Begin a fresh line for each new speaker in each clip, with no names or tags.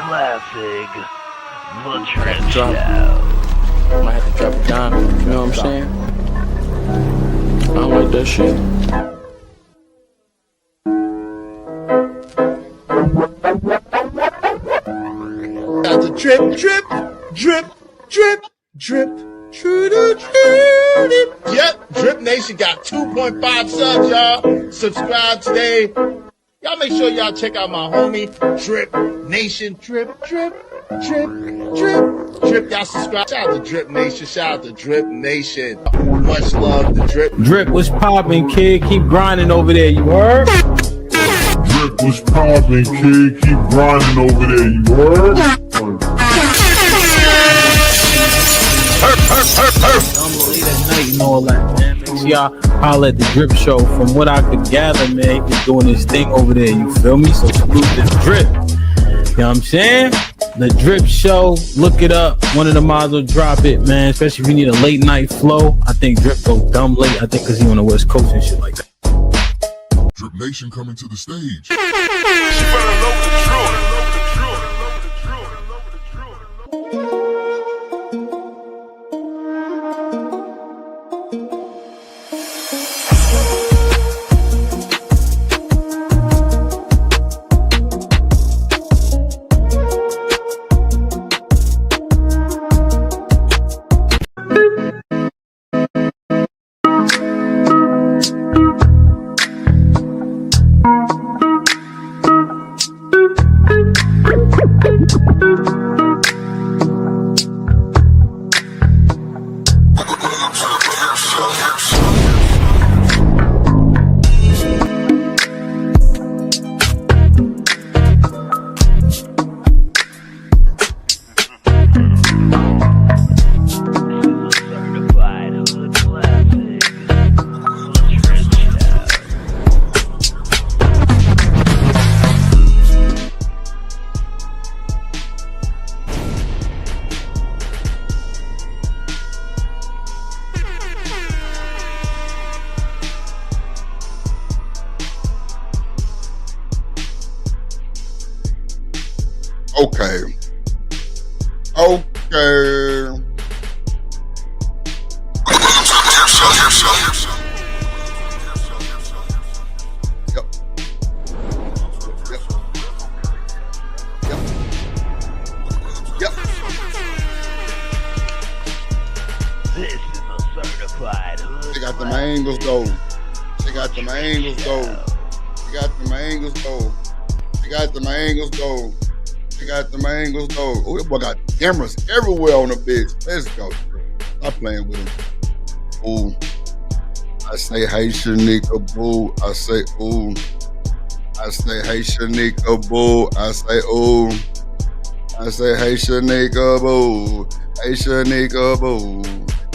classic, The Drip
Drop.
Show.
Might have to drop it down. You know what I'm saying? I don't like that shit.
Got the drip, drip, drip, drip, drip, true to drip. Yep, Drip Nation got 2.5 subs, y'all. Subscribe today. Y'all make sure y'all check out my homie, Drip Nation. Drip, drip, drip, drip, drip. Y'all subscribe. Shout out to Drip Nation. Shout out to Drip Nation. Much love to Drip.
Drip, what's poppin', kid? Keep grinding over there, you heard?
Drip was poppin', kid. Keep grinding over there, you heard?
I'm late at night and all that, man. Make sure y'all holler at the Drip Show. From what I could gather, man, he's doing his thing over there, you feel me? So salute the Drip. You know what I'm saying? The Drip Show, look it up. One of the mods will drop it, man. Especially if you need a late night flow. I think Drip go dumb late. I think because he on the West Coast and shit like that.
Drip Nation coming to the stage.
Certified hood classic, The Drip Show.
Okay. Yep.
This is a certified hood
She got them
classic,
angles though. She got them
The Drip
angles though.
Show.
She got them angles though. She got them angles though. She got them angles though. Oh, that boy got cameras everywhere on the bitch. Let's go. Stop playing with him. Ooh. I say, hey, Shanika, boo. I say, ooh. I say, hey, Shanika, boo. I say, ooh. I say, hey, Shanika, boo. Hey, Shanika, boo.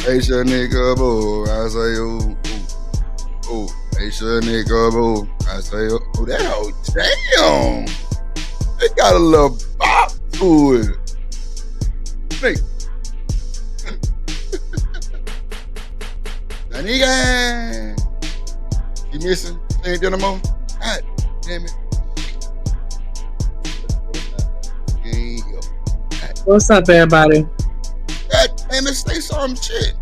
Hey, Shanika, boo. I say, ooh, ooh, ooh. Hey, Shanika, boo. I say, oh, that hoe, damn. It got a little bop to it. Snake. That nigga. You missing? She ain't done no more? God damn it.
What's up, everybody?
God damn it, say some shit.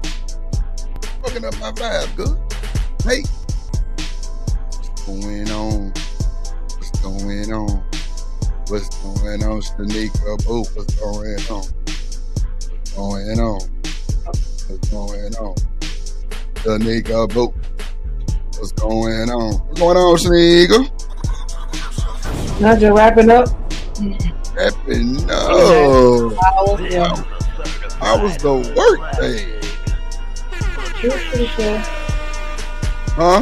Fucking up my vibe, good. Hey. What's going on? What's going on? What's going on, Shanika? Boo, what's going on? What's going on? What's going on? Shanika, boo. What's going on? What's going on, Shanika?
Now just wrapping up.
Rapping, no.
This
Yeah.
is a certified
I was the
hood
work
classic,
day.
It was pretty chill.
Huh?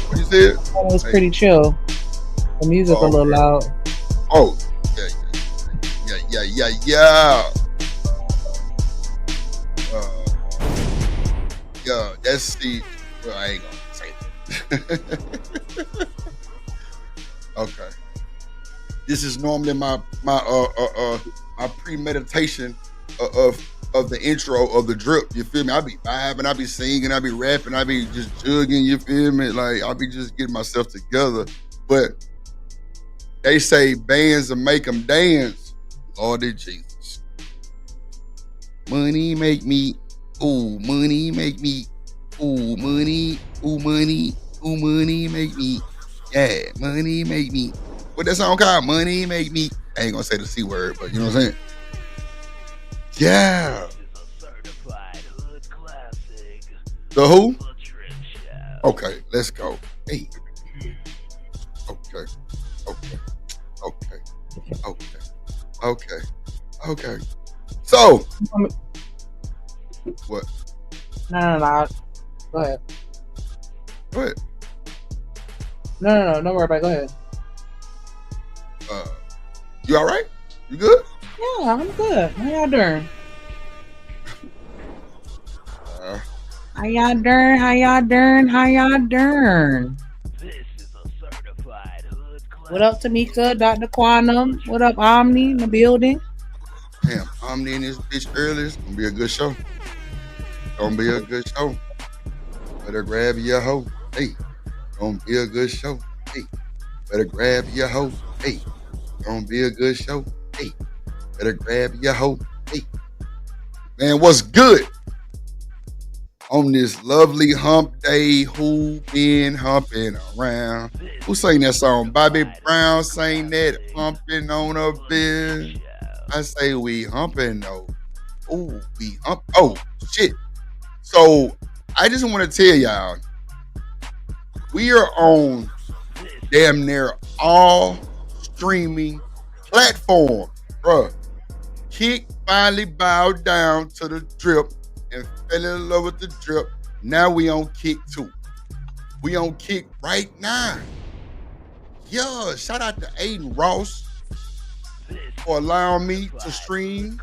What you said?
It was pretty chill. The music a little loud.
Oh, yeah. Yeah, that's the. Well, I ain't gonna say that. Okay. This is normally my premeditation of the intro of the drip. You feel me? I be vibing, I be singing, I be rapping, I be just jugging. You feel me? Like I be just getting myself together. But They say bands will make them dance. Lordy Jesus. Money make me. Ooh, money make me. Ooh, money. Ooh, money. Ooh, money make me. Yeah, money make me. What that song called? Money make me. I ain't gonna say the C word, but you know what I'm saying? Yeah.
This is a certified hood classic.
The who?
The Trip Show.
Okay, let's go. Hey. Okay. Okay. Okay. Okay. Okay. Okay. So, what?
No. Go ahead.
Go ahead.
No. Don't worry about it. Go ahead.
You all right? You good?
Yeah, I'm good. How y'all doing? How y'all doing?
This is a certified hood classic.
What up, Tamika, Dr. Quantum? What up, Omni in the building?
Damn, Omni in this bitch early. It's gonna be a good show. Gonna be a good show. Better grab your hoe. Hey, gonna be a good show. Hey, better grab your hoe. Hey, gonna be a good show. Hey, better grab your hoe. Hey, man, what's good? On this lovely hump day, who been humping around? Who sang that song? Bobby Brown sang that, humping on a bill. I say we humping though. Ooh, we hump. Oh, shit. So, I just want to tell y'all, we are on damn near all streaming platforms, bruh. Kick finally bowed down to the drip and fell in love with the drip. Now we on Kick too. We on Kick right now. Yeah, shout out to Aiden Ross for allowing me to stream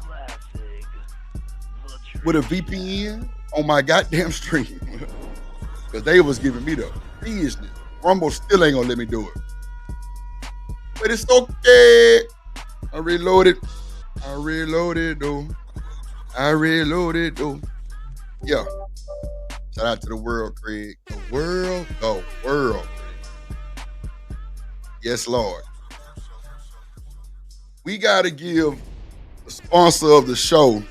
with a VPN on my goddamn stream. Because they was giving me the business. Rumble still ain't gonna let me do it. But it's okay. I reloaded though. Yeah. Shout out to the world, Craig. The world. Yes, Lord. We gotta give the sponsor of the show,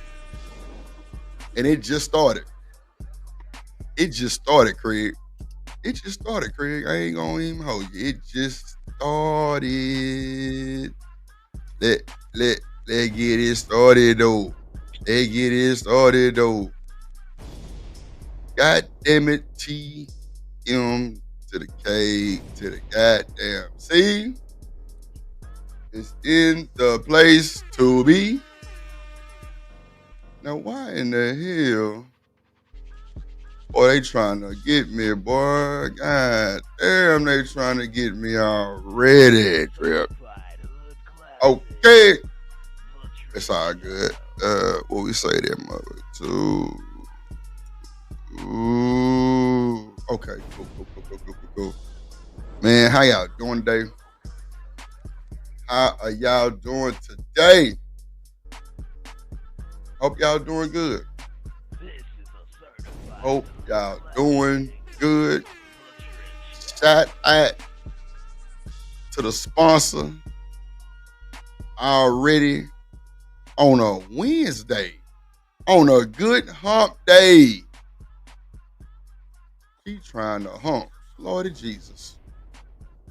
and it just started. Craig. I ain't gonna even hold you. It just started. Let get it started though. God damn it, TM to the K to the goddamn C. It's in the place to be. Now, why in the hell? Boy, they trying to get me, boy. God damn, they trying to get me already, Trip. Okay. It's all good. What we say there, mother? Two. Ooh. Okay, cool. Man, how y'all doing today? How are y'all doing today? Hope y'all doing good. Hope y'all doing good. Shout out to the sponsor already on a Wednesday, on a good hump day. She trying to hump. Lordy Jesus.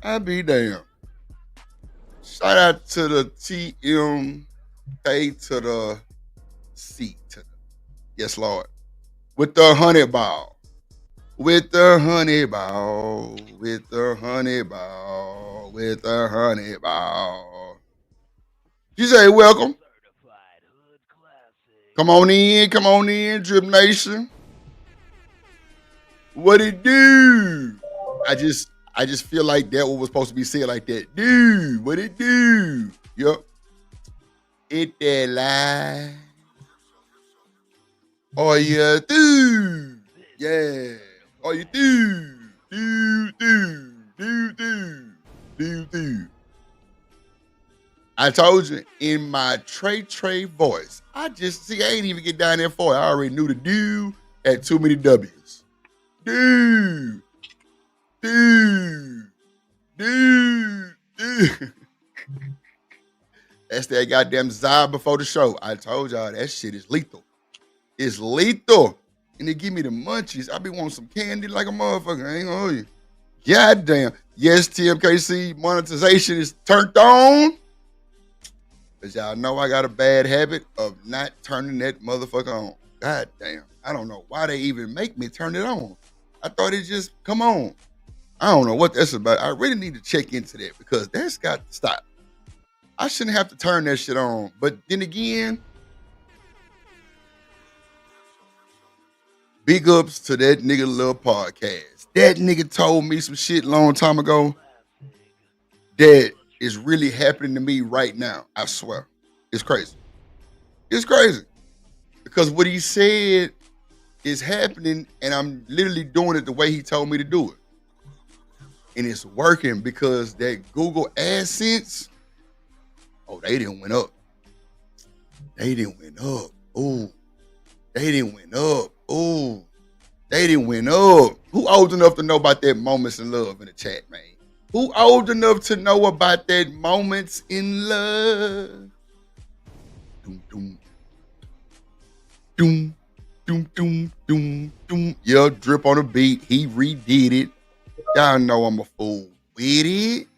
I be damn. Shout out to the TM K to the C to the. Yes, Lord. With the honey ball. You say welcome. Come on in, Drip Nation. What it do? I just feel like that what was supposed to be said like that. Dude, what it do? Yup. It that lie. Oh yeah, do. Yeah. Oh you do. I told you in my Trey voice. I ain't even get down there for it. I already knew the do had too many W's. Dude. That's that goddamn Zod before the show. I told y'all that shit is lethal. It's lethal. And they give me the munchies. I be wanting some candy like a motherfucker. I ain't gonna hold you. Goddamn. Yes, TMKC monetization is turned on. But y'all know I got a bad habit of not turning that motherfucker on. God damn. I don't know why they even make me turn it on. I thought it just come on. I don't know what that's about. I really need to check into that because that's got to stop. I shouldn't have to turn that shit on. But then again, big ups to that nigga Lil Podcast. That nigga told me some shit a long time ago that is really happening to me right now. I swear. It's crazy. It's crazy. Because what he said is happening and I'm literally doing it the way he told me to do it. And it's working because that Google AdSense, oh, they didn't went up. They didn't went up. Ooh. They didn't went up. Ooh. They didn't went up. Who old enough to know about that Moments in Love in the chat, man? Who old enough to know about that Moments in Love? Doom, doom. Doom, doom, doom, doom, doom. Yeah, drip on the beat. He redid it. Y'all know I'm a fool with it.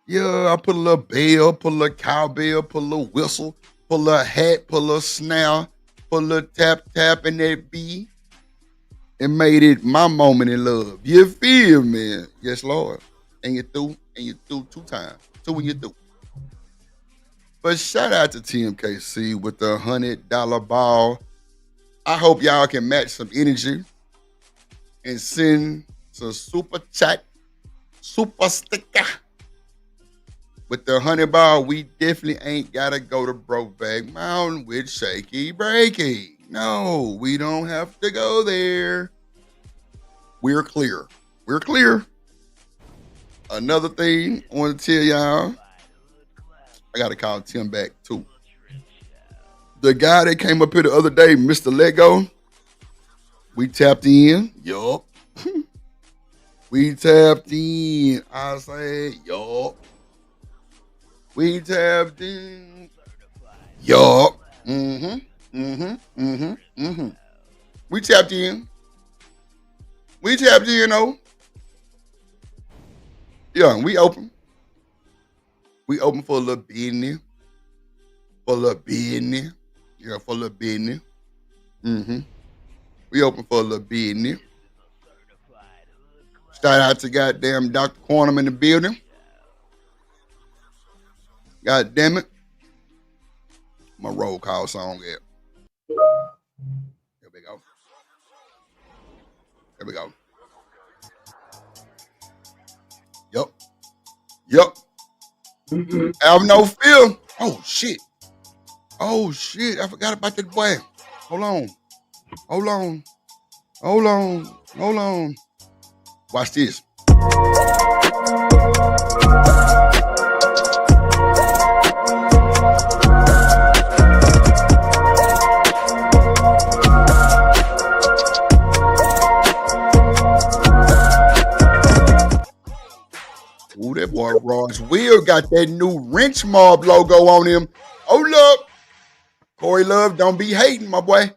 Yeah, I put a little bell, put a little cowbell, put a little whistle, put a little hat, put a little snare, put a little tap in that beat, and made it my moment in love. You feel me? Yes, Lord. And you through 2 times. 2 when you through. But shout out to TMKC with the $100 ball. I hope y'all can match some energy and send some super chat, super sticker. With the $100 we definitely ain't gotta go to Brokeback Mountain with Shaky Breaky. No, we don't have to go there. We're clear. We're clear. Another thing I want to tell y'all, I gotta call Tim back too. The guy that came up here the other day, Mr. Lego, we tapped in. Yup. We tapped in. I say, yup. We tapped in. Yup. We tapped in. We tapped in, though. Yeah, we open. We open for a little business. For a little business. Yeah, for a little business. We open for a little business. Shout out to goddamn Dr. Quantum in the building. God damn it. My roll call song at. Here we go. Here we go. Yup. Have no fear. Oh shit. Oh shit. I forgot about that boy. Hold on. Watch this. Ooh, that boy Ross Will got that new Wrench Mob logo on him. Hold up. Corey Love, don't be hating, my boy.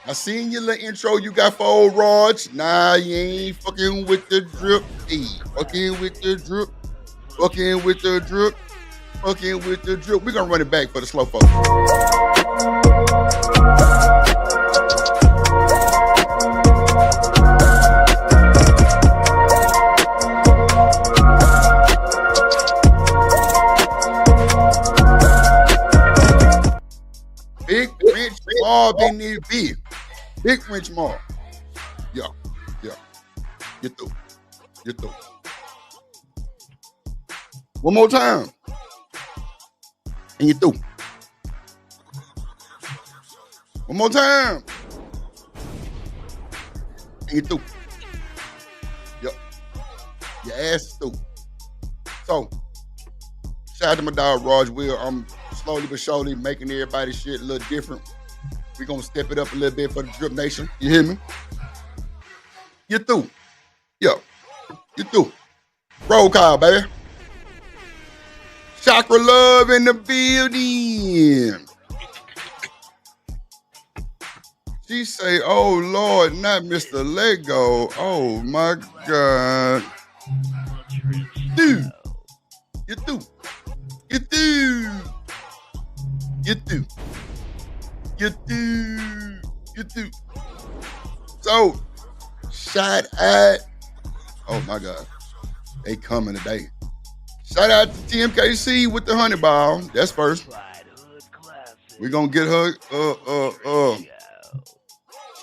I seen your little intro you got for old Raj. Nah, you ain't fucking with the drip. Hey, fucking with the drip. Fucking with the drip. Fucking with the drip. We're gonna run it back for the slow folks. Big Wrench Mob in this bitch. Big Wrench Mob. Yeah. You're through. One more time. And you're through. One more time. And you're through. Yep. Your ass is through. So, shout out to my dog, Raj Will. I'm slowly but surely making everybody's shit a little different. We're going to step it up a little bit for the Drip Nation. You hear me? You're through. Yo, you're through. Roll call, baby. Shout Chakra Love in the building. She say, oh, Lord, not Mr. Lego. Oh, my God. Dude. You do. You do. You do. You do. You do. So, shout out. Oh, my God. They coming today. Shout out to TMKC with the honey ball. That's first. We're going to get her.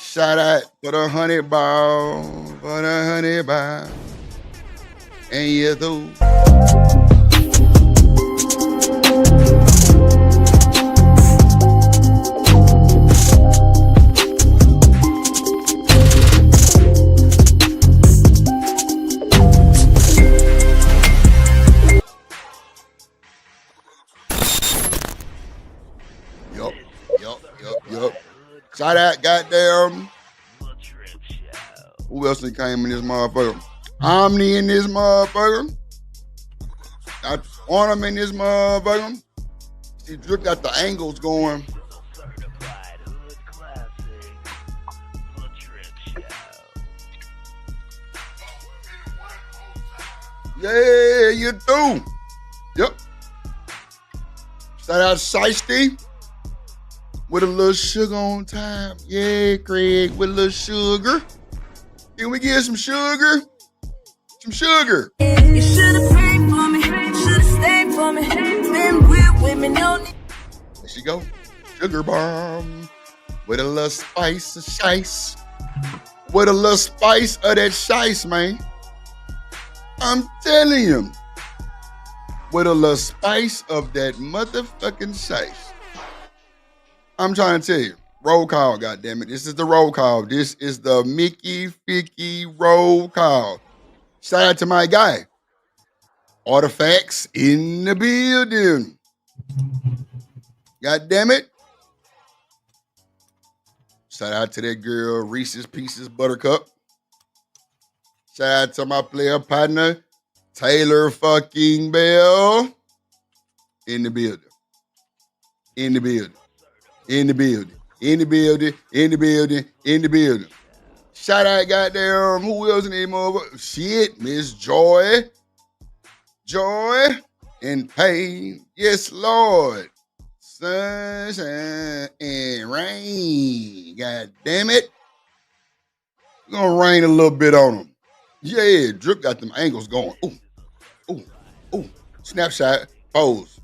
Shout out for the honey ball. For the honey ball. And you do. Yup. Shout out, goddamn. Who else came in this motherfucker? Omni in this motherfucker. Got Ornament in this motherfucker. See, Drip got the angles going. Yeah, you do. Yep. Shout out Shiesty. With a little sugar on time. Yeah, Craig, with a little sugar. Can we get some sugar? Some sugar.
You should have prayed for me. Should have stayed for me. Been with women, no need.
There she go. Sugar bomb. With a little spice of shice. With a little spice of that shice, man. I'm telling you. With a little spice of that motherfucking shice. I'm trying to tell you, roll call, goddammit. This is the roll call. This is the Mickey Ficky roll call. Shout out to my guy. Artifacts in the building. Goddammit. Shout out to that girl, Reese's Pieces Buttercup. Shout out to my player partner, Taylor fucking Bell. In the building. In the building. In the building, in the building, in the building, in the building. Shout out, goddamn, who else in there, motherfucker? Shit, Miss Joy. Joy and pain. Yes, Lord. Sunshine and rain. God damn it. We're gonna rain a little bit on them. Yeah, Drip got them angles going. Ooh. Snapshot. Pose.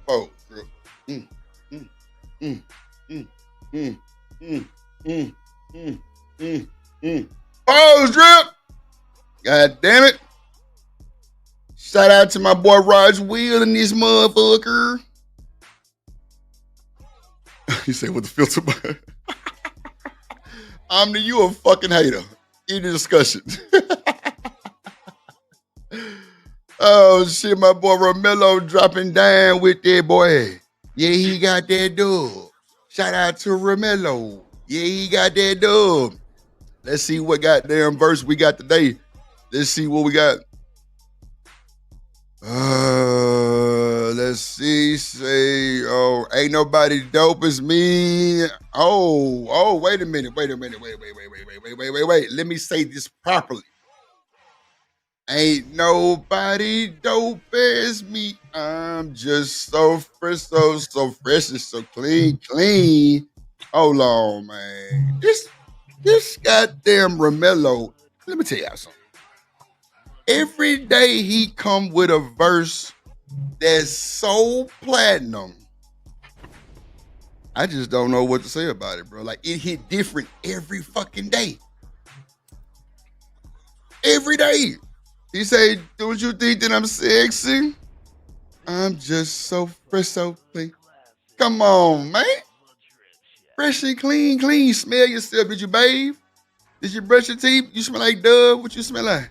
Oh, Drip. Pose, Drip. God damn it. Shout out to my boy Raj Wheel and this motherfucker. You say with the filter button. Omni, you a fucking hater. In the discussion. Oh shit, my boy Romello dropping down with that boy. Yeah, he got that dub. Shout out to Romello. Yeah, he got that dub. Let's see what goddamn verse we got today. Let's see what we got. Let's see. Say, oh, ain't nobody dope as me. Oh, wait a minute. Wait. Let me say this properly. Ain't nobody dope as me. I'm just so fresh, so fresh and so clean. Hold on, man. This goddamn Romello. Let me tell y'all something. Every day he come with a verse that's so platinum. I just don't know what to say about it, bro. Like, it hit different every fucking day. Every day. He say, don't you think that I'm sexy? I'm just so fresh, so clean. Come on, man. Fresh and clean. Smell yourself. Did you bathe? Did you brush your teeth? You smell like Dove? What you smell like?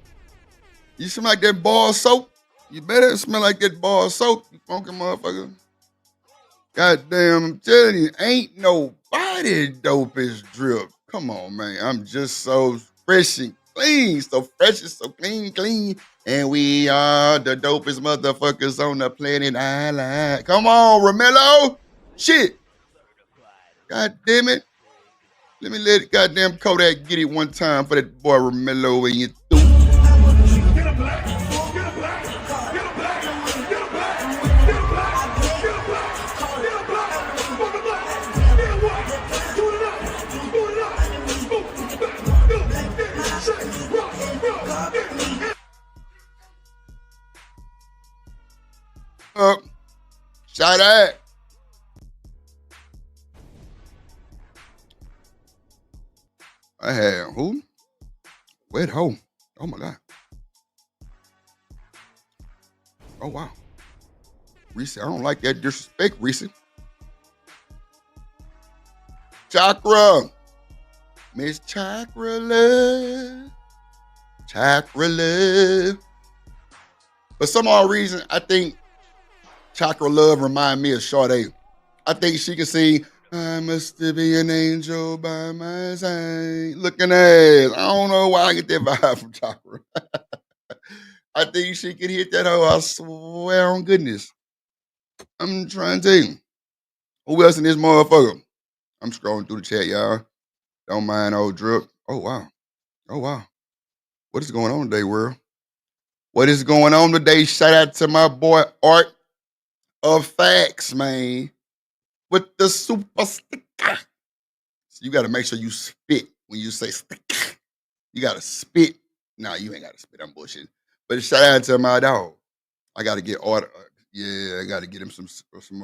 You smell like that bar soap? You better smell like that bar soap, you funky motherfucker. Goddamn, I'm telling you, ain't nobody dope as Drip. Come on, man. I'm just so fresh and clean, so fresh and so clean. And we are the dopest motherfuckers on the planet. I like. Come on, Romello. Shit. God damn it. Let me let goddamn Kodak get it one time for that boy Romello and you through. Shout out. I had who? Wet hoe. Oh my God. Oh wow. Reese, I don't like that disrespect, Reese. Chakra. Miss Chakra Love. Chakra Love. For some odd reason, I think Chakra Love remind me of Sade. I think she can sing, I must be an angel by my side. Looking ass. I don't know why I get that vibe from Chakra. I think she can hit that hoe. I swear on goodness. I'm trying to tell you. Who else in this motherfucker? I'm scrolling through the chat, y'all. Don't mind old Drip. Oh, wow. Oh, wow. What is going on today, world? What is going on today? Shout out to my boy Art of Facts, man. With the super sticker. So you got to make sure you spit when you say sticker. You got to spit. Nah, you ain't got to spit. I'm bullshit. But shout out to my dog. I got to get Art. Yeah, I got to get him some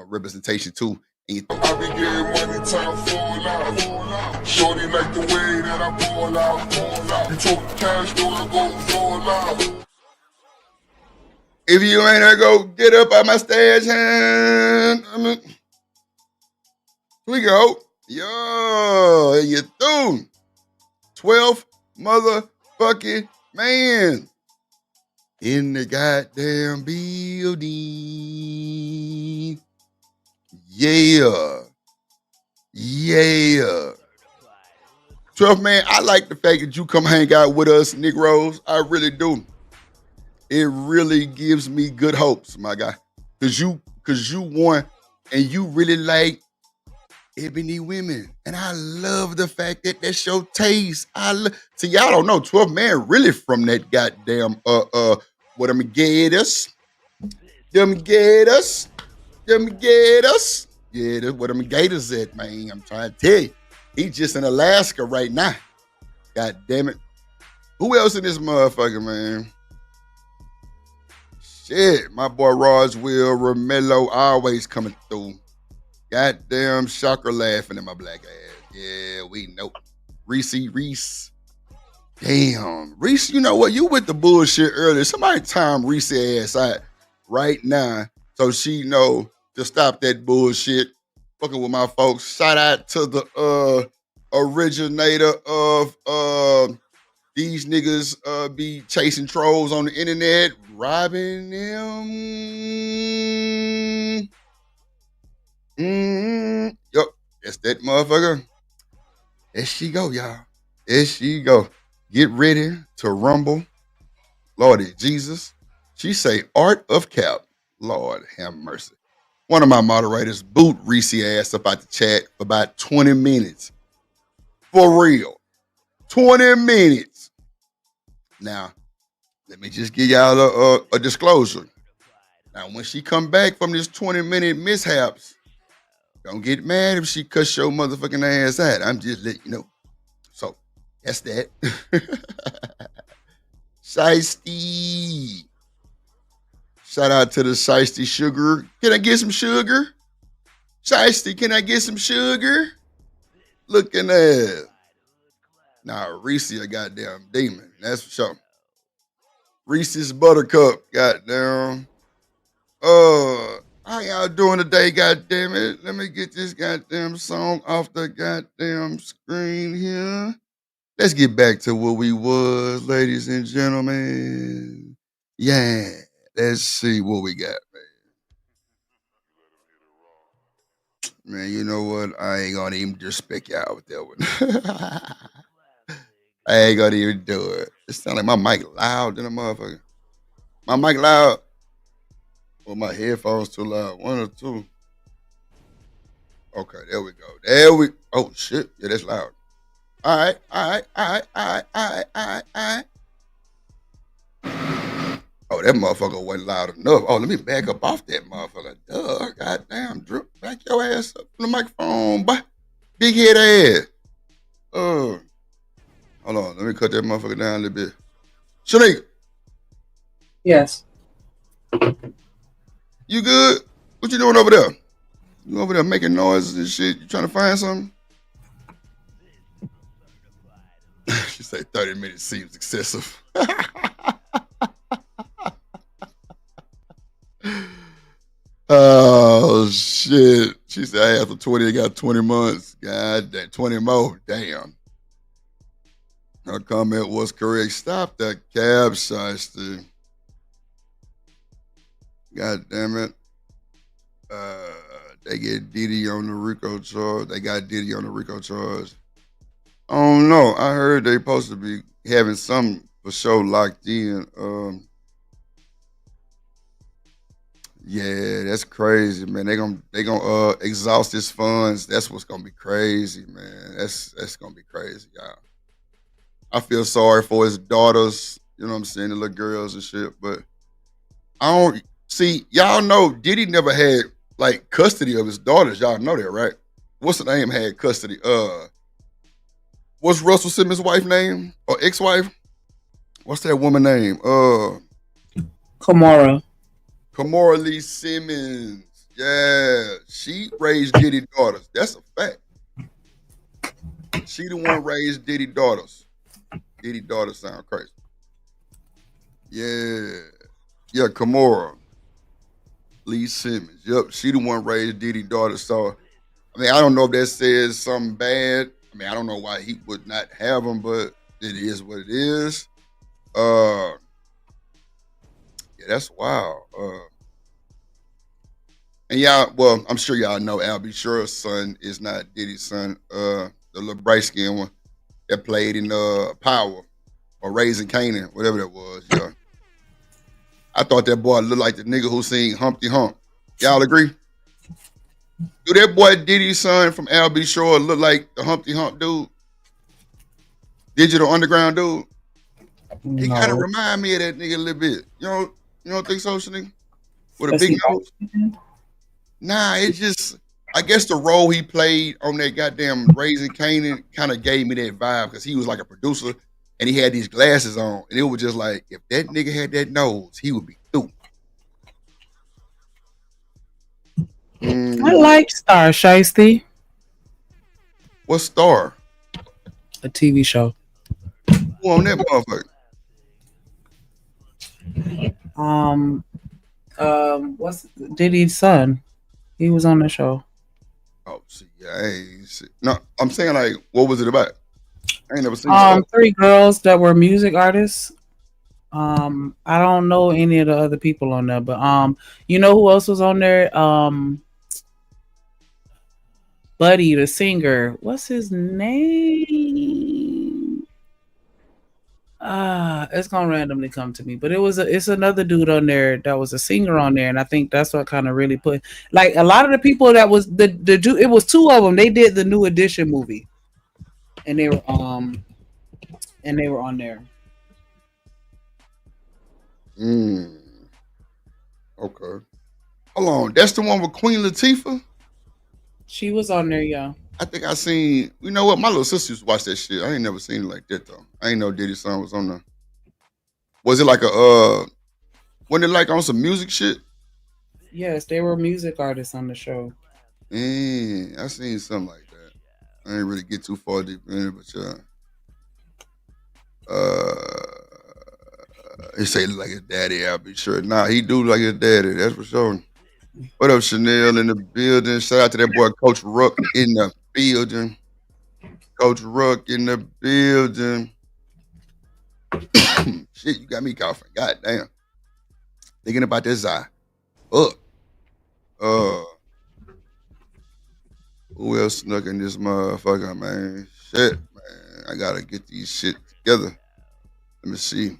representation too.
I be getting money time fall out. Shorty like the way that I fall out. You talk cash, though I go fall out.
If you ain't there, go get up out my stage hand. We go. Yo, you through. 12th motherfucking man in the goddamn building. Yeah. Yeah. 12th man, I like the fact that you come hang out with us, Negroes. I really do. It really gives me good hopes, my guy. Cause you won and you really like ebony women. And I love the fact that that's your taste. See, y'all don't know, 12th man really from that goddamn what them gators. Them gators. Them gators. Yeah, that's what them gators at, man. I'm trying to tell you. He just in Alaska right now. God damn it. Who else in this motherfucker, man? Shit, my boy Roswell Romello always coming through. Goddamn shocker laughing at my black ass. Yeah, we know. Reese. Damn. Reese, you know what? You with the bullshit earlier. Somebody time Reese ass out right now so she know to stop that bullshit. Fucking with my folks. Shout out to the originator of these niggas be chasing trolls on the internet, robbing them. Yup, that's that motherfucker. There she go, y'all. There she go. Get ready to rumble. Lordy Jesus. She say art of cap. Lord have mercy. One of my moderators boot Reese ass up out the chat for about 20 minutes. For real. 20 minutes. Now, let me just give y'all a disclosure. Now, when she come back from this 20-minute mishaps, don't get mad if she cuss your motherfucking ass out. I'm just letting you know. So, that's that. Shiesty. Shout out to the Shiesty Sugar. Can I get some sugar? Shiesty, can I get some sugar? Looking at. Nah, Reese a goddamn demon. That's for sure. Reese's Buttercup, goddamn. How y'all doing today, goddamn it? Let me get this goddamn song off the goddamn screen here. Let's get back to what we was, ladies and gentlemen. Yeah, let's see what we got, man. Man, you know what? I ain't gonna even disrespect y'all with that one. I ain't gonna even do it. It sound like my mic loud than a motherfucker. My mic loud. Or my headphones too loud. One or two. Okay, there we go. Oh shit. Yeah, that's loud. All right. Oh, that motherfucker wasn't loud enough. Oh, let me back up off that motherfucker. Duh, goddamn, Drip, back your ass up from the microphone, boy. Big head ass. Hold on, let me cut that motherfucker down a little bit. Shanika,
Yes.
you good? What you doing over there? You over there making noises and shit? You trying to find something? She said 30 minutes seems excessive. Oh shit. She said I after 20, I got 20 months. God damn, 20 more. Damn. Her comment was correct. Stop that cab shiesty. God damn it. They get Diddy on the RICO charge. They got Diddy on the RICO charge. I don't know. I heard they supposed to be having some for sure locked in. Yeah, that's crazy, man. They gonna exhaust his funds. That's what's gonna be crazy, man. That's gonna be crazy, y'all. I feel sorry for his daughters, you know what I'm saying, the little girls and shit, but I don't see, y'all know Diddy never had like custody of his daughters. Y'all know that, right? What's the name had custody? What's Russell Simmons' wife name? Or ex-wife? What's that woman name?
Kamara.
Kamora Lee Simmons. Yeah. She raised Diddy daughters. That's a fact. She the one raised Diddy daughters. Diddy daughters sound crazy. Yeah. Yeah, Kamora Lee Simmons. Yep. She the one raised Diddy daughters. So, I mean, I don't know if that says something bad. I mean, I don't know why he would not have them, but it is what it is. Yeah, that's wild. And y'all, well, I'm sure y'all know Al B. Sure's son is not Diddy's son. The little bright skinned one that played in Power or Raising Canaan, whatever that was. Yeah. I thought that boy looked like the nigga who sing Humpty Hump. Y'all agree? Do that boy Diddy's son from Al B. Sure look like the Humpty Hump dude? Digital Underground dude? He kind of remind me of that nigga a little bit. You don't think so, Shanika? With a big nose? Nah, it just, I guess the role he played on that goddamn Raising Canaan kind of gave me that vibe because he was like a producer and he had these glasses on and it was just like, if that nigga had that nose, he would be through.
I like Star Shiesty.
What Star?
A TV show.
Who on that motherfucker?
What's Diddy's son? He was on the show.
Oh, see, I ain't see. No, I'm saying like, what was it about? I ain't never seen it.
3 girls that were music artists. I don't know any of the other people on there, but you know who else was on there? Buddy, the singer. What's his name? It's gonna randomly come to me, but it's another dude on there that was a singer on there, and I think that's what kind of really put like a lot of the people that was the dude. It was 2 of them. They did the New Edition movie, and they were on there.
Okay. Hold on, that's the one with Queen Latifah?
She was on there, yeah.
I think I seen, you know what, my little sister used to watch that shit. I ain't never seen it like that though. I ain't know Diddy's son was on there. Was it like wasn't it like on some music shit?
Yes, they were music artists on the show.
I seen something like that. I ain't really get too far deep in it, but he say he look like his daddy, I'll be sure. Nah, he do like his daddy, that's for sure. What up, Chanel in the building? Shout out to that boy, Coach Ruck in the building. Coach Ruck in the building. Shit, you got me coughing. God damn. Thinking about this eye. Who else snuck in this motherfucker, man? Shit, man. I gotta get these shit together. Let me see.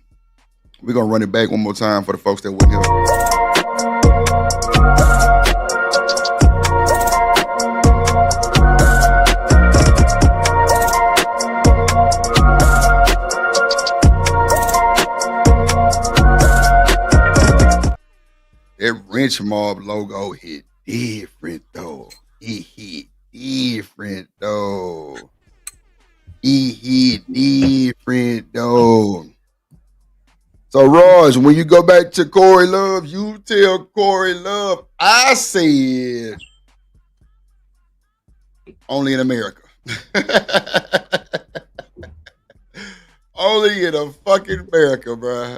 We're gonna run it back one more time for the folks that wouldn't hear. That Wrench Mob logo hit different though. It hit different though. It hit different though. So Raj, when you go back to Corey Love, you tell Corey Love, I said only in America. Only in a fucking America, bro.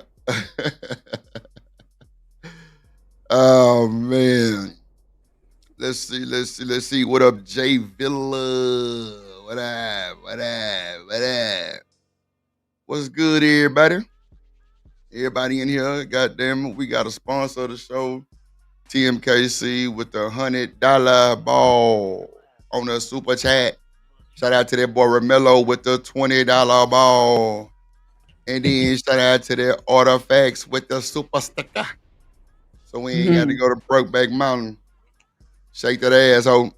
Oh man. Let's see. What up, Jay Villa? What up? What's good, everybody? Everybody in here, goddamn it, we got a sponsor of the show, TMKC, with the $100 ball on the super chat. Shout out to that boy Romello with the $20 ball. And then shout out to that Artifacts with the super sticker. So we ain't got to go to Brokeback Mountain. Shake that asshole.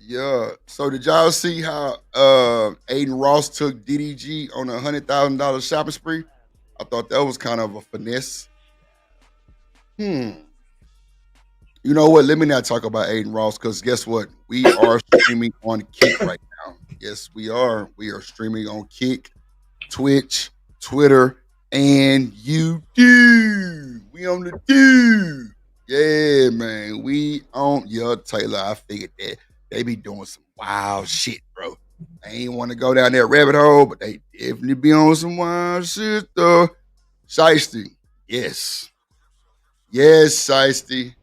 Yeah. So did y'all see how Aiden Ross took DDG on a $100,000 shopping spree? I thought that was kind of a finesse. You know what? Let me not talk about Aiden Ross, because guess what? We are streaming on Kick right now. Yes, we are. We are streaming on Kick, Twitch, Twitter, and YouTube. We on the tube. Yeah, man. We on Taylor. I figured that they be doing some wild shit, bro. I ain't want to go down that rabbit hole, but they definitely be on some wild shit, though. Shiesty. Yes. Yes, Shiesty.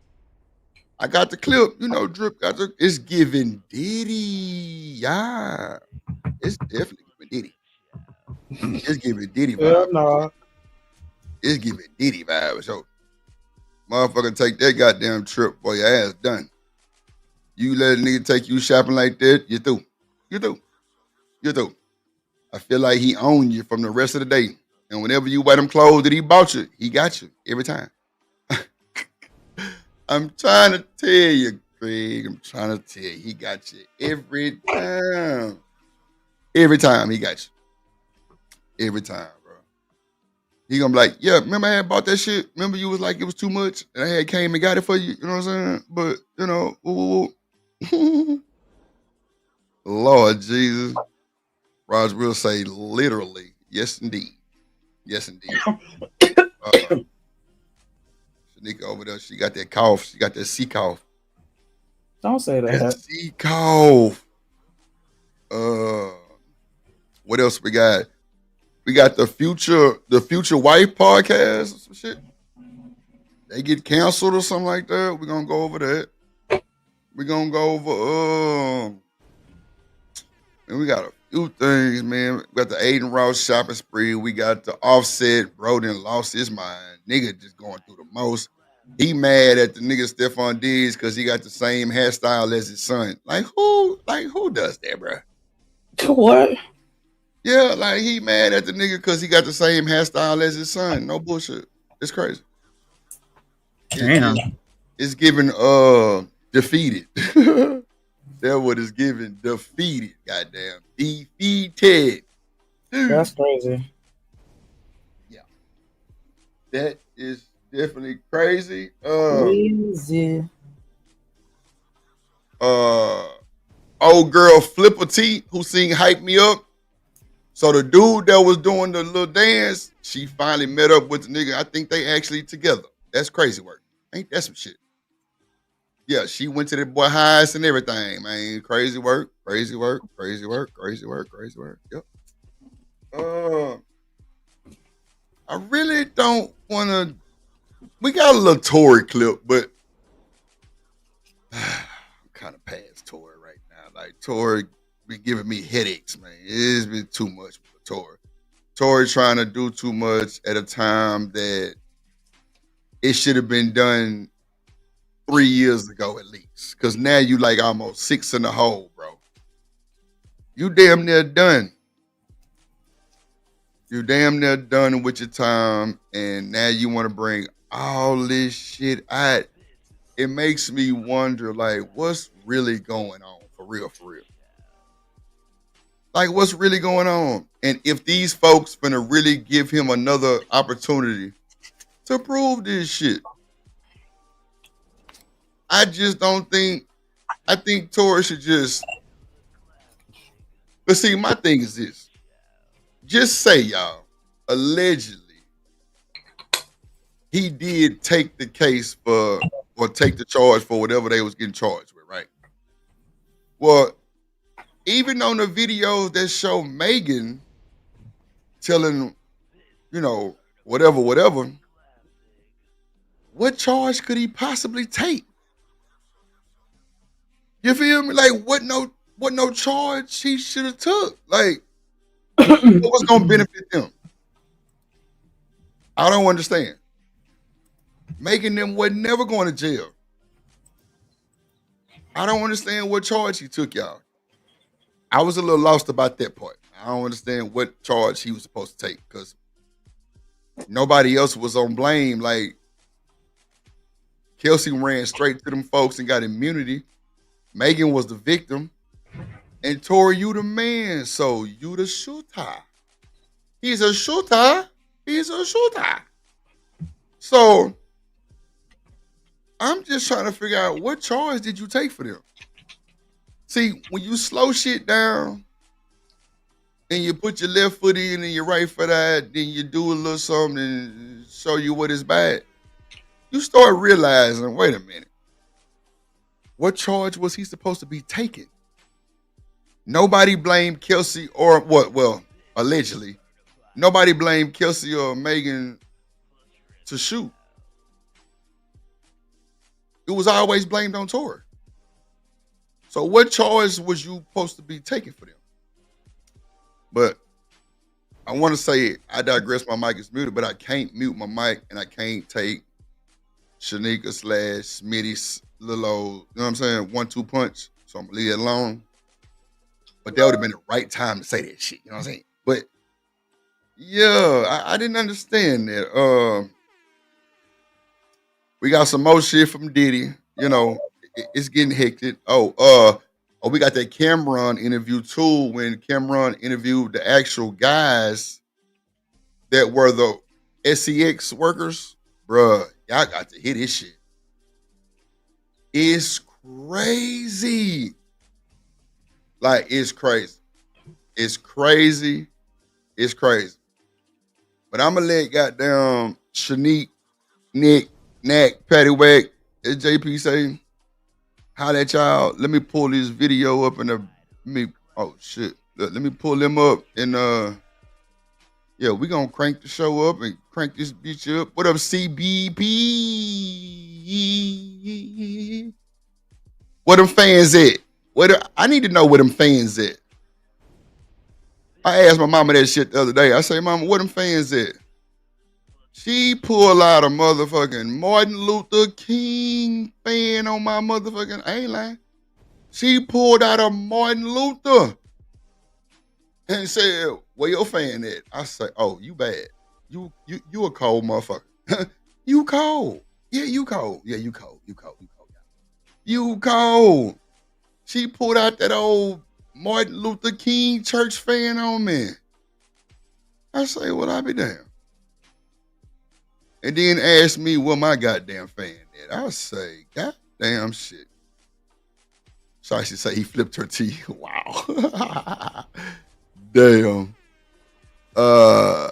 I got the clip. You know, Drip got the. It's giving Diddy. Yeah. It's definitely giving Diddy. It's giving Diddy vibes. It's giving Diddy vibes. So, motherfucker, take that goddamn trip, boy, your ass done. You let a nigga take you shopping like that, you through. You through. I feel like he owned you from the rest of the day. And whenever you wear them clothes that he bought you, he got you every time. I'm trying to tell you, Craig. He got you every time. Every time he got you. Every time, bro. He gonna be like, yeah, remember I had bought that shit? Remember you was like, it was too much? And I had came and got it for you. You know what I'm saying? But, you know, Lord Jesus. Raj will say literally, yes, indeed. Yes, indeed. Shanika over there, she got that cough. She got that sea cough.
Don't say that.
That sea cough. What else we got? We got the future wife podcast or some shit. They get canceled or something like that. We're gonna go over that. We're gonna go over and we got a few things, man. We got the Aiden Ross shopping spree. We got the Offset. Broden lost his mind. Nigga just going through the most. He mad at the nigga Stephon Diggs because he got the same hairstyle as his son. Like who does that, bro?
What?
Yeah, like he mad at the nigga because he got the same hairstyle as his son. No bullshit. It's crazy.
Damn.
It's giving defeated. That's what it's giving. Defeated. Goddamn. Defeated.
That's crazy.
Yeah. That is definitely crazy.
Crazy.
Old girl Flipper T, who sing Hype Me Up. So the dude that was doing the little dance, she finally met up with the nigga. I think they actually together. That's crazy work. Ain't that some shit? Yeah, she went to the boy highest and everything, man. Crazy work. Yep. I really don't want to. We got a little Tory clip, but I'm kind of past Tory right now. Like Tory be giving me headaches, man. It's been too much for Tory. Tory trying to do too much at a time that it should have been done 3 years ago at least. Because now you like almost 6 in the hole, bro. You damn near done. You damn near done with your time, and now you want to bring all this shit out. It makes me wonder, like, what's really going on for real, for real? Like, what's really going on? And if these folks gonna really give him another opportunity to prove this shit, I just don't think. I think Tory should just. But see, my thing is this: just say, y'all, allegedly, he did take the case for or take the charge for whatever they was getting charged with, right? Well, even on the videos that show Megan telling, whatever, what charge could he possibly take? You feel me? Like, what no charge he should have took? Like, what was gonna benefit them? I don't understand. Making them was never going to jail. I don't understand what charge he took, y'all. I was a little lost about that part. I don't understand what charge he was supposed to take because nobody else was on blame. Like, Kelsey ran straight to them folks and got immunity. Megan was the victim. And Tory, you the man. So you the shooter. He's a shooter. He's a shooter. So I'm just trying to figure out what charge did you take for them? See, when you slow shit down and you put your left foot in and your right foot out, then you do a little something and show you what is bad, you start realizing, wait a minute, what charge was he supposed to be taking? Nobody blamed Kelsey or what? Well, allegedly, nobody blamed Kelsey or Megan to shoot. It was always blamed on Tory. So what charge was you supposed to be taking for them? But I want to say, I digress, my mic is muted, but I can't mute my mic and I can't take Shanika / Smitty's little old, you know what I'm saying, 1-2 punch. So I'm going to leave it alone. But that would have been the right time to say that shit, you know what I'm saying? But yeah, I didn't understand that. We got some more shit from Diddy. It's getting hectic. We got that Cameron interview too. When Cameron interviewed the actual guys that were the SEX workers, bruh, y'all got to hear this shit. It's crazy. Like, it's crazy. It's crazy. It's crazy. But I'm gonna let goddamn Shanique, Nick, Knack, Patty Wack, as JP say, holla at y'all. Let me pull this video up and let me pull them up and yeah, we gonna crank the show up and crank this bitch up. What up, CBP? Where them fans at? I need to know where them fans at. I asked my mama that shit the other day. I say, Mama, where them fans at? She pulled out a motherfucking Martin Luther King fan on my motherfucking, I ain't lying. She pulled out a Martin Luther and said, where your fan at? I say, oh, you bad. You a cold motherfucker. You cold. Yeah, you cold. Yeah, you cold. You cold. You cold. You cold. She pulled out that old Martin Luther King church fan on me. I say, well, I be damned. And then ask me where my goddamn fan at. I say, goddamn shit. So I should say he flipped her teeth. Wow. Damn. I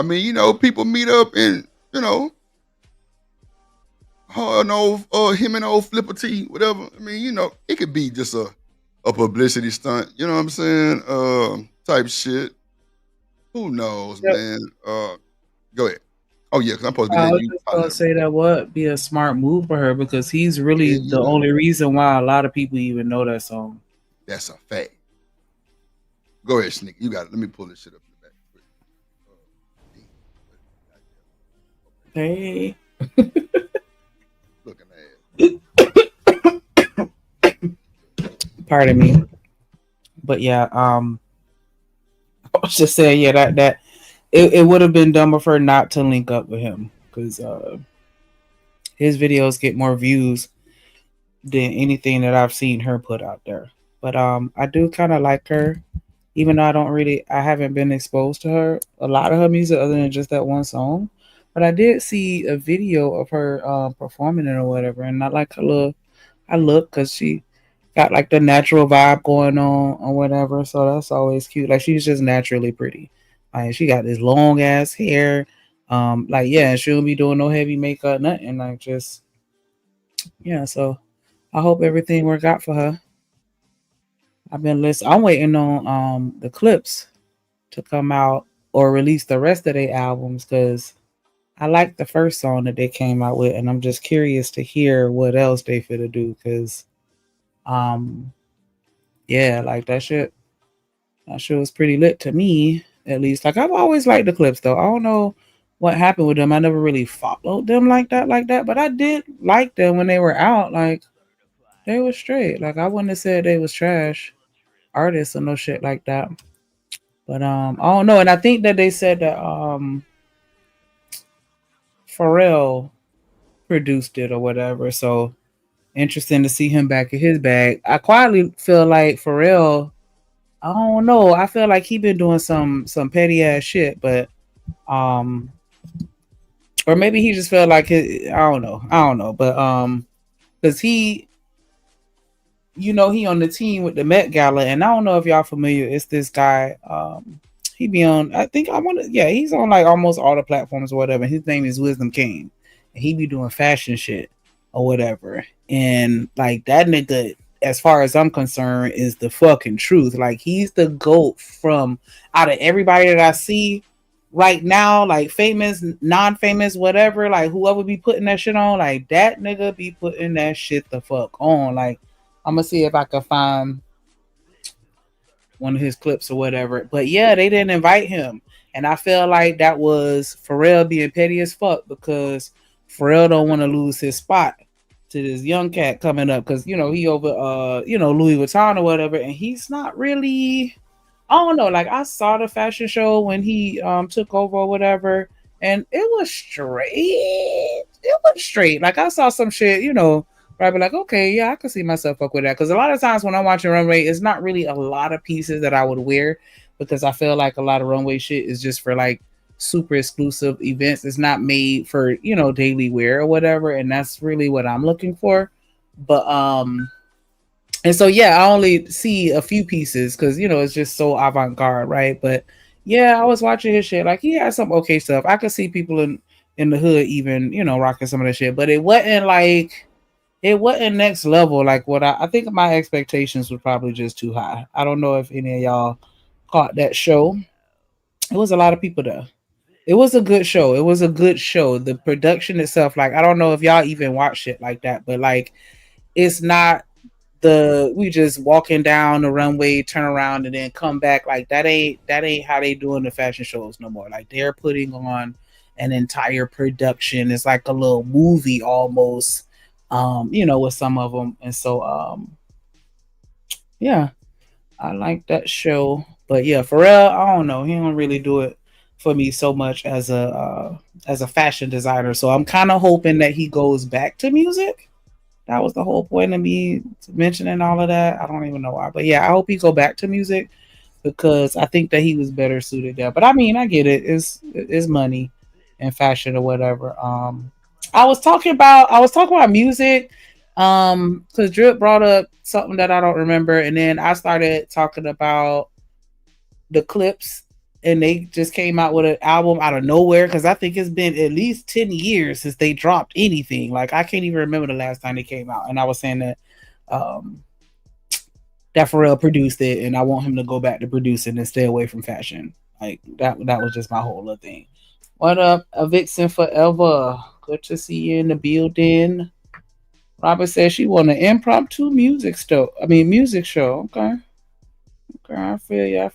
mean, people meet up and, her and him and old Flipper T, whatever. I mean, it could be just a publicity stunt, you know what I'm saying? Type shit. Who knows, man? Go ahead. Oh yeah, because I'm supposed to be.
I was just gonna say that would be a smart move for her because he's really the only reason why a lot of people even know that song.
That's a fact. Go ahead, Sneak. You got it. Let me pull this shit up in the back.
Hey.
Looking at it.
Pardon me. But yeah, I was just saying, yeah, that it would have been dumb of her not to link up with him because his videos get more views than anything that I've seen her put out there. But I do kind of like her, even though I haven't been exposed to her a lot of her music other than just that one song. But I did see a video of her performing it or whatever, and I like I look because she got like the natural vibe going on or whatever. So that's always cute. Like she's just naturally pretty. Like she got this long ass hair. Like yeah, she won't be doing no heavy makeup, nothing. Like just yeah. So I hope everything work out for her. I've been listening. I'm waiting on the Clips to come out or release the rest of their albums because I like the first song that they came out with, and I'm just curious to hear what else they finna do because um yeah, like that shit was pretty lit to me, at least. Like I've always liked the Clips though. I don't know what happened with them. I never really followed them like that, but I did like them when they were out. Like they were straight. Like I wouldn't have said they was trash artists or no shit like that. But I don't know. And I think that they said that Pharrell produced it or whatever. So interesting to see him back in his bag. I quietly feel like Pharrell, I don't know. I feel like he been doing some petty ass shit, but or maybe he just felt like I don't know. But because he, you know, he on the team with the Met Gala, and I don't know if y'all familiar. It's this guy. He be on. I think he's on like almost all the platforms or whatever. His name is Wisdom King, and he be doing fashion shit or whatever. And like that nigga, as far as I'm concerned, is the fucking truth. Like he's the GOAT from out of everybody that I see right now, like famous, non-famous, whatever. Like whoever be putting that shit on, like that nigga be putting that shit the fuck on. Like I'm gonna see if I can find one of his clips or whatever. But yeah, they didn't invite him. And I feel like that was Pharrell being petty as fuck because Pharrell don't want to lose his spot to this young cat coming up because, you know, he over, Louis Vuitton or whatever. And he's not really, I don't know. Like I saw the fashion show when he took over or whatever. And it was straight. It was straight. Like I saw some shit, you know, I'd be like, okay, yeah, I can see myself fuck with that. Because a lot of times when I'm watching runway, it's not really a lot of pieces that I would wear because I feel like a lot of runway shit is just for like super exclusive events. It's not made for, you know, daily wear or whatever. And that's really what I'm looking for. But and so yeah, I only see a few pieces because, you know, it's just so avant-garde, right? But yeah, I was watching his shit. Like he had some okay stuff. I could see people in the hood even, you know, rocking some of that shit. But it wasn't next level. Like what I think my expectations were probably just too high. I don't know if any of y'all caught that show. It was a lot of people there. It was a good show. The production itself, like I don't know if y'all even watch shit like that, but like it's not we just walking down the runway, turn around and then come back. Like that ain't how they doing the fashion shows no more. Like they're putting on an entire production. It's like a little movie almost. You know, with some of them. And so, yeah, I like that show. But yeah, Pharrell, I don't know. He don't really do it for me so much as a fashion designer. So I'm kind of hoping that he goes back to music. That was the whole point of me mentioning all of that. I don't even know why. But yeah, I hope he go back to music because I think that he was better suited there. But I mean, I get it. It's money and fashion or whatever. I was talking about music because Drip brought up something that I don't remember, and then I started talking about the Clips, and they just came out with an album out of nowhere because I think it's been at least 10 years since they dropped anything. Like I can't even remember the last time they came out, and I was saying that that Pharrell produced it, and I want him to go back to producing and stay away from fashion. Like that was just my whole little thing. What up, A Vixen Forever? Good to see you in the building. Robert says she want an impromptu music show. Okay. I feel you.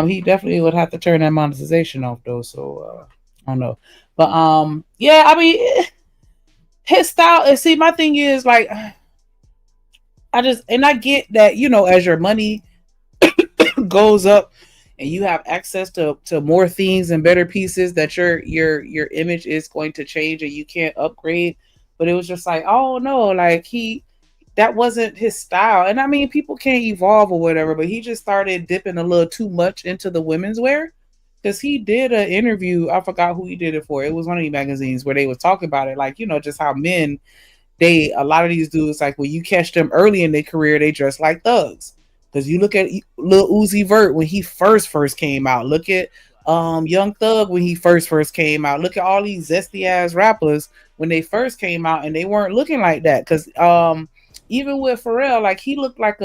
He definitely would have to turn that monetization off though. So I don't know. But yeah, I mean his style. And see, my thing is like I get that, you know, as your money goes up and you have access to more things and better pieces, that your image is going to change and you can't upgrade. But it was just like, oh no, like that wasn't his style. And I mean, people can't evolve or whatever, but he just started dipping a little too much into the women's wear. Because he did an interview, I forgot who he did it for. It was one of these magazines where they was talking about it, like, you know, just how men, a lot of these dudes, like when you catch them early in their career, they dress like thugs. Because you look at Lil Uzi Vert when he first came out. Look at Young Thug when he first came out. Look at all these zesty ass rappers when they first came out, and they weren't looking like that. Because even with Pharrell, like he looked like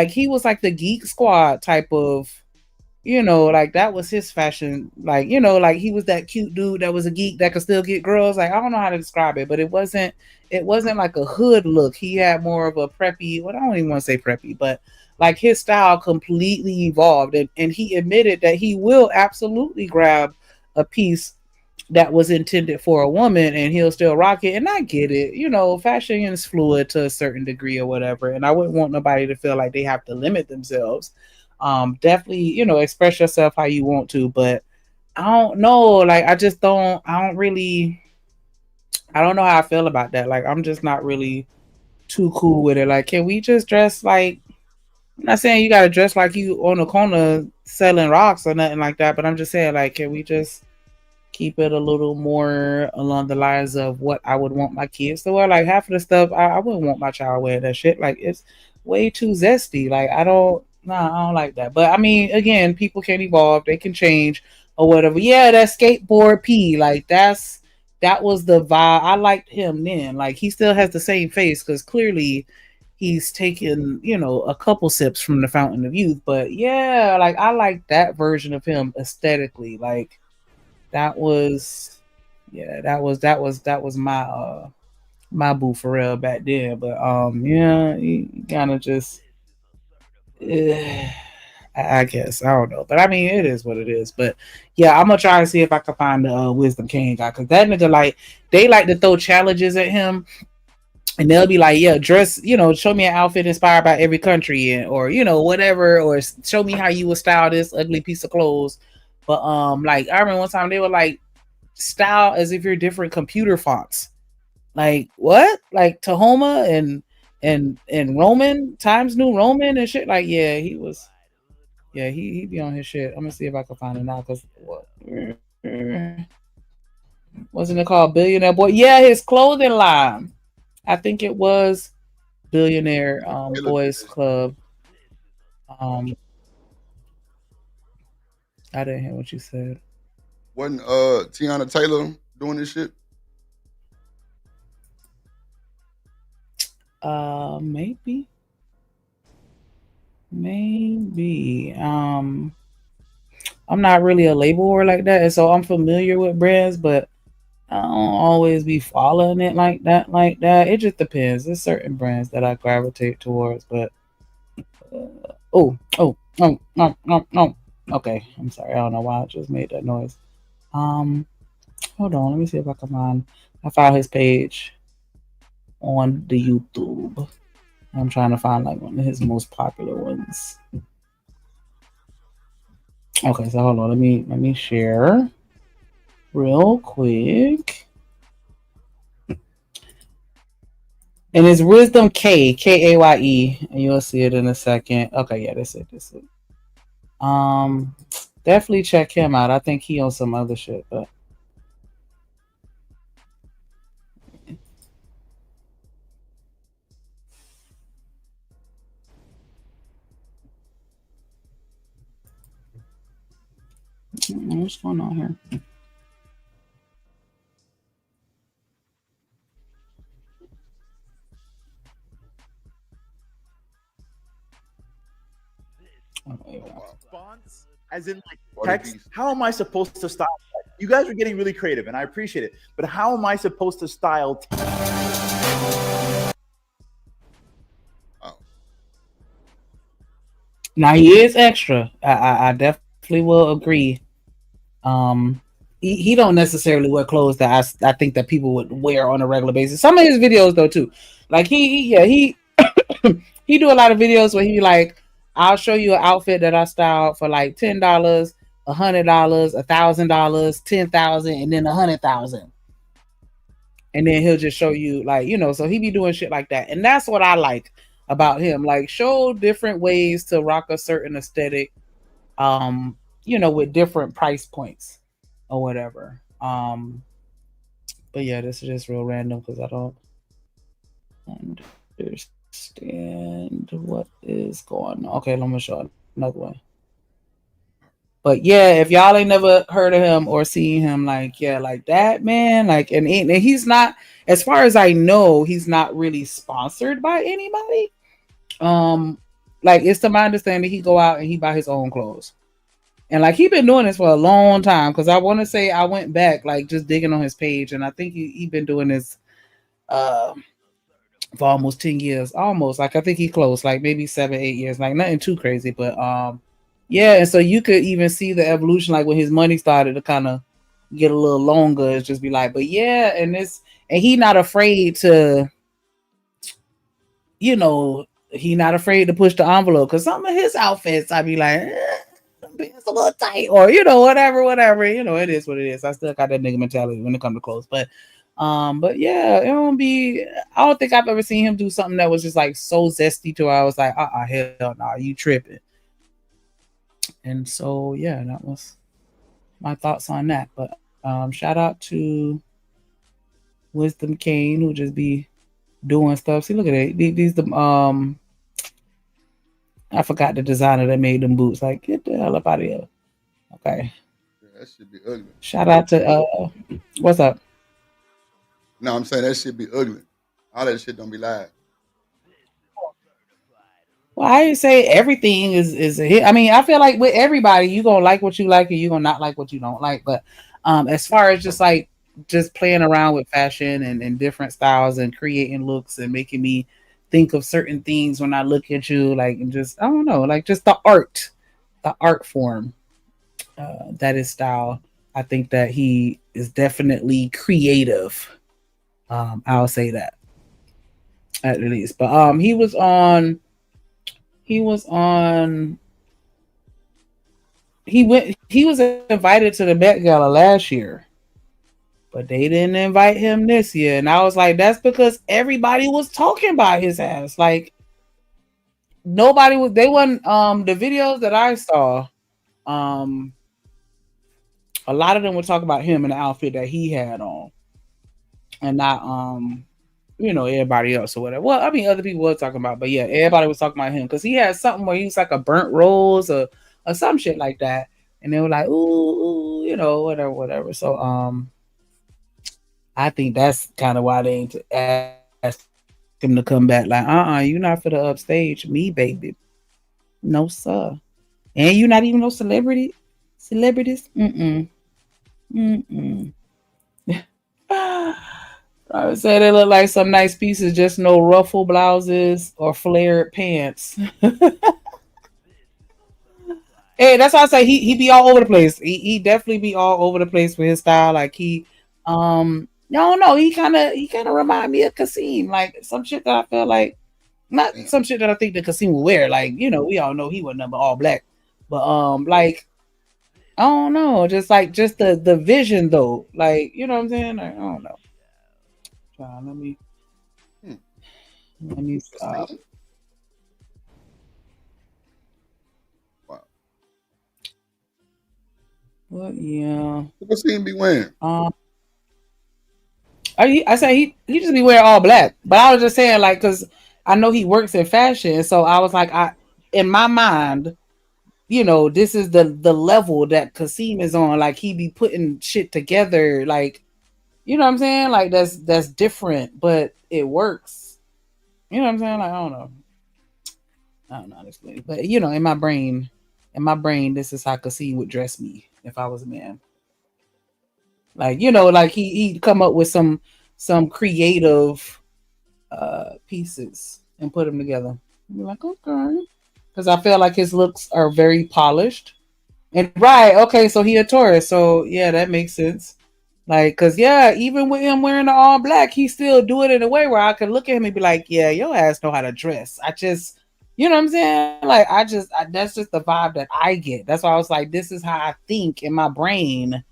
he was like the Geek Squad type of, you know, like that was his fashion. Like, you know, like he was that cute dude that was a geek that could still get girls. Like, I don't know how to describe it, but it wasn't like a hood look. He had more of a preppy, well, I don't even want to say preppy, but like his style completely evolved. And he admitted that he will absolutely grab a piece that was intended for a woman and he'll still rock it. And I get it. You know, fashion is fluid to a certain degree or whatever. And I wouldn't want nobody to feel like they have to limit themselves. Definitely, you know, express yourself how you want to, but I don't know. Like, I don't know how I feel about that. Like, I'm just not really too cool with it. Like, can we just dress like, I'm not saying you got to dress like you on the corner selling rocks or nothing like that, but I'm just saying, like, can we just keep it a little more along the lines of what I would want my kids to wear? Like, half of the stuff, I wouldn't want my child wearing that shit. Like, it's way too zesty. Like, I don't like that. But I mean, again, people can evolve, they can change or whatever. Yeah, that skateboard P, like that was the vibe. I liked him then. Like, he still has the same face because clearly he's taken, you know, a couple sips from the fountain of youth. But yeah, like I like that version of him aesthetically. Like that was my my boo Pharrell back then. But yeah, he kind of just I guess, I don't know, but I mean, it is what it is. But yeah, I'm gonna try to see if I can find the Wisdom King guy, because that nigga, like, they like to throw challenges at him, and they'll be like, yeah, dress, you know, show me an outfit inspired by every country, and or you know, whatever, or show me how you would style this ugly piece of clothes. But like I remember one time they were like, style as if you're different computer fonts. Like what? Like Tahoma and Roman, Times New Roman and shit. Like, yeah, he was. Yeah, he be on his shit. I'm gonna see if I can find it now. Cause what? Wasn't it called Billionaire Boy? Yeah, his clothing line. I think it was Billionaire Boys Club. I didn't hear what you said.
Wasn't Tiana Taylor doing this shit?
Maybe. I'm not really a label or like that, and so I'm familiar with brands, but I don't always be following it like that. It just depends. There's certain brands that I gravitate towards, but no. Okay, I'm sorry. I don't know why I just made that noise. Hold on. Let me see if I can find. I found his page on the YouTube. I'm trying to find like one of his most popular ones. Okay, so hold on. Let me share real quick. And it's Wisdom Kaye, and you'll see it in a second. Okay, yeah, that's it. Definitely check him out. I think he on some other shit, but what's going on here?
Response, as in like text. How am I supposed to style that? You guys are getting really creative, and I appreciate it. But how am I supposed to style?
Now he is extra. I definitely will agree. He don't necessarily wear clothes that I think that people would wear on a regular basis. Some of his videos though too, like he do a lot of videos where he like, I'll show you an outfit that I styled for like $10, $100, $1,000, 10,000, and then 100,000. And then he'll just show you, like, you know, so he be doing shit like that. And that's what I like about him. Like, show different ways to rock a certain aesthetic, you know, with different price points or whatever. But yeah, this is just real random because I don't understand what is going on. Okay, let me show another one. But yeah, if y'all ain't never heard of him or seen him, like, yeah, like that, man, like, and he's not, as far as I know, he's not really sponsored by anybody. Like, it's to my understanding, he go out and he buy his own clothes. And like, he been doing this for a long time, because I want to say I went back, like, just digging on his page, and I think he been doing this for almost 10 years, almost. Like, I think he closed like maybe 7-8 years, like nothing too crazy, but yeah. And so you could even see the evolution, like when his money started to kind of get a little longer, it's just be like, but yeah, and he not afraid to, you know, he not afraid to push the envelope, because some of his outfits I'd be like, it's a little tight, or, you know, whatever, you know, it is what it is. I still got that nigga mentality when it comes to clothes, but yeah, it won't be. I don't think I've ever seen him do something that was just like so zesty to where I was like, hell no, you tripping. And so yeah, that was my thoughts on that. But shout out to Wisdom Kane, who just be doing stuff. See, look at it. These I forgot the designer that made them boots. Like, get the hell up out of here. Okay.
Yeah, that should be ugly.
Shout out to what's up?
No, I'm saying that shit be ugly. All that shit don't be live.
Well, I didn't say everything is a hit. I mean, I feel like with everybody, you gonna like what you like and you gonna not like what you don't like. But as far as just playing around with fashion and different styles and creating looks and making me think of certain things when I look at you, like, and just, I don't know, like, just the art form that is style. I think that he is definitely creative. I'll say that at least. But he was invited to the Met Gala last year, but they didn't invite him this year. And I was like, that's because everybody was talking about his ass. Like, they wasn't the videos that I saw, a lot of them would talk about him and the outfit that he had on, and not you know, everybody else or whatever. Well, I mean, other people were talking about, but yeah, everybody was talking about him because he had something where he was like a burnt rose or some shit like that, and they were like, ooh, you know, whatever. So I think that's kind of why they ain't asked him to come back. Like, you're not for the upstage me, baby. No, sir. And you're not even no celebrities. I would say they look like some nice pieces, just no ruffle blouses or flared pants. Hey, that's why I say he be all over the place. He definitely be all over the place with his style. Like, he no, he kind of remind me of Kasim. Like, some shit that I feel like, not some shit that I think that Kasim will wear. Like, you know, we all know he was number all black, but like, I don't know, just the vision though. Like, you know what I'm saying? Like, I don't know. Let me stop.
Wow.
Well, yeah.
What he be wearing?
I say he just be wearing all black, but I was just saying, like, because I know he works in fashion, so I was like, in my mind, you know, this is the level that Kasim is on. Like, he be putting shit together, like, you know what I'm saying? Like, that's different, but it works. You know what I'm saying? Like, I don't know honestly, but you know, in my brain, this is how Kasim would dress me if I was a man. Like, you know, like he'd come up with some creative pieces and put them together. I'd be like, okay, because I feel like his looks are very polished. And right, okay, so he a Taurus, so yeah, that makes sense. Like, because yeah, even with him wearing the all black, he still do it in a way where I can look at him and be like, yeah, your ass know how to dress. I just You know what I'm saying? Like that's just the vibe that I get. That's why I was like, this is how I think in my brain.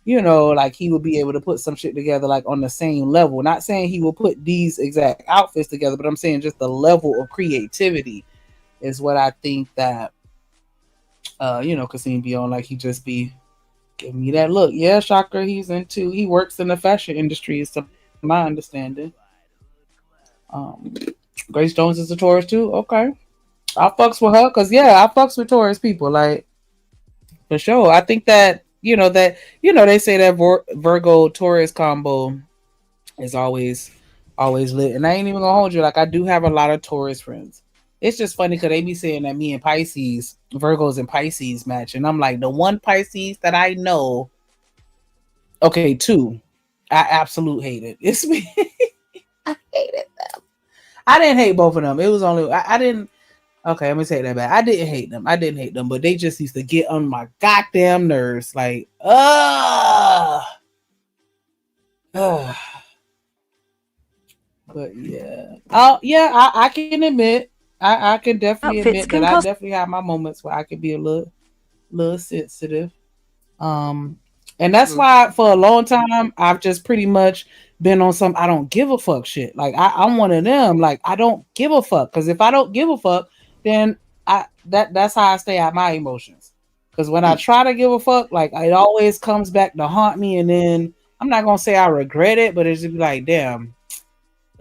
You know, like he would be able to put some shit together like on the same level. Not saying he will put these exact outfits together, but I'm saying just the level of creativity is what I think that Kasim be on. Like he just be giving me that look. Yeah, Chakra, he works in the fashion industry, is to my understanding. Grace Jones is a Taurus too. Okay. I fucks with her because I fucks with Taurus people, like for sure. I think that they say that Virgo Taurus combo is always lit, and I ain't even gonna hold you. Like I do have a lot of Taurus friends. It's just funny because they be saying that me and Pisces, Virgos and Pisces match, and I'm like the one Pisces that I know. Okay, two, I absolute hate it. It's me. I hated them. I didn't hate both of them. It was only I didn't. Okay, let me take that back. I didn't hate them, but they just used to get on my goddamn nerves. Like, But yeah. I can admit, I can definitely admit that I definitely have my moments where I can be a little sensitive. And that's why for a long time I've just pretty much been on some I don't give a fuck shit. Like I'm one of them. Like I don't give a fuck because if I don't give a fuck, then that's how I stay out my emotions. Because when I try to give a fuck, like it always comes back to haunt me, and then I'm not gonna say I regret it, but it's just be like, damn,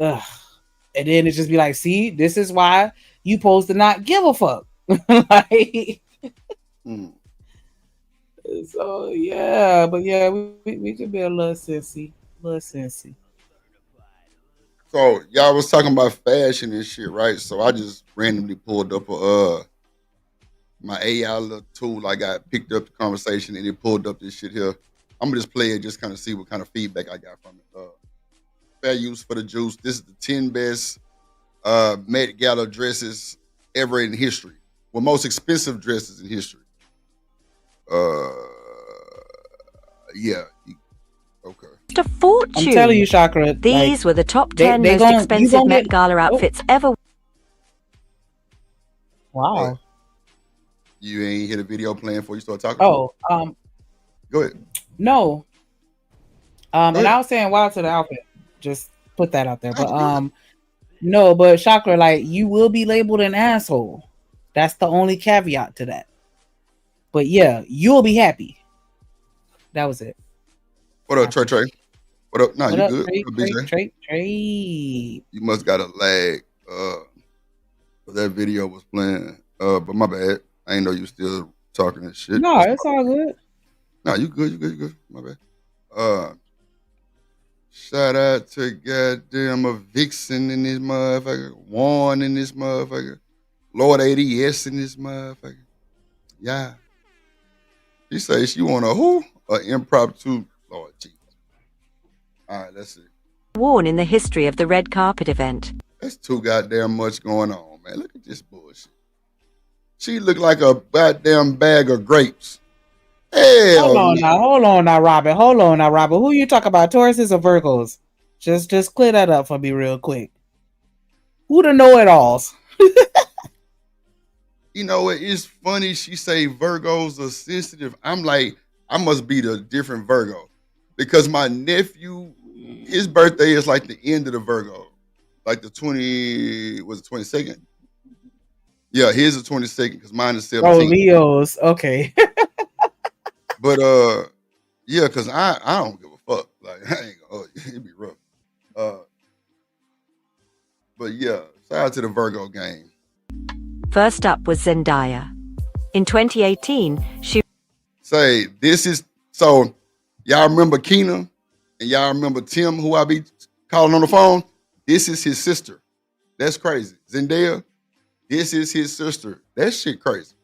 ugh. And then it just be like, see, this is why you supposed to not give a fuck. Like, so yeah, but yeah, we could be a little sensy.
So y'all was talking about fashion and shit, right? So I just randomly pulled up my AI little tool. I got picked up the conversation and it pulled up this shit here. I'm gonna just play it, just kind of see what kind of feedback I got from it. Fair use for the juice. This is the 10 best Met Gala dresses ever in history. Well, most expensive dresses in history. Yeah. Okay.
A fortune.
I'm telling you, Chakra.
These were the top 10 most expensive Met Gala outfits ever.
Wow.
You ain't hear the video playing before you start talking?
Oh,
go ahead.
No. And I was saying wow to the outfit. Just put that out there. But no, but Chakra, like you will be labeled an asshole. That's the only caveat to that. But yeah, you'll be happy. That was it.
What up, Trey? What up? No, you good?
Trey.
You must got a lag. That video was playing. But my bad. I ain't know you still talking and shit.
No, it's all good.
No, you good. My bad. Shout out to goddamn a Vixen in this motherfucker. Warren in this motherfucker. Lord ADS in this motherfucker. Yeah. She say she want a who? An impromptu. Lord Jesus. All right, let's see.
Worn in the history of the red carpet event.
That's too goddamn much going on, man. Look at this bullshit. She look like a goddamn bag of grapes. Hell,
hold on now, Robin. Who you talk about, Tauruses or Virgos? Just clear that up for me real quick. Who the know-it-alls?
You know, it's funny she say Virgos are sensitive. I'm like, I must be the different Virgo. Because my nephew, his birthday is like the end of the Virgo. Like the 22nd? Yeah, his the 22nd because mine is 17th.
Oh, Leo's. Okay.
But yeah, because I don't give a fuck. Like I ain't gonna it'd be rough. But yeah, shout out to the Virgo gang.
First up was Zendaya. In 2018, she
say this is so y'all remember Keena and y'all remember Tim, who I be calling on the phone? This is his sister. That's crazy. Zendaya, this is his sister. That shit crazy.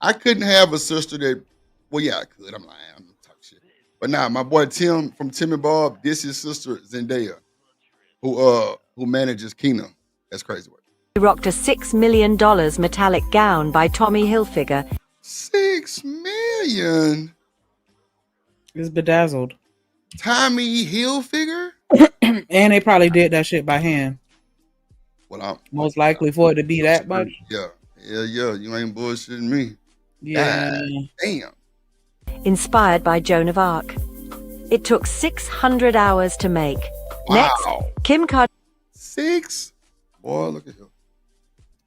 I couldn't have a sister that, well, yeah, I could. I'm lying. I'm talking shit. But nah, my boy Tim from Tim and Bob, this is sister Zendaya, who manages Keena. That's crazy work.
She rocked a $6 million metallic gown by Tommy Hilfiger.
$6 million?
It's bedazzled.
Tommy Hilfiger?
And they probably did that shit by hand.
But I'm
most likely for it to be that much.
Yeah. You ain't bullshitting me.
Yeah.
Damn.
Inspired by Joan of Arc. It took 600 hours to make. Next, Kim Kardashian.
6? Boy, look at him.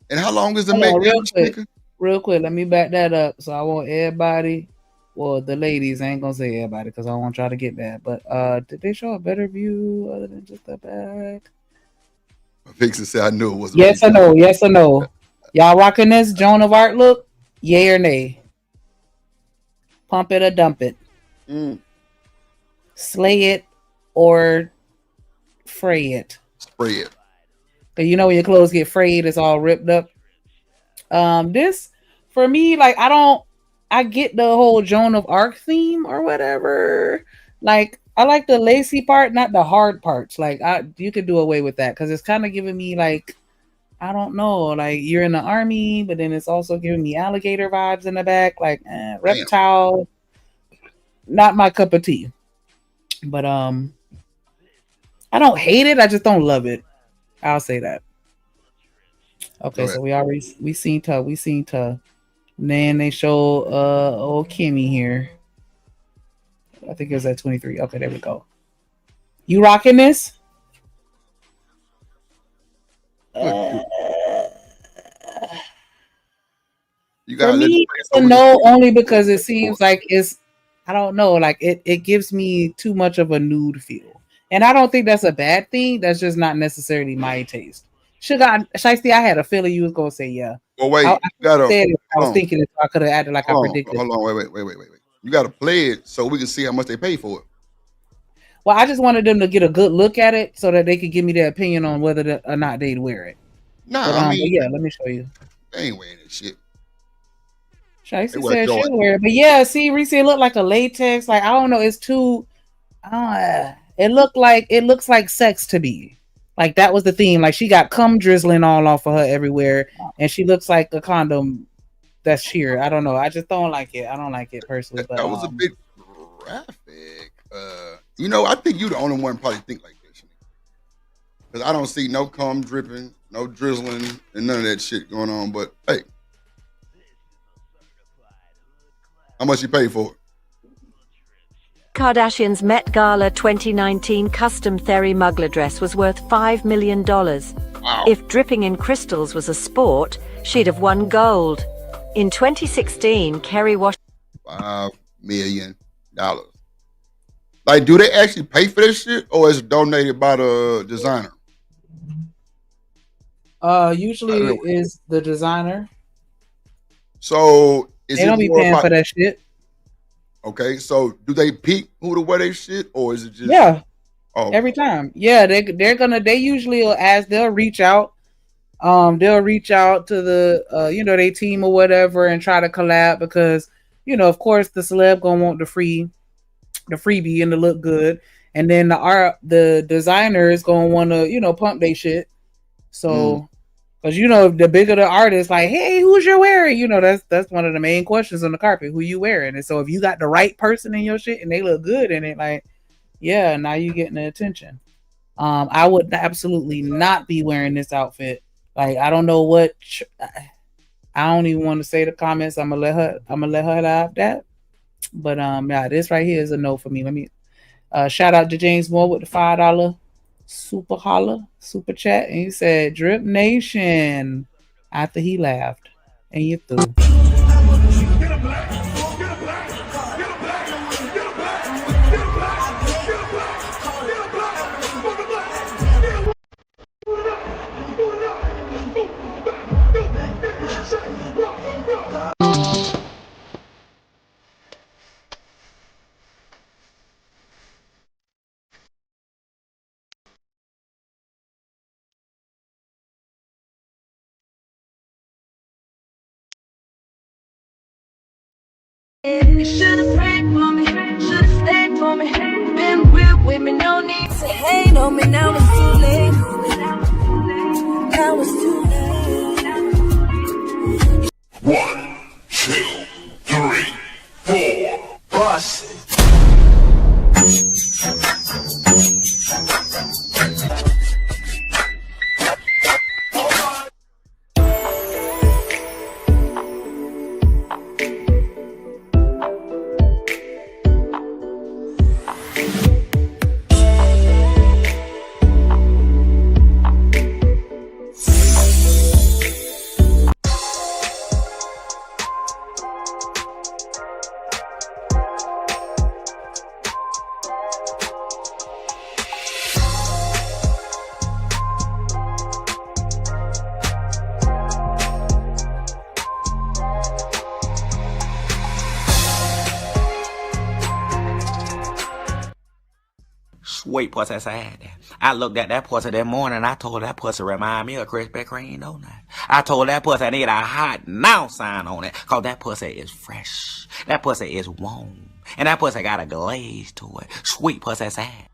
And how long is the
Hold on,
make?
real quick, let me back that up. So I want everybody, well, the ladies, I ain't gonna say everybody because I don't want y'all to get mad. But did they show a better view other than just the back?
Vixen said I knew it was.
Yes or no? Yes or no? Y'all rocking this Joan of Arc look? Yay or nay? Pump it or dump it? Slay it or fray it?
Spray it.
Cause you know when your clothes get frayed, it's all ripped up. This for me, like I get the whole Joan of Arc theme or whatever. Like I like the lacy part, not the hard parts. Like you could do away with that because it's kind of giving me like, I don't know, like you're in the army, but then it's also giving me alligator vibes in the back, like reptile. Not my cup of tea. But I don't hate it. I just don't love it. I'll say that. Okay, so we seen her. And then they show old Kimmy here. I think it was at 23. Okay, there we go. You rocking this?
You
For me, it's a no, only because it seems like it's, I don't know, like it gives me too much of a nude feel. And I don't think that's a bad thing. That's just not necessarily my taste. Shiesty, I had a feeling you was gonna say yeah.
Well, wait,
I was thinking it, so I could have acted like I predicted.
Hold on, wait. You gotta play it so we can see how much they pay for it.
Well, I just wanted them to get a good look at it so that they could give me their opinion on whether or not they'd wear it.
I mean,
yeah, let me show you.
They ain't wearing that shit.
Shiesty said she'll wear it, but yeah, see, Reese, it looked like a latex. Like I don't know, it's too. It looks like sex to me. Like that was the theme. Like she got cum drizzling all off of her everywhere, and she looks like a condom that's sheer. I don't know. I just don't like it. I don't like it personally. But
that was a bit graphic. I think you the only one probably think like this. Because I don't see no cum dripping, no drizzling, and none of that shit going on. But hey, how much you pay for it?
Kardashian's Met Gala 2019 custom Therry Mugler dress was worth $5 million.
Wow.
If dripping in crystals was a sport, she'd have won gold. In 2016, Kerry Washington.
$5 million. Like, do they actually pay for this shit, or is it donated by the designer?
Usually it is the designer.
So
they don't be paying for that shit.
Okay, so do they pick who to wear their shit, or is it just
every time? Yeah, they usually will ask. They'll reach out. They'll reach out to the their team or whatever and try to collab because of course the celeb gonna want the freebie and to look good, and then the designer is gonna want to pump their shit. So. Because the bigger the artist, like, hey, who's your wearing? That's one of the main questions on the carpet. Who you wearing? And so if you got the right person in your shit and they look good in it, like, yeah, now you getting the attention. I would absolutely not be wearing this outfit. Like, I don't know what. I don't even want to say the comments. I'm gonna let her have that. But yeah, this right here is a no for me. Let me shout out to James Moore with the $5 super chat, and he said Drip Nation after he laughed, and you threw.
You should've prayed for me, should've stayed for me. Been real with me, no need to hate on me. Now it's too late. Now it's too late.
1, 2, 3, 4. Bust it.
sweet pussy sad. I looked at that pussy that morning. I told that pussy remind me of Krispy Kreme donut. I told that pussy I need a hot now sign on it, cause that pussy is fresh. That pussy is warm, and that pussy got a glaze to it. Sweet pussy sad.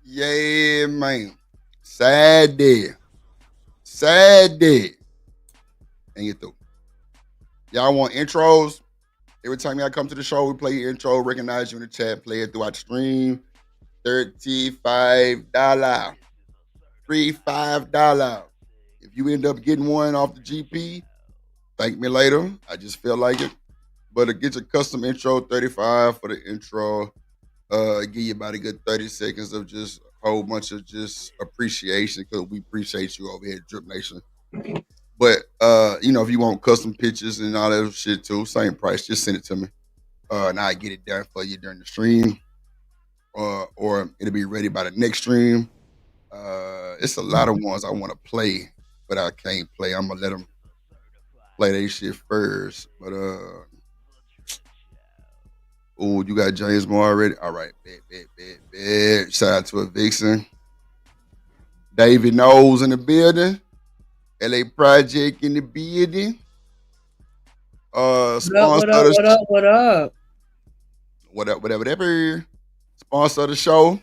Yeah, man. Sad day. Sad day. And you through. Y'all want intros? Every time y'all come to the show, we play your intro, recognize you in the chat, play it throughout the stream. $35. $35. If you end up getting one off the GP, thank me later. I just feel like it. But to get your custom intro, $35 for the intro. Give you about a good 30 seconds of just a whole bunch of just appreciation, because we appreciate you over here at Drip Nation. But if you want custom pictures and all that shit too, same price, just send it to me. And I get it done for you during the stream. Or it'll be ready by the next stream. It's a lot of ones I want to play, but I can't play. I'm gonna let them play their shit first. But you got James Moore already? All right, bet. Shout out to a Vixen. David Knowles in the building. LA Project in the building. Sponsor What up? Whatever. Sponsor of the show,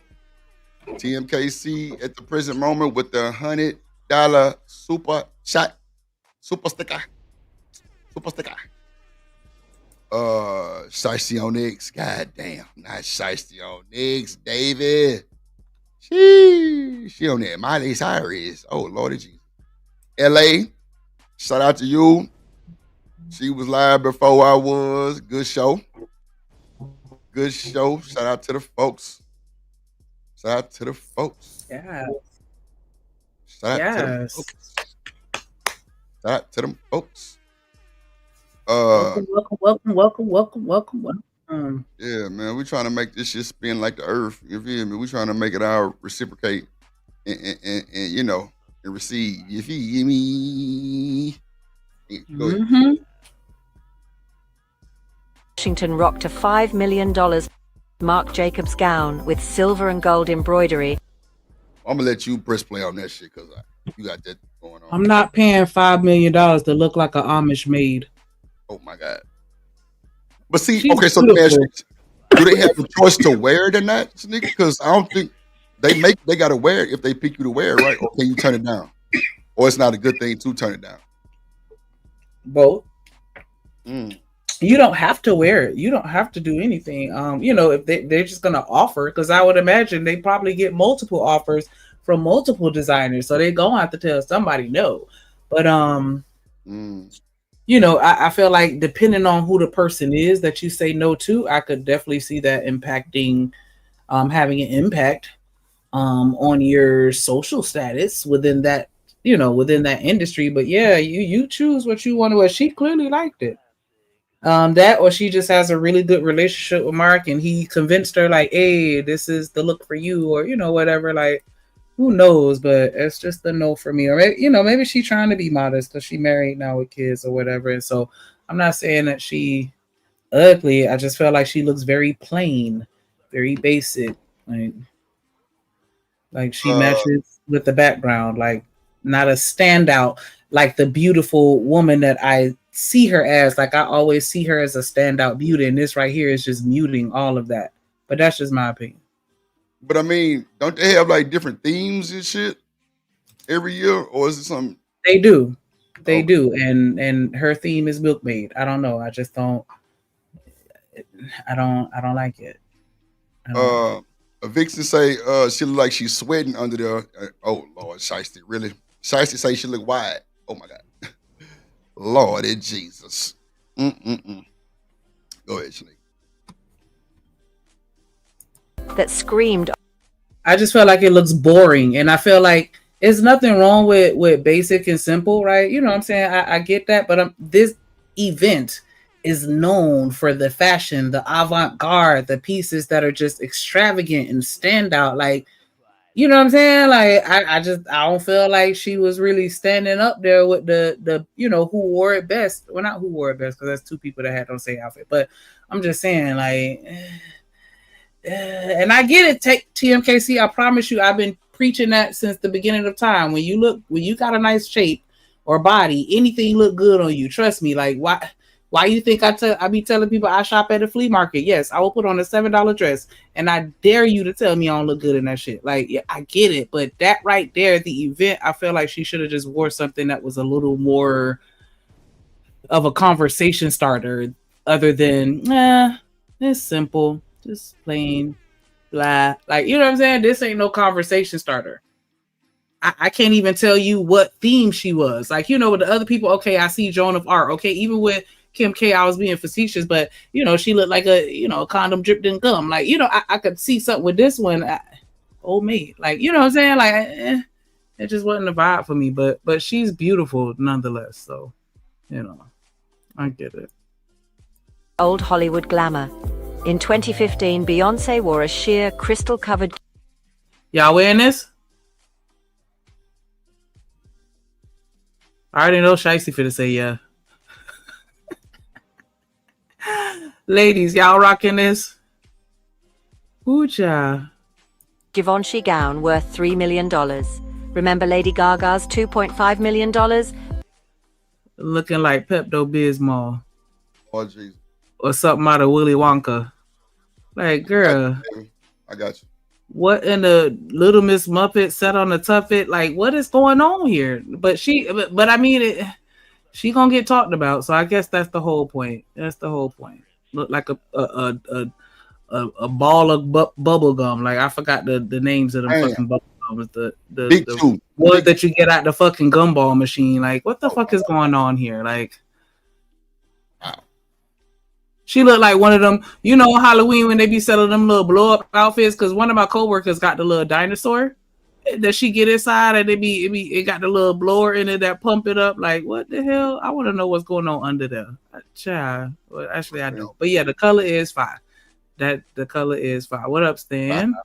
TMKC at the present moment with the $100 super sticker. Shiesty on X. God damn, not Shiesty on X, David. She on that Miley Cyrus. Oh Lord Jesus. LA, shout out to you. She was live before I was. Good show. Shout out to the folks.
Yeah.
Shout out to the folks. Shout out to them folks.
Welcome.
Yeah, man, we trying to make this shit spin like the earth. You feel me? We trying to make it our reciprocate and and receive. You feel me? Go ahead.
Washington rocked a $5 million Marc Jacobs gown with silver and gold embroidery.
I'm gonna let you press play on that shit because you got that going on.
I'm not paying $5 million to look like an Amish maid.
Oh my God. But see, okay, so do they have a choice to wear it or not, nigga? Because I don't think they gotta wear it if they pick you to wear it, right? Or can you turn it down? Or it's not a good thing to turn it down.
Both. You don't have to wear it. You don't have to do anything. If they're just gonna offer, because I would imagine they probably get multiple offers from multiple designers, so they gonna have to tell somebody no. But I feel like depending on who the person is that you say no to, I could definitely see that impacting, having an impact on your social status within that industry. But yeah, you choose what you want to wear. She clearly liked it. That, or she just has a really good relationship with Mark and he convinced her like, hey, this is the look for you, or whatever. Like, who knows? But it's just a no for me. Or maybe she's trying to be modest because she married now with kids or whatever. And so I'm not saying that she ugly. I just feel like she looks very plain, very basic. Like she matches with the background, like not a standout, like the beautiful woman that I see her as. Like I always see her as a standout beauty, and this right here is just muting all of that. But that's just my opinion.
But I mean, don't they have like different themes and shit every year, or is it something? They
do, and her theme is milkmaid. I don't know. I just don't. I don't like it.
A Vixen say she look like she's sweating under there. Oh Lord, Shiesty, really? Shiesty say she look wide. Oh my God. Lord and Jesus. Go ahead, Shanique.
That screamed.
I just feel like it looks boring, and I feel like there's nothing wrong with basic and simple, right? You know what I'm saying? I get that, but this event is known for the fashion, the avant-garde, the pieces that are just extravagant and stand out. Like, you know what I'm saying? Like, I don't feel like she was really standing up there with the who wore it best. Well, not who wore it best, because that's two people that had on the same outfit. But I'm just saying, like, and I get it. Take TMKC. I promise you, I've been preaching that since the beginning of time. When you got a nice shape or body, anything look good on you. Trust me. Like why you think I be telling people I shop at a flea market? Yes, I will put on a $7 dress, and I dare you to tell me I don't look good in that shit. Like, yeah, I get it, but that right there, the event, I feel like she should have just wore something that was a little more of a conversation starter, other than it's simple, just plain blah. Like, you know what I'm saying? This ain't no conversation starter. I can't even tell you what theme she was. Like, you know, with the other people, okay, I see Joan of Arc. Okay, even with Kim K, I was being facetious, but you know, she looked like a condom dripped in gum. Like, you know, I could see something with this one. Old maid, like, you know what I'm saying? Like, it just wasn't a vibe for me. But she's beautiful nonetheless. So, you know, I get it.
Old Hollywood glamour. In 2015, Beyonce wore a sheer crystal-covered.
Y'all wearing this? I already know Shicey finna say yeah. Ladies, y'all rocking this? Ooh, child.
Givenchy gown worth $3 million. Remember Lady Gaga's $2.5 million?
Looking like Pepto-Bismol.
Oh, Jesus.
Or something out of Willy Wonka. Like, girl.
I got you.
What in the Little Miss Muppet sat on the tuffet? Like, what is going on here? But I mean, she gonna get talked about. So I guess that's the whole point. That's the whole point. Look like a ball of bubble gum. Like, I forgot the names of them fucking bubble gums. The ones that you get out the fucking gumball machine. Like, what the fuck is going on here? Like, she looked like one of them, you know, Halloween when they be selling them little blow up outfits. Because one of my coworkers got the little dinosaur that she get inside, and it got the little blower in it that pump it up. Like, what the hell? I want to know what's going on under there. Child. Well, actually, I don't. But yeah, the color is fine. The color is fine. What up, Stan?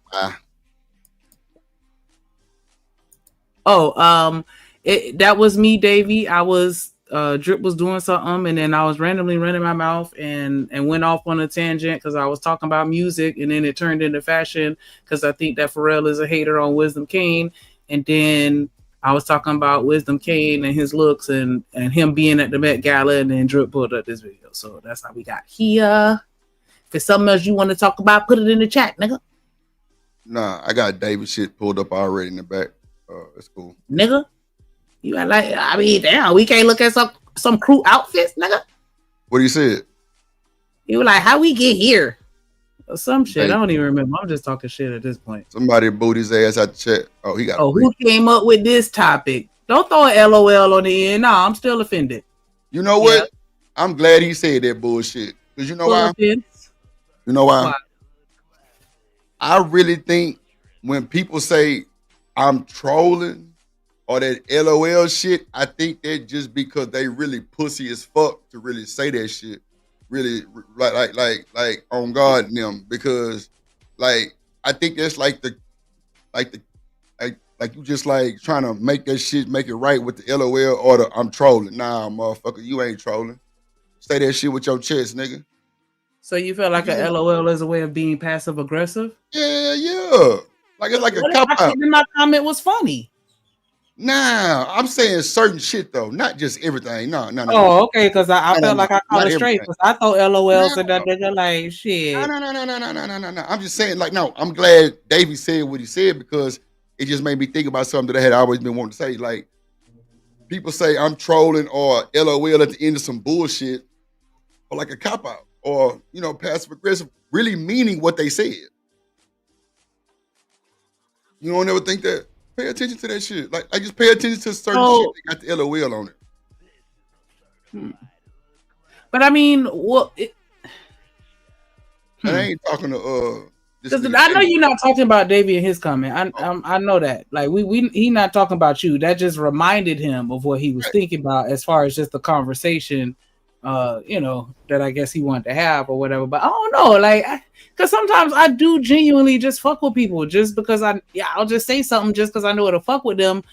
That was me, Davey. I was Drip was doing something, and then I was randomly running my mouth and went off on a tangent because I was talking about music, and then it turned into fashion because I think that Pharrell is a hater on Wisdom Kane, and then I was talking about Wisdom Kane and his looks and him being at the Met Gala, and then Drip pulled up this video. So that's how we got here. If it's something else you want to talk about, put it in the chat, nigga.
Nah, I got David shit pulled up already in the back. It's cool.
Nigga. You got like, I mean, damn, we can't look at some crew outfits, nigga.
What you said?
You were like, how we get here? Or some shit. Hey. I don't even remember. I'm just talking shit at this point.
Somebody booed his ass out the chat. Oh, he got.
Oh, who came up with this topic? Don't throw an LOL on the end. Nah, I'm still offended.
You know what? Yeah. I'm glad he said that bullshit. Because you know why? You know why? I really think when people say I'm trolling or that LOL shit, I think that just because they really pussy as fuck to really say that shit. Really like on God and them, because like I think that's like you just like trying to make that shit, make it right with the LOL or the I'm trolling. Nah, motherfucker, you ain't trolling. Say that shit with your chest, nigga.
So you feel like a LOL is a way of being passive aggressive?
Yeah. Like it's like a cop out.
My comment was funny.
Nah, I'm saying certain shit though, not just everything. No.
Oh, okay, because I felt like I caught it straight because I thought LOL said that nigga like shit.
No. I'm just saying, like, no, I'm glad Davey said what he said because it just made me think about something that I had always been wanting to say. Like, people say I'm trolling or LOL at the end of some bullshit or like a cop out or, you know, passive aggressive, really meaning what they said. You don't ever think that? Pay attention to that shit. Like, I just pay attention to certain shit that got the LOL on it.
But I mean, what?
I ain't talking to
because I know you're not talking about Davey and his comment. I know that. Like he not talking about you. That just reminded him of what he was thinking about as far as just the conversation, you know, that I guess he wanted to have or whatever. But I don't know, like, because sometimes I do genuinely just fuck with people just because I'll just say something just because I know it'll fuck with them,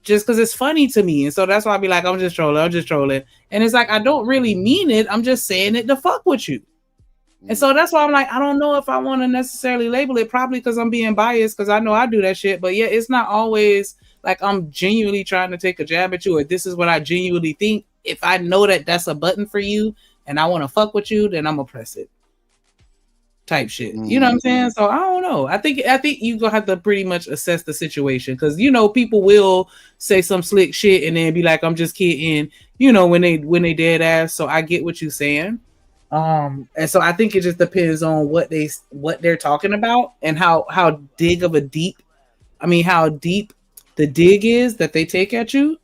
just because it's funny to me. And so that's why I be like, I'm just trolling. And it's like, I don't really mean it. I'm just saying it to fuck with you. And so that's why I'm like, I don't know if I want to necessarily label it, probably because I'm being biased because I know I do that shit. But yeah, it's not always like I'm genuinely trying to take a jab at you or this is what I genuinely think. If I know that that's a button for you and I want to fuck with you, then I'm gonna press it. Type shit. You know what I'm saying? So I don't know. I think you gonna have to pretty much assess the situation because people will say some slick shit and then be like, I'm just kidding, when they dead ass. So I get what you're saying. And so I think it just depends on what they're talking about and how deep the dig is that they take at you.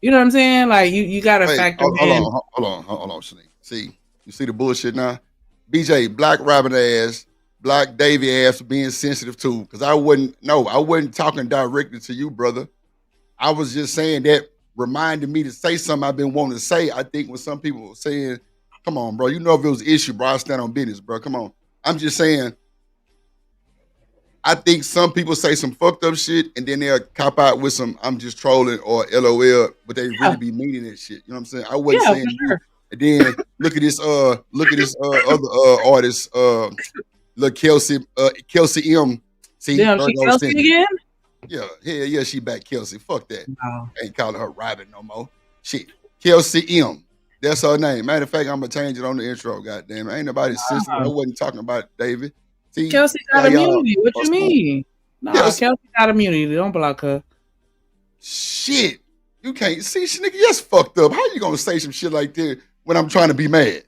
You know what I'm saying? Like you gotta factor in.
Hold on, Shanique. See, you see the bullshit now? BJ, Black Robin ass, Black Davy ass for being sensitive too. Because I wasn't talking directly to you, brother. I was just saying that reminded me to say something I've been wanting to say. I think when some people were saying, come on, bro, if it was an issue, bro, I stand on business, bro. Come on. I'm just saying, I think some people say some fucked up shit and then they'll cop out with some I'm just trolling or LOL, but they really be meaning that shit. You know what I'm saying? I wasn't saying you. And then look at this other artist, look Kelsey M. See,
Kelsey again?
Yeah, she back Kelsey. Fuck that.
No.
Ain't calling her Robin no more. Shit. Kelsey M. That's her name. Matter of fact, I'm gonna change it on the intro. Goddamn, ain't nobody sister. I wasn't talking about David. See,
Kelsey got immunity. What you mean? No, Kelsey got immunity. Don't block her.
Shit, you can't see, nigga. That's fucked up. How you gonna say some shit like that when I'm trying to be mad?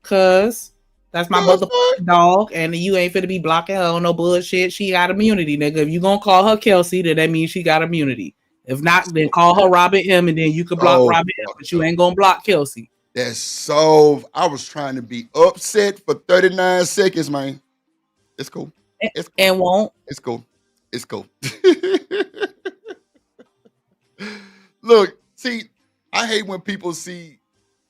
Cause that's my motherfucking dog, and you ain't finna be blocking her on no bullshit. She got immunity, nigga. If you gonna call her Kelsey, then that means she got immunity. If not, then call her Robin M, and then you can block Robin M, but you ain't gonna block Kelsey.
That's so. I was trying to be upset for 39 seconds, man. It's cool. It's cool.
And won't.
It's cool. It's cool. Look, see, I hate when people see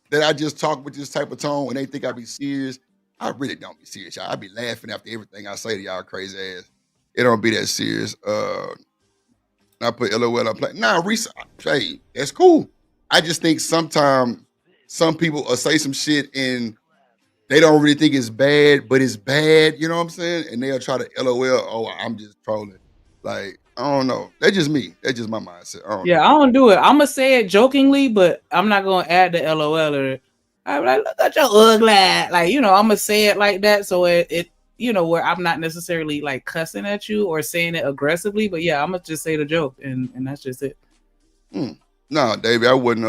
that I just talk with this type of tone and they think I be serious. I really don't be serious, y'all. I be laughing after everything I say to y'all crazy ass. It don't be that serious. I put LOL on play. Nah, hey, that's cool. I just think sometimes some people will say some shit and they don't really think it's bad, but it's bad. You know what I'm saying? And they'll try to LOL. Oh, I'm just trolling. Like, I don't know. That's just me. That's just my mindset. I
don't do it. I'm gonna say it jokingly, but I'm not gonna add the LOL or I'm like, look at your ugly. Like, I'm gonna say it like that. So it where I'm not necessarily like cussing at you or saying it aggressively, but yeah, I'm gonna just say the joke and that's just it.
No, Davey, I wasn't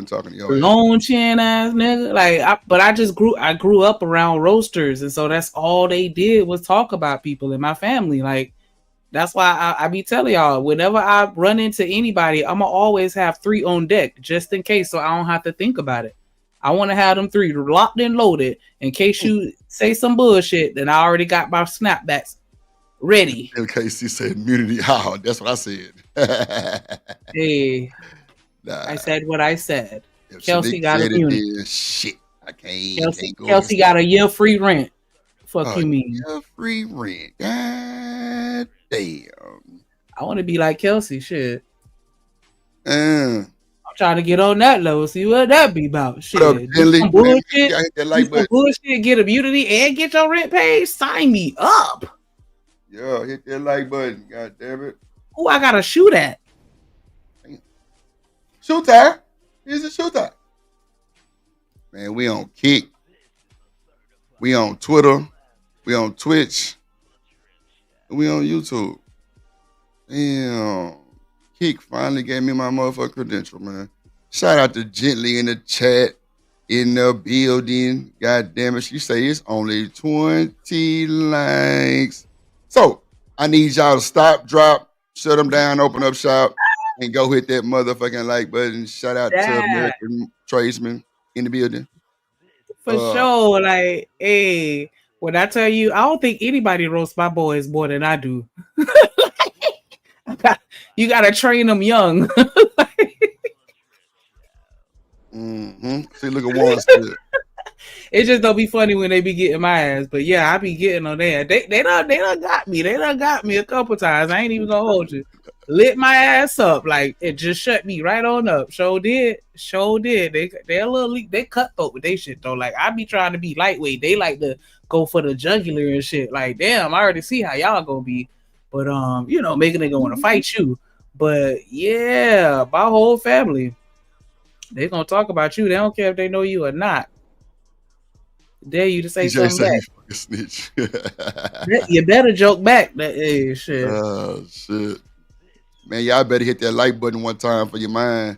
talking to you.
Long chin ass nigga. Like, I grew up around roasters, and so that's all they did was talk about people in my family. Like, that's why I be telling y'all, whenever I run into anybody, I'm gonna always have 3 on deck just in case, so I don't have to think about it. I want to have them 3 locked and loaded in case you say some bullshit. Then I already got my snapbacks ready.
In case you said immunity, that's what I said.
Hey, I said what I said. Kelsey got immunity.
Shit, I can't.
Kelsey got a year free rent. Fuck you mean?
Year free rent. God damn.
I want to be like Kelsey. Shit. I'm trying to get on that level. See what that be about. Shit. Some bullshit. Get immunity and get your rent paid. Sign me up.
Yeah, hit that like button. God damn it.
Who I gotta shoot at?
Shoot that. Here's a shoot that. Man, we on Kick. We on Twitter. We on Twitch. And we on YouTube. Damn. Kick finally gave me my motherfucking credential, man. Shout out to Gently in the chat, in the building. God damn it. She say it's only 20 likes. So, I need y'all to stop, drop, shut them down, open up shop, and go hit that motherfucking like button. Shout out to American Tradesman in the building.
For sure. Like, hey, when I tell you, I don't think anybody roasts my boys more than I do. You gotta train them young.
See, look at Warren still.
It just don't be funny when they be getting my ass, but yeah, I be getting on there. They done got me. They done got me a couple times. I ain't even gonna hold you. lit my ass up. Like it just shut me right on up. Show did. They a little they cutthroat with they shit though. Like I be trying to be lightweight. They like to go for the jugular and shit. Like damn, I already see how y'all gonna be. But you know, make a nigga want to fight you. But yeah, my whole family, they gonna talk about you. They don't care if they know you or not. Dare you to say
DJ
something back.
Snitch.
You better joke back. Hey, shit.
Oh shit. Man, y'all better hit that like button one time for your mind.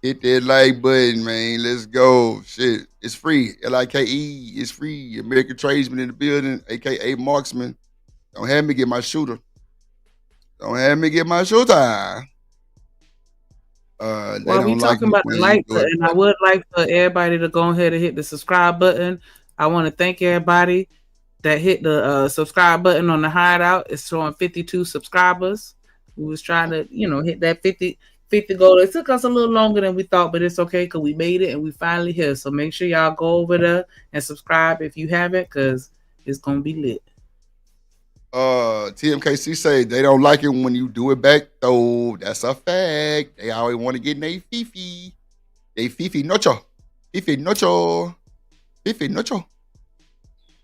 Hit that like button, man. Let's go. Shit. It's free. L-I-K-E. It's free. American Tradesman in the building, aka Marksman. Don't have me get my shooter. Don't have me get my shooter.
While we talking about the like button, I would like for everybody to go ahead and hit the subscribe button. I want to thank everybody that hit the subscribe button on the Hideout. It's showing 52 subscribers. We was trying to, you know, hit that 50 goal. It took us a little longer than we thought, but it's okay because we made it and we finally here. So make sure y'all go over there and subscribe if you haven't, because it's gonna be lit.
TMKC say they don't like it when you do it back though. That's a fact. They always want to get in they fifi. They fifi nocho. Fifi nocho. Fifi nocho.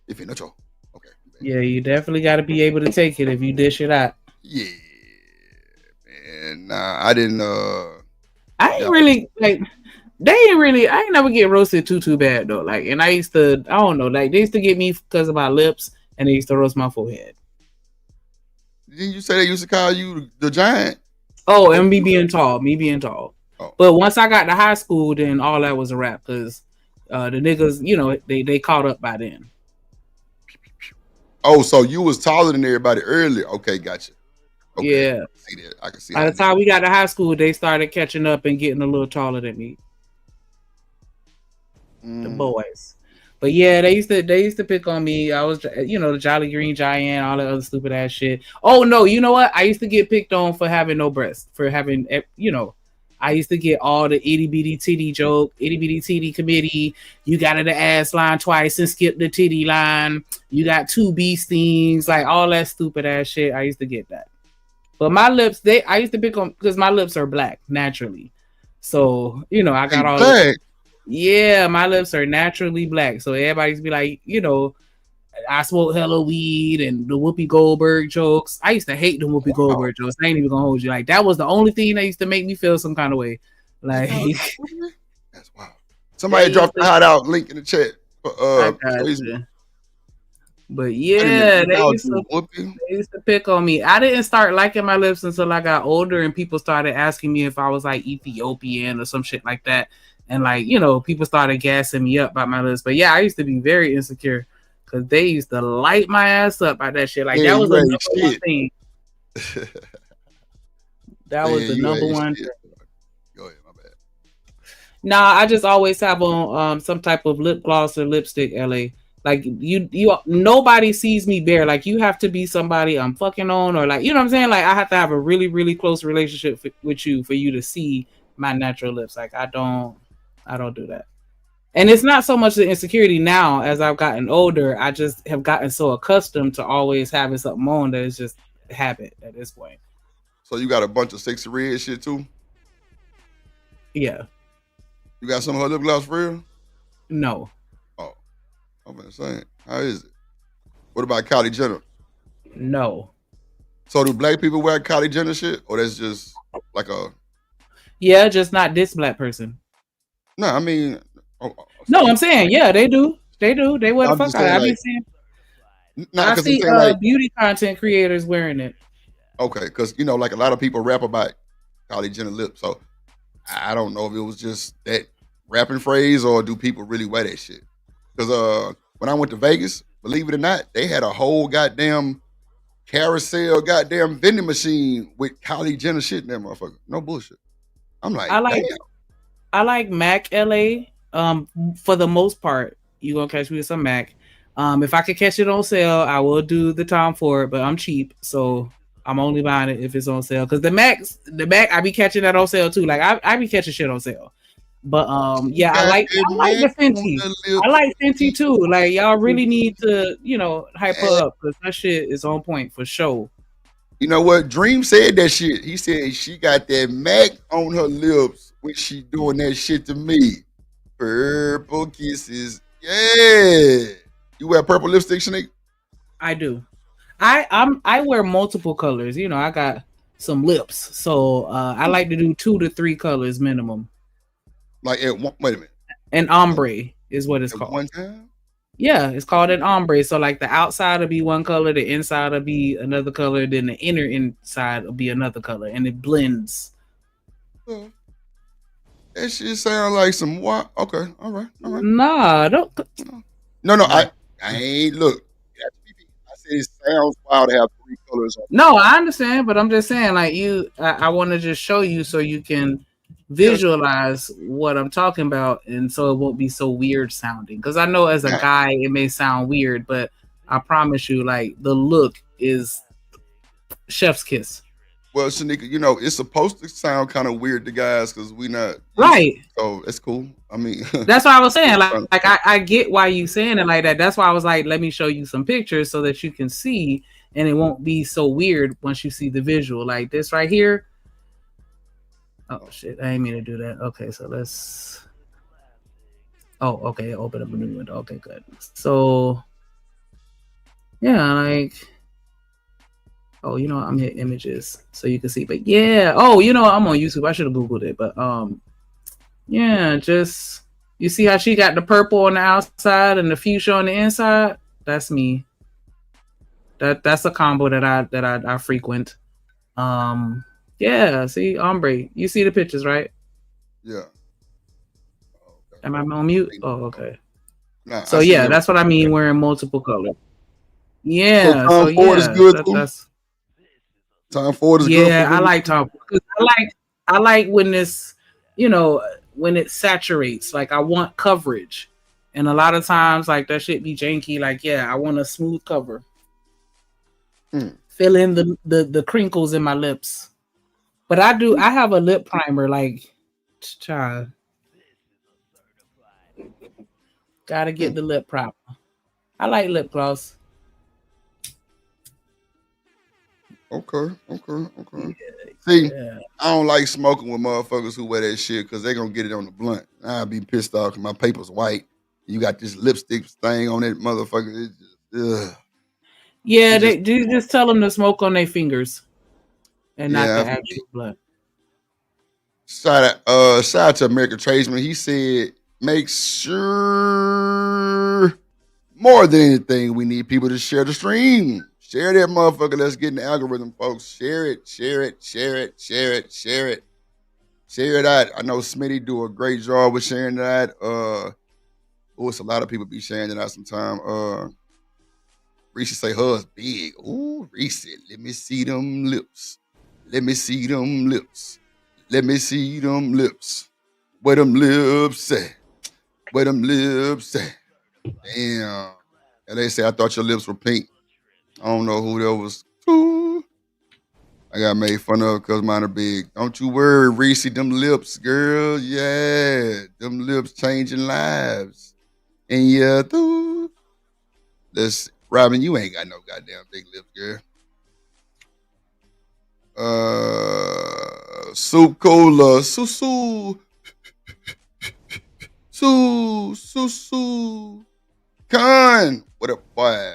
Fifi nocho. Okay.
Yeah, you definitely got to be able to take it if you dish it out.
Yeah, man. Nah, I didn't.
I ain't really like. They ain't really. I ain't never get roasted too bad though. Like, and I used to. I don't know. Like, they used to get me because of my lips, and they used to roast my forehead.
Didn't you say they used to call you the giant?
Oh, and me being tall.
Oh.
But once I got to high school, then all that was a wrap because the niggas, you know, they caught up by then.
Oh, so you was taller than everybody earlier. Okay, gotcha. Okay.
Yeah.
I can see that.
By the time we got to high school, they started catching up and getting a little taller than me. The boys. But yeah, they used to pick on me. I was, you know, the Jolly Green Giant, all that other stupid ass shit. Oh no, you know what? I used to get picked on for having no breasts, for having, you know, I used to get all the itty bitty titty joke, itty bitty titty committee. You got to the ass line twice and skip the titty line. You got 2 bee stings, like all that stupid ass shit. I used to get that. But my lips, I used to pick on because my lips are black naturally. So, you know, I got all
black.
Yeah, my lips are naturally black. So everybody's be like, you know, I smoke hella weed and the Whoopi Goldberg jokes. I used to hate the Whoopi Goldberg jokes. I ain't even gonna hold you. Like, that was the only thing that used to make me feel some kind of way. Like,
that's wild. Somebody dropped the Hideout link in the chat.
But yeah, they used to pick on me. I didn't start liking my lips until I got older and people started asking me if I was like Ethiopian or some shit like that. And like, you know, people started gassing me up by my lips. But yeah, I used to be very insecure because they used to light my ass up by that shit. Like, that was the number one thing. That was the number one thing.
Go ahead, my bad.
Nah, I just always have on some type of lip gloss or lipstick, LA. Like, you nobody sees me bare. Like, you have to be somebody I'm fucking on, or like, you know what I'm saying? Like, I have to have a really, really close relationship with you for you to see my natural lips. Like, I don't do that. And it's not so much the insecurity now. As I've gotten older, I just have gotten so accustomed to always having something on that it's just a habit at this point.
So you got a bunch of sexy red shit too?
Yeah.
You got some of her lip gloss for real?
No.
Oh, I'm gonna say, how is it? What about Kylie Jenner?
No.
So do black people wear Kylie Jenner shit, or that's just like a?
Yeah, just not this black person.
No, I mean.
No, I'm saying, yeah, they do. They wear the fuck out. I be seeing. I see beauty content creators wearing it.
Okay, because you know, like a lot of people rap about Kylie Jenner lips, so I don't know if it was just that rapping phrase or do people really wear that shit. Because when I went to Vegas, believe it or not, they had a whole goddamn carousel, goddamn vending machine with Kylie Jenner shit in that motherfucker. No bullshit. I'm like,
I like MAC LA. For the most part, you gonna catch me with some MAC. If I could catch it on sale, I will do the Tom Ford, but I'm cheap, so I'm only buying it if it's on sale. Because the MAC, I be catching that on sale too. Like I be catching shit on sale. But yeah, I like the Fenty. I like Fenty too. Like, y'all really need to, you know, hype her up because that shit is on point for sure.
You know what? Dream said that shit. He said she got that Mac on her lips when she doing that shit to me. Purple kisses. Yeah. You wear purple lipstick, Shanique?
I do. I wear multiple colors. You know, I got some lips, so I like to do 2 to 3 colors minimum.
Like at one, wait a minute.
An ombre is what it's called.
One time?
Yeah, it's called an ombre. So like the outside will be one color, the inside will be another color, then the inner inside will be another color, and it blends.
That shit sound like some what? Okay, all right.
Nah, don't.
No, I ain't look. I said it sounds wild to have 3 colors on.
No, I understand, but I'm just saying, like I want to just show you so you can visualize what I'm talking about, and so it won't be so weird sounding. Because I know as a guy it may sound weird, but I promise you, like the look is chef's kiss.
Well, Shanika, you know it's supposed to sound kind of weird to guys because we not
right.
So it's cool. I mean,
that's why I was saying, like I get why you saying it like that. That's why I was like, let me show you some pictures so that you can see, and it won't be so weird once you see the visual. Like this right here. Oh shit, I didn't mean to do that. Okay, so let's. Oh, okay, open up a new window. Okay, good. So, yeah, like. Oh, you know, I'm hitting images so you can see. But yeah, oh, you know, I'm on YouTube. I should have Googled it, but yeah, just you see how she got the purple on the outside and the fuchsia on the inside. That's me. That's a combo that I frequent. Yeah, see, ombre. You see the pictures, right?
Yeah.
Okay. Am I on mute? Oh, okay.
Nah,
so yeah, that's what I mean. Wearing multiple colors. Yeah. So
Tom Ford is good. Tom Ford is good.
Yeah, I like Tom. I like when this, you know, when it saturates. Like I want coverage, and a lot of times, like that shit be janky. Like yeah, I want a smooth cover. Fill in the crinkles in my lips. But I have a lip primer, like, child. Gotta get the lip primer. I like lip gloss.
Okay. See, I don't like smoking with motherfuckers who wear that shit because they're gonna get it on the blunt. I'll be pissed off because my paper's white. You got this lipstick thing on it, motherfucker. It's just,
yeah, you just tell them to smoke on their fingers. And not the actual blood.
Shout out to American Tradesman. He said, make sure more than anything, we need people to share the stream. Share that motherfucker. Let's get in the algorithm, folks. Share it out. I know Smitty do a great job with sharing that. It's a lot of people be sharing it out sometime. Reese say hers big. Ooh, Reese, let me see them lips. Let me see them lips. Let me see them lips. Where them lips at? Where them lips at? Damn. And they say, I thought your lips were pink. I don't know who that was. Ooh. I got made fun of because mine are big. Don't you worry, Reese, them lips, girl. Yeah. Them lips changing lives. And yeah, Robin, you ain't got no goddamn big lips, girl. Soup Cola, Su. Con, what up, boy?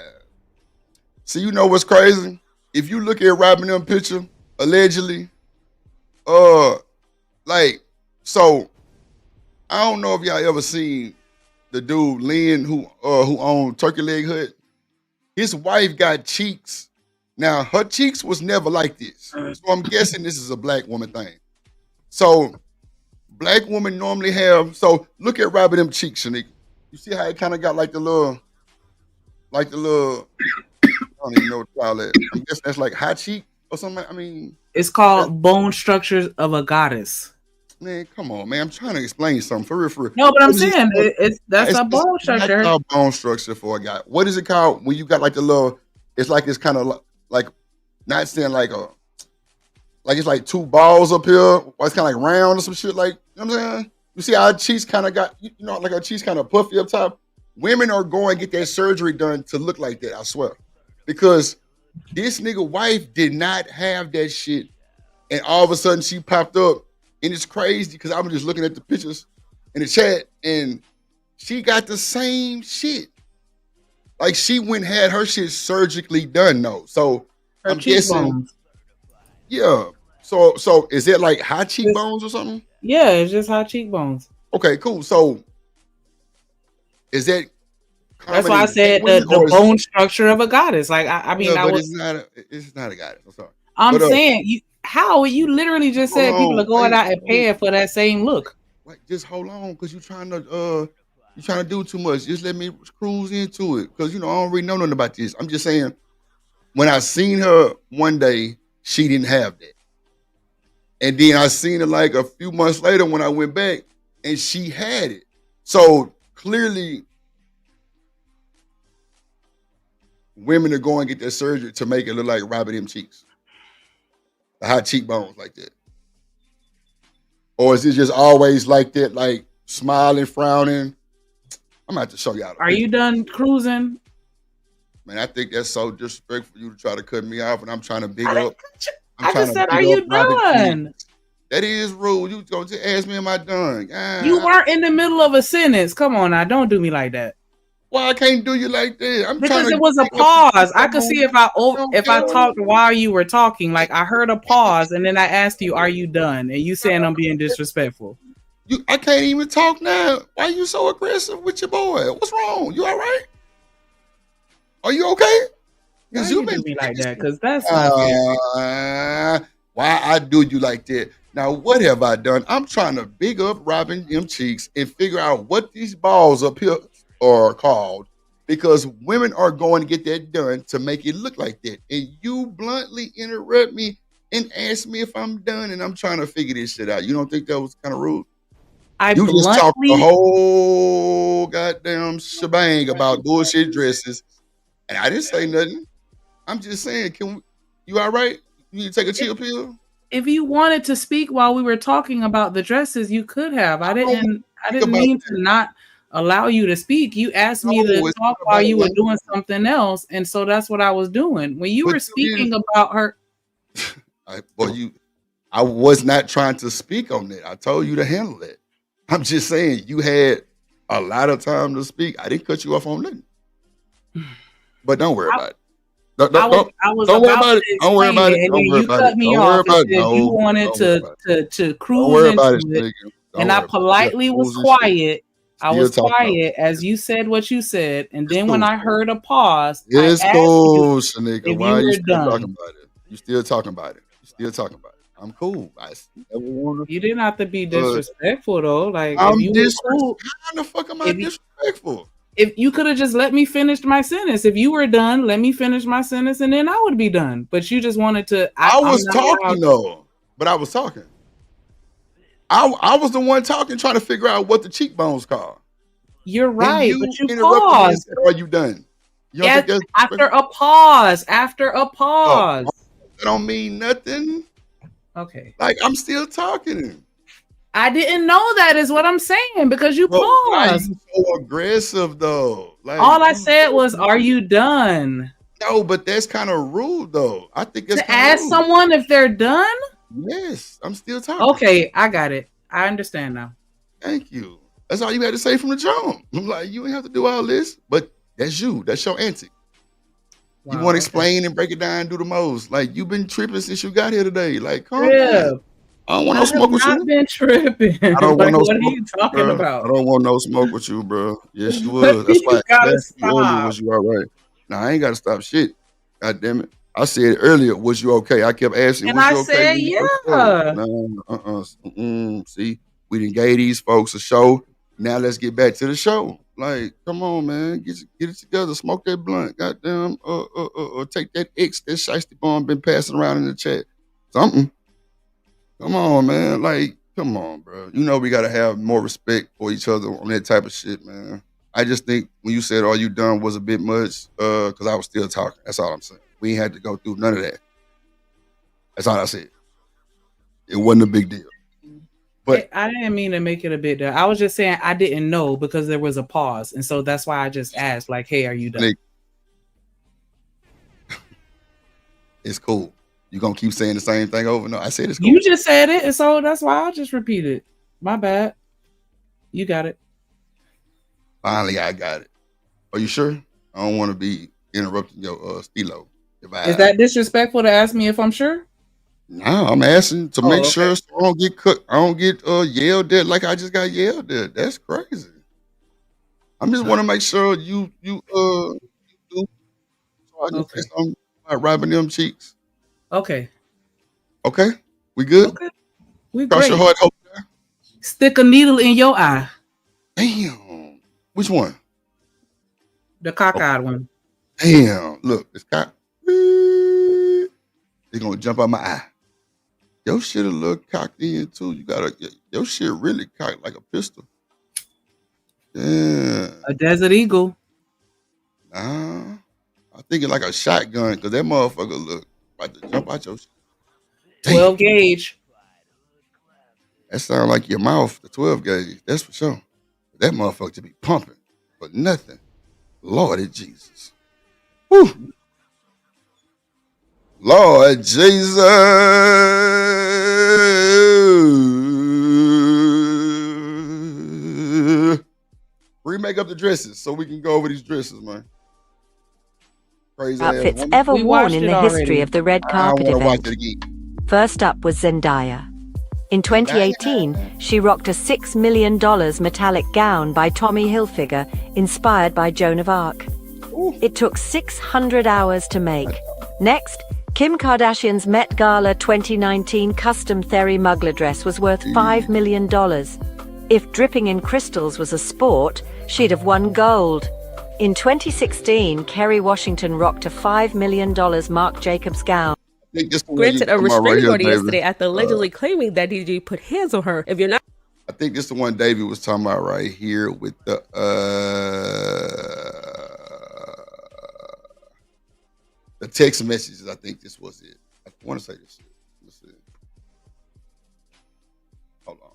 See, you know what's crazy? If you look at Robin them picture, allegedly, like, so I don't know if y'all ever seen the dude Lynn who owned Turkey Leg Hut. His wife got cheeks. Now, her cheeks was never like this. So I'm guessing this is a black woman thing. So black women normally have, so look at Robin them cheeks, Shanika. You see how it kind of got like the little, I don't even know what to call it. I guess that's like high cheek or something. I mean.
It's called bone structures of a goddess.
Man, come on, man. I'm trying to explain something for real.
No, but I'm saying that's a bone structure.
It's called bone structure for a guy. What is it called when you got like the little, it's kind of like, not saying like it's like two balls up here. Or it's kind of like round or some shit like, you know what I'm saying? You see how her cheeks kind of got, you know, like her cheeks kind of puffy up top. Women are going to get that surgery done to look like that, I swear. Because This nigga wife did not have that shit. And all of a sudden she popped up. And it's crazy because I'm just looking at the pictures in the chat and she got the same shit. Like she went and had her shit surgically done though. So
Her
I'm guessing.
cheekbones.
Yeah. So is it like high cheekbones or something?
Yeah, it's just high cheekbones.
Okay, cool. So is that
That's why I said the bone structure of a goddess. Like I mean,
yeah, but it's not a goddess. I'm sorry.
I'm saying you literally just said people are going out and paying for that same look.
Wait, just hold on, because you're trying to do too much. Just let me cruise into it, because I don't really know nothing about this. I'm just saying, when I seen her one day, she didn't have that, and then I seen her like a few months later when I went back, and she had it. So clearly, women are going to get their surgery to make it look like Robin M. Cheeks, the high cheekbones like that. Or is it just always like that, like smiling, frowning? I'm gonna have to show y'all.
Are you done cruising?
Man, I think that's so disrespectful for you to try to cut me off, and I'm trying to big up.
I just said, are you done?
That is rude. You go to ask me, am I done?
You weren't in the middle of a sentence. Come on now, don't do me like that.
Why I can't do you like that?
Because it was a pause. I could see if I talked while you were talking. Like I heard a pause, and then I asked you, "Are you done?" And you saying I'm being disrespectful.
I can't even talk now. Why are you so aggressive with your boy? What's wrong? You all right? Are you okay? Because you been
me like that. Because that's not fair.
Why I do you like that? Now, what have I done? I'm trying to big up Robin M. Cheeks and figure out what these balls up here are called, because women are going to get that done to make it look like that. And you bluntly interrupt me and ask me if I'm done, and I'm trying to figure this shit out. You don't think that was kind of rude? You just talked the whole goddamn shebang about bullshit dresses, and I didn't say nothing. I'm just saying, you all right? You need to take a chill pill?
If you wanted to speak while we were talking about the dresses, you could have. I didn't mean to not allow you to speak. You asked me to talk while you were doing something else, and so that's what I was doing. When you were speaking about her,
I was not trying to speak on that. I told you to handle it. I'm just saying you had a lot of time to speak. I didn't cut you off on nothing. But don't worry about it. Don't worry about it. Don't worry about it. Don't worry about it. Don't worry about it.
You wanted to cruise into it, and I politely was quiet. I was quiet as you said what you said, and then when I heard a pause,
it's cool, Shanika. Why are you still talking about it? You still talking about it. You still talking about it. I'm cool.
You didn't have to be disrespectful though. Like
I'm disrespectful. How the fuck am I disrespectful?
If you could have just let me finish my sentence. If you were done, let me finish my sentence, and then I would be done. But you just wanted to.
I was talking though, but I was talking. I was the one talking, trying to figure out what the cheekbones called.
You're right, but you paused.
Are you done?
Yes, after a pause. After a pause.
That don't mean nothing.
Okay.
Like I'm still talking.
I didn't know that is what I'm saying because you paused.
Why are you so aggressive though? Like,
all I said was, "Are you done?"
No, but that's kind of rude though. I think that's
to ask someone if they're done.
Yes, I'm still talking.
Okay, I got it. I understand now.
Thank you. That's all you had to say from the jump. I'm like, you ain't have to do all this, but that's you. That's your antic. Wow, you want to explain and break it down, do the most. Like you've been tripping since you got here today. Like, come on. I don't want no smoke with you.
I've been tripping.
I don't want no
what
smoke,
are you talking about?
I don't want no smoke with you, bro. Yes, you was. That's why I asked you earlier, was you all right? Nah, I ain't got to stop shit. God damn it. I said earlier, was you okay? I kept asking,
and
was
I
you okay?
said, yeah.
No, see, we didn't gave these folks a show. Now let's get back to the show. Like, come on, man. Get it together. Smoke that blunt. Goddamn, take that X that Shiesty Bomb been passing around in the chat. Something. Come on, man. Like, come on, bro. You know we gotta have more respect for each other on that type of shit, man. I just think when you said all you done was a bit much, because I was still talking. That's all I'm saying. We ain't had to go through none of that. That's all I said. It wasn't a big deal. But
I didn't mean to make it a big deal. I was just saying I didn't know because there was a pause. And so that's why I just asked, like, hey, are you done?
It's cool. You gonna keep saying the same thing over? No, I said it's cool.
You just said it, and so that's why I just repeated. My bad. You got it.
Finally, I got it. Are you sure? I don't want to be interrupting your stilo.
Is that disrespectful to ask me if I'm sure?
No, I'm asking to make sure so I don't get cooked. I don't get yelled at like I just got yelled at. That's crazy. I just want to make sure you do. So I can say something about rubbing them cheeks.
Okay.
Okay, we good.
Okay, we
Cross
great.
your heart. Hope.
Stick a needle in your eye.
Damn. Which one?
The cockeyed one.
Damn. Look, it's cock. It's gonna jump out my eye. Your shit a little cocked in too. You gotta your shit really cocked like a pistol. Yeah.
A Desert Eagle.
Nah. I'm thinking like a shotgun because that motherfucker look about to jump out your shit.
12 gauge.
That sound like your mouth, the 12 gauge. That's for sure. That motherfucker to be pumping for nothing. Lordy Jesus. Whew. Lord Jesus. Remake up the dresses so we can go over these dresses, man. Crazy
Outfits
ass
ever
woman.
worn in the history of the red carpet
I wanna watch
event.
it again.
First up was Zendaya. In 2018, she rocked a $6 million metallic gown by Tommy Hilfiger, inspired by Joan of Arc. It took 600 hours to make. Next, Kim Kardashian's Met Gala 2019 custom Therry Mugler dress was worth $5 million. If dripping in crystals was a sport, she'd have won gold. In 2016, Kerry Washington rocked a $5 million Marc Jacobs gown.
Granted a restraining order yesterday after allegedly claiming that DDG put hands on her. If you're not,
I think this is the one David was talking about right here with the text messages. I think this was it. I want to say this. Let's see. Hold on.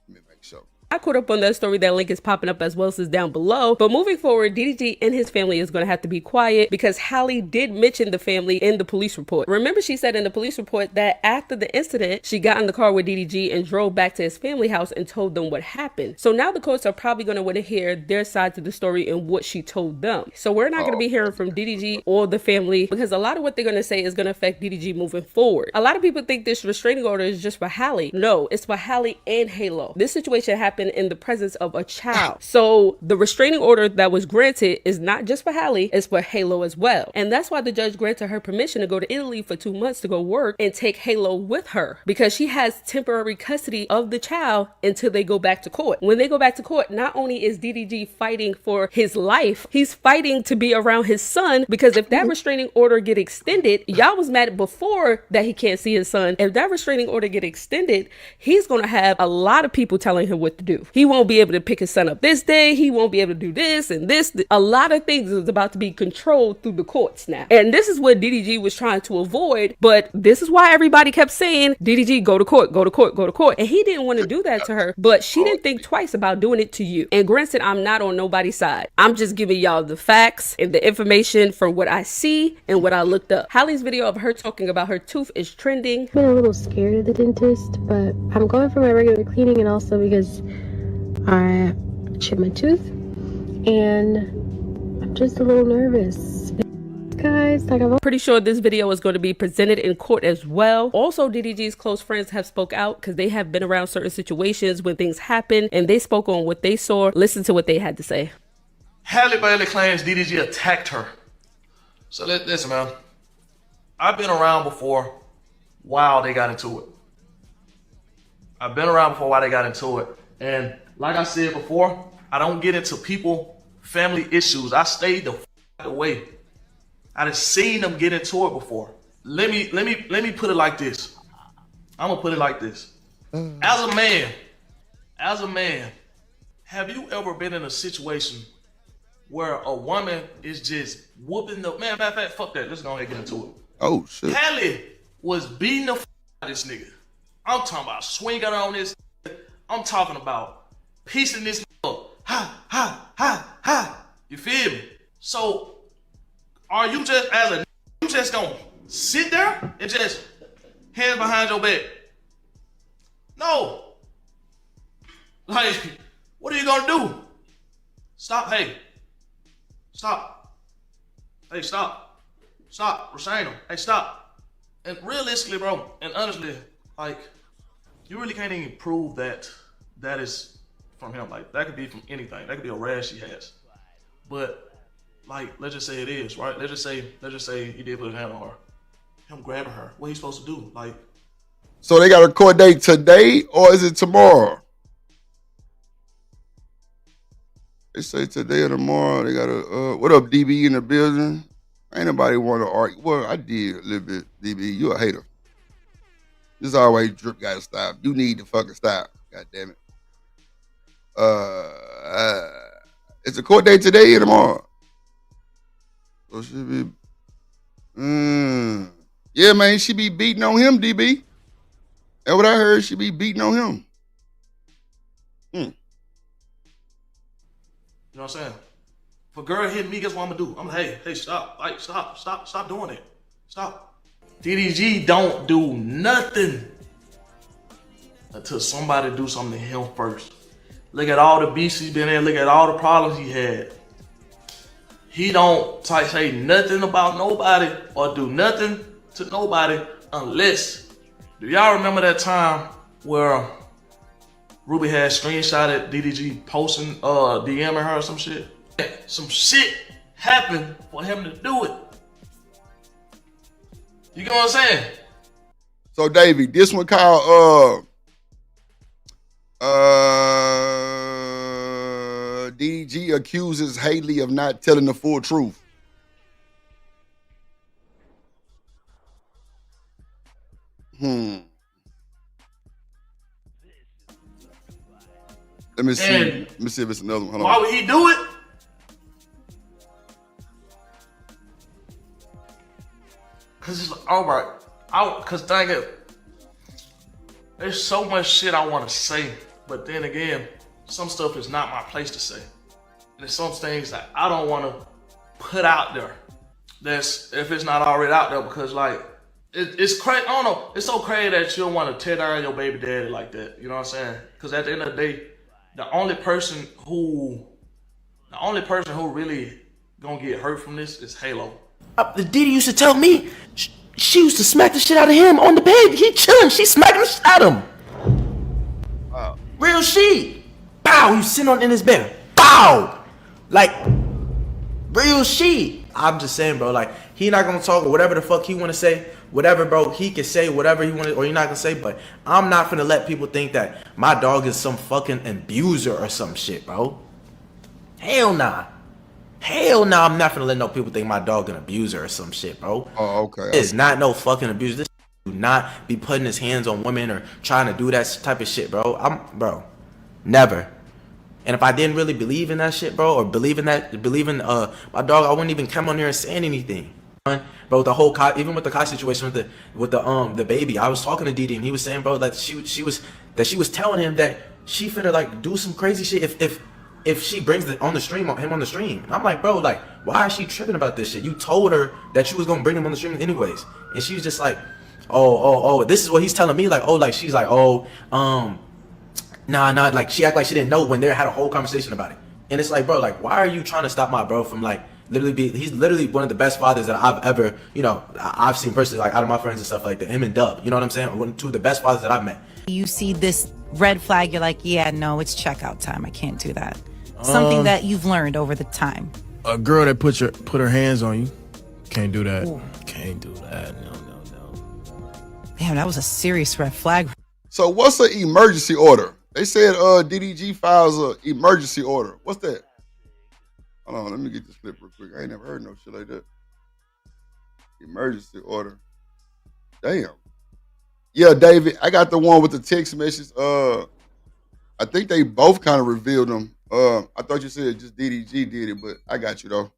Let me make sure.
I caught up on that story. That link is popping up as well as down below. But moving forward, DDG and his family is going to have to be quiet because Halle did mention the family in the police report. Remember, she said in the police report that after the incident, she got in the car with DDG and drove back to his family house and told them what happened. So now the courts are probably going to want to hear their side to the story and what she told them. So we're not going to be hearing from DDG or the family because a lot of what they're going to say is going to affect DDG moving forward. A lot of people think this restraining order is just for Halle. No, it's for Halle and Halo. This situation happened in the presence of a child. So the restraining order that was granted is not just for Halle, it's for Halo as well. And that's why the judge granted her permission to go to Italy for 2 months to go work and take Halo with her because she has temporary custody of the child until they go back to court. When they go back to court, not only is DDG fighting for his life, he's fighting to be around his son because if that restraining order get extended, y'all was mad before that he can't see his son. If that restraining order get extended, he's going to have a lot of people telling him what to do. He won't be able to pick his son up this day. He won't be able to do this and this. A lot of things is about to be controlled through the courts now. And this is what DDG was trying to avoid. But this is why everybody kept saying, DDG, go to court, go to court, go to court. And he didn't want to do that to her, but she didn't think twice about doing it to you. And granted, I'm not on nobody's side. I'm just giving y'all the facts and the information from what I see and what I looked up. Halle's video of her talking about her tooth is trending.
I've been a little scared of the dentist, but I'm going for my regular cleaning and also because I chipped my tooth and I'm just a little nervous. Guys, I'm
pretty sure this video is going to be presented in court as well. Also, DDG's close friends have spoke out because they have been around certain situations when things happen and they spoke on what they saw. Listen to what they had to say.
Halle Bailey claims DDG attacked her. So listen, man. I've been around before while they got into it. I've been around before while they got into it. And like I said before, I don't get into family issues. I stayed the away. I done seen them get into it before. Let me put it like this. I'm gonna put it like this. As a man, have you ever been in a situation where a woman is just whooping the man? Matter of fact, fuck that. Let's go ahead and get into it.
Oh shit.
Halle was beating the out of this nigga. I'm talking about swinging on this. I'm talking about piecing this up. Ha, ha, ha, ha. You feel me? So, are you just, as a, you just gonna sit there and just hands behind your back? No. Like, what are you gonna do? Stop, hey. Stop. Hey, stop. Stop, Roshana. Hey, stop. And realistically, bro, and honestly, like, you really can't even prove that is from him. Like, that could be from anything. That could be a rash he has. But, like, let's just say it is, right? Let's just say he did put his hand on her. Him grabbing her. What he supposed to do? Like,
so they got a court date today, or is it tomorrow? They say today or tomorrow. They got a what up, DB in the building? Ain't nobody want to argue. Well, I did a little bit, DB. You a hater. This is always Drip gotta stop. You need to fucking stop. God damn it. It's a court date today or tomorrow. So it should be. Yeah, man, she be beating on him, DB. And what I heard, she be beating on him.
You know what I'm saying? If a girl hit me, guess what I'm gonna do? I'm like, hey, stop. Like, stop doing it. Stop. DDG don't do nothing until somebody do something to him first. Look at all the beasts he's been in. Look at all the problems he had. He don't say nothing about nobody or do nothing to nobody unless. Do y'all remember that time where Ruby had screenshotted DDG posting, DMing her or some shit? Some shit happened for him to do it. You get what I'm saying?
So, Davey, this one called DDG accuses Haley of not telling the full truth. Let me see. Let me see if it's another one. Hold on.
Why would he do it? Cause it's like, all right. Cause dang it, there's so much shit I want to say, but then again, some stuff is not my place to say. And there's some things that I don't want to put out there. That's if it's not already out there, because like it's crazy. I don't know. It's so crazy that you don't want to tear down your baby daddy like that. You know what I'm saying? Because at the end of the day, the only person who really gonna get hurt from this is Halo.
Diddy used to tell me she used to smack the shit out of him on the bed. He chilling. She smacking the shit out of him. Wow. Real shit. Bow. He sitting in his bed. Bow. Like real shit. I'm just saying, bro. Like he not gonna talk or whatever the fuck he wanna say. Whatever, bro. He can say whatever he wanna, or he not gonna say. But I'm not gonna let people think that my dog is some fucking abuser or some shit, bro. Hell nah. Hell no, I'm not gonna let no people think my dog an abuser or some shit, bro.
Oh, okay.
It's not no fucking abuser. This do not be putting his hands on women or trying to do that type of shit, bro. Bro, never. And if I didn't really believe in that shit, bro, or believe in my dog, I wouldn't even come on here and saying anything. Bro, the whole even with the Kai situation with the baby, I was talking to Didi and he was saying, bro, like she was telling him that she finna like do some crazy shit if she brings him on the stream. And I'm like, bro, like, why is she tripping about this shit? You told her that you was gonna bring him on the stream anyways. And she was just like, oh, this is what he's telling me. Like, oh, like, she's like, nah, like, she act like she didn't know when they had a whole conversation about it. And it's like, bro, like, why are you trying to stop my bro from, like, he's literally one of the best fathers that I've ever, I've seen personally, like, out of my friends and stuff like that. Him and Dub, you know what I'm saying? Two of the best fathers that I've met.
You see this red flag, you're like, yeah, no, it's checkout time. I can't do that. Something that you've learned over the time.
A girl that put her hands on you, can't do that. Ooh. Can't do that. No.
Damn, that was a serious red flag.
So what's an emergency order? They said DDG files an emergency order. What's that? Hold on, let me get this clip real quick. I ain't never heard no shit like that. Emergency order. Damn. Yeah, David, I got the one with the text message. I think they both kind of revealed them. I thought you said just DDG did it, but I got you though.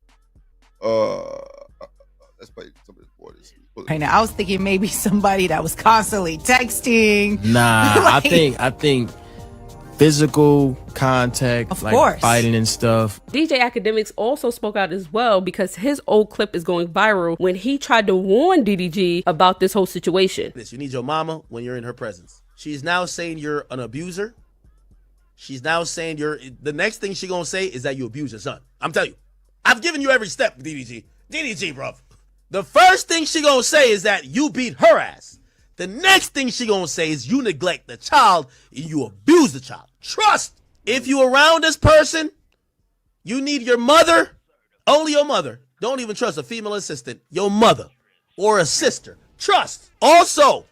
Let's play some of this boy.
Right now, I was thinking maybe somebody that was constantly texting.
Nah,
like,
I think physical contact,
Of
like
course.
fighting and stuff.
DJ Academics also spoke out as well because his old clip is going viral when he tried to warn DDG about this whole situation.
You need your mama when you're in her presence. She's now saying you're an abuser. She's now saying the next thing she's gonna say is that you abuse your son. I'm telling you, I've given you every step, DDG. DDG, bro. The first thing she gonna say is that you beat her ass. The next thing she gonna say is you neglect the child and you abuse the child. Trust. If you around this person, you need your mother, only your mother. Don't even trust a female assistant, your mother or a sister. Trust. Also,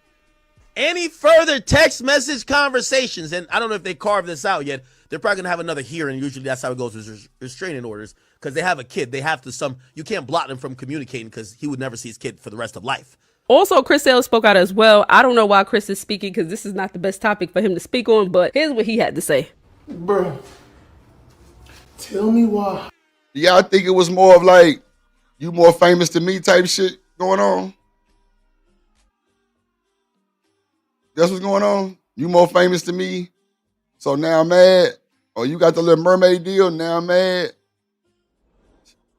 any further text message conversations, and I don't know if they carved this out yet, they're probably gonna have another hearing. Usually that's how it goes with restraining orders because they have a kid. They have to you can't block them from communicating because he would never see his kid for the rest of life.
Also, Chris Sale spoke out as well. I don't know why Chris is speaking because this is not the best topic for him to speak on, but here's what he had to say.
Bro, tell me why. Yeah, I think it was more of like, you more famous than me type shit going on. That's what's going on? You more famous than me, so now I'm mad? Or you got the Little Mermaid deal, now I'm mad?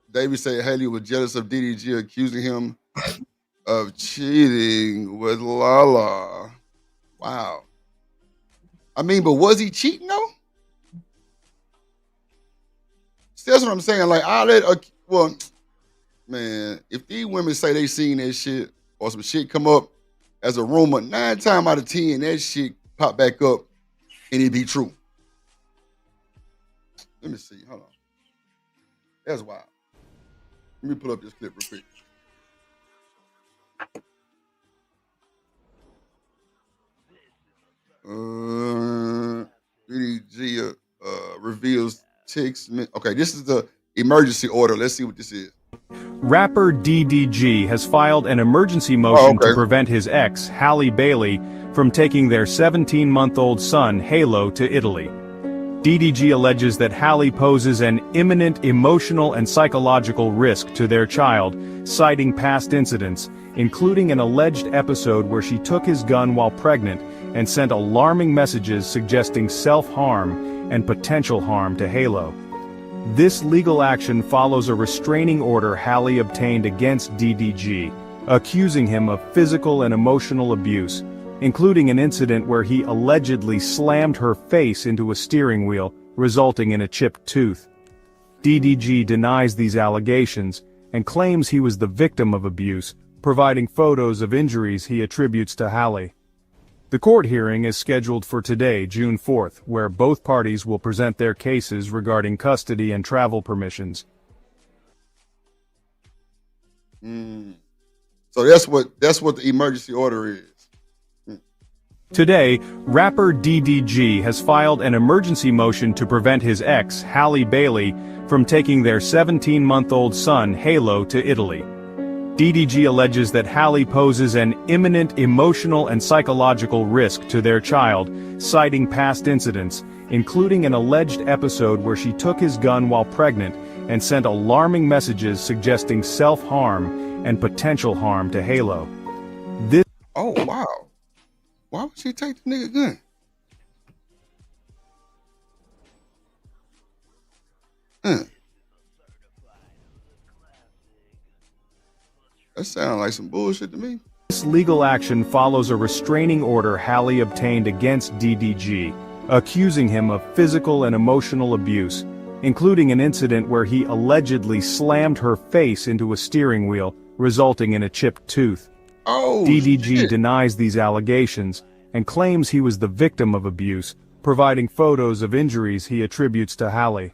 David said Haley was jealous of DDG, accusing him of cheating with Lala. Wow. I mean, but was he cheating though? See, that's what I'm saying. Like, man, if these women say they seen that shit or some shit come up as a rumor, 9 times out of 10, that shit pop back up and it be true. Let me see. Hold on. That's wild. Let me pull up this clip real quick. DDG reveals text. Okay, this is the emergency order. Let's see what this is.
Rapper DDG has filed an emergency motion to prevent his ex, Halle Bailey, from taking their 17-month-old son, Halo, to Italy. DDG alleges that Halle poses an imminent emotional and psychological risk to their child, citing past incidents, including an alleged episode where she took his gun while pregnant and sent alarming messages suggesting self-harm and potential harm to Halo. This legal action follows a restraining order Halle obtained against DDG, accusing him of physical and emotional abuse, including an incident where he allegedly slammed her face into a steering wheel, resulting in a chipped tooth. DDG denies these allegations and claims he was the victim of abuse, providing photos of injuries he attributes to Halle. The court hearing is scheduled for today, June 4th, where both parties will present their cases regarding custody and travel permissions.
So that's what the emergency order is.
Today, rapper DDG has filed an emergency motion to prevent his ex, Halle Bailey, from taking their 17-month-old son, Halo, to Italy. DDG alleges that Halle poses an imminent emotional and psychological risk to their child, citing past incidents, including an alleged episode where she took his gun while pregnant and sent alarming messages suggesting self-harm and potential harm to Halo.
Oh, wow. Why would she take the nigga gun? That sounds like some bullshit to me.
This legal action follows a restraining order Halle obtained against DDG, accusing him of physical and emotional abuse, including an incident where he allegedly slammed her face into a steering wheel, resulting in a chipped tooth. DDG denies these allegations and claims he was the victim of abuse, providing photos of injuries he attributes to Halle.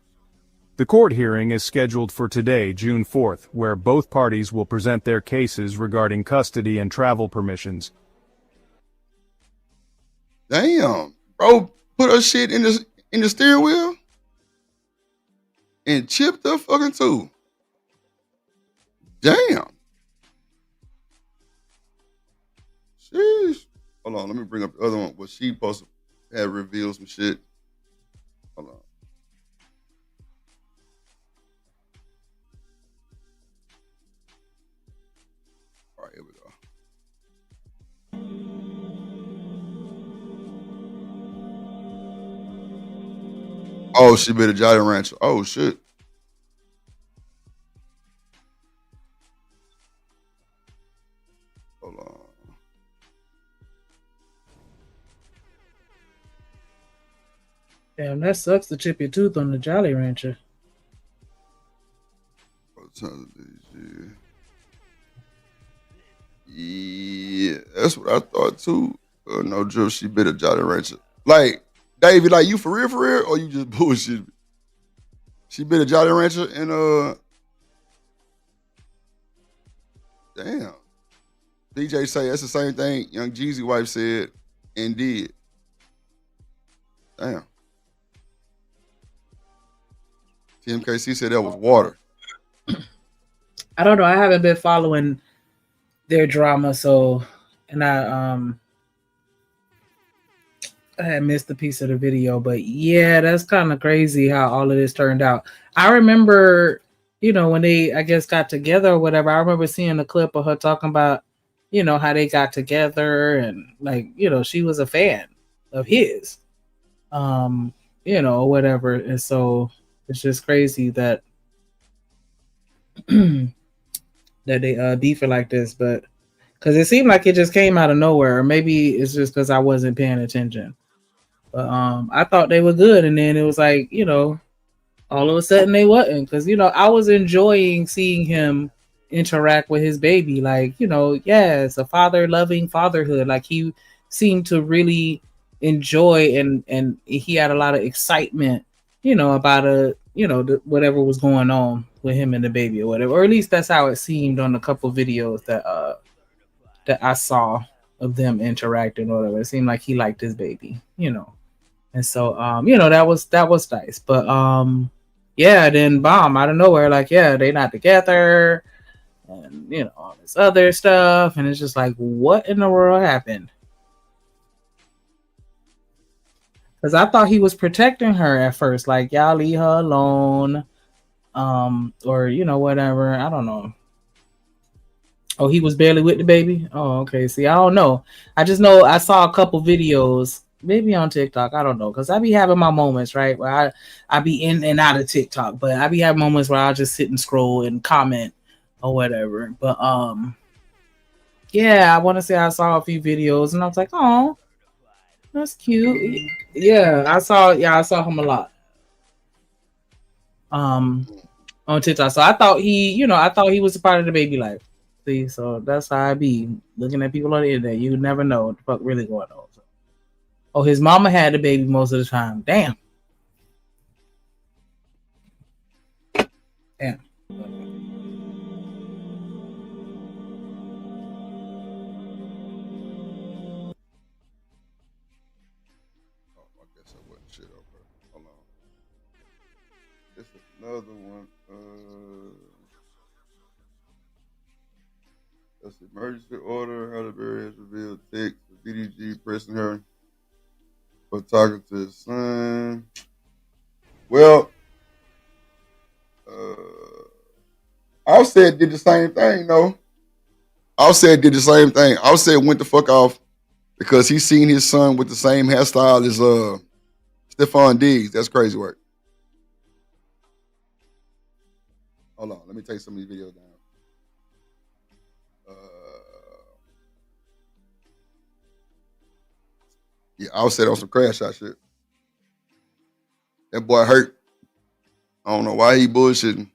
The court hearing is scheduled for today, June 4th, where both parties will present their cases regarding custody and travel permissions.
Damn, bro, put her shit in the steering wheel and chipped her fucking tooth. Damn. Sheesh. Hold on, let me bring up the other one. What she supposed to have revealed some shit. Hold on. All right, here we go.
Oh, she been a Jolly Rancher. Oh shit. Hold on.
Damn, that sucks to chip your tooth on the Jolly Rancher.
Yeah, that's what I thought too. No drip, she been a Jolly Rancher. Like, Davey, like you for real, or you just bullshit? She been a Jolly Rancher and damn. DJ say that's the same thing Young Jeezy wife said and did. Damn. TMKC said that was water.
I don't know. I haven't been following their drama, so and I had missed a piece of the video, but yeah, that's kind of crazy how all of this turned out. I remember, you know, when they, I guess, got together or whatever, I remember seeing a clip of her talking about, you know, how they got together and like, you know, she was a fan of his, you know, whatever. And so it's just crazy that that they beefing like this, but because it seemed like it just came out of nowhere, or maybe it's just because I wasn't paying attention. But I thought they were good, and then it was like, you know, all of a sudden they wasn't, because, you know, I was enjoying seeing him interact with his baby, like, you know, yeah, it's a father loving fatherhood. Like he seemed to really enjoy and he had a lot of excitement, you know, about whatever was going on with him and the baby or whatever, or at least that's how it seemed on a couple videos that I saw of them interacting or whatever. It seemed like he liked his baby, you know. And so you know, that was nice. But yeah, then bomb out of nowhere, like, yeah, they not together and, you know, all this other stuff, and it's just like, what in the world happened? Because I thought he was protecting her at first, like, y'all leave her alone, or, you know, whatever. I don't know. Oh, he was barely with the baby? Oh, okay. See, I don't know. I just know I saw a couple videos, maybe on TikTok. I don't know. Because I be having my moments, right? Where I be in and out of TikTok. But I be having moments where I'll just sit and scroll and comment or whatever. But, yeah, I want to say I saw a few videos. And I was like, oh, that's cute. Yeah, I saw him a lot. On TikTok. So I thought he was a part of the baby life. See, so that's how I be looking at people on the internet. You never know what the fuck really going on. So. Oh, his mama had the baby most of the time. Damn. Damn.
Another one. That's the emergency order. Halle Berry has revealed text of DDG pressing her for talking to his son. Well, Offset did the same thing, though. Offset did the same thing. Offset went the fuck off because he seen his son with the same hairstyle as Stephon Diggs. That's crazy work. Hold on, let me take some of these videos down. Yeah, Offset on some crash shot shit. That boy hurt. I don't know why he bullshitting.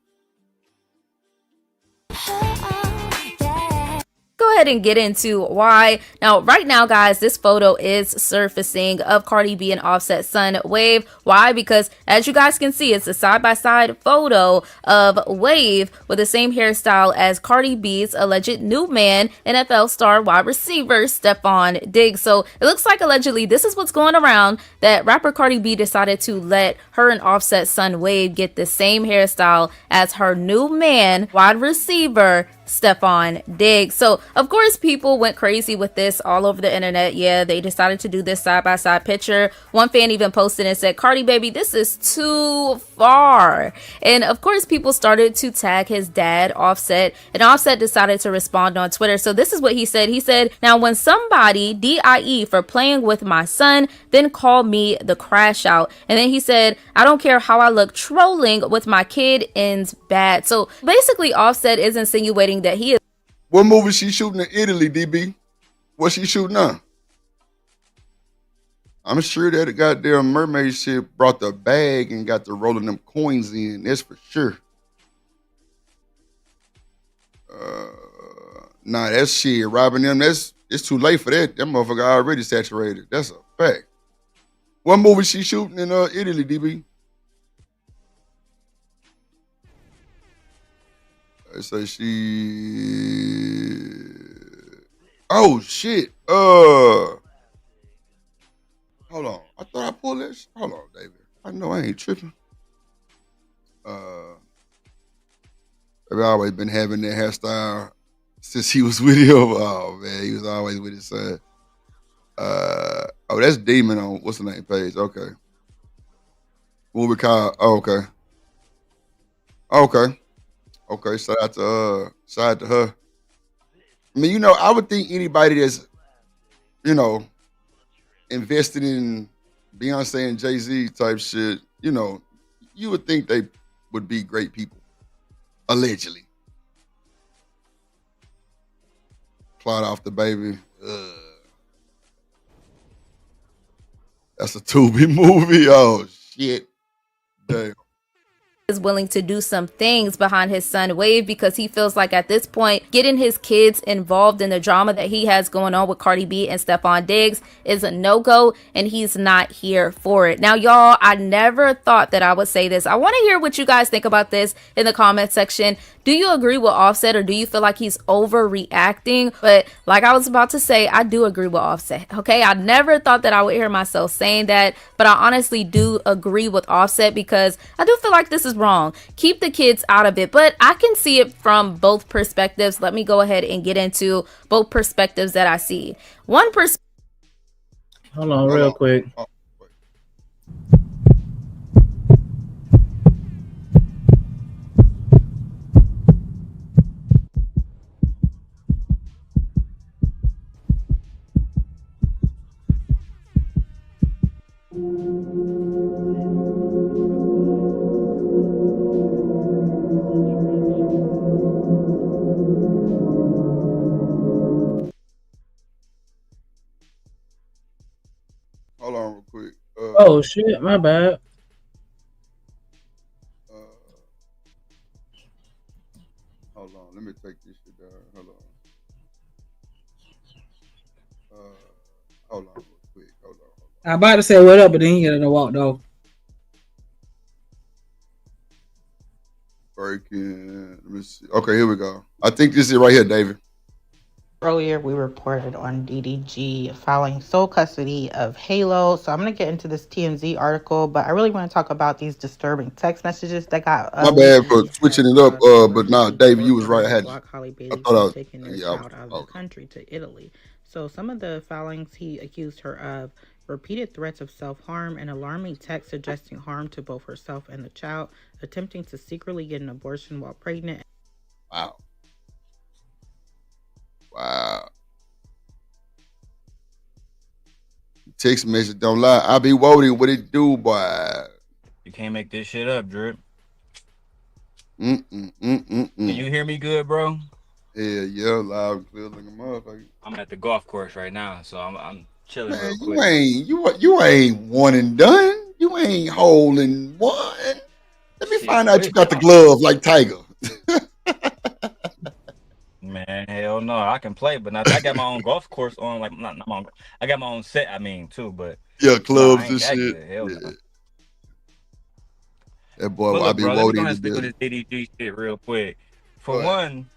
Go ahead and get into why. Now, right now, guys, this photo is surfacing of Cardi B and Offset's son, Wave. Why? Because as you guys can see, it's a side-by-side photo of Wave with the same hairstyle as Cardi B's alleged new man, NFL star wide receiver Stephon Diggs. So it looks like allegedly this is what's going around, that rapper Cardi B decided to let her and Offset's son Wave get the same hairstyle as her new man, wide receiver Stephon Diggs. So of course people went crazy with this all over the internet. Yeah, they decided to do this side-by-side picture. One fan even posted and said, Cardi baby, this is too far. And of course people started to tag his dad, Offset, and Offset decided to respond on Twitter. So this is what he said. He said, now when somebody DIE for playing with my son, then call me the crash out. And then he said, I don't care how I look, trolling with my kid ends bad. So basically Offset is insinuating that he is.
What movie she shooting in Italy, DB? What she shooting on? I'm sure that goddamn mermaid shit brought the bag and got to rolling them coins in. That's for sure. Nah, that shit robbing them. It's too late for that. That motherfucker already saturated. That's a fact. What movie she shooting in Italy, DB? So she. Oh shit. Hold on. I thought I pulled that shit. Hold on, David. I know I ain't tripping. I've always been having that hairstyle since he was with him. Oh man, he was always with his son. Oh, that's Demon on what's the name page? Okay. Movie called. Oh, okay. Okay. Okay. Shout out to her. I mean, you know, I would think anybody that's, you know, invested in Beyonce and Jay-Z type shit, you know, you would think they would be great people. Allegedly. Clawed off the baby. That's a Tubi movie. Oh shit. Damn.
Is willing to do some things behind his son Wave because he feels like at this point getting his kids involved in the drama that he has going on with Cardi B and Stephon Diggs is a no-go, and he's not here for it. Now y'all, I never thought that I would say this. I want to hear what you guys think about this in the comment section. Do you agree with Offset, or do you feel like he's overreacting? But like I was about to say, I do agree with Offset. Okay, I never thought that I would hear myself saying that, but I honestly do agree with Offset because I do feel like this is wrong. Keep the kids out of it, but I can see it from both perspectives. Let me go ahead and get into both perspectives that I see. One perspective.
Hold on, real quick.
Hold on real quick.
Oh shit, my bad.
Hold on, let me take this shit down. Hold on. Hold on real quick. Hold on.
I about to say what up, but then he got to walk though.
Breaking. Let me see. Okay, here we go. I think this is right here, David.
Earlier, we reported on DDG filing sole custody of Halo. So I'm going to get into this TMZ article, but I really want to talk about these disturbing text messages that got.
My bad for switching it up, but nah, David, you was right. I had.
Holly Bailey
I thought I was
taking her child out of the country to Italy. So some of the filings he accused her of: repeated threats of self-harm, and alarming text suggesting harm to both herself and the child, attempting to secretly get an abortion while pregnant.
Wow. Wow. Text message don't lie. I be waiting. What it do, boy?
You can't make this shit up, Drip.
Can
Can you hear me good, bro?
Yeah, loud and clear like a motherfucker.
I'm at the golf course right now, so I'm chilling
Man,
real quick.
you ain't one and done. You ain't holding one. Let me find out you got the glove like Tiger.
Man, hell no, I can play, but not. I got my own golf course on, like not my own. I got my own set. I mean, too, but
Yeah, clubs
I ain't
and
that
shit.
good. Hell no.
That boy,
But
I
look,
be
bro, let me go
waiting
ahead
to
and stick
do
with
it.
this DDG shit real quick. For
Go ahead.
one,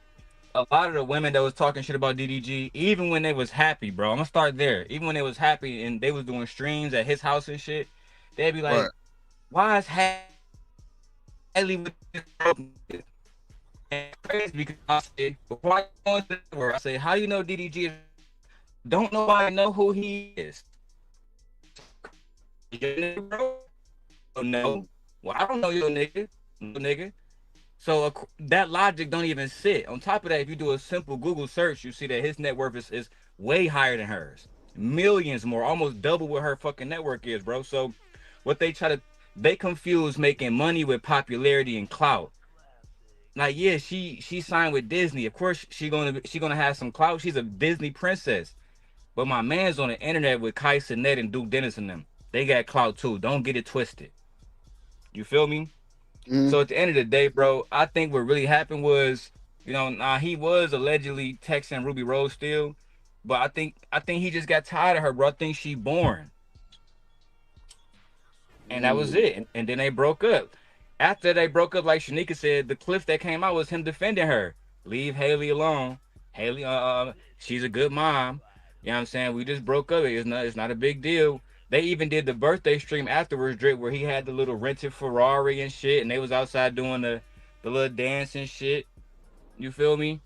a lot of the women that was talking shit about DDG, even when they was happy, bro, I'm gonna start there. Even when they was happy and they was doing streams at his house and shit, they'd be like,
Right.
"Why is Haley with this?" And it's crazy because I say, before I go into the network, I say, how do you know DDG is? Don't nobody know who he is. Your nigga, bro? Oh, no. Well, I don't know your nigga. No nigga. So that logic don't even sit. On top of that, if you do a simple Google search, you see that his net worth is way higher than hers. Millions more, almost double what her fucking network is, bro. So what they confuse making money with popularity and clout. Like, yeah, she signed with Disney. Of course, she gonna have some clout. She's a Disney princess. But my man's on the internet with Kai Cenat and Duke Dennis and them. They got clout too. Don't get it twisted. You feel me? So at the end of the day, bro, I think what really happened was, he was allegedly texting Ruby Rose still, but I think he just got tired of her, bro. I think she boring. And that was it. And then they broke up. After they broke up, like Shanika said, the clip that came out was him defending her. Leave Haley alone. Haley, she's a good mom. You know what I'm saying? We just broke up. It's not a big deal. They even did the birthday stream afterwards, Drip, where he had the little rented Ferrari and shit, and they was outside doing the little dance and shit. You feel me?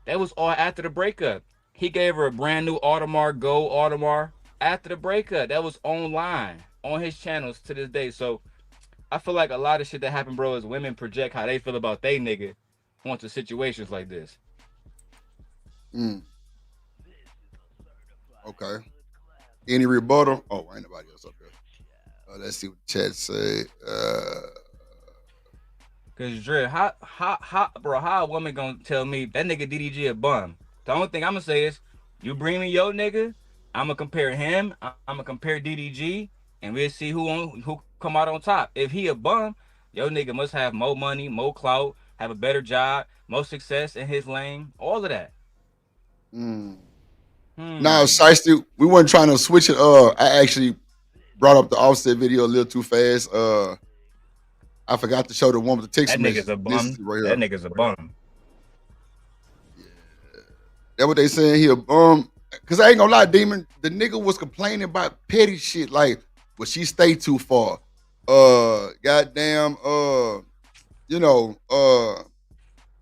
That was all after the breakup. He gave her a brand new Audemars Gold Audemars after the breakup. That was online on his channels to this day. So I feel like a lot of shit that happened, bro, is women project how they feel about they nigga onto situations like this.
Okay. Any rebuttal? Oh, ain't nobody else up there. Let's see what the chat say.
Cause Dre, how a woman gonna tell me that nigga DDG a bum? The only thing I'm gonna say is, you bring me your nigga, I'm gonna compare him, I'm gonna compare DDG, and we'll see who come out on top. If he a bum, your nigga must have more money, more clout, have a better job, more success in his lane, all of that.
Now, Shiesty, we weren't trying to switch it. I actually brought up the Offset video a little too fast. I forgot to show the one with the text message.
That nigga's a bum. Right, that nigga's a bum.
Yeah. That's what they saying here. Cause I ain't gonna lie, Demon. The nigga was complaining about petty shit, like, well, she stay too far. Goddamn.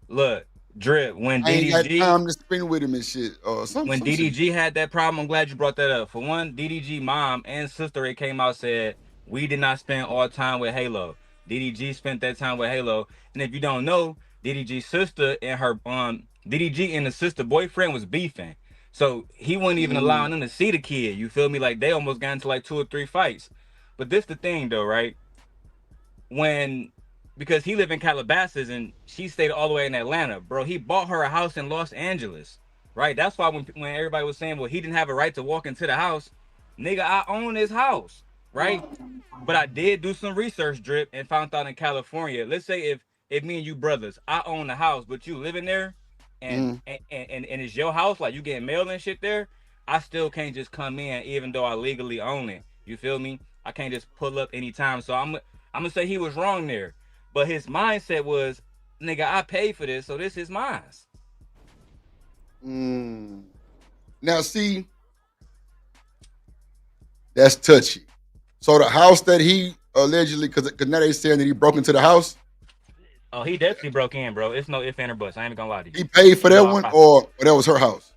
Look, Drip, when
I ain't got
DDG
time to spend with him and shit.
When DDG had that problem, I'm glad you brought that up. For one, DDG mom and sister, it came out said, we did not spend all time with Halo. DDG spent that time with Halo. And if you don't know, DDG's sister and her DDG and the sister boyfriend was beefing. So he wasn't even allowing them to see the kid. You feel me? Like, they almost got into like 2 or 3 fights. But this the thing though, right? Because he lived in Calabasas and she stayed all the way in Atlanta, bro. He bought her a house in Los Angeles, right? That's why when everybody was saying, well, he didn't have a right to walk into the house, nigga, I own this house, right? But I did do some research, Drip, and found out in California, let's say if me and you brothers, I own the house, but you living there and it's your house, like you getting mail and shit there, I still can't just come in even though I legally own it. You feel me? I can't just pull up anytime. So I'm gonna say he was wrong there. But his mindset was, nigga, I paid for this, so this is mine.
Now, see, that's touchy. So the house that he allegedly, because now they saying that he broke into the house.
Oh, he definitely broke in, bro. It's no ifs and or buts. I ain't gonna lie to you.
He paid for that one, or that was her house?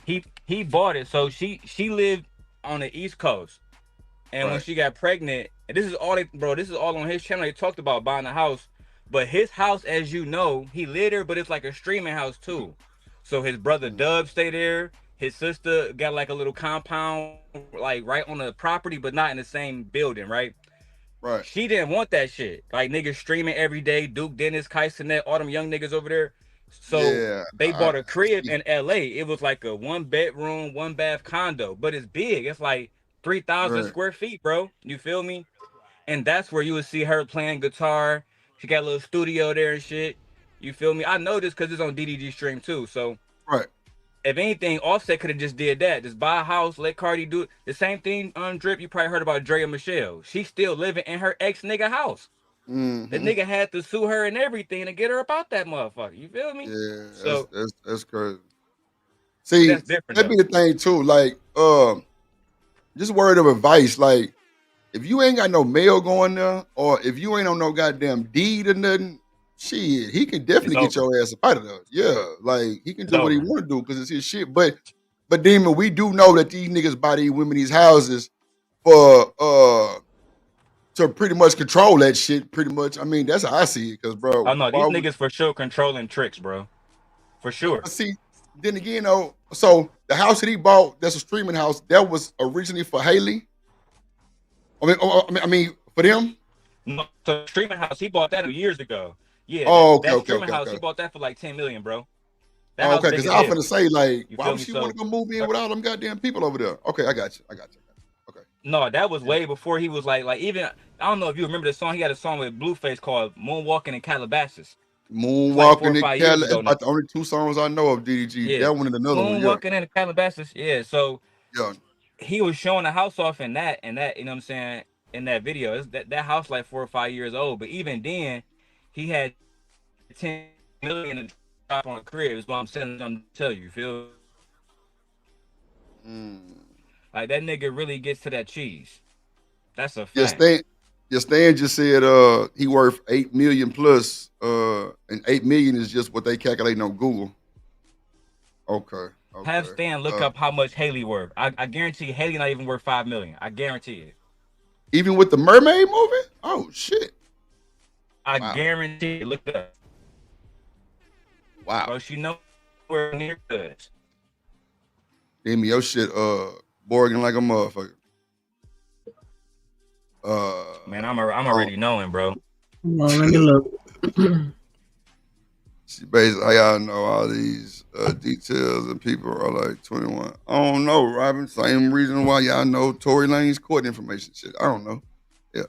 He bought it. So she lived on the East Coast, and when she got pregnant, and this is all this is all on his channel. They talked about buying a house, but his house, as you know, he lived there, but it's like a streaming house too. So his brother Dub stayed there. His sister got like a little compound, like right on the property, but not in the same building, right?
Right.
She didn't want that shit. Like niggas streaming every day. Duke Dennis, Kai Cenat, all them young niggas over there. So they bought a crib in LA. It was like a 1-bedroom, 1-bath condo, but it's big. It's like 3,000 square feet, bro. You feel me? And that's where you would see her playing guitar. She got a little studio there and shit. You feel me? I know this because it's on DDG stream too. So if anything, Offset could have just did that. Just buy a house, let Cardi do it. The same thing on Drip. You probably heard about Drea Michelle. She's still living in her ex-nigga house. The nigga had to sue her and everything to get her up out that motherfucker. You feel me?
Yeah,
so
that's crazy. See, that'd be the thing too. Like, just a word of advice. Like, if you ain't got no mail going there, or if you ain't on no goddamn deed or nothing, shit, he can definitely get your ass up out of there. Yeah, like he can do what he want to do because it's his shit. But Demon, we do know that these niggas buy these women these houses for to pretty much control that shit. Pretty much, I mean, that's how I see it. Because, bro,
Oh no, these niggas for sure controlling tricks, bro. For sure.
See, then again, though, so the house that he bought, that's a streaming house, that was originally for Haley. I mean, for them.
No, so streaming house, he bought that years ago. Yeah.
Oh, okay,
that
okay,
streaming
okay,
house,
okay.
he bought that for like 10 million, bro.
Oh, okay, because I was finna say, like,
You
why
feel
would
me?
she
So-
want to go move in with all them goddamn people over there? Okay, I got you.
No, that was way before he was like even I don't know if you remember the song. He had a song with Blueface called "Moonwalking in Calabasas."
Moonwalking
4 or
in
5 years
Cali.
ago
That's about the only two songs I know of DDG.
Yeah.
That one and another one. Yeah.
Moonwalking in Calabasas. Yeah. So
Yeah.
he was showing the house off in that, you know what I'm saying, in that video. It's that house like 4 or 5 years old. But even then, he had 10 million to drop on a crib, is what I'm saying. I'm tell you, feel like that nigga really gets to that cheese. That's a fact.
Stan just said he worth 8 million plus, and 8 million is just what they calculating on Google. Okay.
Have Stan look up how much Haley worth. I guarantee Haley not even worth 5 million. I guarantee it.
Even with the mermaid movie? Oh shit.
I guarantee it. Look it up.
Wow.
Bro, she nowhere near good.
Damn, your shit boring like a motherfucker.
Man, I'm already knowing, bro.
Well, let me look.
She basically, how y'all know all these details and people are like 21. I don't know, Robin. Same reason why y'all know Tory Lane's court information shit. I don't know. Yeah.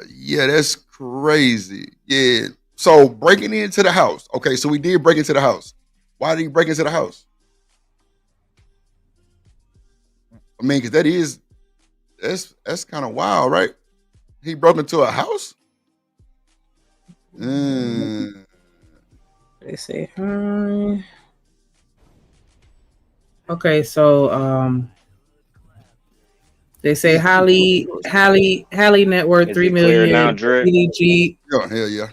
Yeah, that's crazy. Yeah. So breaking into the house. Okay, so we did break into the house. Why did he break into the house? I mean, because that's kind of wild, right? He broke into a house?
They say hi. Okay, so they say Hallie net worth
Is
3
it clear
million.
now, Drip?
DDG.
Oh, hell yeah.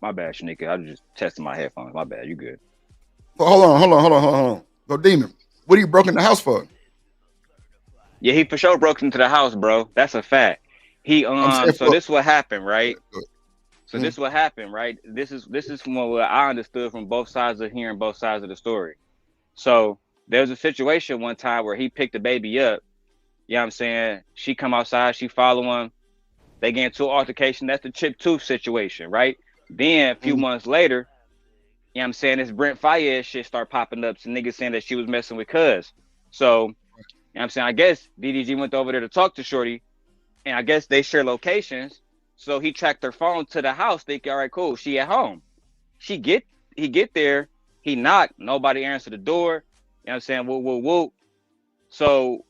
My bad, Shanika. I was just testing my headphones. My bad. You good?
But hold on. So, Demon, what he broke in the house for?
Yeah, he for sure broke into the house, bro. That's a fact. He so this what happened, right? So this what happened, right? This is from what I understood from both sides of hearing both sides of the story. So there was a situation one time where he picked the baby up. You know what I'm saying? She come outside, she follow him. They get into an altercation. That's the chip tooth situation, right? Then a few months later, you know what I'm saying, this Brent Fayez shit start popping up. Some niggas saying that she was messing with Cuz. So, you know what I'm saying, I guess DDG went over there to talk to Shorty, and I guess they share locations. So he tracked her phone to the house, thinking, all right, cool, she at home. He get there, he knocked, nobody answered the door. You know what I'm saying? Whoop, whoop, whoop. So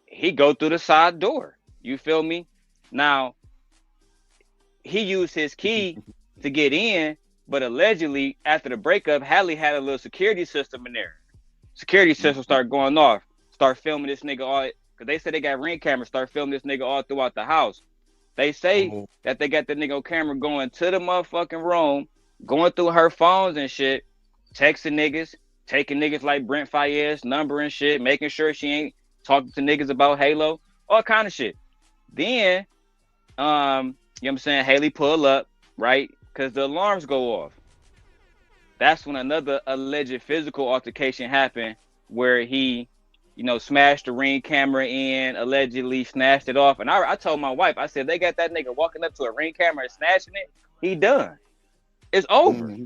he go through the side door. You feel me? Now, he used his key to get in, but allegedly, after the breakup, Hallie had a little security system in there. Security system started going off, start filming this nigga all, because they said they got ring cameras, start filming this nigga all throughout the house. They say that they got the nigga on camera going to the motherfucking room, going through her phones and shit, texting niggas, taking niggas like Brent Fayez number and shit, making sure she ain't talking to niggas about Halo, all kind of shit. Then, you know what I'm saying, Haley pull up, right? Because the alarms go off. That's when another alleged physical altercation happened where he, you know, smashed the ring camera in, allegedly snatched it off. And I told my wife, I said, they got that nigga walking up to a ring camera and snatching it, he done. It's over.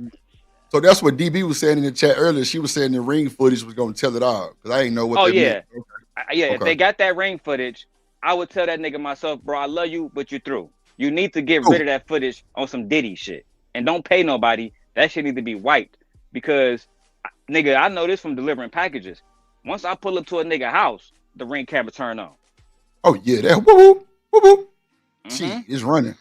So that's what DB was saying in the chat earlier. She was saying the ring footage was going to tell it all. Because I didn't know what
Oh,
that
yeah.
meant.
Yeah,
Okay.
if they got that ring footage, I would tell that nigga myself, bro, I love you, but you through. You need to get rid of that footage on some Diddy shit. And don't pay nobody. That shit need to be wiped. Because, nigga, I know this from delivering packages. Once I pull up to a nigga house, the ring camera turn on.
Oh, yeah. That whoop, whoop, whoop. She is running.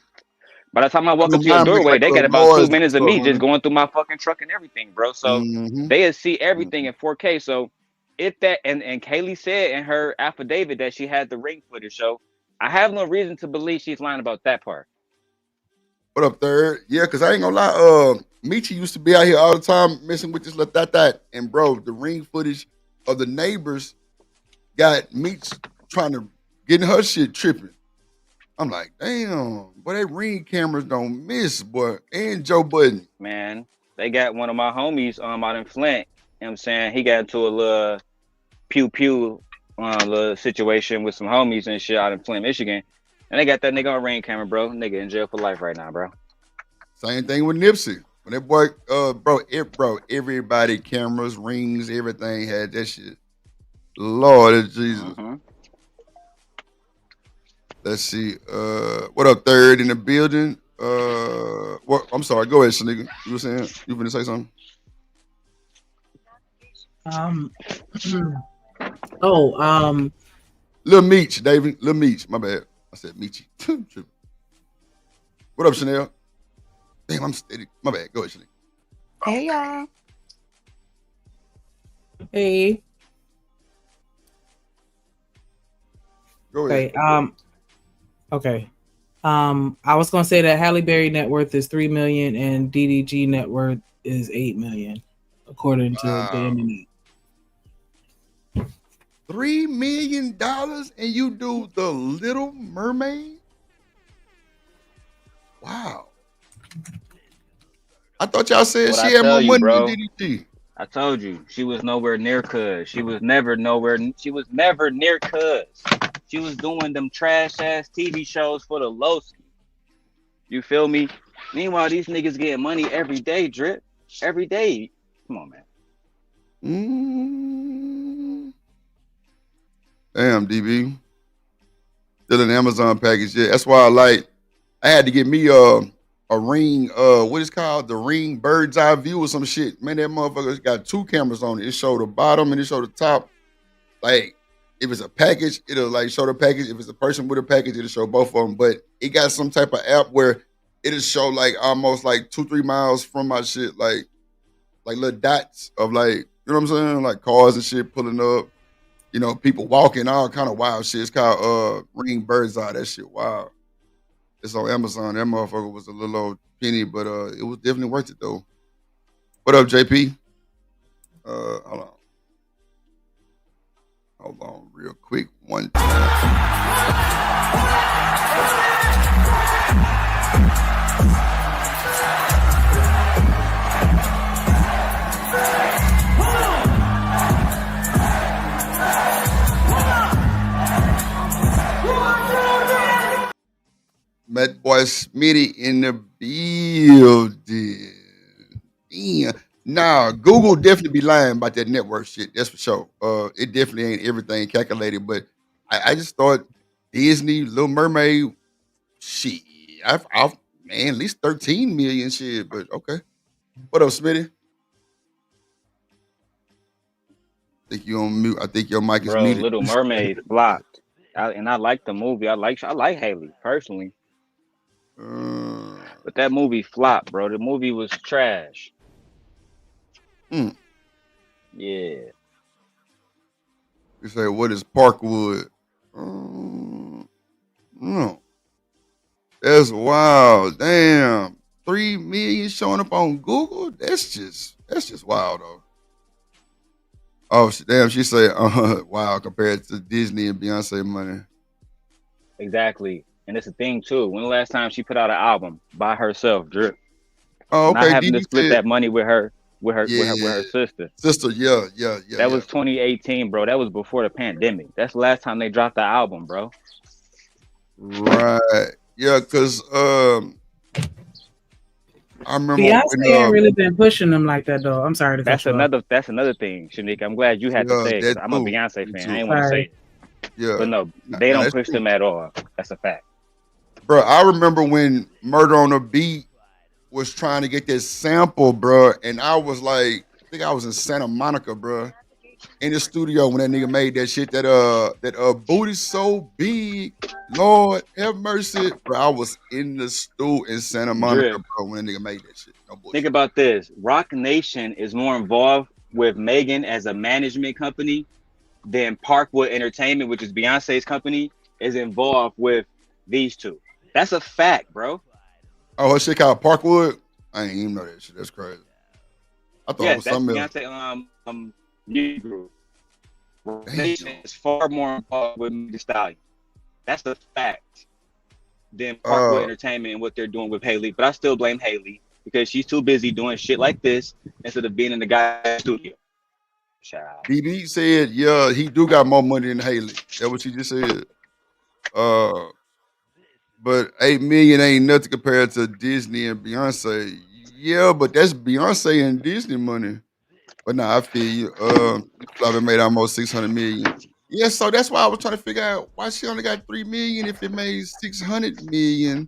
By the time I walk up to your doorway, they got about 2 minutes of me just going through my fucking truck and everything, bro. So they'll see everything in 4K. So if that, and Kaylee said in her affidavit that she had the ring footage, so I have no reason to believe she's lying about that part.
What up, third? Yeah, because I ain't gonna lie. Michi used to be out here all the time messing with this little that. And bro, the ring footage of the neighbors got Meech trying to get in her shit tripping. I'm like, damn, boy, that ring cameras don't miss, boy. And Joe Budden.
Man, they got one of my homies out in Flint. You know what I'm saying? He got into a little pew little situation with some homies and shit out in Flint, Michigan. And they got that nigga on ring camera, bro. Nigga in jail for life right now, bro.
Same thing with Nipsey. When that boy, everybody, cameras, rings, everything had that shit. Lord of Jesus. Let's see. What up, third in the building? What? I'm sorry. Go ahead, Shanika. You were saying you were gonna say something? Lil Meech, David. Lil Meech. My bad. I said Meechy. What up, Chanel? Damn, I'm steady. My bad. Go ahead, Shanika.
Hey, y'all.
Hey.
Go ahead.
Okay. I was gonna say that Halle Berry net worth is $3 million and DDG net worth is $8 million, according to the internet.
$3 million and you do The Little Mermaid? Wow. I thought y'all said she had more money than DDG.
I told you she was nowhere near Cuz. She was never near Cuz. She was doing them trash ass TV shows for the Lowski. You feel me? Meanwhile, these niggas getting money every day, Drip. Every day. Come on, man.
Damn, DB. Still an Amazon package. Yeah, that's why I had to get me a ring, what is called? The Ring Bird's Eye View or some shit. Man, that motherfucker's got 2 cameras on it. It showed the bottom and it showed the top. Like, if it's a package, it'll like show the package. If it's a person with a package, it'll show both of them. But it got some type of app where it'll show like almost like 2-3 miles from my shit, like little dots of like, you know what I'm saying? Like cars and shit pulling up, you know, people walking, all kind of wild shit. It's called Ring Bird's Eye. That shit wild. It's on Amazon. That motherfucker was a little old penny, but it was definitely worth it though. What up, JP? Hold on real quick. One Met boy Smitty in the building. Damn. Nah, Google definitely be lying about that network shit. That's for sure. It definitely ain't everything calculated, but I just thought Disney, Little Mermaid, shit. Man, at least 13 million shit, but okay. What up, Smitty? I think you on mute. I think your mic is
Bro,
muted.
Little Mermaid flopped. I like the movie. I like Haley personally. But that movie flopped, bro. The movie was trash. Yeah.
You say, what is Parkwood? No. That's wild. Damn. 3 million showing up on Google? That's just wild though. Oh damn, she said wow, compared to Disney and Beyonce money.
Exactly. And it's a thing too. When the last time she put out an album by herself, Drip?
Oh, okay.
Not having to split that money with her sister.
Yeah.
That was 2018, bro. That was before the pandemic. That's the last time they dropped the album, bro.
Right. Yeah, because I remember
Beyonce ain't really been pushing them like that though. I'm sorry to
That's another thing, Shanika. I'm glad you had to say it. I'm a Beyonce fan. I ain't want to say it.
Yeah.
But no, they don't push them at all. That's a fact.
Bro, I remember when Murder on the Beat was trying to get this sample, bro, and I was like, I think I was in Santa Monica, bro, in the studio when that nigga made that shit. That booty so big, Lord have mercy, bro. I was in the stew in Santa Monica, bro, when that nigga made that shit. No bullshit.
Think about this: Rock Nation is more involved with Megan as a management company than Parkwood Entertainment, which is Beyonce's company, is involved with these two. That's a fact, bro.
Oh, her shit called Parkwood. I ain't even know that shit. That's crazy. I thought it
Yes,
was
that's
something else.
Beyonce music group. Nation is far more involved with Megan Thee Stallion. That's a fact. Than Parkwood Entertainment and what they're doing with Haley. But I still blame Haley because she's too busy doing shit like this instead of being in the guy's studio. Child.
BB said, yeah, he do got more money than Haley. That's what she just said. But 8 million ain't nothing compared to Disney and Beyonce. Yeah, but that's Beyonce and Disney money. But nah, I feel you. Probably made almost 600 million. Yeah, so that's why I was trying to figure out why she only got 3 million if it made 600 million.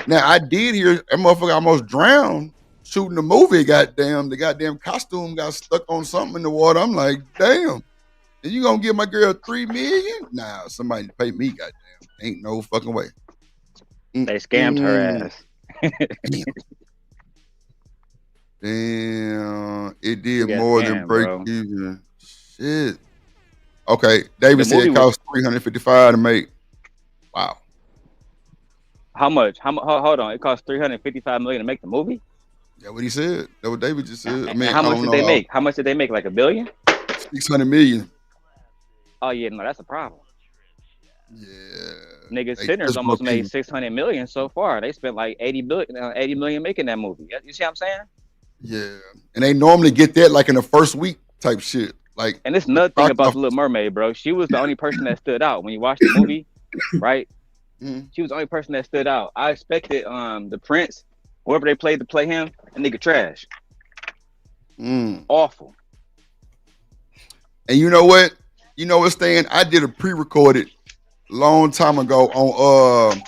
Now I did hear that motherfucker almost drowned shooting the movie. The goddamn costume got stuck on something in the water. I'm like, damn. And you gonna give my girl 3 million? Nah, somebody pay me, goddamn. Ain't no fucking way.
They scammed her ass.
Damn, it did
Yeah,
more than
damn,
break
bro.
even. Shit. Okay, David
The
said
movie
it cost 355 to make. Wow.
How much? Hold on. It cost $355 million to make the movie.
That's what he said. That's what David just said. I
And
mean,
how
I
much
don't
did
know.
they make? How much did they make? Like $1 billion?
600 million.
Oh yeah, no, that's a problem.
Yeah.
Nigga,
They
Sinners
just
almost
broke
made
even.
600 million so far. They spent like 80 million making that movie. You see what I'm saying?
Yeah. And they normally get that like in the first week type shit. Like,
And it's another thing
box
about
office.
the Little Mermaid, bro. She was the only person that stood out when you watched the movie, right? She was the only person that stood out. I expected the Prince, whoever they played to play him, a nigga trash. Awful.
And you know what? You know what, Stan? I did a pre-recorded long time ago on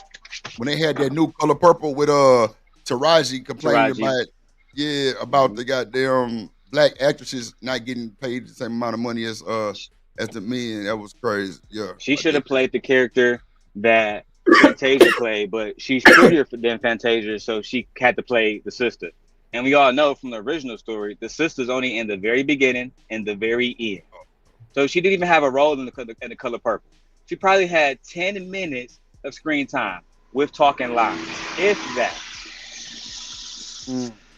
when they had that new Color Purple with Taraji complaining
Taraji.
about the goddamn black actresses not getting paid the same amount of money as the men. That was crazy. Yeah.
She should have played the character that Fantasia played, but she's prettier than Fantasia, so she had to play the sister. And we all know from the original story, the sister's only in the very beginning and the very end. So she didn't even have a role in the Color Purple. She probably had 10 minutes of screen time with talking lines, if that.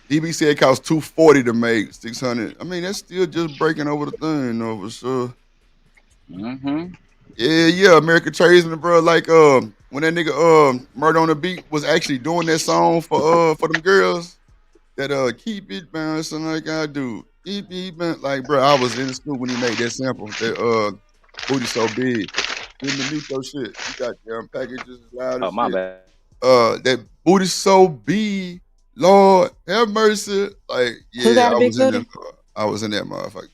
DB said it cost $240 to make 600. I mean, that's still just breaking over the thing, though, for sure. Yeah, American Tradesman, bro. Like when that nigga Murder on the Beat was actually doing that song for them girls that keep it bouncing like I do. Keep it bouncing. Like, bro, I was in school when he made that sample. That booty so big. Didn't the Nico shit. You got damn packages loud as
Oh, my
shit.
bad.
That booty so big. Lord have mercy. Like,
Who
yeah,
got a
I
big
was in
booty?
that. I was in that motherfucker.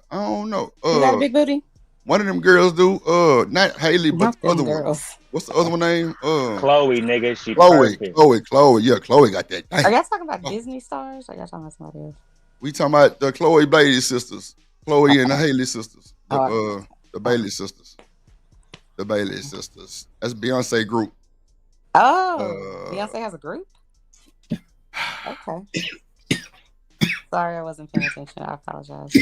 I don't know.
You got a big booty?
One of them girls do. Not Haley, but
Not
the other
them
one.
girls.
What's the other one name?
Chloe, nigga. She
Chloe.
perfect.
Chloe. Yeah, Chloe got that. Dang.
Are y'all talking about Disney stars? Or y'all talking about somebody else?
We talking about the Chloe Bailey sisters. Chloe and the Haley sisters. The Bailey sisters. The Bailey sisters. That's Beyonce group.
Oh, Beyonce has a group? Okay. Sorry, I wasn't paying attention. I apologize.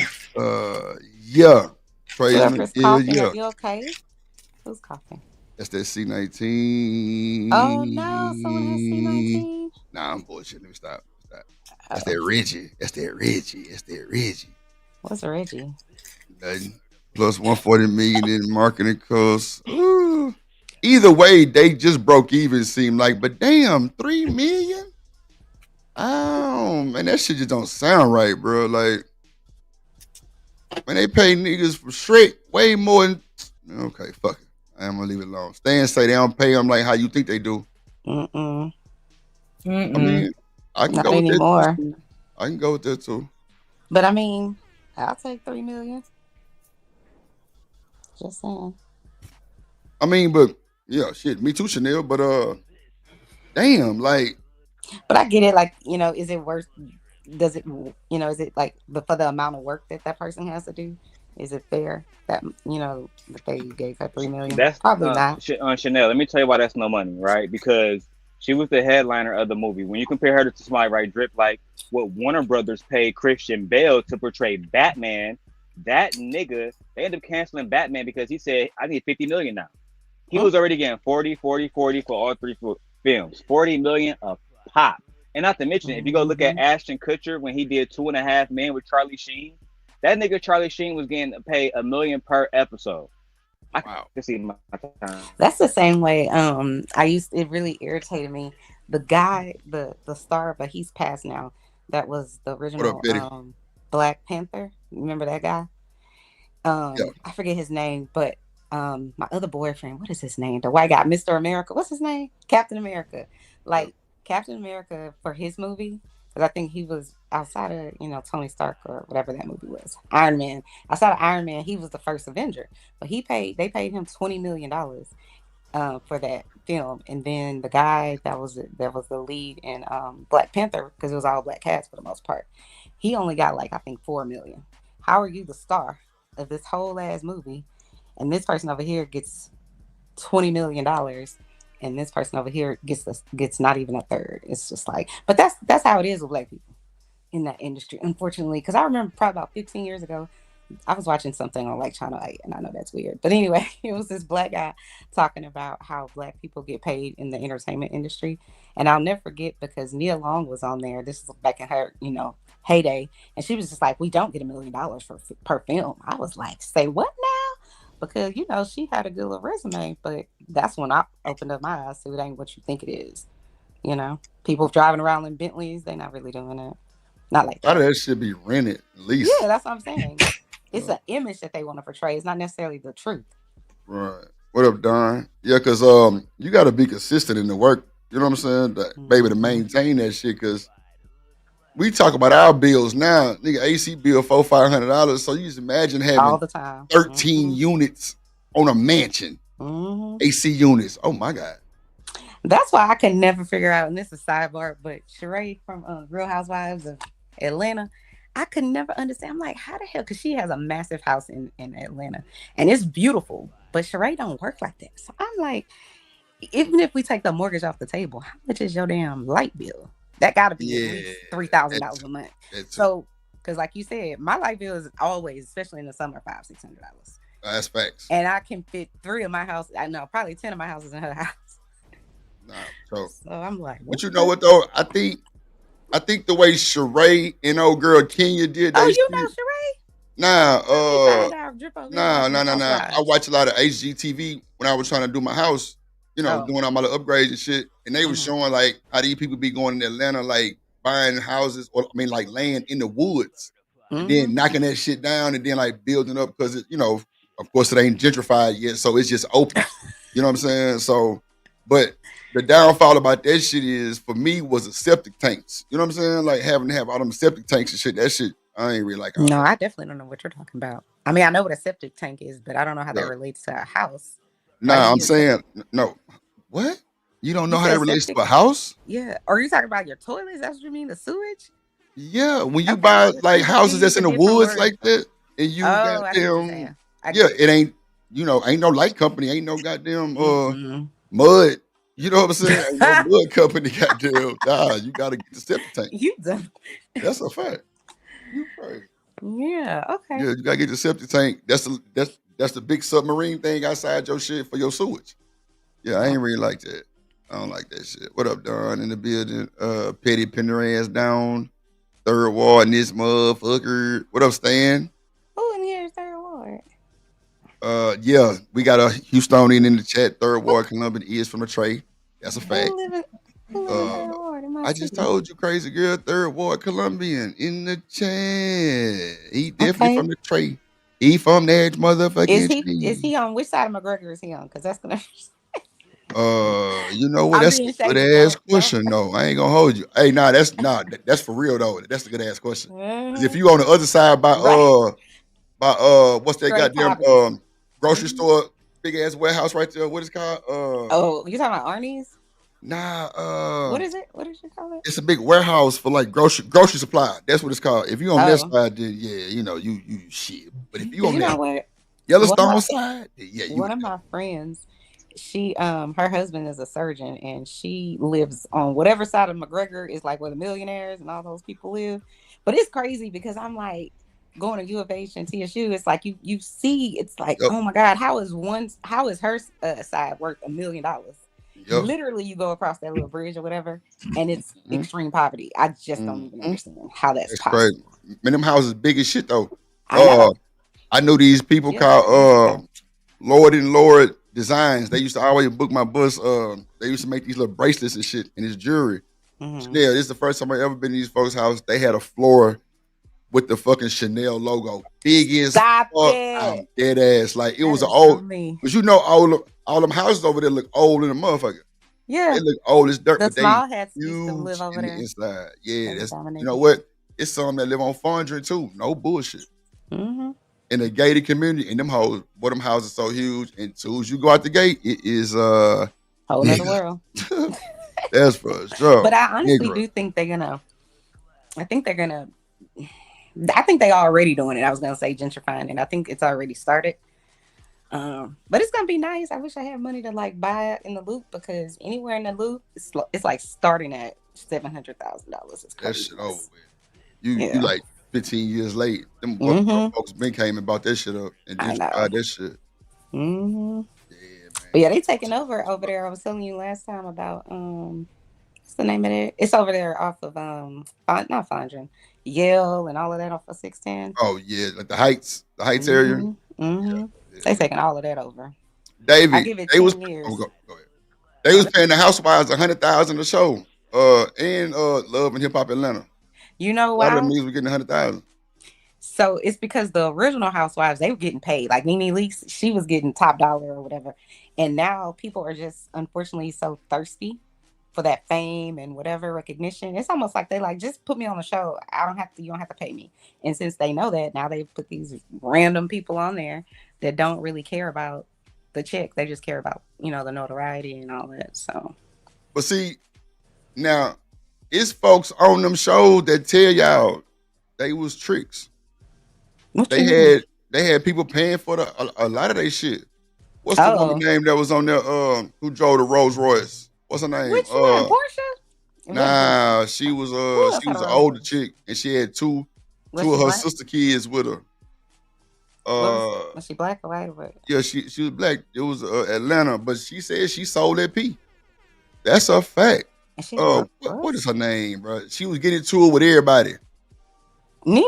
Yeah.
Whoever's coughing,
Yeah.
are you okay? Who's coughing?
That's that C19.
Oh no, someone has C19.
Nah, I'm bullshit. Let me stop. That's that Reggie. That's that Reggie.
What's a Reggie?
Nothing. Plus 140 million in marketing costs. Ooh. Either way, they just broke even, seem like, but damn, 3 million? Oh man, that shit just don't sound right, bro. Like, man, they pay niggas for Shrek way more than okay, fuck it. I'm gonna leave it alone. Stan say they don't pay them like how you think they do. I mean, I can
Not
go with
anymore.
that too. I can go with that too.
But I mean, I'll take 3 million. Just saying.
I mean, but yeah, shit, me too, Chanel. But damn, like.
But I get it. Like, is it worth? Does it? Is it like for the amount of work that person has to do? Is it fair that that they gave her 3 million?
That's
Probably not.
Chanel, let me tell you why that's no money, right? Because she was the headliner of the movie. When you compare her to somebody, right, Drip, like what Warner Brothers paid Christian Bale to portray Batman, that nigga, they ended up canceling Batman because he said, I need 50 million now. He was already getting 40 for all three films, 40 million a pop. And not to mention, if you go look at Ashton Kutcher when he did 2.5 Men with Charlie Sheen, that nigga Charlie Sheen was getting paid $1 million per episode. I can see my time.
That's the same way. It really irritated me. The guy, the star, but he's passed now. That was the original Black Panther. Remember that guy? I forget his name, but my other boyfriend, what is his name? The white guy, Mr. America. What's his name? Captain America. Like Captain America for his movie, because I think he was outside of Tony Stark or whatever that movie was. Iron Man. Outside of Iron Man, he was the first Avenger, but they paid him $20 million for that film. And then the guy that was the lead in Black Panther, because it was all black cast for the most part, he only got like I think $4 million. How are you the star of this whole ass movie, and this person over here gets $20 million, and this person over here gets not even a third? It's just like, but that's how it is with black people in that industry, unfortunately. Because I remember probably about 15 years ago, I was watching something on like Channel 8, and I know that's weird, but anyway, it was this black guy talking about how black people get paid in the entertainment industry. And I'll never forget, because Nia Long was on there. This was back in her, heyday, and she was just like, "We don't get $1 million per film." I was like, "Say what now?" Because she had a good little resume, but that's when I opened up my eyes to it ain't what you think it is. People driving around in Bentleys, they're not really doing it. Not like
that. A lot of that should be rented, at least.
Yeah, that's what I'm saying. It's an image that they want to portray. It's not necessarily the truth.
Right. What up, Don? Yeah, because you got to be consistent in the work. You know what I'm saying? Baby, to maintain that shit. Because we talk about our bills now. Nigga, AC bill $400-$500. So you just imagine having
all the time
13 units on a mansion. AC units. Oh my God.
That's why I could never figure out. And this is sidebar, but Sheree from Real Housewives of Atlanta, I could never understand. I'm like, how the hell? Because she has a massive house in Atlanta, and it's beautiful. But Sheree don't work like that. So I'm like, even if we take the mortgage off the table, how much is your damn light bill? That got to be at least $3,000 a month. So, because like you said, my light bill is always, especially in the summer, $500-$600.
That's facts.
And I can fit 3 of my house. I know probably 10 of my houses in her house.
So
I'm like,
but you know what though? I think the way Sheree and old girl Kenya did that.
Oh, you know Sheree?
Nah. I watch a lot of HGTV when I was trying to do my house, doing all my little upgrades and shit. And they were showing like how these people be going in Atlanta, like buying houses, or like land in the woods, and then knocking that shit down and then like building up because of course it ain't gentrified yet, so it's just open. You know what I'm saying? So, but the downfall about that shit is, for me, was the septic tanks. You know what I'm saying? Like having to have all them septic tanks and shit. That shit, I ain't really like.
No, I definitely don't know what you're talking about. I mean, I know what a septic tank is, but I don't know how that relates to a house.
Nah, I'm saying, no. What? You don't know how that relates to a house?
Yeah. Are you talking about your toilets? That's what you mean, the sewage?
Yeah. When you buy like houses that's in the woods like that, and you got them, it ain't, ain't no light company, ain't no goddamn mud. You know what I'm saying? Ain't no mud company, goddamn. Nah, you gotta get the septic tank.
You done.
That's a fact. You right.
Yeah. Okay.
Yeah, you gotta get the septic tank. That's the big submarine thing outside your shit for your sewage. Yeah, I ain't really like that. I don't like that shit. What up, Don? In the building. Petty pin their ass down. Third ward in this motherfucker. What up, Stan?
Who in here is Third Ward?
Yeah, we got a Houstonian in the chat. Third Ward Colombian is from the tray. That's a fact.
Who live in Third Ward?
I just told you, crazy girl. Third Ward Colombian in the chat. He definitely from the tray. He from the edge, motherfucking.
Is he on which side of McGregor is he on? Because that's gonna.
You know what? That's a good ass question. No, I ain't gonna hold you. Hey, that's for real though. That's a good ass question. 'Cause if you on the other side by what's that goddamn grocery store, big ass warehouse right there? What is it called?
Oh, you talking about Arnie's?
Nah.
What is it? What did you call it?
It's a big warehouse for like grocery supply. That's what it's called. If you on that side, then yeah, you shit. But if you on that Yellowstone side, yeah.
One of my friends, she her husband is a surgeon, and she lives on whatever side of McGregor is like where the millionaires and all those people live. But it's crazy because I'm like going to U of H and TSU. It's like you see, it's like, oh my God, how is her side worth $1 million?
Yep.
Literally, you go across that little bridge or whatever, and it's extreme poverty. I just don't even understand how that's possible.
Crazy. Man, them houses big as shit though.
I know.
I knew these people called Lord and Lord Designs. They used to always book my bus. They used to make these little bracelets and shit and it's jewelry. Chanel, this is the first time I ever been to these folks' house. They had a floor with the fucking Chanel logo. Big as fuck. I'm dead ass. Like it was an old, because you know all them houses over there look old in the motherfucker.
Yeah.
They look old as dirt,
The
but they
small hats
huge
used to live over
in
there.
the inside. Yeah, that's,
dominated.
you know what? It's some that live on Fondren too. No bullshit. In a gated community, and them hoes, boy, them houses so huge. And as soon as you go out the gate, it is
whole nother world.
That's for sure.
But I honestly do think they're gonna. I think they already doing it. I was gonna say gentrifying, and I think it's already started. But it's gonna be nice. I wish I had money to like buy it in the Loop, because anywhere in the Loop, it's like starting at $700,000.
That shit over with. You like 15 years late. Them folks been came and bought that shit up and gentrified that shit.
But yeah, they taking over there. I was telling you last time about what's the name of it? It's over there off of not Fondren, Yale and all of that off of 610.
Oh yeah, like the Heights area.
They taking all of that over.
David,
I give it 10 years.
Go ahead. They was paying the housewives $100,000 a show. And Love and Hip Hop Atlanta.
You know
A
why?
lot of them niggas were getting $100,000.
So it's because the original housewives, they were getting paid. Like Nene Leakes, she was getting top dollar or whatever. And now people are just unfortunately so thirsty for that fame and whatever recognition. It's almost like they like, just put me on the show. You don't have to pay me. And since they know that, now they put these random people on there that don't really care about the check. They just care about, the notoriety and all that. So,
but see, now it's folks on them shows that tell y'all they was tricks. They had people paying for a lot of their shit. What's the woman name that was on there? Who drove the Rolls Royce? What's her name?
Which one? Portia?
Nah, she was an older chick, and she had two of her sister kids with her.
Was she black or white? Or
yeah, she was black. It was Atlanta, but she said she sold that pee. That's a fact. What is her name, bro? She was getting to it with everybody.
Nene?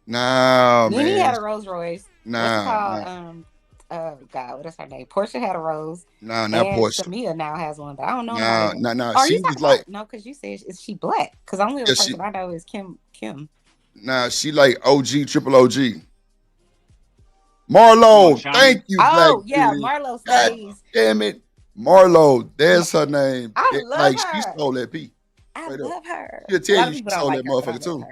Nah, man.
Nene had a Rolls Royce.
Nah.
Oh God, what is her name? Portia had a Rose.
Nah, not Portia.
Samia now has one, but I don't know.
Nah. She was like,
no, because you said, is she black? Because the only other person I know is Kim.
Nah, she like OG, triple OG. Marlo, thank you.
Oh yeah, Marlo stays.
Damn it, Marlo. That's her name.
I love her.
She stole that pee.
I love her.
She'll tell you she stole that motherfucker too.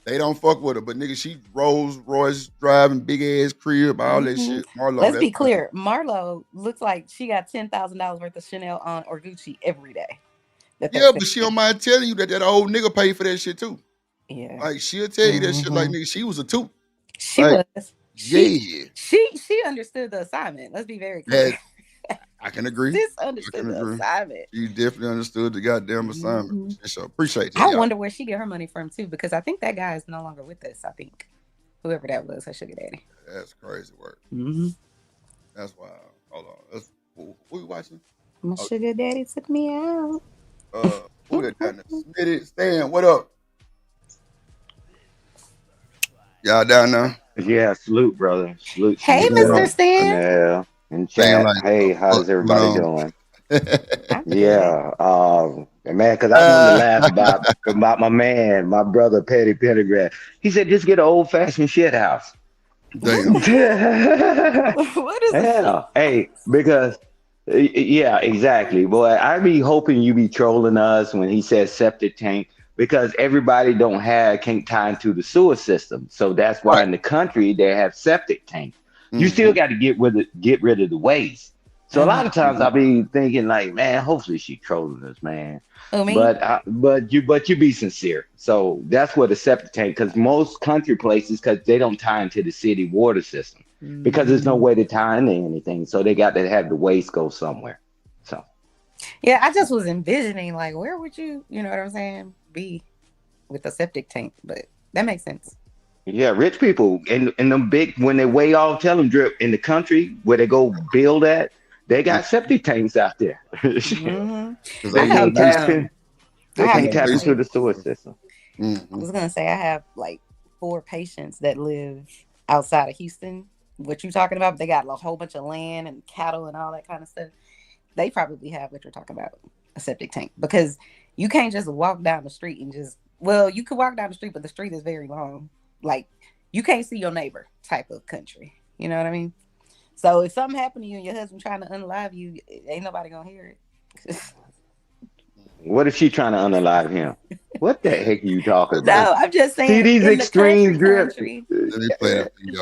They don't fuck with her, but nigga, she Rolls Royce driving, big ass crib, all that shit. Marlo.
Let's be clear. Marlo looks like she got $10,000 worth of Chanel on or Gucci every day.
Yeah, but she don't mind telling you that old nigga paid for that shit too.
Yeah,
like she'll tell you that shit. Like nigga, she was a toot.
She was.
Yeah.
She understood the assignment. Let's be very clear.
I can agree.
Understood the assignment.
You definitely understood the goddamn assignment. So appreciate that.
I wonder where she get her money from too, because I think that guy is no longer with us. I think whoever that was, her sugar daddy.
That's crazy work. That's wild. Hold on. What we watching?
My sugar daddy took me out.
Who that down there? Stan, what up? Y'all down there?
Yeah, salute, brother. Salute.
Hey, Mr. Stan.
Yeah. And chat. Hey, how's everybody doing? Yeah. Man, because I wanted to laugh about my man, my brother, Petty Pendergrass. He said, just get an old-fashioned shit house.
Damn.
What is this?
Hey, because, yeah, exactly. Boy, I be hoping you be trolling us when he says septic tank, because everybody can't tie into the sewer system. So that's why in the country they have septic tanks. You still got to get rid of the waste. So a lot of times I'll be thinking like, man, hopefully she trolling us, man. But you be sincere. So that's what a septic tank, because most country places, because they don't tie into the city water system, because there's no way to tie into anything. So they got to have the waste go somewhere. So
yeah, I just was envisioning like, where would you know what I'm saying, be with a septic tank? But that makes sense.
Yeah, rich people and them big, when they way off, tell them drip in the country where they go build at, They got septic tanks out there.
Mm-hmm.
They can't tap in. They can't tap into the sewer system.
I was gonna say I have like 4 patients that live outside of Houston. What you talking about? They got a whole bunch of land and cattle and all that kind of stuff. They probably have what you're talking about, a septic tank, because you can't just walk down the street and just, well, you could walk down the street, but the street is very long. Like, you can't see your neighbor type of country. You know what I mean? So if something happened to you and your husband trying to unalive you, ain't nobody gonna hear it.
What if she trying to unalive him? What the heck are you talking
No,
about?
I'm just saying.
See these
in the
extreme drips.
country.
Let me play that for you,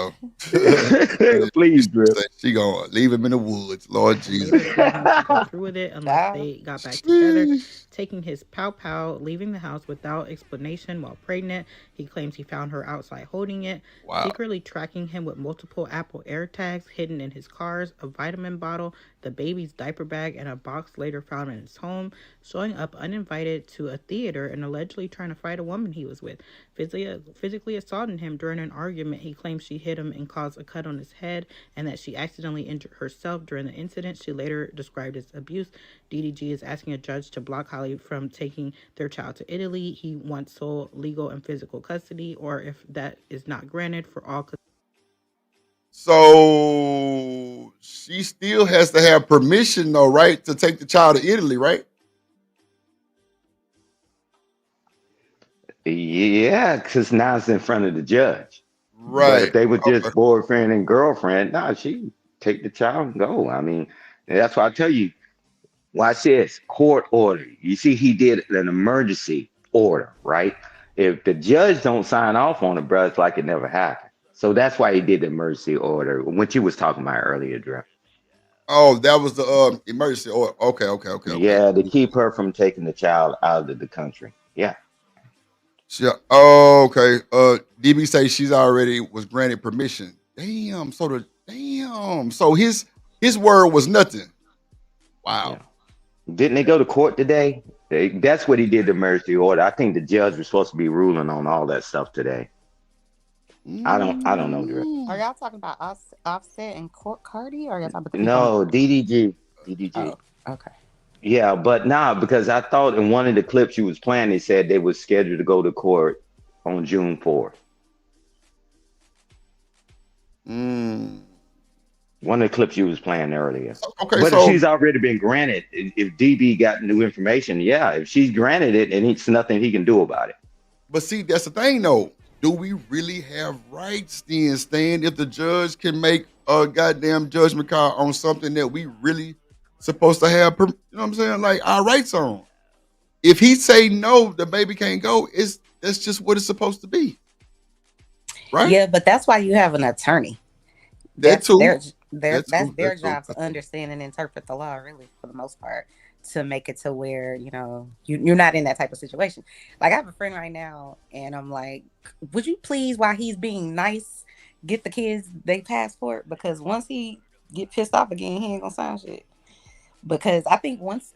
yo.
Please, Drip.
She gonna leave him in the woods, Lord Jesus.
They told him to go through with it unless they got back together, taking his pow, leaving the house without explanation while pregnant. He claims he found her outside holding it, secretly tracking him with multiple Apple AirTags hidden in his cars, a vitamin bottle, the baby's diaper bag, and a box later found in his home, showing up uninvited to a theater and allegedly trying to fight a woman he was with, physically assaulting him during an argument. He claims she hit him and caused a cut on his head, and that she accidentally injured herself during the incident. She later described as abuse. DDG is asking a judge to block Holly from taking their child to Italy. He wants sole legal and physical custody, or if that is not granted, for all.
So she still has to have permission, though, right, to take the child to Italy, right?
Yeah, because now it's in front of the judge.
Right.
But if they were just boyfriend and girlfriend, she take the child and go. I mean, that's why I tell you, watch this, court order. You see, he did an emergency order, right? If the judge don't sign off on it, bro, it's like it never happened. So that's why he did the emergency order, what you was talking about earlier, Drew.
Oh, that was the emergency order. Okay.
Yeah, to keep her from taking the child out of the country. Yeah.
Yeah. Oh, okay. DB say she's already was granted permission. Damn. So his word was nothing. Wow.
Yeah. Didn't they go to court today? That's what he did, the emergency order. I think the judge was supposed to be ruling on all that stuff today. I don't know, Drew.
Are y'all talking about Offset and Cardi, or are y'all talking about
No, DDG.
Oh, okay.
Yeah, but because I thought in one of the clips you was playing, they said they was scheduled to go to court on June 4th. One of the clips you was playing earlier.
Okay,
but if she's already been granted, if DB got new information, if she's granted it, and it's nothing he can do about it.
But see, that's the thing, though. Do we really have rights then, Stan, if the judge can make a goddamn judgment call on something that we really supposed to have, you know what I'm saying, like our rights on? If he say no, the baby can't go, that's just what it's supposed to be. Right?
Yeah, but that's why you have an attorney.
That's
their job to understand and interpret the law, really, for the most part, to make it to where, you're not in that type of situation. Like, I have a friend right now, and I'm like, would you please, while he's being nice, get the kids their passport? Because once he get pissed off again, he ain't gonna sign shit. Because I think once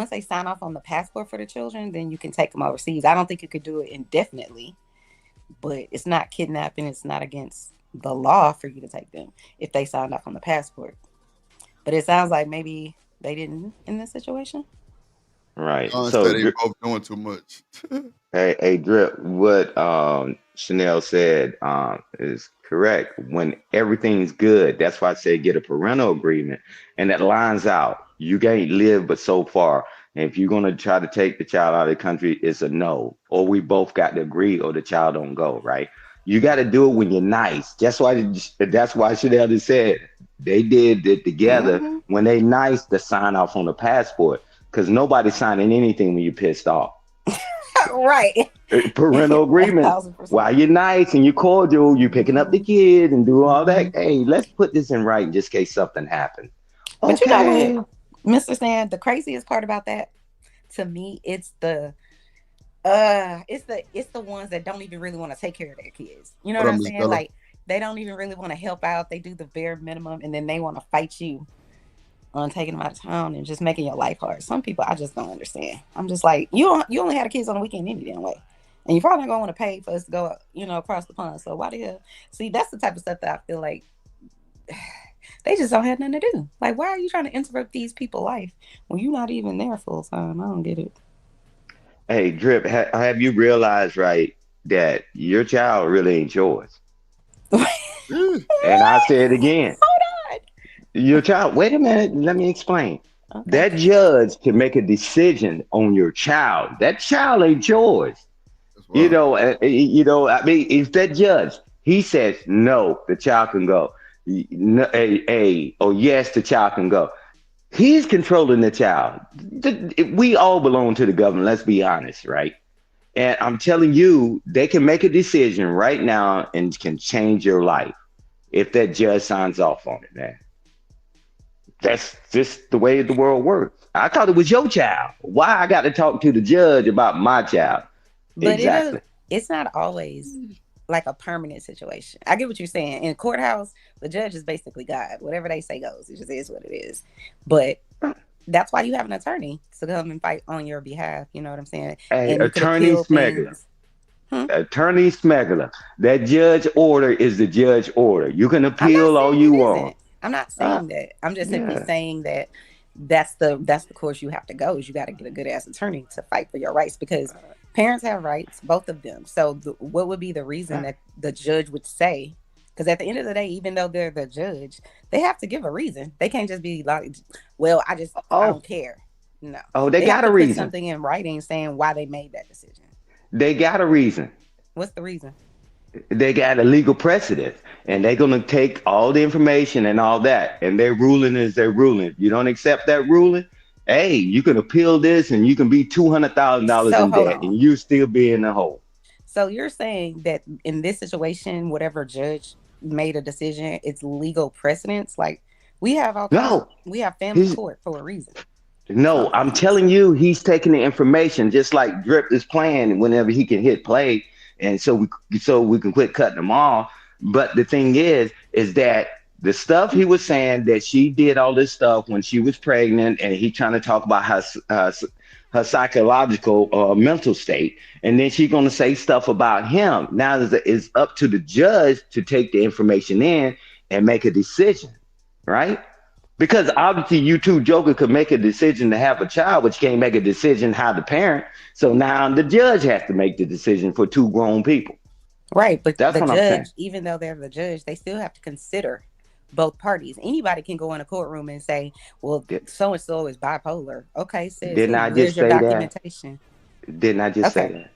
they sign off on the passport for the children, then you can take them overseas. I don't think you could do it indefinitely, but it's not kidnapping. It's not against the law for you to take them if they signed off on the passport. But it sounds like maybe they didn't in this situation.
Right.
So they're both doing too much.
Hey, Drip, what Chanel said is correct. When everything's good, that's why I say get a parental agreement, and that lines out. You can't live but so far. And if you're gonna try to take the child out of the country, it's a no. Or we both got to agree, or the child don't go. Right. You got to do it when you're nice. That's why Chanel just said they did it together when they nice to sign off on the passport, because nobody's signing anything when you're pissed off.
Right.
Parental agreement. 1000%. While you're nice and you're cordial, you're picking up the kid and do all that. Hey, let's put this in writing just in case something happens.
But you know what, Mr. Stan, the craziest part about that, to me, it's the ones that don't even really want to take care of their kids. You know what I'm saying? Like, they don't even really want to help out. They do the bare minimum, and then they want to fight you on taking them out of town and just making your life hard. Some people I just don't understand. I'm just like, you only had the kids on the weekend any damn way, and you probably not gonna want to pay for us to go, across the pond. So why the hell? See, that's the type of stuff that I feel like They just don't have nothing to do. Like, why are you trying to interrupt these people's life when you're not even there full time? I don't get it.
Hey, Drip, have you realized, right, that your child really ain't yours? And I say it again.
Hold on.
Your child, wait a minute, let me explain.
Okay.
That judge can make a decision on your child. That child ain't yours.
Well.
I mean, if that judge, he says no, the child can go. No, or yes, the child can go. He's controlling the child. We all belong to the government. Let's be honest, right? And I'm telling you, they can make a decision right now and can change your life if that judge signs off on it, man. That's just the way the world works. I thought it was your child. Why I got to talk to the judge about my child?
But
Exactly.
it's not always like a permanent situation. I get what you're saying. In courthouse, the judge is basically God. Whatever they say goes. It just is what it is. But that's why you have an attorney to come and fight on your behalf. You know what I'm saying?
Hey,
And you could
Attorney
appeal
Smegler.
things.
Attorney Smegler. That judge order is the judge order. You can appeal all you want.
I'm not saying that. I'm just simply saying that that's the course you have to go. Is you got to get a good ass attorney to fight for your rights, because parents have rights, both of them. So what would be the reason that the judge would say? Because at the end of the day, even though they're the judge, they have to give a reason. They can't just be like, "Well, I don't care." No.
They got
have
a
to
reason.
put something in writing saying why they made that decision.
They got a reason.
What's the reason?
They got a legal precedent, and they're going to take all the information and all that, and their ruling is their ruling. If you don't accept that ruling, hey, you can appeal this, and you can be $200,000 in debt, and you still be in the hole.
So you're saying that in this situation, whatever judge made a decision, it's legal precedence? Like, we have we have family court for a reason.
No, I'm telling you, he's taking the information just like Drip is playing whenever he can hit play, and so we can quit cutting them off. But the thing is that the stuff he was saying that she did all this stuff when she was pregnant, and he trying to talk about her psychological mental state, and then she's going to say stuff about him. Now it's up to the judge to take the information in and make a decision, right? Because obviously you two Joker could make a decision to have a child, but you can't make a decision how to parent. So now the judge has to make the decision for two grown people.
Right, but
that's
the
what I'm saying.
judge, even though they're the judge, they still have to consider both parties. Anybody can go in a courtroom and say, "Well, so and so is bipolar." Okay, sis,
Didn't I
where's
just
your
say
documentation?
Didn't I just say that?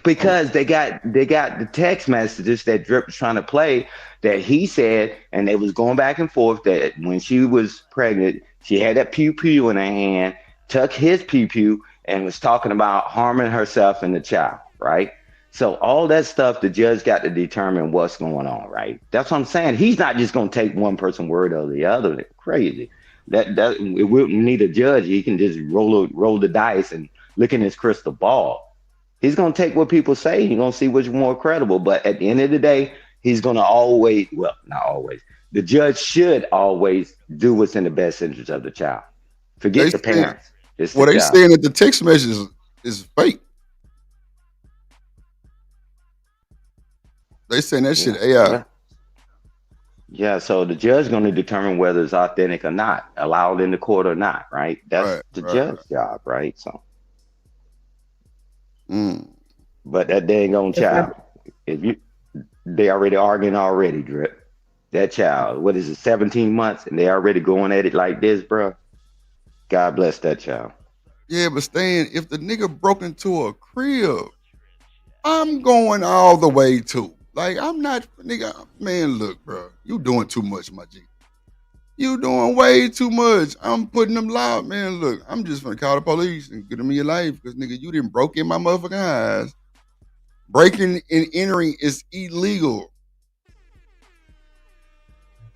Because they got the text messages that Drip was trying to play that he said, and they was going back and forth, that when she was pregnant, she had that pew in her hand, took his pew, and was talking about harming herself and the child, right? So all that stuff, the judge got to determine what's going on, right? That's what I'm saying. He's not just going to take one person's word or the other. It's crazy. We wouldn't need a judge. He can just roll the dice and look in his crystal ball. He's going to take what people say. He's going to see which is more credible. But at the end of the day, he's going to always, well, not always, the judge should always do what's in the best interest of the child. Forget the parents.
Well, they saying that the text message is fake. They saying that shit AI.
Yeah, so the judge is going to determine whether it's authentic or not, allowed in the court or not, right? That's the judge's job, right? So. But that dang on child, they already arguing Drip. That child, what is it, 17 months, and they already going at it like this, bro. God bless that child.
Yeah, but Stan, if the nigga broke into a crib, I'm going all the way too. Like, I'm not, nigga, man, look, bro, you doing too much, my G. You doing way too much. I'm putting them loud, man. Look, I'm just gonna call the police and get them in your life because, nigga, you didn't broke in my motherfucking eyes. Breaking and entering is illegal.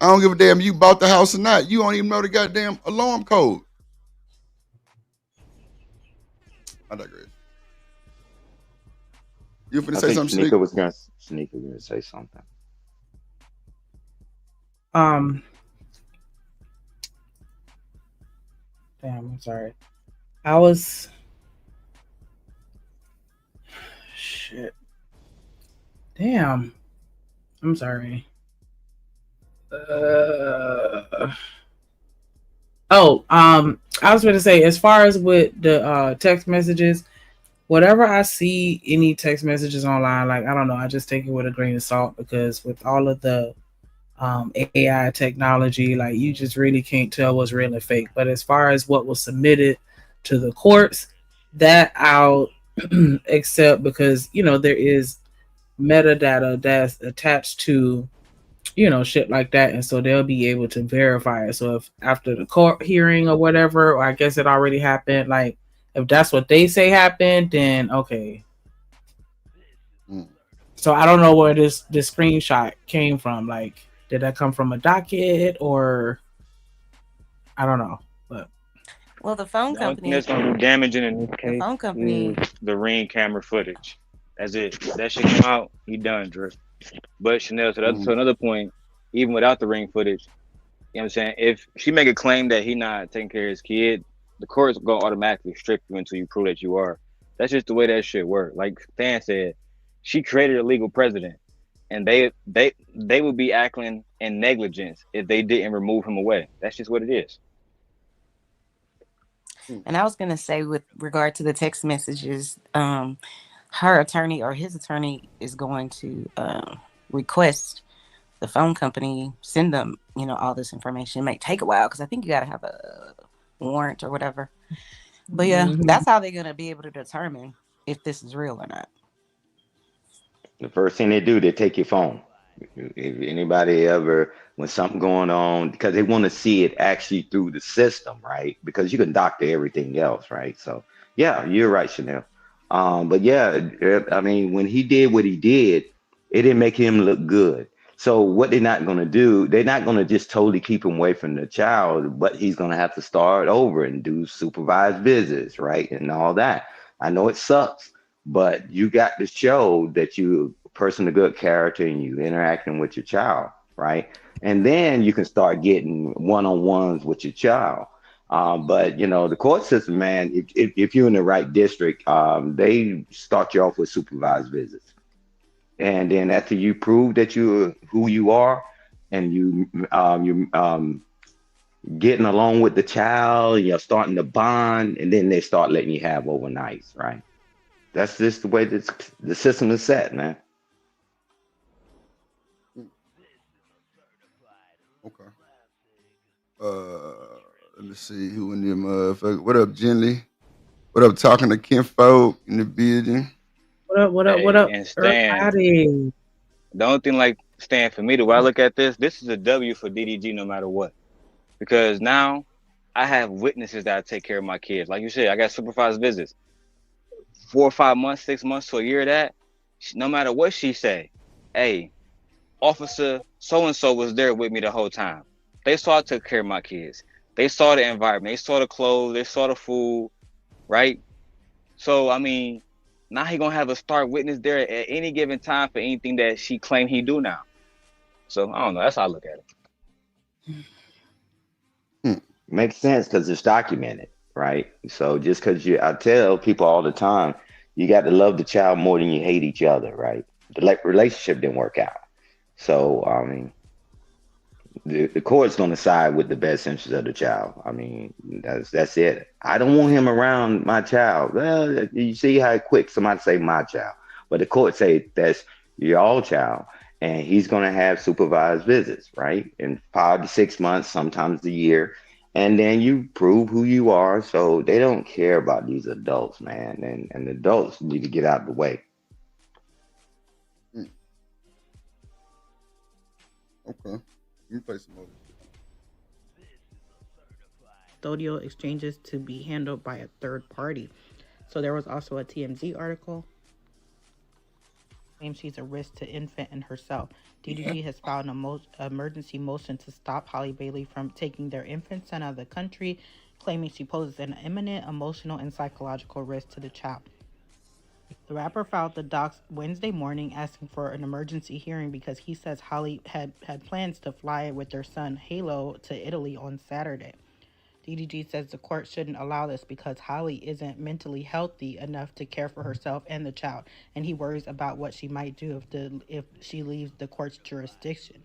I don't give a damn you bought the house or not. You don't even know the goddamn alarm code. I digress. You finna say something,
Sneaker was gonna say something.
Damn, I'm sorry. I was shit. Damn. I'm sorry. I was going to say, as far as with the text messages, whatever I see any text messages online, like I don't know, I just take it with a grain of salt because with all of the AI technology, like you just really can't tell what's real and fake. But as far as what was submitted to the courts, that I'll accept because there is metadata that's attached to shit like that, and so they'll be able to verify it. So if after the court hearing or whatever, or I guess it already happened, like if that's what they say happened, then okay. So I don't know where this screenshot came from. Like, did that come from a docket or I don't know, but
well, the phone
The only thing
company.
that's gonna do damaging in this
The
case
phone company.
is the Ring camera footage. That's it. That shit come out, he done, Drew. But Chanel, to another point, even without the Ring footage, you know what I'm saying? If she make a claim that he not taking care of his kid, the court's gonna automatically strip you until you prove that you are. That's just the way that shit work. Like Stan said, she created a legal precedent, and they would be acting in negligence if they didn't remove him away. That's just what it is.
And I was going to say, with regard to the text messages, her attorney or his attorney is going to request the phone company send them, all this information. It may take a while because I think you got to have a warrant or whatever. But yeah, that's how they're going to be able to determine if this is real or not.
The first thing they do, they take your phone. If anybody ever, when something going on, because they want to see it actually through the system, right? Because you can doctor everything else, right? So yeah, you're right, Chanel. But yeah, I mean, when he did what he did, it didn't make him look good. So what they're not going to do, they're not going to just totally keep him away from the child, but he's going to have to start over and do supervised visits, right? And all that. I know it sucks, but you got to show that you a person of good character and you interacting with your child, right? And then you can start getting one-on-ones with your child. But the court system, man, if you're in the right district, they start you off with supervised visits. And then after you prove that you're who you are and you getting along with the child, you're starting to bond, and then they start letting you have overnights, right? That's just the way that the system is set, man.
Okay. Let me see who in there, motherfucker. What up, Jenly? What up, talking to Ken Folk in the building?
What up?
And Stan, the only thing like Stan for me, the way I look at this is a W for DDG no matter what. Because now I have witnesses that I take care of my kids. Like you said, I got supervised visits. 4 or 5 months, 6 months to a year of that, no matter what she say, hey, officer so-and-so was there with me the whole time. They saw I took care of my kids. They saw the environment. They saw the clothes. They saw the food, right? So, I mean, now he going to have a star witness there at any given time for anything that she claimed he do now. So, I don't know. That's how I look at it.
Makes sense because it's documented, right? So just because I tell people all the time, you got to love the child more than you hate each other, right? The relationship didn't work out. So, I mean, the court's going to side with the best interest of the child. I mean, that's it. I don't want him around my child. Well, you see how quick somebody say my child, but the court say that's your child, and he's going to have supervised visits, right? In 5 to 6 months, sometimes a year, and then you prove who you are. So they don't care about these adults, man, and adults need to get out of the way.
Okay. Let me play some more.
Custodial exchanges to be handled by a third party. So there was also a TMZ article. Claims she's a risk to infant and herself. DDG has filed an emergency motion to stop Halle Bailey from taking their infant son out of the country, claiming she poses an imminent emotional and psychological risk to the child. The rapper filed the docs Wednesday morning asking for an emergency hearing because he says Halle had plans to fly with their son Halo to Italy on Saturday. DDG says the court shouldn't allow this because Halle isn't mentally healthy enough to care for herself and the child, and he worries about what she might do if she leaves the court's jurisdiction.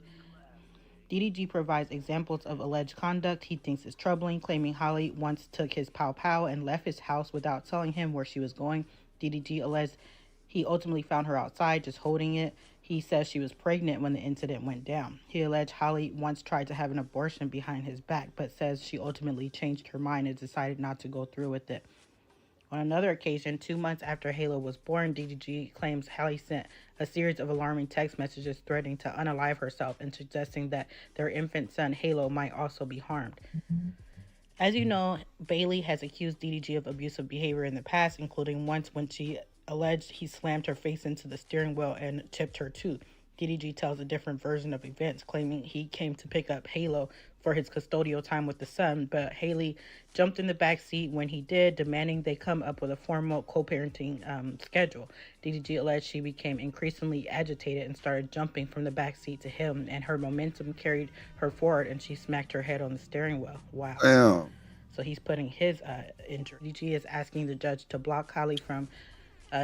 DDG provides examples of alleged conduct he thinks is troubling, claiming Holly once took his pow pow and left his house without telling him where she was going. DDG alleged he ultimately found her outside just holding it. He says she was pregnant when the incident went down. He alleged Holly once tried to have an abortion behind his back, but says she ultimately changed her mind and decided not to go through with it. On another occasion, 2 months after Halo was born, DDG claims Holly sent a series of alarming text messages threatening to unalive herself and suggesting that their infant son Halo might also be harmed. As you know, Bailey has accused DDG of abusive behavior in the past, including once when she alleged he slammed her face into the steering wheel and chipped her tooth. DDG tells a different version of events, claiming he came to pick up Halo for his custodial time with the son, but Haley jumped in the back seat when he did, demanding they come up with a formal co-parenting schedule. DDG alleged she became increasingly agitated and started jumping from the back seat to him, and her momentum carried her forward, and she smacked her head on the steering wheel. Wow.
Damn.
So he's putting his injury. DDG is asking the judge to block Holly from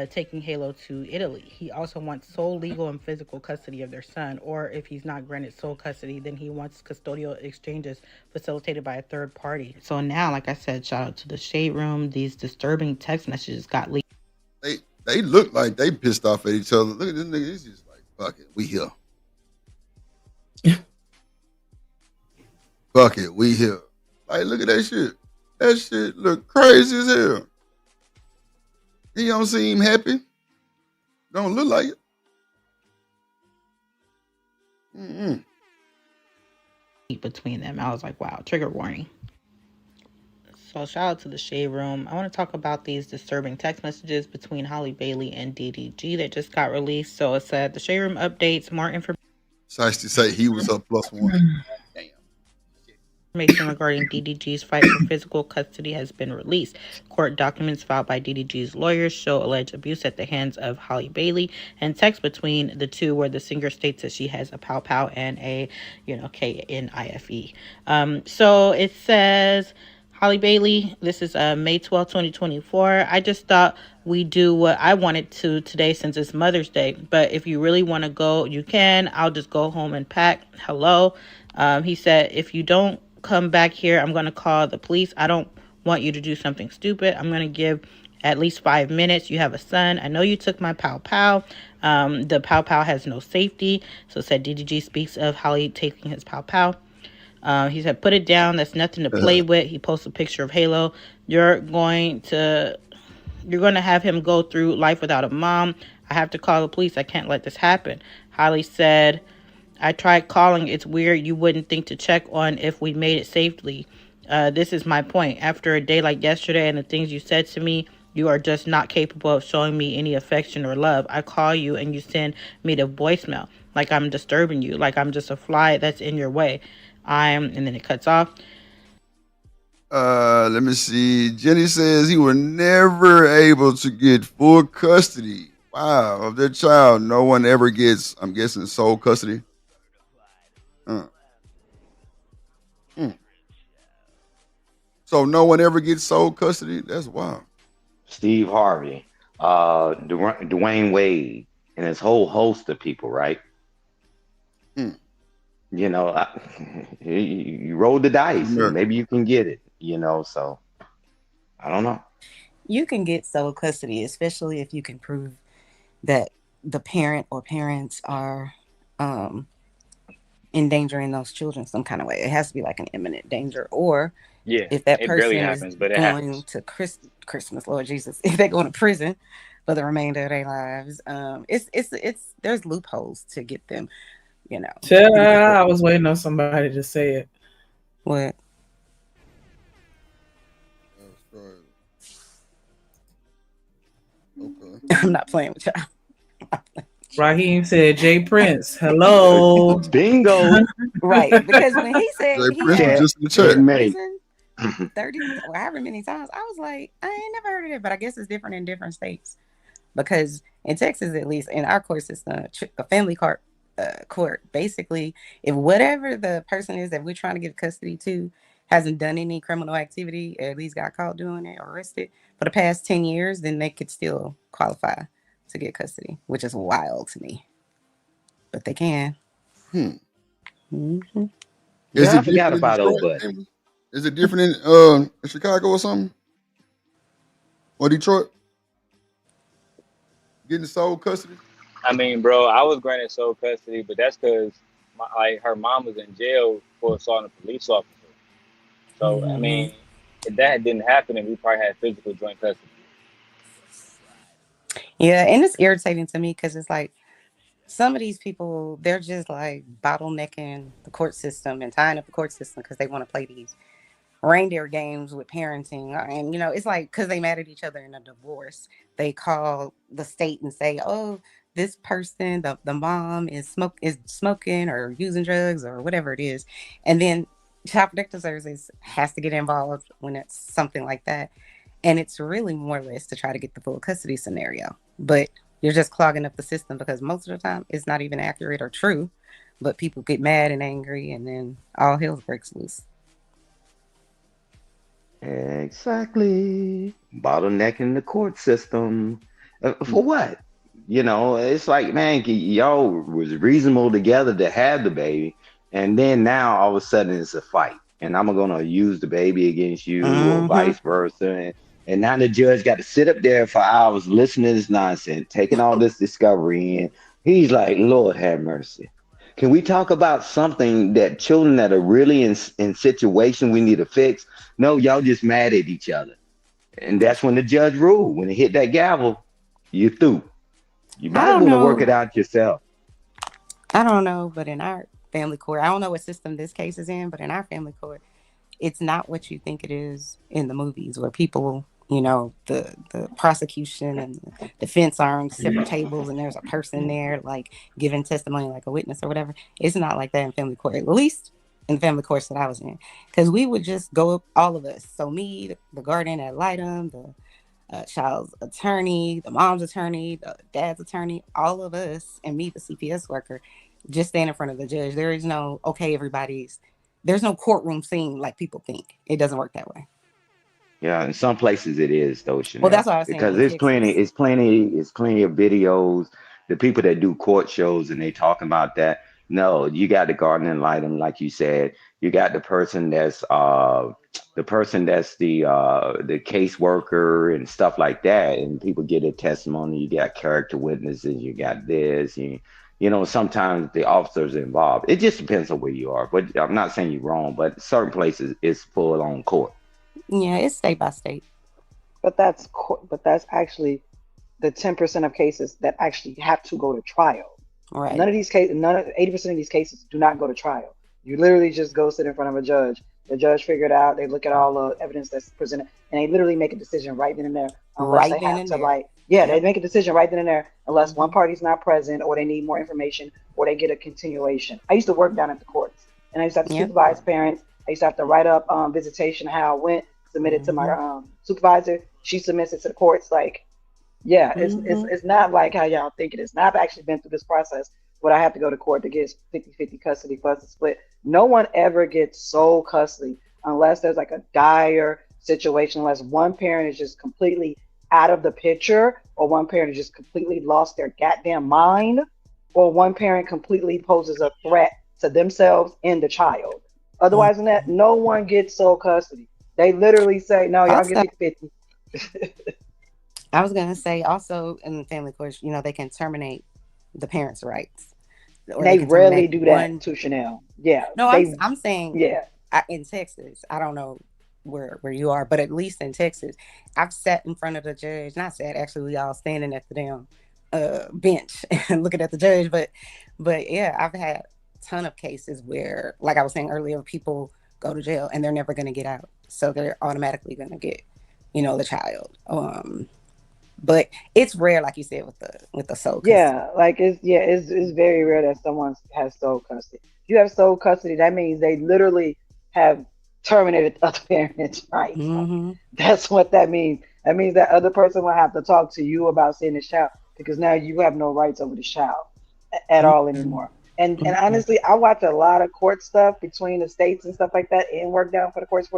taking Halo to Italy. He also wants sole legal and physical custody of their son, or if he's not granted sole custody, then he wants custodial exchanges facilitated by a third party. So now, like I said, shout out to the Shade Room. These disturbing text messages got leaked.
They look like they pissed off at each other. Look at this nigga. He's just like, fuck it, we here. Fuck it, we here. Like, look at that shit. That shit look crazy as hell. He don't seem happy. Don't look like it.
Between them, I was like, wow, trigger warning. So shout out to the Shade Room. I want to talk about these disturbing text messages between Holly Bailey and DDG that just got released. So it said the Shade Room updates more information.
Nice to say he was up +1.
Information regarding DDG's fight for physical custody has been released. Court documents filed by DDG's lawyers show alleged abuse at the hands of Holly Bailey, and text between the two where the singer states that she has a pow pow and a, KNIFE. So it says, Holly Bailey, this is May 12, 2024. I just thought we do what I wanted to today since it's Mother's Day. But if you really want to go, you can. I'll just go home and pack. Hello. He said, if you don't come back here, I'm going to call the police. I don't want you to do something stupid. I'm going to give at least 5 minutes. You have a son. I know you took my pow pow. The pow pow has no safety. So said DDG speaks of Holly taking his pow pow. He said, put it down. That's nothing to play with. He posts a picture of Halo. You're going to have him go through life without a mom. I have to call the police. I can't let this happen. Holly said, I tried calling. It's weird. You wouldn't think to check on if we made it safely. This is my point. After a day like yesterday and the things you said to me, you are just not capable of showing me any affection or love. I call you and you send me the voicemail like I'm disturbing you, like I'm just a fly that's in your way. And then it cuts off.
Let me see. Jenny says he was never able to get full custody. Wow, of their child. No one ever gets, I'm guessing, sole custody. So no one ever gets sole custody? That's wild.
Steve Harvey, Dwayne Wade, and his whole host of people, right? You roll the dice. And maybe you can get it, so I don't know.
You can get sole custody, especially if you can prove that the parent or parents are endangering those children some kind of way. It has to be like an imminent danger, or if that person is going to Christmas, Lord Jesus, if they're going to prison for the remainder of their lives, it's there's loopholes to get them,
I was waiting on somebody to say it.
What? Okay. I'm not playing with y'all.
Raheem said Jay Prince. Hello.
Bingo.
Right. Because when he said
Jay
he
Prince
had
just in the chat.
prison 30 or however many times, I was like, I ain't never heard of it, but I guess it's different in different states. Because in Texas, at least in our court system, a family court, basically, if whatever the person is that we're trying to give custody to hasn't done any criminal activity, or at least got caught doing it or arrested for the past 10 years, then they could still qualify to get custody, which is wild to me. But they can. Mm-hmm.
Is
Yeah, I
it
forgot
different in
about old
Detroit?
Bud.
Is it different in Chicago or something? Or Detroit? Getting sole custody?
I mean, bro, I was granted sole custody, but that's because like her mom was in jail for assaulting a police officer. So I
Mm-hmm.
mean, if that didn't happen, then we probably had physical joint custody.
Yeah, and it's irritating to me because it's like some of these people, they're just like bottlenecking the court system and tying up the court system because they want to play these reindeer games with parenting. And, you know, it's like because they mad at each other in a divorce, they call the state and say, oh, this person, the mom is smoking or using drugs or whatever it is. And then Child Protective Services has to get involved when it's something like that. And it's really more or less to try to get the full custody scenario. But you're just clogging up the system because most of the time it's not even accurate or true. But people get mad and angry and then all hell breaks loose.
Exactly. Bottlenecking the court system. For what? You know, it's like, man, y'all was reasonable together to have the baby, and then now all of a sudden it's a fight, and I'm gonna use the baby against you, or
Mm-hmm.
vice versa. And now the judge got to sit up there for hours listening to this nonsense, taking all this discovery in. He's like, Lord have mercy. Can we talk about something that children that are really in situation we need to fix? No, y'all just mad at each other. And that's when the judge ruled. When it hit that gavel, you through. You
I
might
don't
want to work
know.
it out yourself.
I don't know, but in our family court, I don't know what system this case is in, but in our family court, it's not what you think it is in the movies where people, you know, the prosecution and the defense are on separate tables and there's a person there like giving testimony like a witness or whatever. It's not like that in family court, at least in the family courts that I was in. Because we would just go up, all of us. So me, the guardian ad litem, the child's attorney, the mom's attorney, the dad's attorney, all of us, and me, the CPS worker, just stand in front of the judge. There is no, okay, there's no courtroom scene like people think. It doesn't work that way.
Yeah, in some places it is though,
Well,
Chanel.
that's what I was saying
Because
in Texas.
it's plenty of videos. The people that do court shows and they talking about that. No, you got the guardian ad litem, like you said. You got the person that's the caseworker and stuff like that, and people get a testimony. You got character witnesses. You got this. You know, sometimes the officers are involved. It just depends on where you are. But I'm not saying you're wrong. But certain places it's full on court.
Yeah, it's state by state.
But that's actually the 10% of cases that actually have to go to trial.
Right.
None of 80% of these cases do not go to trial. You literally just go sit in front of a judge. The judge figure it out. They look at all the evidence that's presented, and they literally make a decision right then and there. Unless they have to they make a decision right then and there, unless one party's not present, or they need more information, or they get a continuation. I used to work down at the courts, and I used to have to supervise parents. I used to have to write up visitation, how it went, submit it to my supervisor. She submits it to the courts. Like, yeah, it's not like how y'all think it is. Now I've actually been through this process where I have to go to court to get 50-50 custody for us to split. No one ever gets sole custody unless there's like a dire situation, unless one parent is just completely out of the picture, or one parent has just completely lost their goddamn mind, or one parent completely poses a threat to themselves and the child. Otherwise than that, no one gets sole custody. They literally say, no, y'all get 50-50.
I was going to say also in the family courts, you know, they can terminate the parents' rights.
They rarely do that to Chanel. Yeah.
No, I'm saying in Texas, I don't know where you are, but at least in Texas, I've sat in front of the judge. Not sat, actually, we all standing at the damn bench and looking at the judge. But yeah, I've had a ton of cases where, like I was saying earlier, people go to jail and they're never going to get out. So they're automatically going to get, you know, the child. But it's rare, like you said, with the sole custody.
Yeah, like it's very rare that someone has sole custody. If you have sole custody, that means they literally have terminated the other parent's rights.
Mm-hmm.
That's what that means. That means that other person will have to talk to you about seeing the child, because now you have no rights over the child at all anymore. And honestly, I watch a lot of court stuff between the states and stuff like that, and work down for the courts.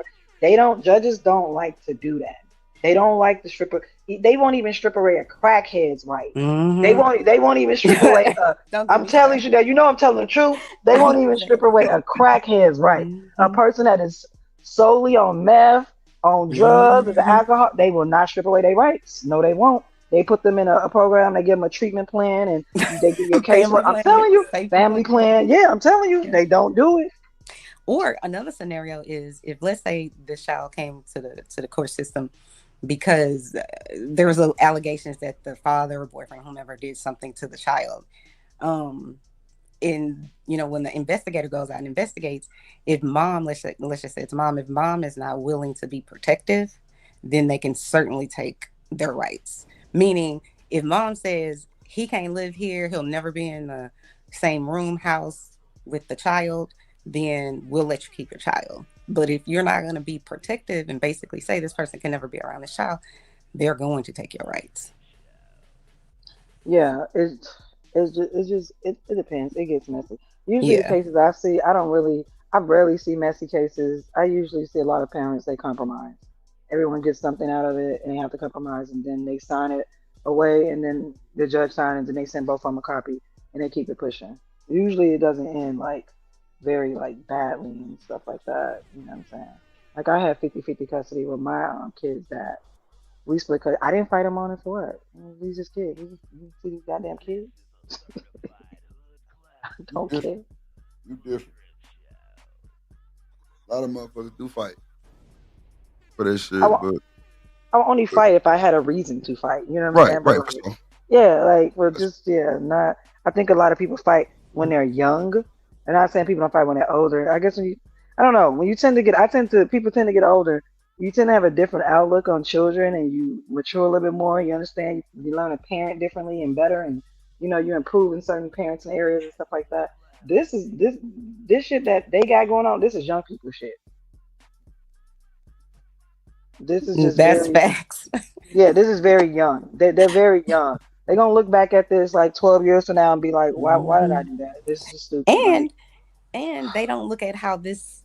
Judges don't like to do that. They don't like the stripper. They won't even strip away a crackhead's right.
Mm-hmm.
They won't even strip away. I'm telling you that. You know I'm telling the truth. They won't even strip away a crackhead's right. A person that is solely on meth, on drugs, or alcohol, they will not strip away their rights. No, they won't. They put them in a program. They give them a treatment plan, and they give you a case. I'm telling you, family plan. Yeah, I'm telling you, they don't do it.
Or another scenario is if, let's say, the child came to the court system because there was allegations that the father or boyfriend, whomever, did something to the child. In when the investigator goes out and investigates, if mom, let's just say it's mom, if mom is not willing to be protective, then they can certainly take their rights. Meaning, if mom says he can't live here, he'll never be in the same room, house with the child, then we'll let you keep your child. But if you're not going to be protective and basically say this person can never be around this child, they're going to take your rights.
Yeah, it depends. It gets messy. Usually the cases I see, I rarely see messy cases. I usually see a lot of parents, they compromise. Everyone gets something out of it and they have to compromise, and then they sign it away, and then the judge signs it and they send both of them a copy and they keep it pushing. Usually it doesn't end very badly and stuff like that. You know what I'm saying? Like I had 50-50 custody with my kids that we split. I didn't fight them on it for what? We just kids. We see these goddamn kids. I don't care.
You different. A lot of motherfuckers do fight for this shit, but
I would only fight if I had a reason to fight. You know what I'm saying?
Right.
Not. I think a lot of people fight when they're young. I'm not saying people don't fight when they're older. I guess I don't know. When you people tend to get older, you tend to have a different outlook on children, and you mature a little bit more. You understand, you learn to parent differently and better, and you improve in certain parenting areas and stuff like that. This shit that they got going on. This is young people shit. This is just
facts.
Yeah, this is very young. They're very young. They're gonna look back at this 12 years from now and be like, why did I do that? This is stupid.
And they don't look at how this,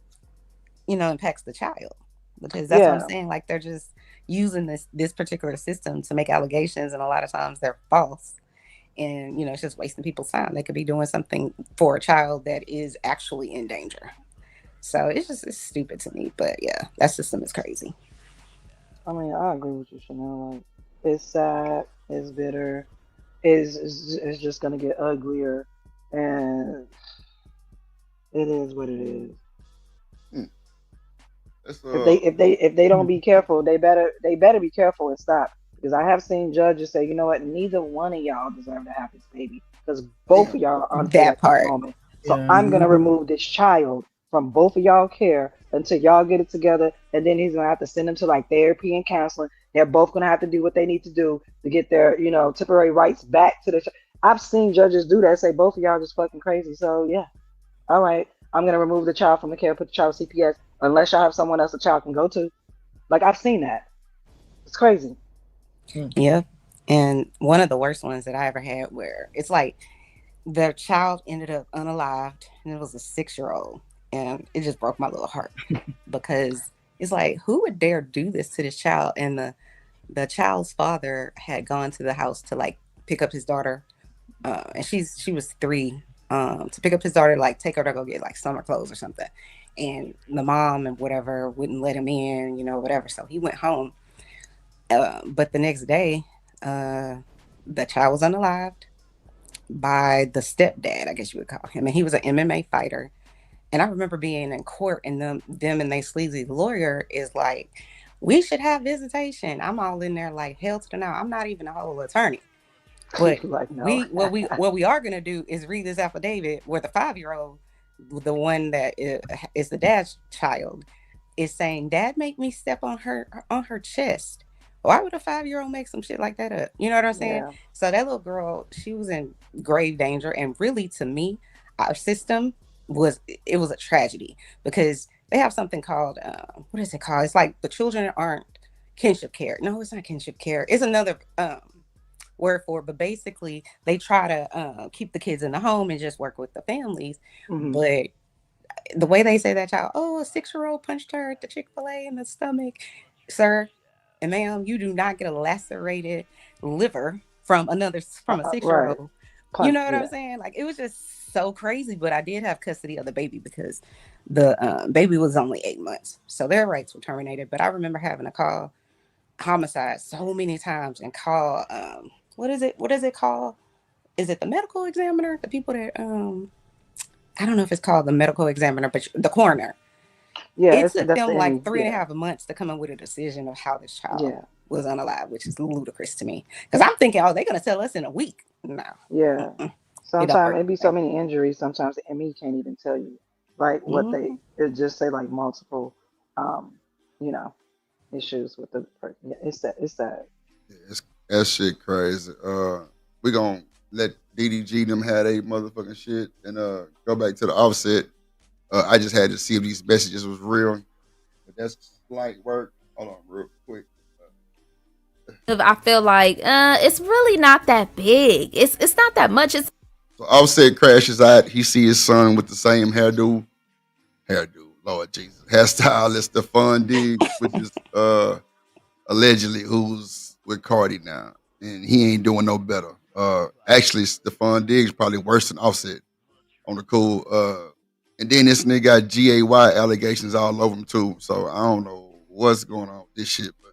impacts the child, because that's what I'm saying. Like, they're just using this particular system to make allegations, and a lot of times they're false. And it's just wasting people's time. They could be doing something for a child that is actually in danger. So it's stupid to me. But yeah, that system is crazy.
I mean, I agree with you, Chanel. It's sad, it's bitter, it's just gonna get uglier, and it is what it is. If they don't be careful, they better be careful and stop. Because I have seen judges say, you know what, neither one of y'all deserve to have this baby, because both of y'all are
that part.
Moment. So I'm gonna remove this child from both of y'all care until y'all get it together, and then he's gonna have to send them to therapy and counseling. They're both gonna have to do what they need to do to get their temporary rights back to the. I've seen judges do that. Say both of y'all just fucking crazy. So yeah, all right, I'm gonna remove the child from the care, put the child with CPS, unless y'all have someone else the child can go to. I've seen that. It's crazy.
Yeah, and one of the worst ones that I ever had, where it's their child ended up unalived, and it was a 6-year-old. And it just broke my little heart because it's who would dare do this to this child? And the child's father had gone to the house to pick up his daughter, and she was 3, to pick up his daughter, take her to go get summer clothes or something. And the mom and whatever wouldn't let him in, whatever. So he went home. But the next day, the child was unalived by the stepdad, I guess you would call him. And he was an MMA fighter. And I remember being in court, and them and they sleazy lawyer is we should have visitation. I'm all in there hell to the no. I'm not even a whole attorney. But
no.
what we are gonna do is read this affidavit where the 5-year-old, the one that is the dad's child, is saying, "Dad make me step on her chest." Why would a 5-year-old make some shit like that up? You know what I'm saying? Yeah. So that little girl, she was in grave danger, and really, to me, our system was a tragedy, because they have something called what is it called? It's the children aren't kinship care. No, it's not kinship care. It's another word for it, but basically they try to keep the kids in the home and just work with the families. Mm-hmm. But the way they say that child, a 6-year-old punched her at the Chick-fil-A in the stomach, sir, And ma'am, you do not get a lacerated liver from a 6-year-old. You know what I'm saying? Like, it was just so crazy. But I did have custody of the baby because the baby was only 8 months. So their rights were terminated. But I remember having to call homicide so many times and call, what is it called? Is it the medical examiner? The people that, I don't know if it's called the medical examiner, but the coroner.
Yeah,
it took them like 3.5 months to come up with a decision of how this child was unalive, which is ludicrous to me. Because I'm thinking, oh, they're going to tell us in a week. No.
Yeah. Sometimes it be so many injuries. Sometimes the ME can't even tell you like what it just say like multiple, issues with the. Yeah, it's sad.
That shit crazy. We gonna let DDG them have their motherfucking shit and go back to the Offset. I just had to see if these messages was real, but that's slight work. Hold on, real quick.
I feel like it's really not that big. It's not that much. It's
so Offset crashes out. He sees his son with the same hairdo, Lord Jesus, hairstyle as Stephon Diggs, which is allegedly who's with Cardi now, and he ain't doing no better. Actually, Stephon Diggs probably worse than Offset on the cool. And then this nigga got GAY allegations all over him too. So I don't know what's going on with this shit, but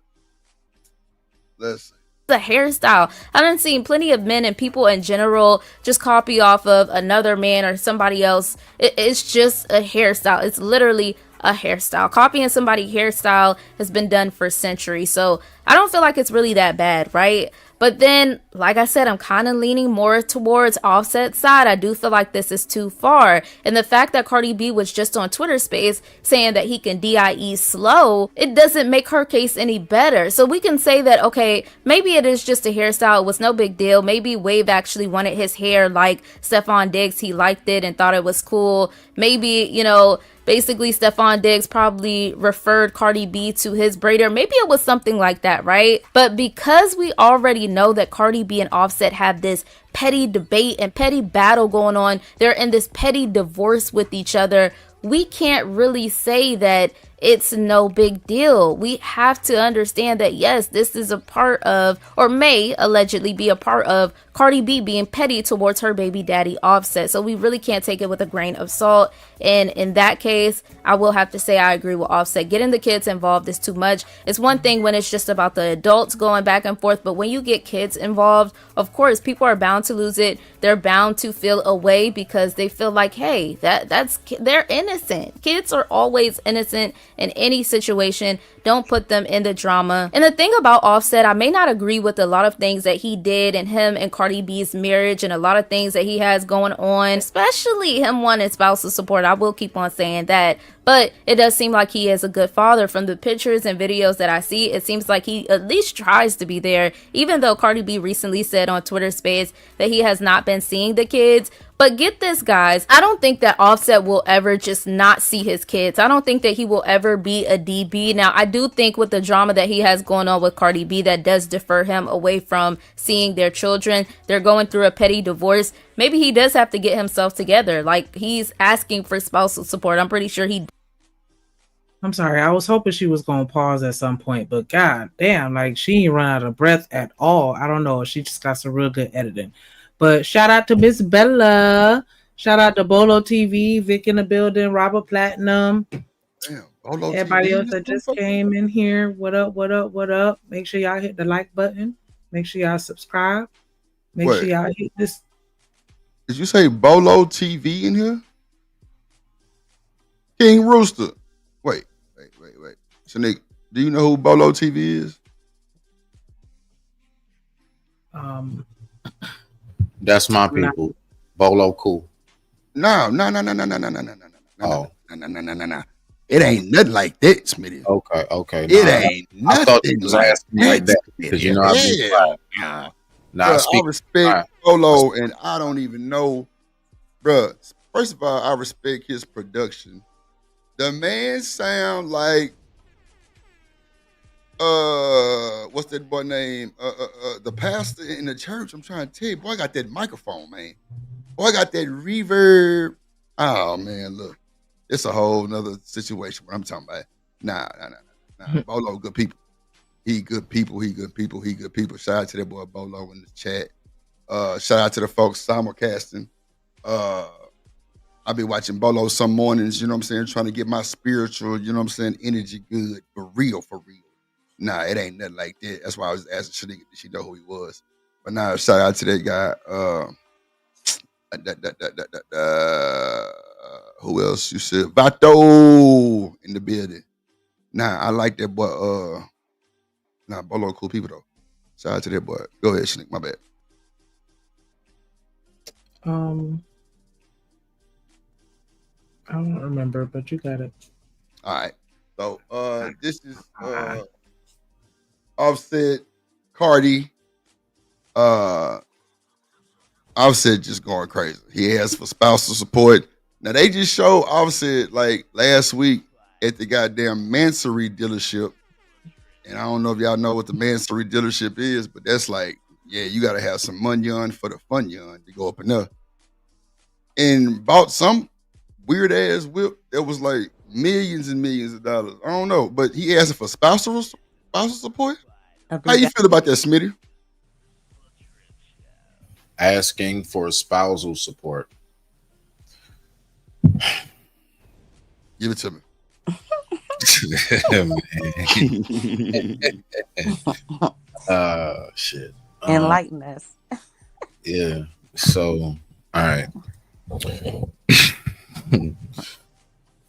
let's see.
The hairstyle. I done seen plenty of men and people in general just copy off of another man or somebody else. It's just a hairstyle. It's literally a hairstyle. Copying somebody's hairstyle has been done for centuries. So I don't feel like it's really that bad, right? But then, like I said, I'm kind of leaning more towards Offset's side. I do feel like this is too far. And the fact that Cardi B was just on Twitter Space saying that he can DIE slow, it doesn't make her case any better. So we can say that, okay, maybe it is just a hairstyle. It was no big deal. Maybe Wave actually wanted his hair like Stephon Diggs. He liked it and thought it was cool. Maybe, basically Stephon Diggs probably referred Cardi B to his braider. Maybe it was something like that, right? But because we already know that Cardi B and Offset have this petty debate and petty battle going on, they're in this petty divorce with each other, we can't really say that it's no big deal. We have to understand that, yes, this is a part of, or may allegedly be a part of, Cardi B being petty towards her baby daddy Offset. So we really can't take it with a grain of salt. And in that case, I will have to say I agree with Offset. Getting the kids involved is too much. It's one thing when it's just about the adults going back and forth, but when you get kids involved, of course, people are bound to lose it. They're bound to feel away because they feel like, hey, they're innocent. Kids are always innocent in any situation. Don't put them in the drama. And the thing about Offset, I may not agree with a lot of things that he did and him and Cardi B's marriage and a lot of things that he has going on, especially him wanting spousal support. I will keep on saying that. But it does seem like he is a good father. From the pictures and videos that I see, it seems like he at least tries to be there, even though Cardi B recently said on Twitter Space that he has not been seeing the kids. But get this, guys, I don't think that Offset will ever just not see his kids. I don't think that he will ever be a DB. Now, I do think with the drama that he has going on with Cardi B, that does defer him away from seeing their children. They're going through a petty divorce. Maybe he does have to get himself together. Like, he's asking for spousal support. I'm pretty sure
I'm sorry. I was hoping she was going to pause at some point, but god damn, like she ain't run out of breath at all. I don't know. She just got some real good editing. But shout out to Miss Bella. Shout out to Bolo TV, Vic in the building, Robert Platinum.
Damn, Bolo
everybody
TV,
else that just came in here. What up, what up, what up? Make sure y'all hit the like button. Make sure y'all subscribe. Make sure y'all hit this.
Did you say Bolo TV in here? King Rooster. Wait. Shanique, do you know who Bolo TV is?
That's my people. Bolo cool.
No. Oh. No. It ain't nothing like that, Smitty.
Okay.
It ain't nothing.
I thought you was asking like that because you know I be quiet.
I respect Bolo, and I don't even know, bruh. First of all, I respect his production. The man sound like what's that boy name? The pastor in the church. I'm trying to tell you, boy, I got that microphone, man. Boy, I got that reverb. Oh man, look, it's a whole nother situation. What I'm talking about. Nah. Bolo, good people. He good people. He good people. He good people. Shout out to that boy Bolo in the chat. Shout out to the folks simulcasting. I be watching Bolo some mornings, you know what I'm saying, trying to get my spiritual, you know what I'm saying, energy good for real, for real. Nah, it ain't nothing like that. That's why I was asking Shanique if she know who he was. But nah, shout out to that guy. Who else you said? Vato in the building. Nah, I like that boy. Nah, Bolo cool people though. Shout out to that boy. Go ahead, Shanique, my bad.
I don't remember, but you got it.
All right. So this is Offset, Cardi. Offset just going crazy. He asked for spousal support. Now they just showed Offset like last week at the goddamn Mansory dealership. And I don't know if y'all know what the Mansory dealership is, but that's like, yeah, you gotta have some money on for the fun yon to go up in there. And bought some weird ass whip that was like millions and millions of dollars. I don't know, but he asked for spousal support. How you feel about that, Smitty?
Asking for spousal support.
Give it to me.
Shit.
Enlighten us.
Yeah. So, all right.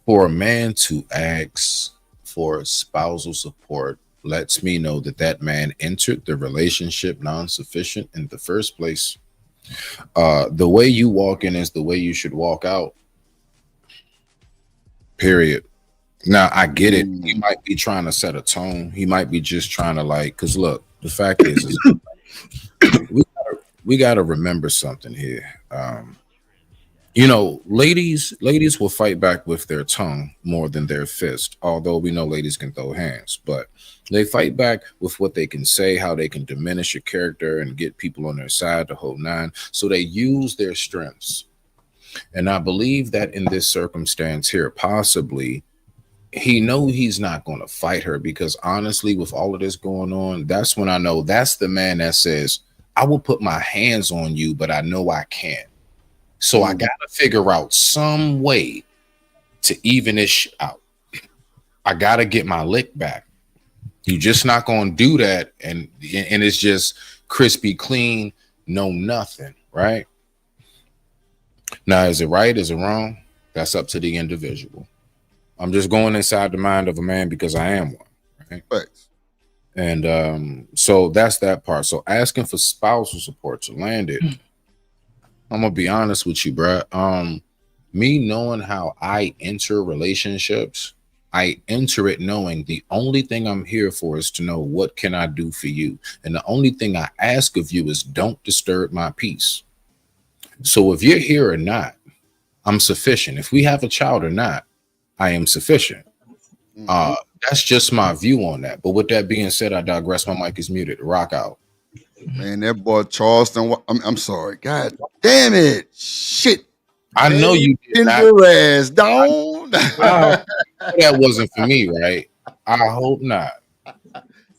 For a man to ask for spousal support lets me know that that man entered the relationship non-sufficient in the first place. The way you walk in is the way you should walk out. Period. Now, I get it. He might be trying to set a tone. He might be just trying to like, because look, the fact is we got to remember something here. You know, ladies will fight back with their tongue more than their fist, although we know ladies can throw hands, but they fight back with what they can say, how they can diminish your character and get people on their side to hold nine. So they use their strengths. And I believe that in this circumstance here, possibly, he know he's not going to fight her, because honestly, with all of this going on, that's when I know that's the man that says, I will put my hands on you, but I know I can't. So I got to figure out some way to even this out. I got to get my lick back. You just not going to do that. And it's just crispy clean, no nothing, right? Now, is it right? Is it wrong? That's up to the individual. I'm just going inside the mind of a man because I am one, right?
Thanks.
And so that's that part. So asking for spousal support to land it, I'm gonna be honest with you, bro. Me knowing how I enter relationships, I enter it knowing the only thing I'm here for is to know what can I do for you. And the only thing I ask of you is don't disturb my peace. So if you're here or not, I'm sufficient. If we have a child or not, I am sufficient. That's just my view on that. But with that being said, I digress. My mic is muted. Rock out.
Man, that boy Charleston. I'm sorry. God damn it. Shit.
I know you did not.
Your ass down.
That wasn't for me, right? I hope not.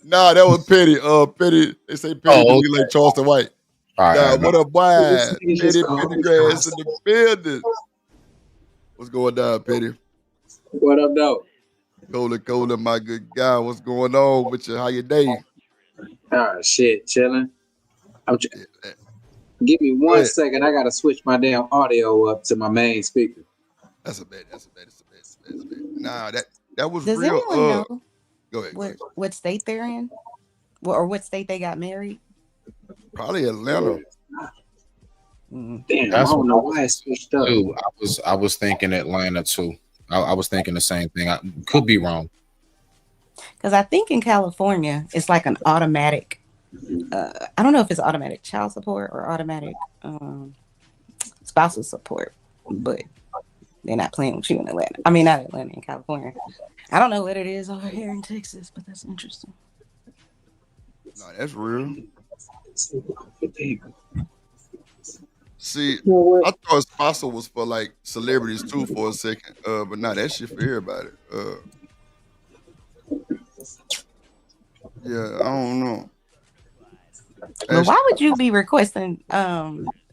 Nah, that was Petty. Petty. They say Petty. Oh, okay. Like Charleston White.
All right,
what up, boy? Petty grass in the building. What's going down, Petty?
What up, though?
Cola, my good guy. What's going on with you? How your day?
Shit, chilling. Give me 1 second. I gotta switch my damn audio up to my main speaker.
That's a bit. Nah, that was
Does
real.
Anyone know
go ahead.
What state they're in, or what state they got married?
Probably Atlanta.
Damn, I don't know why it switched up.
Dude, I was thinking Atlanta too. I was thinking the same thing. I could be wrong.
Because I think in California, it's like an automatic, I don't know if it's automatic child support or automatic spousal support, but they're not playing with you in Atlanta. I mean, not Atlanta, in California. I don't know what it is over here in Texas, but that's interesting.
No, that's real. See, I thought spousal was for like celebrities too for a second, but nah, that shit for everybody. Yeah, I don't know.
But why would you be requesting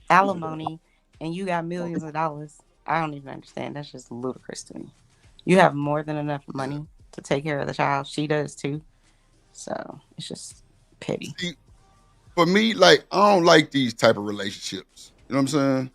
alimony and you got millions of dollars? I don't even understand. That's just ludicrous to me. You have more than enough money to take care of the child. She does too. So it's just petty.
See, for me, like, I don't like these type of relationships. You know what I'm saying?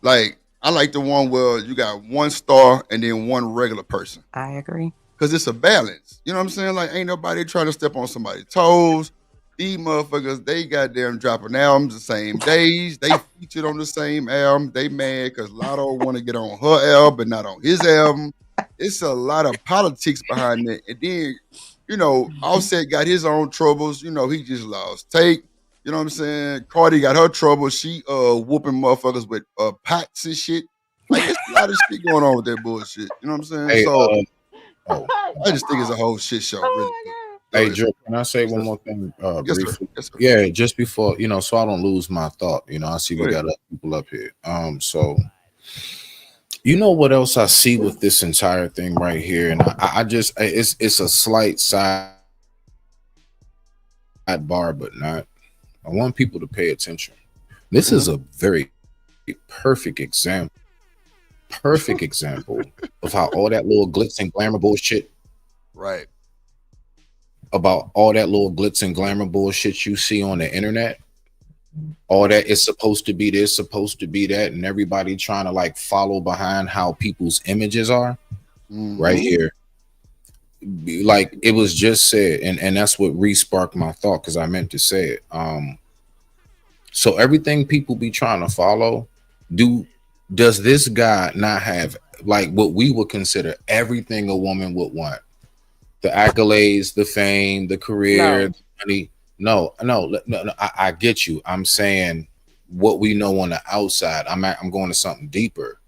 Like, I like the one where you got one star and then one regular person.
I agree.
Because it's a balance. You know what I'm saying? Like, ain't nobody trying to step on somebody's toes. These motherfuckers, they goddamn dropping albums the same days. They featured on the same album. They mad because Lotto want to get on her album but not on his album. It's a lot of politics behind it. And then, you know, Offset got his own troubles. You know, he just lost Take. You know what I'm saying? Cardi got her troubles. She whooping motherfuckers with pots and shit. Like, it's a lot of shit going on with that bullshit. You know what I'm saying?
Hey,
so I just think it's a whole shit show. Really.
Hey, Joe, can I say one more thing
Yes, sir.
briefly?
Yes, sir.
Yeah, just before, you know, so I don't lose my thought. You know, I see we got other people up here. So, you know what else I see with this entire thing right here? And I just, it's a slight sidebar, but not. I want people to pay attention. This is a very perfect example of how all that little glitz and glamour bullshit,
right?
About all that little glitz and glamour bullshit you see on the internet, all that is supposed to be this, supposed to be that, and everybody trying to like follow behind how people's images are. Right here, like it was just said, and that's what re-sparked my thought because I meant to say it. So everything people be trying to follow, does this guy not have like what we would consider everything a woman would want? The accolades, the fame, the career, the money. No, I get you. I'm saying what we know on the outside. I'm going to something deeper,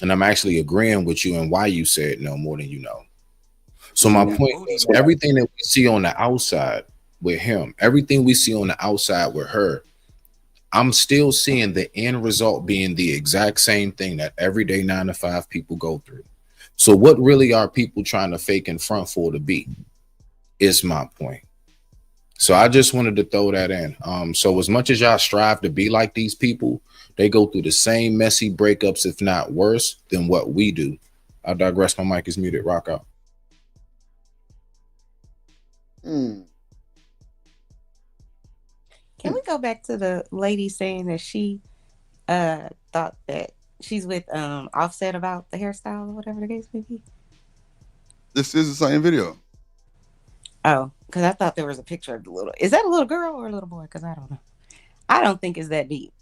and I'm actually agreeing with you and why you said no more than you know. So my point is, everything that we see on the outside with him, everything we see on the outside with her, I'm still seeing the end result being the exact same thing that everyday 9 to 5 people go through. So what really are people trying to fake and front for to be? Is my point. So I just wanted to throw that in. So as much as y'all strive to be like these people, they go through the same messy breakups, if not worse, than what we do. I digress. My mic is muted. Rock out.
Can we go back to the lady saying that she thought that she's with Offset about the hairstyle or whatever the case may be?
This is the same video.
Oh, because I thought there was a picture of the little. Is that a little girl or a little boy? Because I don't know. I don't think it's that deep.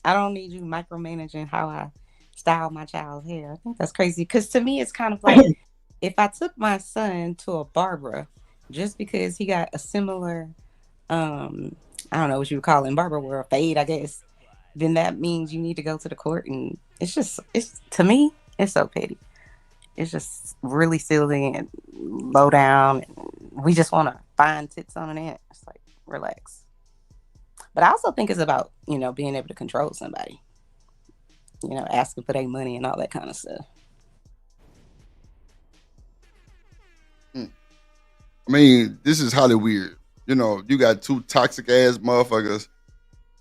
I don't need you micromanaging how I style my child's hair. I think that's crazy. Because to me, it's kind of like if I took my son to a barber just because he got a similar, I don't know what you would call it in barber world, fade, I guess, then that means you need to go to the court. And it's to me, it's so petty. It's just really silly and low down. And we just want to find tits on an ant. It's like, relax. But I also think it's about, being able to control somebody. Asking for their money and all that kind of stuff.
I mean, this is highly weird. You got two toxic ass motherfuckers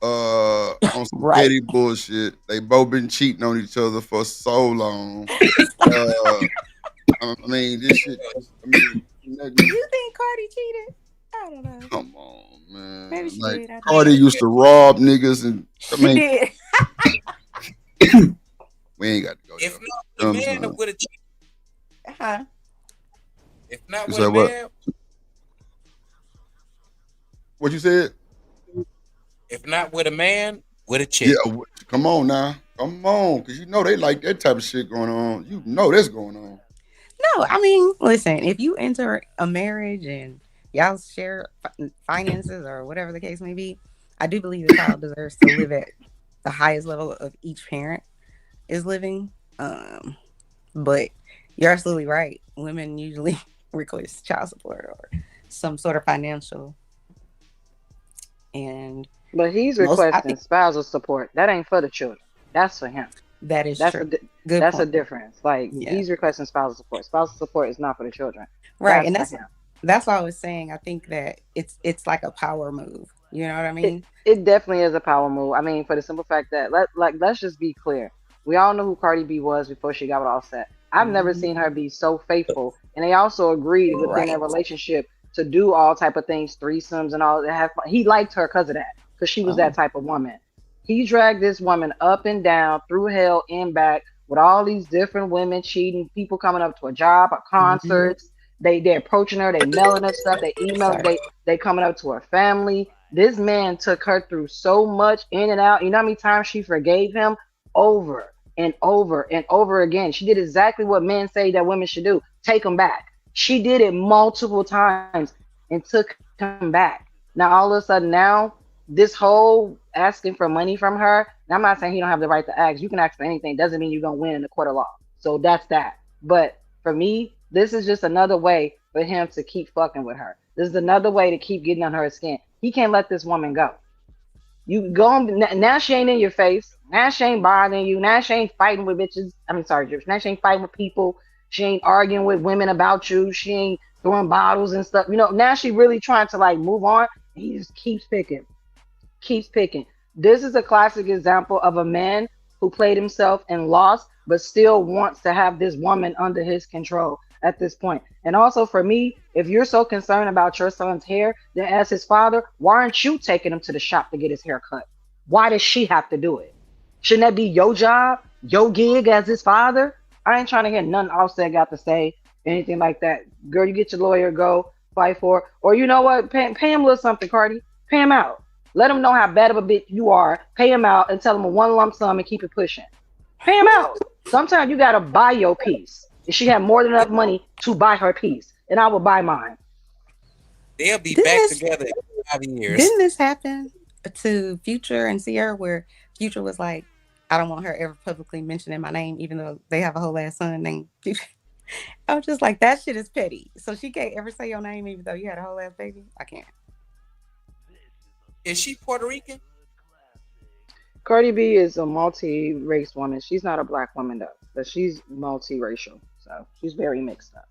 on some petty bullshit. They both been cheating on each other for so long. I mean, this shit.
You think Cardi cheated? I don't know.
Come on, man.
Maybe she
like
did.
Cardi used to rob niggas, and
She
did. We ain't got to go.
If not, the man would have cheated.
Uh-huh.
If not,
You
with
said
a
what?
man,
What you said?
if not with a man, with a chick.
Yeah, come on now. Come on, because they like that type of shit going on. That's going on.
No, I mean, listen, if you enter a marriage and y'all share finances or whatever the case may be, I do believe the child deserves to live at the highest level of each parent is living. But you're absolutely right. Women usually request child support or some sort of financial.
But he's requesting spousal support. That ain't for the children. That's for him.
That is true.
That's a difference. Like he's requesting spousal support. Spousal support is not for the children.
Right, and that's That's what I was saying. I think that it's like a power move. You know what I mean?
It definitely is a power move. I mean, for the simple fact that let's just be clear. We all know who Cardi B was before she got with Offset. I've never seen her be so faithful. And they also agreed within their relationship to do all type of things, threesomes and all that. He liked her because of that, because she was that type of woman. He dragged this woman up and down, through hell and back, with all these different women cheating, people coming up to a job, or concerts. They're approaching her, they mailing her stuff, they email, they coming up to her family. This man took her through so much in and out. You know how many times she forgave him? Over and over and over again. She did exactly what men say that women should do. Take him back. She did it multiple times and took him back. Now all of a sudden now, this whole asking for money from her, and I'm not saying he don't have the right to ask. You can ask for anything. Doesn't mean you're going to win in the court of law. So that's that. But for me, this is just another way for him to keep fucking with her. This is another way to keep getting on her skin. He can't let this woman go. You go on, now she ain't in your face. Now she ain't bothering you. Now she ain't fighting with bitches. I mean, sorry, now she ain't fighting with people. She ain't arguing with women about you. She ain't throwing bottles and stuff. You know, now she really trying to like move on. And he just keeps picking. Keeps picking. This is a classic example of a man who played himself and lost, but still wants to have this woman under his control at this point. And also for me, if you're so concerned about your son's hair, then as his father, why aren't you taking him to the shop to get his hair cut? Why does she have to do it? Shouldn't that be your job, your gig as his father? I ain't trying to hear nothing Offset got to say, anything like that. Girl, you get your lawyer, go fight for it. Or you know what, pay him a little something, Cardi. Pay him out. Let him know how bad of a bitch you are. Pay him out and tell him a one lump sum and keep it pushing. Pay him out. Sometimes you got to buy your piece. If she had more than enough money to buy her piece, and I will buy mine.
They'll be back together in 5 years.
Didn't this happen to Future and Sierra, where Future was like, I don't want her ever publicly mentioning my name, even though they have a whole ass son named Future? I was just like, that shit is petty. So she can't ever say your name, even though you had a whole ass baby? I can't.
Is she Puerto Rican?
Cardi B is a multi-race woman. She's not a black woman though, but she's multi-racial. So she's very mixed up.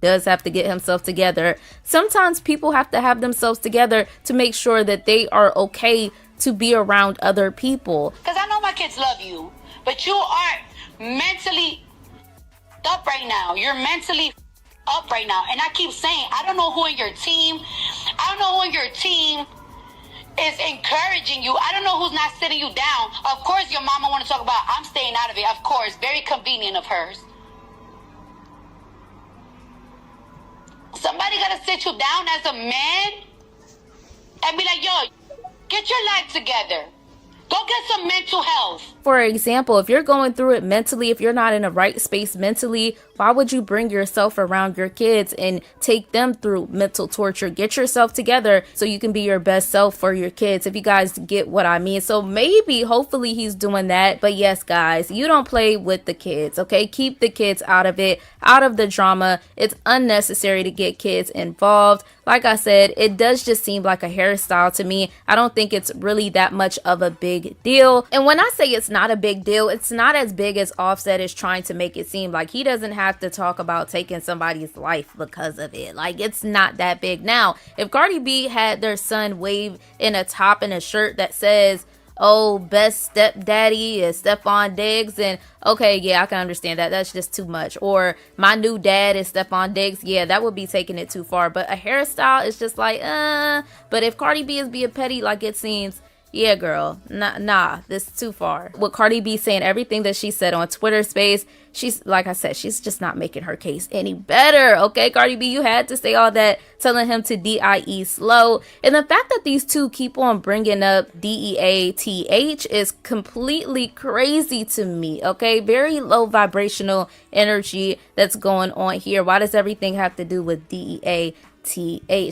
Does have to get himself together. Sometimes people have to have themselves together to make sure that they are okay to be around other people.
Because I know my kids love you, but you aren't mentally up right now. You're mentally up right now. And I keep saying, I don't know who in your team is encouraging you. I don't know who's not sitting you down. Of course, your mama want to talk about, I'm staying out of it. Of course, very convenient of hers. Somebody got to sit you down as a man and be like, yo, get your life together. Go get some mental health.
For example, if you're going through it mentally, if you're not in the right space mentally, why would you bring yourself around your kids and take them through mental torture? Get yourself together so you can be your best self for your kids, if you guys get what I mean. So maybe, hopefully he's doing that. But yes, guys, you don't play with the kids, okay? Keep the kids out of it, out of the drama. It's unnecessary to get kids involved. Like I said, it does just seem like a hairstyle to me. I don't think it's really that much of a big deal. And when I say it's not a big deal, it's not as big as Offset is trying to make it seem. Like, he doesn't have to talk about taking somebody's life because of it. Like, it's not that big. Now, if Cardi B had their son Wave in a top and a shirt that says, oh, best stepdaddy is Stephon Diggs, and okay, yeah, I can understand that. That's just too much. Or my new dad is Stephon Diggs. Yeah, that would be taking it too far. But a hairstyle is just like, But if Cardi B is being petty like it seems, yeah, girl, nah, this is too far. With Cardi B saying everything that she said on Twitter Space, she's, like I said, she's just not making her case any better. Okay, Cardi B, you had to say all that, telling him to DIE slow. And the fact that these two keep on bringing up DEATH is completely crazy to me. Okay, very low vibrational energy that's going on here. Why does everything have to do with DEATH?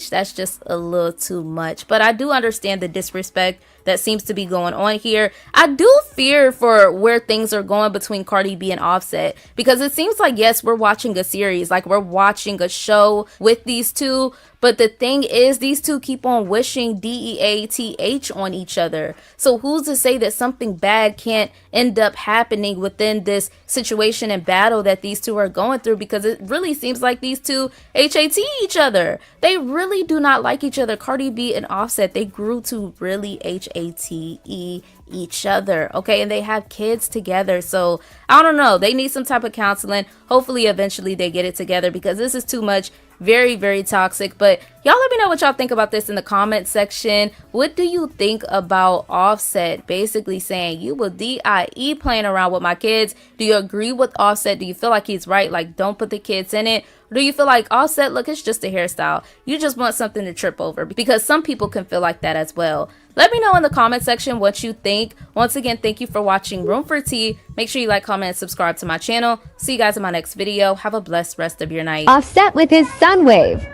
That's just a little too much. But I do understand the disrespect that seems to be going on here. I do fear for where things are going between Cardi B and Offset, because it seems like, yes, we're watching a series, like we're watching a show with these two, but the thing is, these two keep on wishing DEATH on each other. So who's to say that something bad can't end up happening within this situation and battle that these two are going through? Because it really seems like these two HAT each other. They really do not like each other. Cardi B and Offset, they grew to really HATE each other, okay? And they have kids together. So I don't know. They need some type of counseling. Hopefully, eventually they get it together, because this is too much. Very, very toxic. But y'all let me know what y'all think about this in the comment section. What do you think about Offset basically saying, you will DIE playing around with my kids? Do you agree with Offset? Do you feel like he's right? Like, don't put the kids in it? Or do you feel like, Offset, look, it's just a hairstyle, you just want something to trip over? Because some people can feel like that as well. Let me know in the comment section what you think. Once again, thank you for watching Room for Tea. Make sure you like, comment, and subscribe to my channel. See you guys in my next video. Have a blessed rest of your night.
Offset with his Sunwave.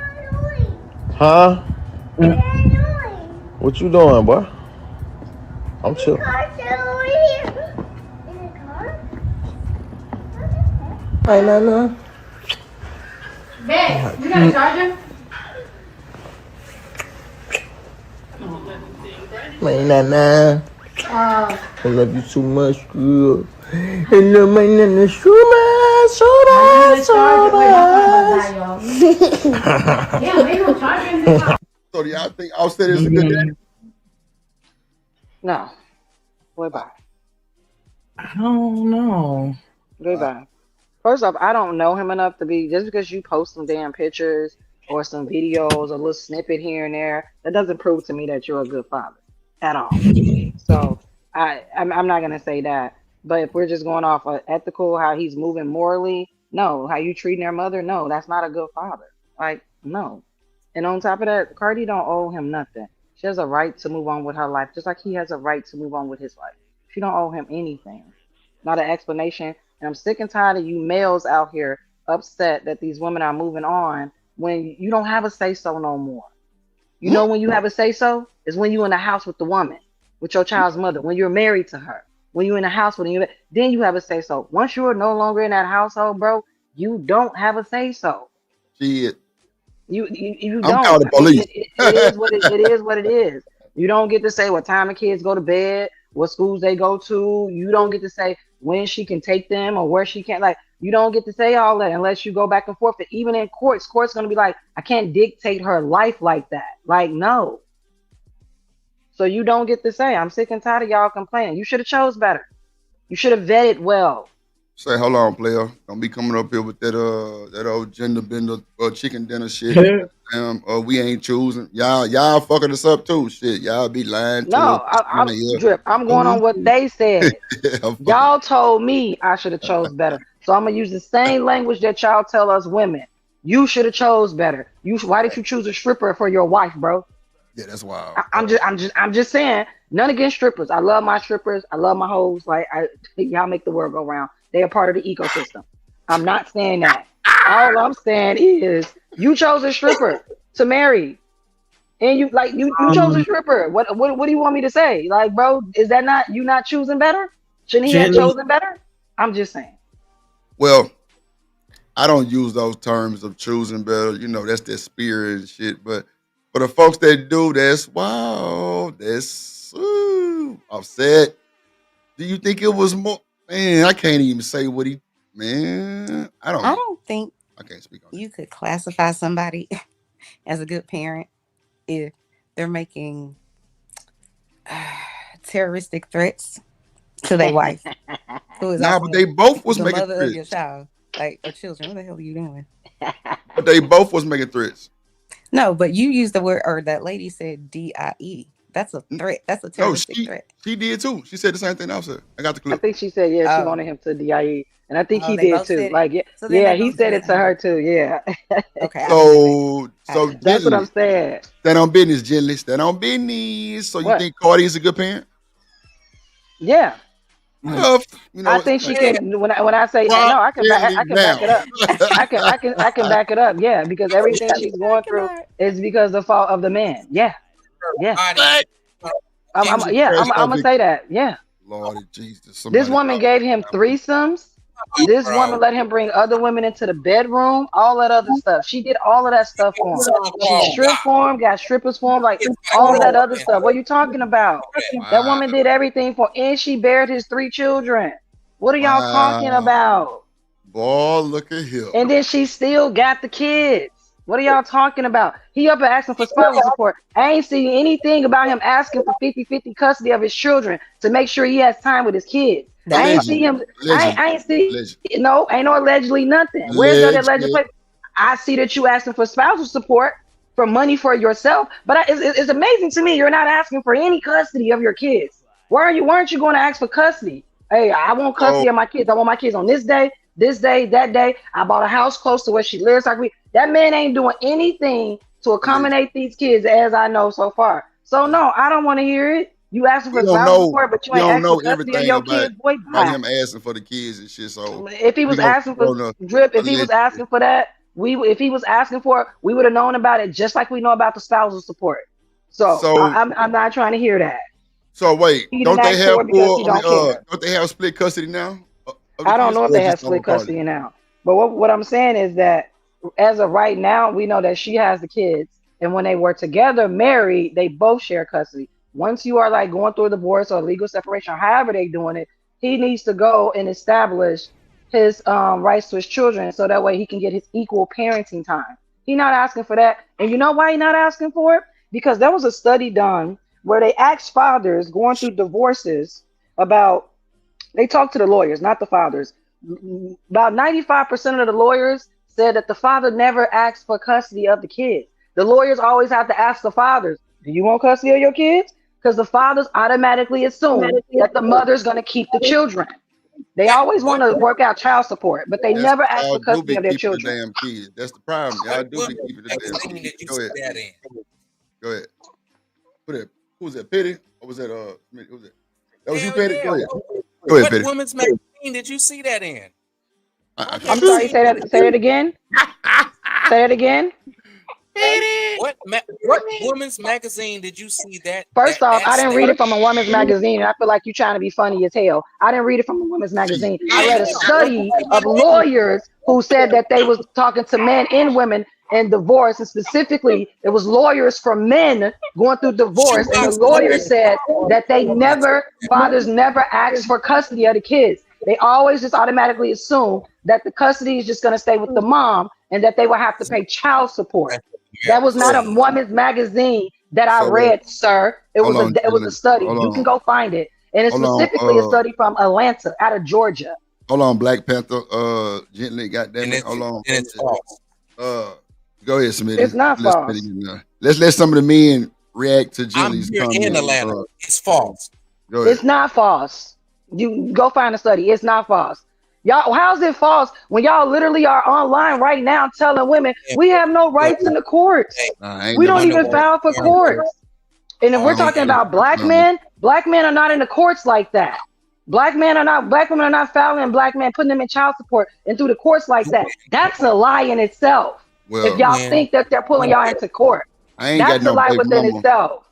Huh? What you doing, boy? I'm chill. Hey, no.
Babe, you got a charger?
Man, Nana. I love you so much, girl. I love my Nana so much.
Yeah, they don't charge him.
So do y'all think Offset is a good daddy?
No. Goodbye.
I don't know.
Goodbye. First off, I don't know him enough to be, just because you post some damn pictures or some videos, a little snippet here and there, that doesn't prove to me that you're a good father at all. So I'm not gonna say that. But if we're just going off of ethical, how he's moving morally, no. How you treating their mother, no, that's not a good father. Like, no. And on top of that, Cardi don't owe him nothing. She has a right to move on with her life, just like he has a right to move on with his life. She don't owe him anything. Not an explanation. And I'm sick and tired of you males out here upset that these women are moving on when you don't have a say-so no more. You know when you have a say-so is when you're in the house with the woman, with your child's mother, when you're married to her, when you're in the house with her, then you have a say-so. Once you're no longer in that household, bro, you don't have a say-so.
Shit.
You
I'm
don't.
calling the police.
It is what it is what it is. You don't get to say what time the kids go to bed, what schools they go to. You don't get to say when she can take them or where she can't. Like, you don't get to say all that unless you go back and forth. Even in court's gonna be like, I can't dictate her life like that. Like, no. So you don't get to say. I'm sick and tired of y'all complaining. You should have chose better. You should have vetted well.
Say, hold on, player. Don't be coming up here with that old gender bender chicken dinner shit. We ain't choosing. Y'all fucking us up too. Shit, y'all be lying.
No, I'm Drip. I'm going on what they said. Y'all told me I should have chose better. So I'm gonna use the same language that y'all tell us women. You should have chose better. Why did you choose a stripper for your wife, bro?
Yeah, that's wild.
I'm just saying. None against strippers. I love my strippers. I love my hoes. Like, y'all make the world go round. They are part of the ecosystem. I'm not saying that. All I'm saying is you chose a stripper to marry, and you chose a stripper. What do you want me to say? Like, bro, is that not you not choosing better? Shouldn't he have chosen better? I'm just saying.
Well, I don't use those terms of choosing better. You know, that's their spirit and shit. But for the folks that do, that's wow. That's Offset. Do you think it was more? Man, I can't even say what he. Man, I don't
think
I can't speak on
you could classify somebody as a good parent if they're making terroristic threats to their wife. Who is
but they both was
the
making
mother
threats.
of your child, like or children. What the hell are you doing?
But they both was making threats.
No, but you used the word, or that lady said DIE. That's a threat. That's a terroristic threat.
She did too. She said the same thing I said. I got the clip.
I think she said, yeah, she wanted him to DIE. And I think he did too. Like, he said it to her too. Yeah.
Okay.
So
that's what I'm saying.
Stand on business, gently. Stand on business. So you think Cardi is a good parent?
Yeah.
You know,
I think she can. When I say no, I can back it up. I can back it up. Yeah, because everything she's going through is because of the fault of the man. Yeah. I'm gonna say that. Yeah.
Lord Jesus.
This woman gave him threesomes. This woman let him bring other women into the bedroom, all that other stuff. She did all of that stuff for him. She stripped for him, got strippers for him, like all of that other stuff. What are you talking about? That woman did everything for, and she bared his 3 children. What are y'all talking about?
Boy, look at him.
And then she still got the kids. What are y'all talking about? He up and asking for spousal support. I ain't seen anything about him asking for 50-50 custody of his children to make sure he has time with his kids. I ain't see him. I ain't see. No, ain't no allegedly nothing. Where's that allegedly? I see that you asking for spousal support for money for yourself, but it's amazing to me you're not asking for any custody of your kids. Why aren't you going to ask for custody? Hey, I want custody of my kids. I want my kids on this day, that day. I bought a house close to where she lives. That man ain't doing anything to accommodate these kids, as I know so far. So no, I don't want to hear it. You asking for spousal support, but you ain't asking for custody of your kids. Boy,
about him asking for the kids and shit. So
if he was asking for Drip, if he was asking for that, if he was asking for it, we would have known about it just like we know about the spousal support. So I'm not trying to hear that.
So wait, don't they have split custody now?
I don't know if they have split custody now. But what I'm saying is that as of right now, we know that she has the kids, and when they were together, married, they both share custody. Once you are like going through a divorce or legal separation, or however they doing it, he needs to go and establish his rights to his children, so that way he can get his equal parenting time. He's not asking for that, and you know why he's not asking for it? Because there was a study done where they asked fathers going through divorces about. They talked to the lawyers, not the fathers. About 95% of the lawyers said that the father never asked for custody of the kids. The lawyers always have to ask the fathers, do you want custody of your kids? Because the fathers automatically assume that the mother's going to keep the children. They always want to work out child support, but they never ask for custody of their children.
Damn kids. That's the problem. Y'all do be keeping the damn kids. Go ahead. Who was that? Petty? Or was that who was that? That was you, Petty? Go ahead. Go ahead, Petty.
What women's magazine did you see that in?
I'm sorry, say that again. Say it again.
What women's magazine did you see that?
First off, I didn't read it from a woman's magazine, and I feel like you're trying to be funny as hell. I didn't read it from a woman's magazine. I read a study of lawyers who said that they was talking to men and women in divorce, and specifically, it was lawyers for men going through divorce, and the lawyer said that fathers never asked for custody of the kids. They always just automatically assume that the custody is just going to stay with the mom, and that they will have to pay child support. That was not a woman's magazine that I read, sir. It was a study. You can go find it. And it's specifically a study from Atlanta, out of Georgia.
Hold on, Black Panther, gently, goddamn it. Hold on.
And it's false.
Go ahead, Smitty.
It's not false.
Let's let some of the men react to Gently's
comments. I'm here in Atlanta. It's false.
Go ahead.
It's not false. You go find a study. It's not false. Y'all, how's it false when y'all literally are online right now telling women we have no rights in the courts? We don't even file for courts. And if we're talking about black men are not in the courts like that. Black women are not filing black men, putting them in child support and through the courts like that. That's a lie in itself.
Well,
if y'all think that they're pulling y'all into court, that's a lie within itself.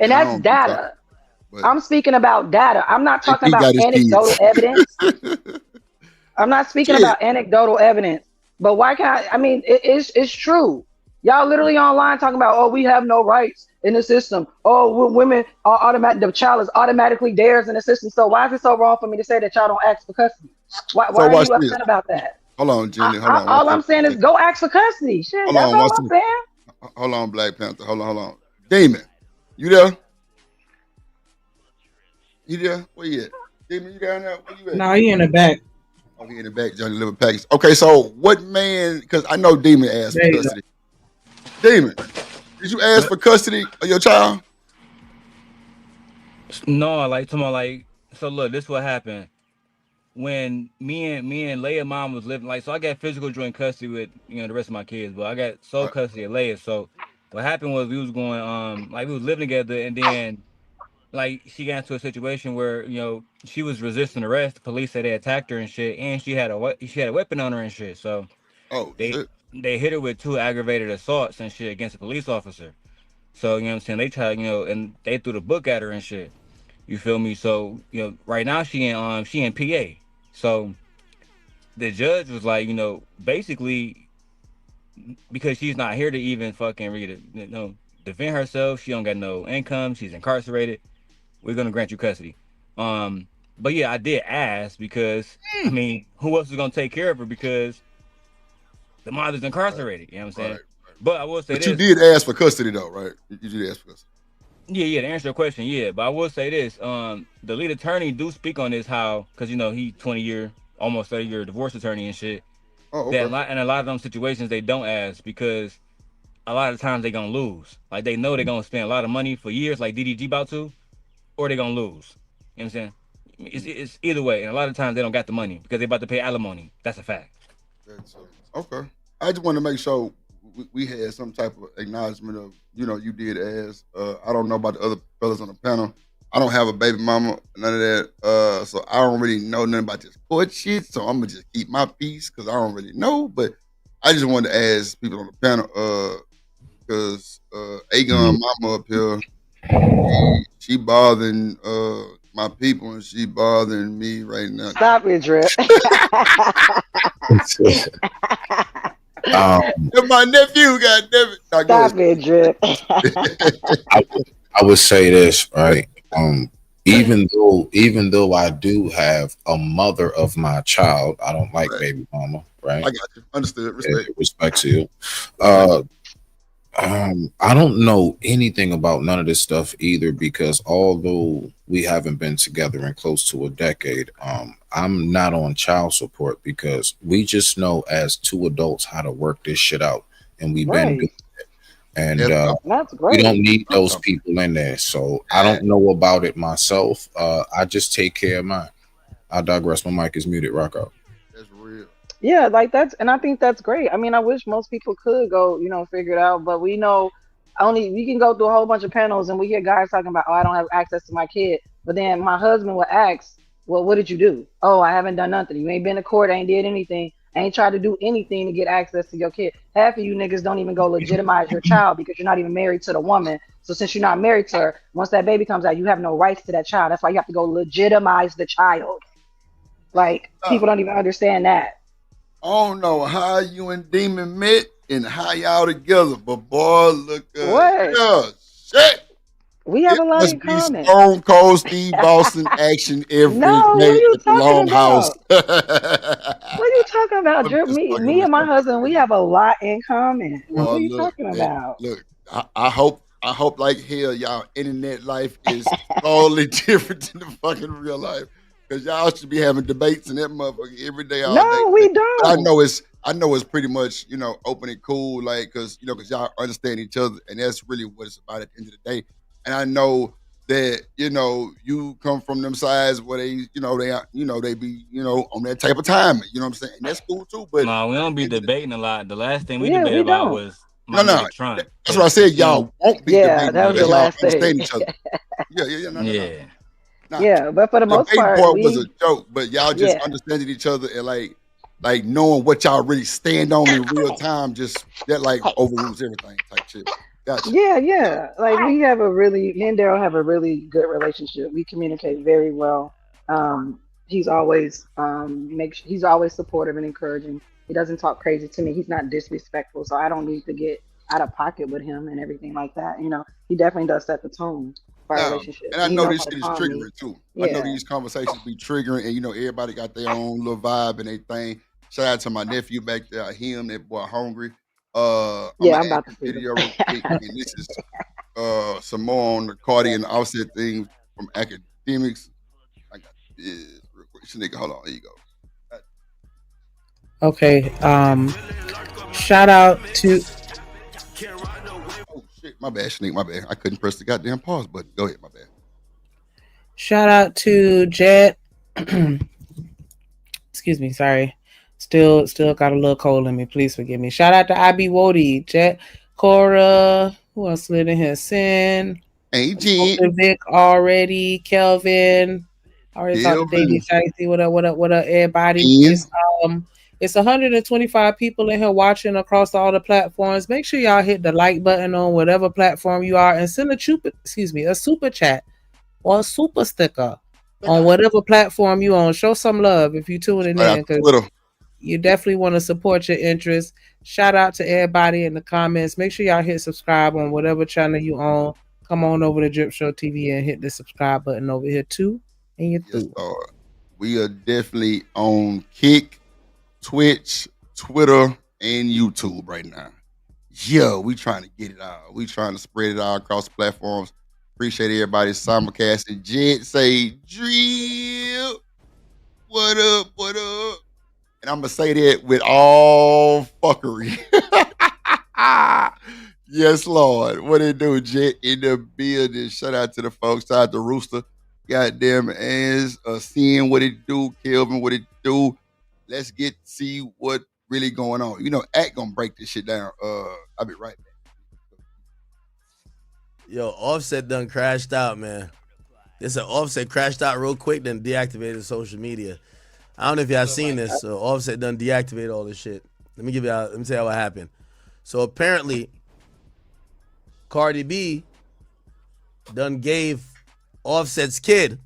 And that's data. I'm speaking about data. I'm not talking about anecdotal evidence. I'm not speaking about anecdotal evidence. But why can't I mean, it's true. Y'all literally online talking about, we have no rights in the system. Women are automatic. The child is automatically theirs in the system. So why is it so wrong for me to say that y'all don't ask for custody? Why are you upset about that?
Hold on, Jenny. Hold on.
All I'm saying is go ask for custody. Shit, that's all I'm saying.
Hold on, Black Panther. Hold on. Damon, you there? You there? Where you at? Damon, you down there? Where you at?
No, he in the back.
Oh, he in the back, Johnny Liver Package. Okay, so what man, because I know Demon asked for custody. Demon, did you ask for custody of your child?
No, so look, this is what happened. When me and Leia mom was living, so I got physical joint custody with the rest of my kids, but I got sole custody of Leia. So what happened was we was going we was living together, and then she got into a situation where she was resisting arrest. The police said they attacked her and shit, and she had a weapon on her and shit. So they hit her with 2 aggravated assaults and shit against a police officer. So, you know what I'm saying? They try, and they threw the book at her and shit. You feel me? So, right now she in PA. So the judge was like, basically because she's not here to even fucking read it, defend herself. She don't got no income. She's incarcerated. We're gonna grant you custody. But yeah, I did ask because I mean, who else is gonna take care of her because the mother's incarcerated? You know what I'm saying?
Right.
But I will say
But
this.
you did ask for custody though, right? You did ask for custody.
Yeah, to answer your question, yeah. But I will say this: the lead attorney do speak on this how, because he 20-year, almost 30-year divorce attorney and shit.
Oh, okay.
That in a lot of them situations they don't ask because a lot of times they gonna lose. Like they know they're gonna spend a lot of money for years, like DDG about to, or they gonna lose. You know what I'm saying? It's either way, and a lot of times they don't got the money because they about to pay alimony. That's a fact.
Okay. I just want to make sure we had some type of acknowledgement of, you did ask. I don't know about the other fellas on the panel. I don't have a baby mama, none of that. So I don't really know nothing about this court shit. So I'm gonna just keep my peace because I don't really know. But I just wanted to ask people on the panel, because Aegon mama up here, she bothering my people and she bothering me right now.
Stop it, Drip.
My nephew, goddammit.
Stop it, Drip.
I would say this, right? Even though I do have a mother of my child, I don't like baby mama, right?
I got you. Understood. Respect.
Respect to you. I don't know anything about none of this stuff either because although we haven't been together in close to a decade, I'm not on child support because we just know as two adults how to work this shit out, and we've been doing it. And
that's great.
we don't need those people in there. So I don't know about it myself. I just take care of mine. I digress. My mic is muted. Rock out.
That's real.
Yeah, like and I think that's great. I mean, I wish most people could go, figure it out, but we know we can go through a whole bunch of panels and we hear guys talking about, I don't have access to my kid. But then my husband will ask, well, what did you do? Oh, I haven't done nothing. You ain't been to court, ain't did anything, ain't tried to do anything to get access to your kid. Half of you niggas don't even go legitimize your child because you're not even married to the woman. So since you're not married to her, once that baby comes out, you have no rights to that child. That's why you have to go legitimize the child. Like, people don't even understand that.
I don't know how you and Demon met and how y'all together, but boy, look at
what?
Shit.
We have a lot in common.
Stone Cold Steve Austin action every day at the Longhouse.
What are you talking about, Drip? Me and my husband, we have a lot in common. What are you talking about?
Look, I hope like hell y'all internet life is totally different than the fucking real life. Because y'all should be having debates and that motherfucker every day, all day.
No, we don't.
But I know it's pretty much, open and cool, like, because y'all understand each other, and that's really what it's about at the end of the day. And I know that, you come from them sides where they, they be, on that type of time. You know what I'm saying? And that's cool too. But
no, we don't be debating a lot. The last thing we debated about was Trump.
That's what I said. Y'all won't be debating.
That was the last thing.
Understand each other. Yeah.
Yeah, but for the most part,
was a joke. But y'all just understanding each other and like knowing what y'all really stand on in real time. Just that overrules everything type shit. Gotcha.
Yeah. Like me and Daryl have a really good relationship. We communicate very well. He's always he's always supportive and encouraging. He doesn't talk crazy to me. He's not disrespectful, so I don't need to get out of pocket with him and everything like that. He definitely does set the tone. Relationship.
And I know this shit is triggering too. I know these conversations be triggering, and everybody got their own little vibe and they thing. Shout out to my nephew back there, that boy hungry. I'm about to video real quick, and this is some more on the Cardi and Offset thing from academics. I got this real quick. This nigga, hold on, here you go.
Okay. Shout out to.
My bad, Sneak. My bad. I couldn't press the goddamn pause button. Go ahead. My bad.
Shout out to Jet. Excuse me. Sorry. Still got a little cold in me. Please forgive me. Shout out to IB Wody, Jet, Cora. Who else slid in here? Sin.
AG.
Vic already. Kelvin. Already talked to Davey. What up, everybody? It's 125 people in here watching across all the platforms. Make sure y'all hit the like button on whatever platform you are and send a super chat or a super sticker on whatever platform you on. Show some love if you tuning in, because you definitely want to support your interests. Shout out to everybody in the comments. Make sure y'all hit subscribe on whatever channel you on. Come on over to Drip Show TV and hit the subscribe button over here too. And you're through.
We are definitely on Kick, Twitch, Twitter, and YouTube right now. Yeah, we trying to get it out. We trying to spread it out across the platforms. Appreciate everybody simulcasting. Jed say, Drip, what up, what up? And I'm going to say that with all fuckery. Yes, Lord. What it do, Jet in the building. Shout out to the folks. Shout out to Rooster. Goddamn ass. Seeing what it do. Kelvin, what it do. Let's see what really going on. You know, Act gonna break this shit down. I'll be right back.
Yo, Offset done crashed out, man. This Offset crashed out real quick, then deactivated social media. I don't know if y'all seen this. So Offset done deactivated all this shit. Let me tell you what happened. So apparently, Cardi B done gave Offset's kid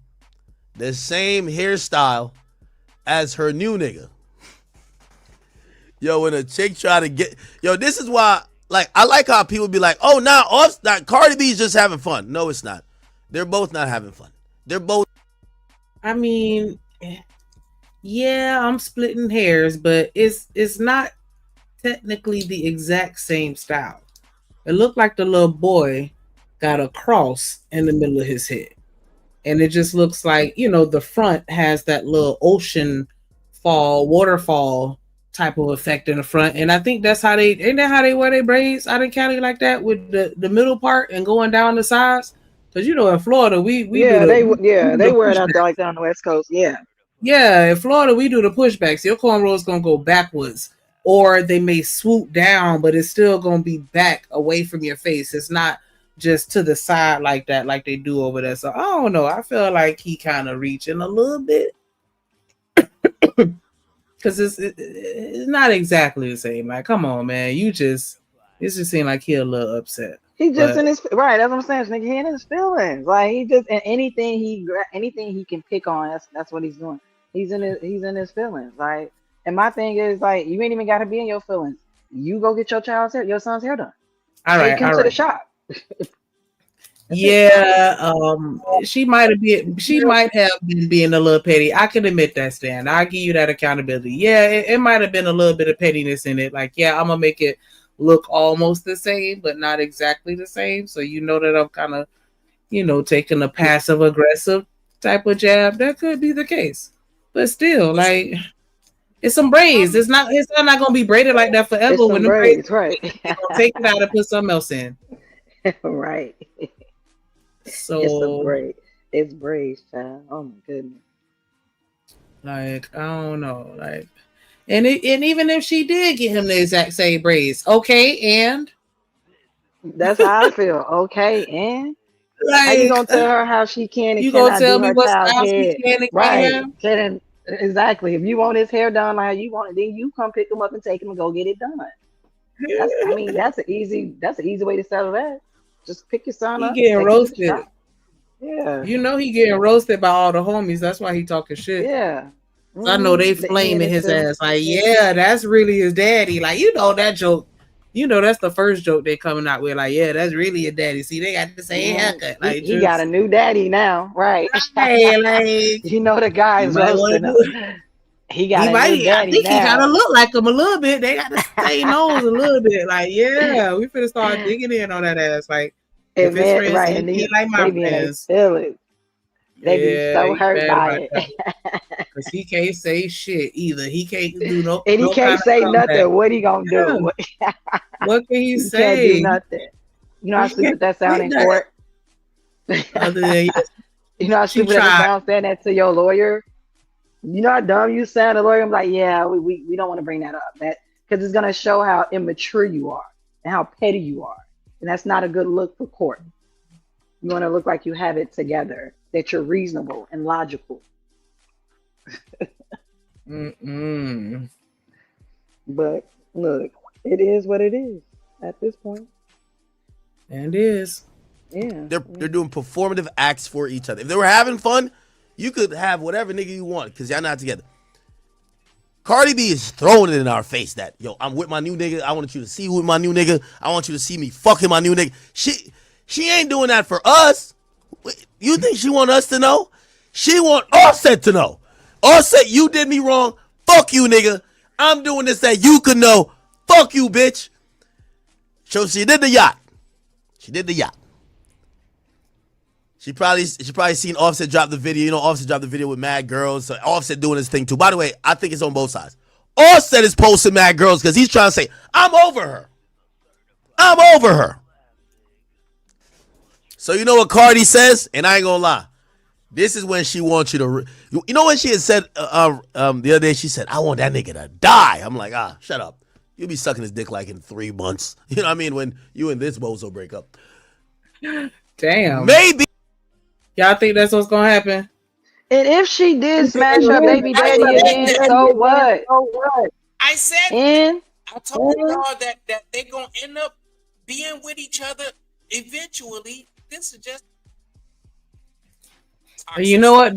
the same hairstyle as her new nigga. Yo, when a chick try to get... Yo, this is why... Like, I like how people be like, oh, Cardi B's just having fun. No, it's not. They're both not having fun. They're both...
I mean... Yeah, I'm splitting hairs, but it's not technically the exact same style. It looked like the little boy got a cross in the middle of his head. And it just looks like, the front has that little waterfall type of effect in the front. And I think ain't that how they wear their braids out in Cali like that, with the middle part and going down the sides? Because, in Florida, they wear it out there like that on the West Coast. Yeah. Yeah, in Florida, we do the pushbacks. Your cornrow is going to go backwards, or they may swoop down, but it's still going to be back away from your face. It's not just to the side like that, like they do over there. So I don't know. I feel like he kind of reaching a little bit, because it's not exactly the same. Like, come on, man. It just seemed like he a little upset.
He just in his right. That's what I'm saying. Nigga, he in his feelings. Like, he just, and anything he can pick on. That's what he's doing. He's in his feelings. Like, and my thing is, like, you ain't even got to be in your feelings. You go get your son's hair done.
All right,
come to the shop.
Yeah, she might have been being a little petty. I can admit that, Stan. I'll give you that accountability. Yeah, it might have been a little bit of pettiness in it. Like, yeah, I'm gonna make it look almost the same, but not exactly the same. So that I'm kind of, taking a passive aggressive type of jab. That could be the case. But still, like, it's some braids. It's not going to be braided like that forever. When the braids, right? Take it out and put something else in.
Right.
So
it's braids, child. Oh my goodness.
Like, I don't know, like, and even if she did get him the exact same braids, okay, and
that's how I feel. Okay, and like, how you gonna tell her how she can and
you
cannot
gonna tell
do
me
her
what
child's
style
head?
she can and
Right.
can't?
Exactly. If you want his hair done like how you want it, then you come pick him up and take him and go get it done. That's an easy way to settle that. Just pick your son up.
He getting roasted.
Yeah.
He getting roasted by all the homies. That's why he talking shit.
Yeah.
So I know they flaming his ass. Like, yeah, that's really his daddy. Like, that joke. That's the first joke they coming out with. Like, yeah, that's really your daddy. See, they got the same haircut. Like,
he got a new daddy now, right?
Hey, like,
the guy's roasting him. He got a new daddy.
I think
now.
he gotta look like him a little bit. They got the same nose a little bit. Like, yeah, we finna start digging in on that ass. Like, if his friends
right,
and he like my friends,
they be so hurt by it.
Because he can't say shit either. He can't do no.
And he can't say nothing. What he gonna do?
What can he say?
Can't do nothing. You know how stupid that sound in court.
Other than,
you know how stupid that sound saying that to your lawyer. You know how dumb you sound. The lawyer, I'm like, yeah, we don't want to bring that up. That because it's gonna show how immature you are and how petty you are. And that's not a good look for court. You want to look like you have it together, that you're reasonable and logical. But look, it is what it is at this point.
And it is.
Yeah.
They're doing performative acts for each other. If they were having fun, you could have whatever nigga you want because y'all not together. Cardi B is throwing it in our face that, yo, I'm with my new nigga. I want you to see who with my new nigga. I want you to see me fucking my new nigga. She ain't doing that for us. You think she want us to know? She want Offset to know. Offset, you did me wrong. Fuck you, nigga. I'm doing this that you could know. Fuck you, bitch. So she did the yacht. She did the yacht. She probably seen Offset drop the video. You know, Offset dropped the video with mad girls. So Offset doing his thing too. By the way, I think it's on both sides. Offset is posting mad girls because he's trying to say, I'm over her. I'm over her. So you know what Cardi says? And I ain't gonna lie. This is when she wants you to... You know when she had said the other day, she said, I want that nigga to die. I'm like, shut up. You'll be sucking his dick like in 3 months. You know what I mean? When you and this bozo break up.
Damn.
Maybe.
Y'all think that's what's gonna happen?
And if she did smash her baby daddy again, so what?
I said,
and
I told y'all that they're gonna end up being with each other eventually. This is just.
You know what?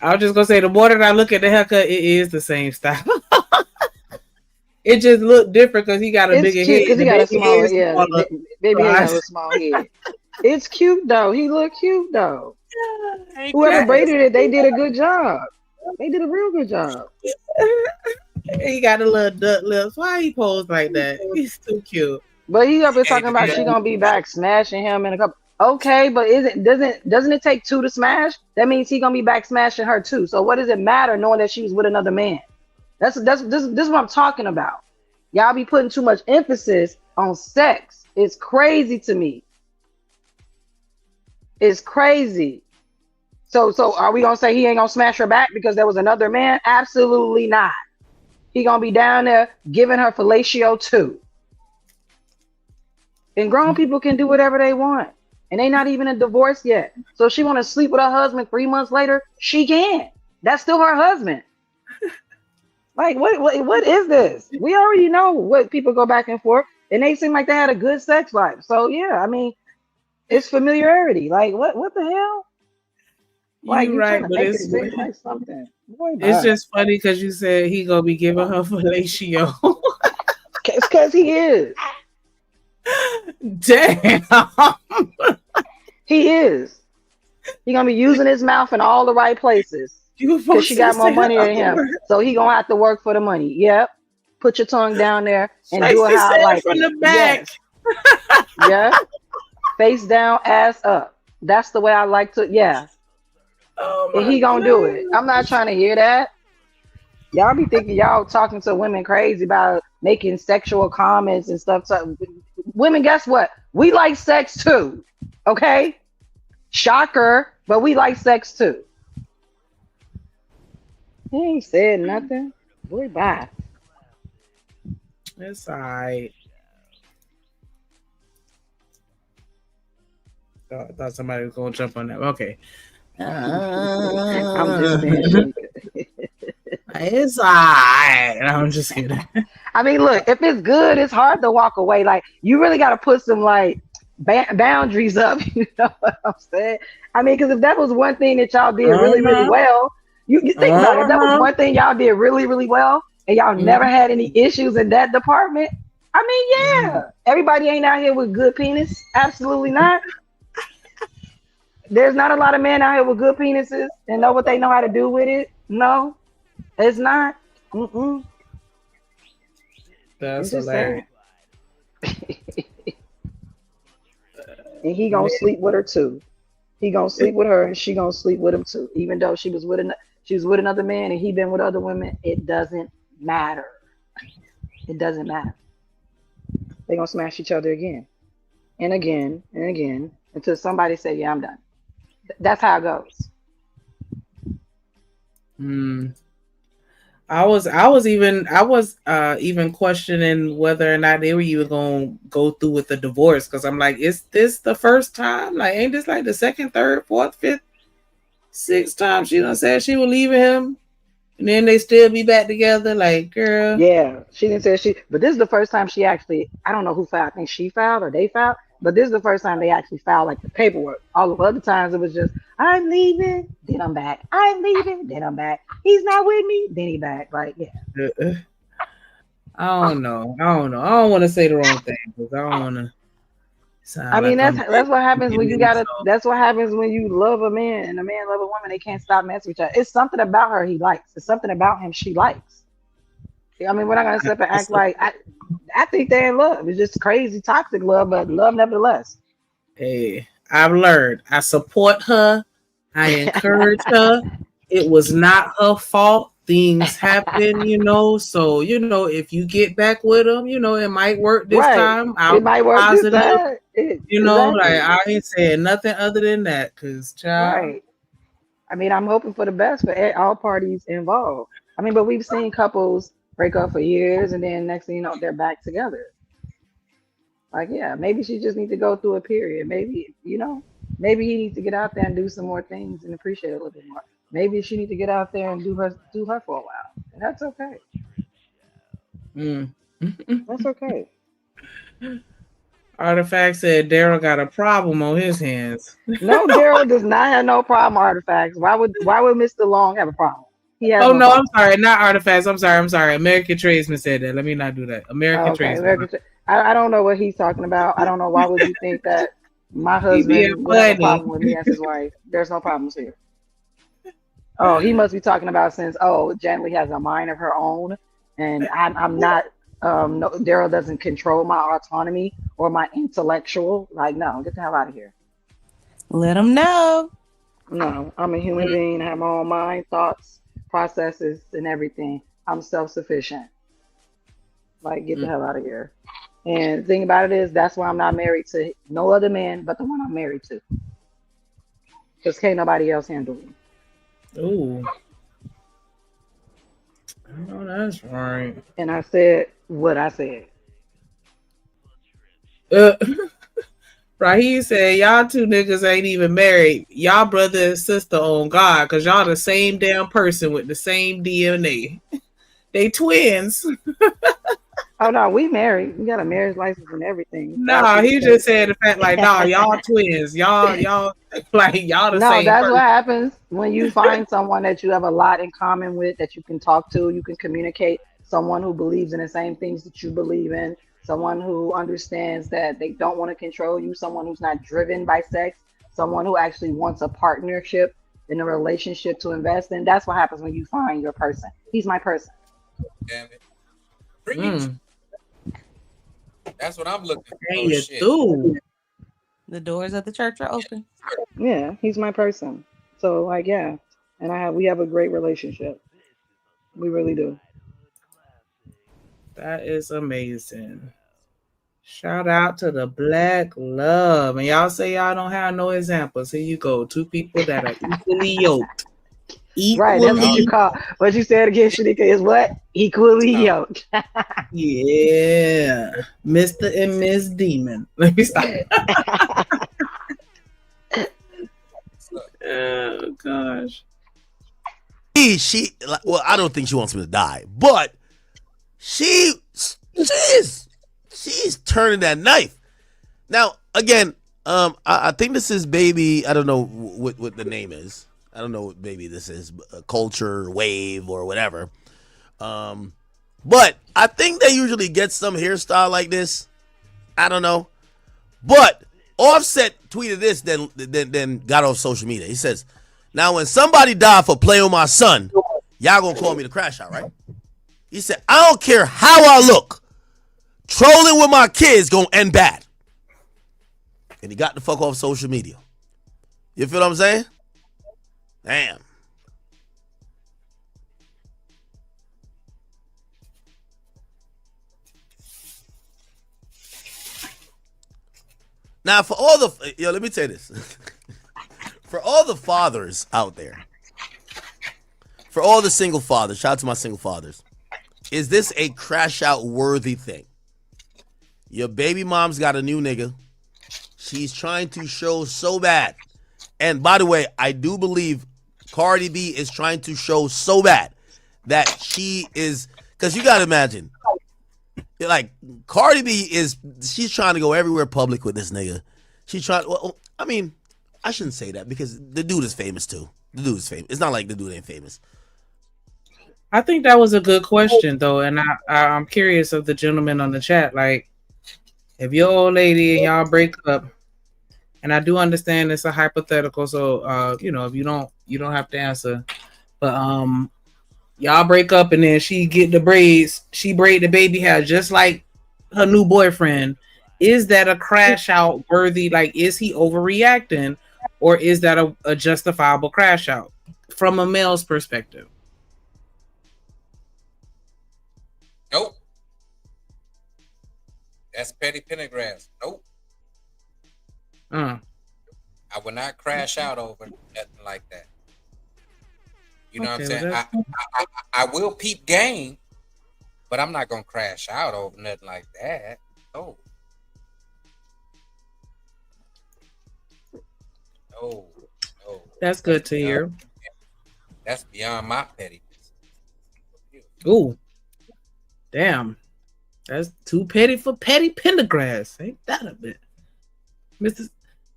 I was just gonna say the more that I look at the haircut, it is the same style. It just looked different because he got a bigger head.
Because he got a smaller head. Baby has a small head. It's cute though. He look cute though. Whoever braided it, they did a good job. They did a real good job.
He got a little duck lips. Why he posed like that? He's too cute.
But he up there talking about she gonna be back smashing him in a couple. Okay, but doesn't it take 2 to smash? That means he gonna be back smashing her too. So what does it matter knowing that she was with another man? This is what I'm talking about. Y'all be putting too much emphasis on sex. It's crazy to me. It's crazy. So are we gonna say he ain't gonna smash her back because there was another man? Absolutely not. He gonna be down there giving her fellatio too. And grown people can do whatever they want. And they not even a divorce yet. So if she want to sleep with her husband 3 months later, she can. That's still her husband. Like, what is this? We already know what people go back and forth. And they seem like they had a good sex life. So, yeah, I mean, it's familiarity. Like, what the hell? Like,
You're right, but it's
like something.
It's just funny because you said he going to be giving her fellatio.
It's because he is.
Damn.
He is. He gonna be using his mouth in all the right places because she got more money than him. So he gonna have to work for the money. Yep. Put your tongue down there and do it how I like
from
it.
the back.
Yes. Yeah. Face down, ass up. That's the way I like to. Yeah.
Oh
and he gonna do it. I'm not trying to hear that. Y'all be thinking y'all talking to women crazy about making sexual comments and stuff. So, women, guess what? We like sex too. Okay? Shocker, but we like sex too. He ain't said nothing. Boy, bye.
It's all right. Oh, I thought somebody was going to jump on that. Okay.
I'm just saying.
It's all right. I'm just kidding.
I mean, look, if it's good, it's hard to walk away. Like, you really got to put some, like, boundaries up. You know what I'm saying? I mean, because if that was one thing that y'all did really, really well, you think about it. If that was one thing y'all did really, really well, and y'all never had any issues in that department, I mean, yeah. Everybody ain't out here with good penis. Absolutely not. There's not a lot of men out here with good penises and know what they know how to do with it. No, it's not.
That's hilarious.
And he gonna sleep with her too. He gonna sleep with her, and she gonna sleep with him too. Even though she was with another man, and he been with other women, it doesn't matter. It doesn't matter. They gonna smash each other again, and again, and again, until somebody say, "Yeah, I'm done." That's how it goes.
I was even questioning whether or not they were even gonna go through with the divorce, because I'm like, is this the first time? Like, ain't this like the second, third, fourth, fifth, sixth time she done said she was leaving him? and then they still be back together. Like, girl.
Yeah, she didn't say she, but this is the first time she actually, I don't know who filed. I think she filed or they filed, but this is the first time they actually filed like the paperwork. All the other times it was just, I'm leaving, then I'm back. I'm leaving, then I'm back. He's not with me, then he back. Like, yeah.
I don't know. I don't want to say the wrong thing because I don't want to.
I mean, that's what happens when you gotta. That's what happens when you love a man and a man love a woman. They can't stop messing with each other. It's something about her he likes. It's something about him she likes. I mean, we're not gonna step and act like I think they're in love. It's just crazy, toxic love, but love nevertheless.
Hey, I've learned. I support her. I encourage her. It was not her fault. Things happen, So, if you get back with them, it might work this time.
It might work positive. This time.
Exactly. Like I ain't saying nothing other than that, because child.
Right. I mean, I'm hoping for the best for all parties involved. I mean, but we've seen couples break up for years, and then next thing you know, they're back together. Like, yeah, maybe she just needs to go through a period. Maybe, maybe he needs to get out there and do some more things and appreciate it a little bit more. Maybe she needs to get out there and do her for a while. And that's okay. That's okay.
Artifact said Daryl got a problem on his hands.
No, Daryl does not have no problem, Artifacts. Why would Mr. Long have a problem?
He has no, I'm sorry, not Artifacts. I'm sorry. American Tradesman said that. Let me not do that. American Tradesman.
I don't know what he's talking about. I don't know why would you think that my husband would have a problem with me as his wife. There's no problems here. Oh, he must be talking about since Jantley has a mind of her own, and I'm not. No, Daryl doesn't control my autonomy or my intellectual. Like, no, get the hell out of here.
Let him know.
No, I'm a human being. I have my own mind, thoughts, processes, and everything. I'm self-sufficient. Like, get the hell out of here. And the thing about it is, that's why I'm not married to no other man but the one I'm married to. Because can't nobody else handle me.
Ooh. Oh, that's right.
And I said what I said.
Raheem said, y'all two niggas ain't even married. Y'all brother and sister on God, because y'all the same damn person with the same DNA. They twins.
Oh, no, we married. We got a marriage license and everything.
No, he just said the fact like, no, y'all twins. Y'all like y'all the same.
No, that's
person.
what happens when you find someone that you have a lot in common with, that you can talk to, you can communicate, someone who believes in the same things that you believe in, someone who understands that they don't want to control you, someone who's not driven by sex, someone who actually wants a partnership in a relationship to invest in. That's what happens when you find your person. He's my person.
Damn it. Preach. That's what I'm looking for.
Hey, shit.
The doors of the church are open.
Yeah, he's my person. So, like, yeah. And we have a great relationship. We really do.
That is amazing. Shout out to the Black Love. And y'all say y'all don't have no examples. Here you go. Two people that are equally yoked.
Right, that's what you call. What you said again, Shanika, is what? Equally yoked.
Yeah. Mr. and Miss Demon. Let me stop. Oh, gosh.
Well, I don't think she wants me to die, but she's turning that knife. Now, again, I think this is baby. I don't know what the name is. I don't know what baby this is, Culture Wave or whatever. But I think they usually get some hairstyle like this. I don't know. But Offset tweeted this, then got off social media. He says, now when somebody died for playing with my son, y'all gonna call me the crash out, right? He said, I don't care how I look. Trolling with my kids gonna end bad. And he got the fuck off social media. You feel what I'm saying? Damn. Now, for all the let me tell you this. For all the fathers out there, for all the single fathers, shout out to my single fathers. Is this a crash out worthy thing? Your baby mom's got a new nigga. She's trying to show so bad. And by the way, I do believe Cardi B is trying to show so bad that she is, because you got to imagine, like Cardi B she's trying to go everywhere public with this nigga. She's trying. Well, I mean, I shouldn't say that because the dude is famous too. The dude is famous. It's not like the dude ain't famous.
I think that was a good question though, and I'm curious of the gentleman on the chat. Like, if your old lady and y'all break up, and I do understand it's a hypothetical, so you know, if you don't have to answer, but y'all break up and then she get the braids, she braid the baby hair just like her new boyfriend. Is that a crash out worthy? Like, is he overreacting, or is that a justifiable crash out from a male's perspective?
Nope. That's petty pendergrass. Nope. I would not crash out over nothing like that. You know what I'm saying? I will peep game, but I'm not gonna crash out over nothing like that. No. No.
That's good to hear.
That's beyond my pettiness.
Ooh. Damn. That's too petty for petty pendergrass. Ain't that a bit? Mr.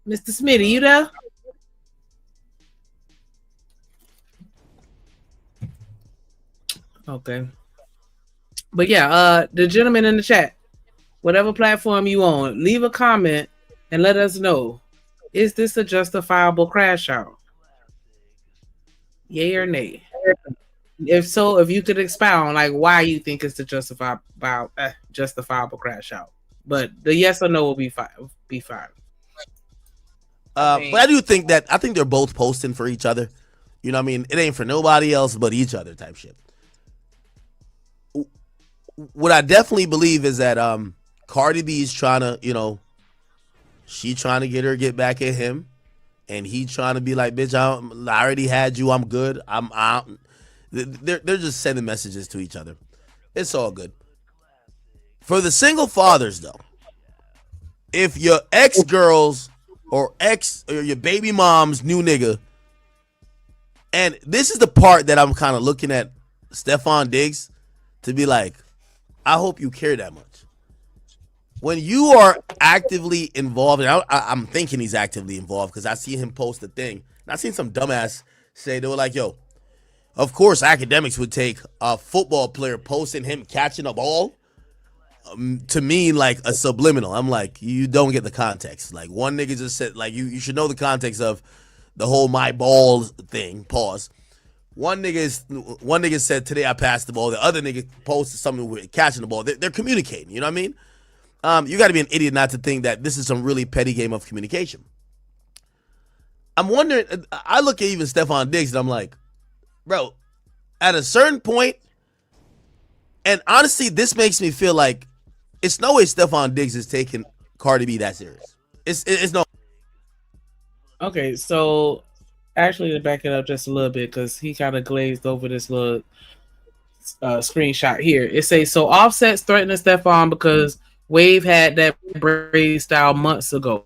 Smitty, you there? Okay. But yeah, the gentleman in the chat, whatever platform you on, leave a comment and let us know. Is this a justifiable crash out? Yay or nay? If so, if you could expound like why you think it's a justifiable crash out. But the yes or no will be fine.
But I do think I think they're both posting for each other. You know what I mean? It ain't for nobody else but each other type shit. What I definitely believe is that Cardi B is trying to, you know, she trying to get back at him, and he trying to be like, bitch, I already had you, I'm good, I'm out. They're just sending messages to each other. It's all good. For the single fathers, though, if your ex-girls or your baby mom's new nigga, and this is the part that I'm kind of looking at Stefon Diggs to be like, I hope you care that much. When you are actively involved, and I'm thinking he's actively involved because I see him post a thing. And I seen some dumbass say, they were like, yo, of course academics would take a football player posting him catching a ball to mean like a subliminal. I'm like, you don't get the context. Like, one nigga just said, like, you should know the context of the whole my balls thing. Pause. One nigga said, today I passed the ball. The other nigga posted something with catching the ball. They're communicating. You know what I mean? You got to be an idiot not to think that this is some really petty game of communication. I'm wondering, I look at even Stefon Diggs and I'm like, bro, at a certain point, and honestly, this makes me feel like it's no way Stefon Diggs is taking Cardi B that serious. It's no.
Okay, so actually to back it up just a little bit, because he kind of glazed over this little screenshot here. It says, so Offset's threatening Stefon because Wave had that braid style months ago.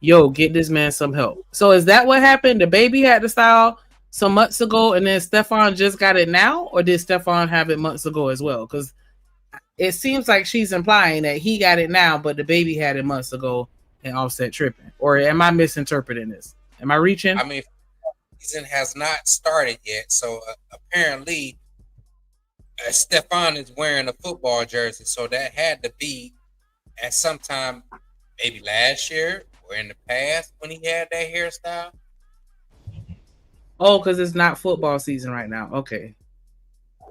Yo, get this man some help. So is that what happened? The baby had the style some months ago, and then Stefon just got it now, or did Stefon have it months ago as well? Because it seems like she's implying that he got it now, but the baby had it months ago, and Offset tripping. Or am I misinterpreting this? Am I reaching?
I mean, season has not started yet, so apparently Stefon is wearing a football jersey, so that had to be at some time, maybe last year or in the past when he had that hairstyle.
Oh, because it's not football season right now. Okay.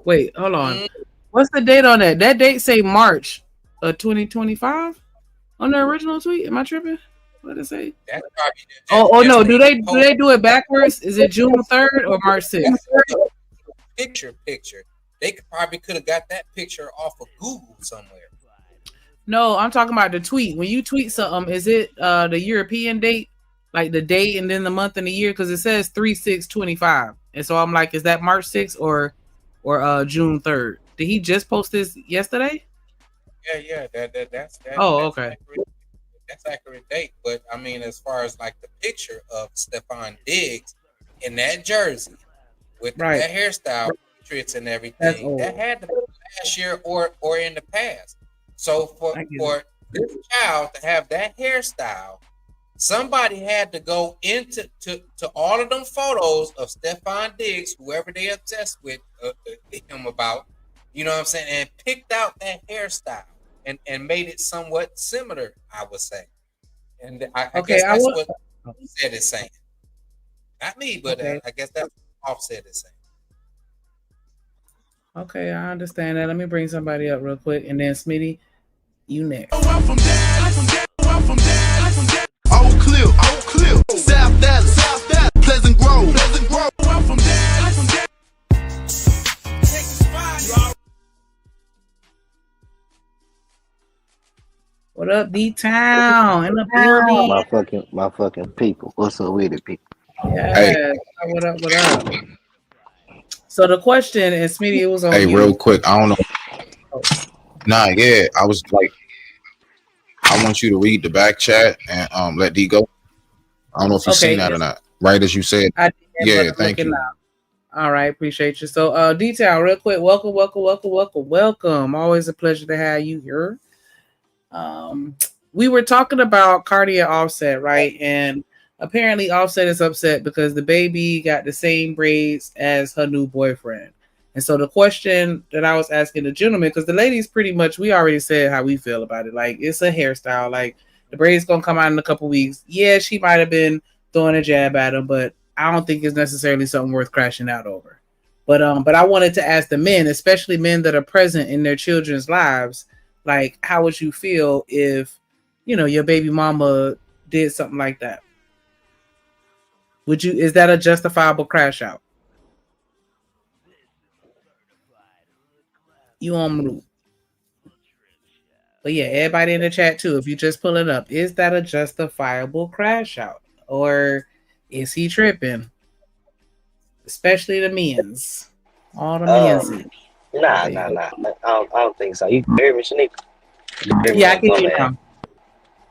Wait, hold on. What's the date on that? That date say March of 2025 on the original tweet. Am I tripping? What did it say?
That's probably
Oh no. Do they do it backwards? Is it June 3rd or March 6th?
Picture. They could have got that picture off of Google somewhere.
No, I'm talking about the tweet. When you tweet something, is it the European date? Like the date and then the month and the year? Because it says 3/6/25. And so I'm like, is that March 6th or June 3rd? Did he just post this yesterday?
Yeah. That's
okay.
That's accurate date. But I mean, as far as like the picture of Stefon Diggs in that jersey with that hairstyle, Patriots and everything. That had to be last year or in the past. So for this child to have that hairstyle, somebody had to go into all of them photos of Stephon Diggs, whoever they obsessed with him about, you know what I'm saying, and picked out that hairstyle and made it somewhat similar, I would say. And I guess that's what Offset is saying. Not me, but I guess that's what Offset is saying.
Okay, I understand that. Let me bring somebody up real quick, and then Smitty, you next.
Oak Cliff, South Dallas, Pleasant Grove,
What up, D-Town in the building?
My fucking people. What's up with it, people?
Yeah. Hey. What up? So the question, and Smitty, it was on you.
Real quick, I don't know. I was like, I want you to read the back chat and let D go. I don't know if you've seen that or not. Right as you said. Thank you.
All right, appreciate you. So D-Town, real quick, welcome. Always a pleasure to have you here. We were talking about Cardi and Offset, right? And apparently Offset is upset because the baby got the same braids as her new boyfriend. And so the question that I was asking the gentleman, because the ladies pretty much, we already said how we feel about it. Like, it's a hairstyle. Like, the braid's going to come out in a couple weeks. Yeah, she might have been throwing a jab at him, but I don't think it's necessarily something worth crashing out over. But I wanted to ask the men, especially men that are present in their children's lives, like, how would you feel if, you know, your baby mama did something like that? Is that a justifiable crash out? You on mute. But yeah, everybody in the chat too, if you just pull it up, is that a justifiable crash out? Or is he tripping? Especially the men's. All the men's.
Nah. I don't think so. You can hear me, Shanika?
Yeah, I can hear you now.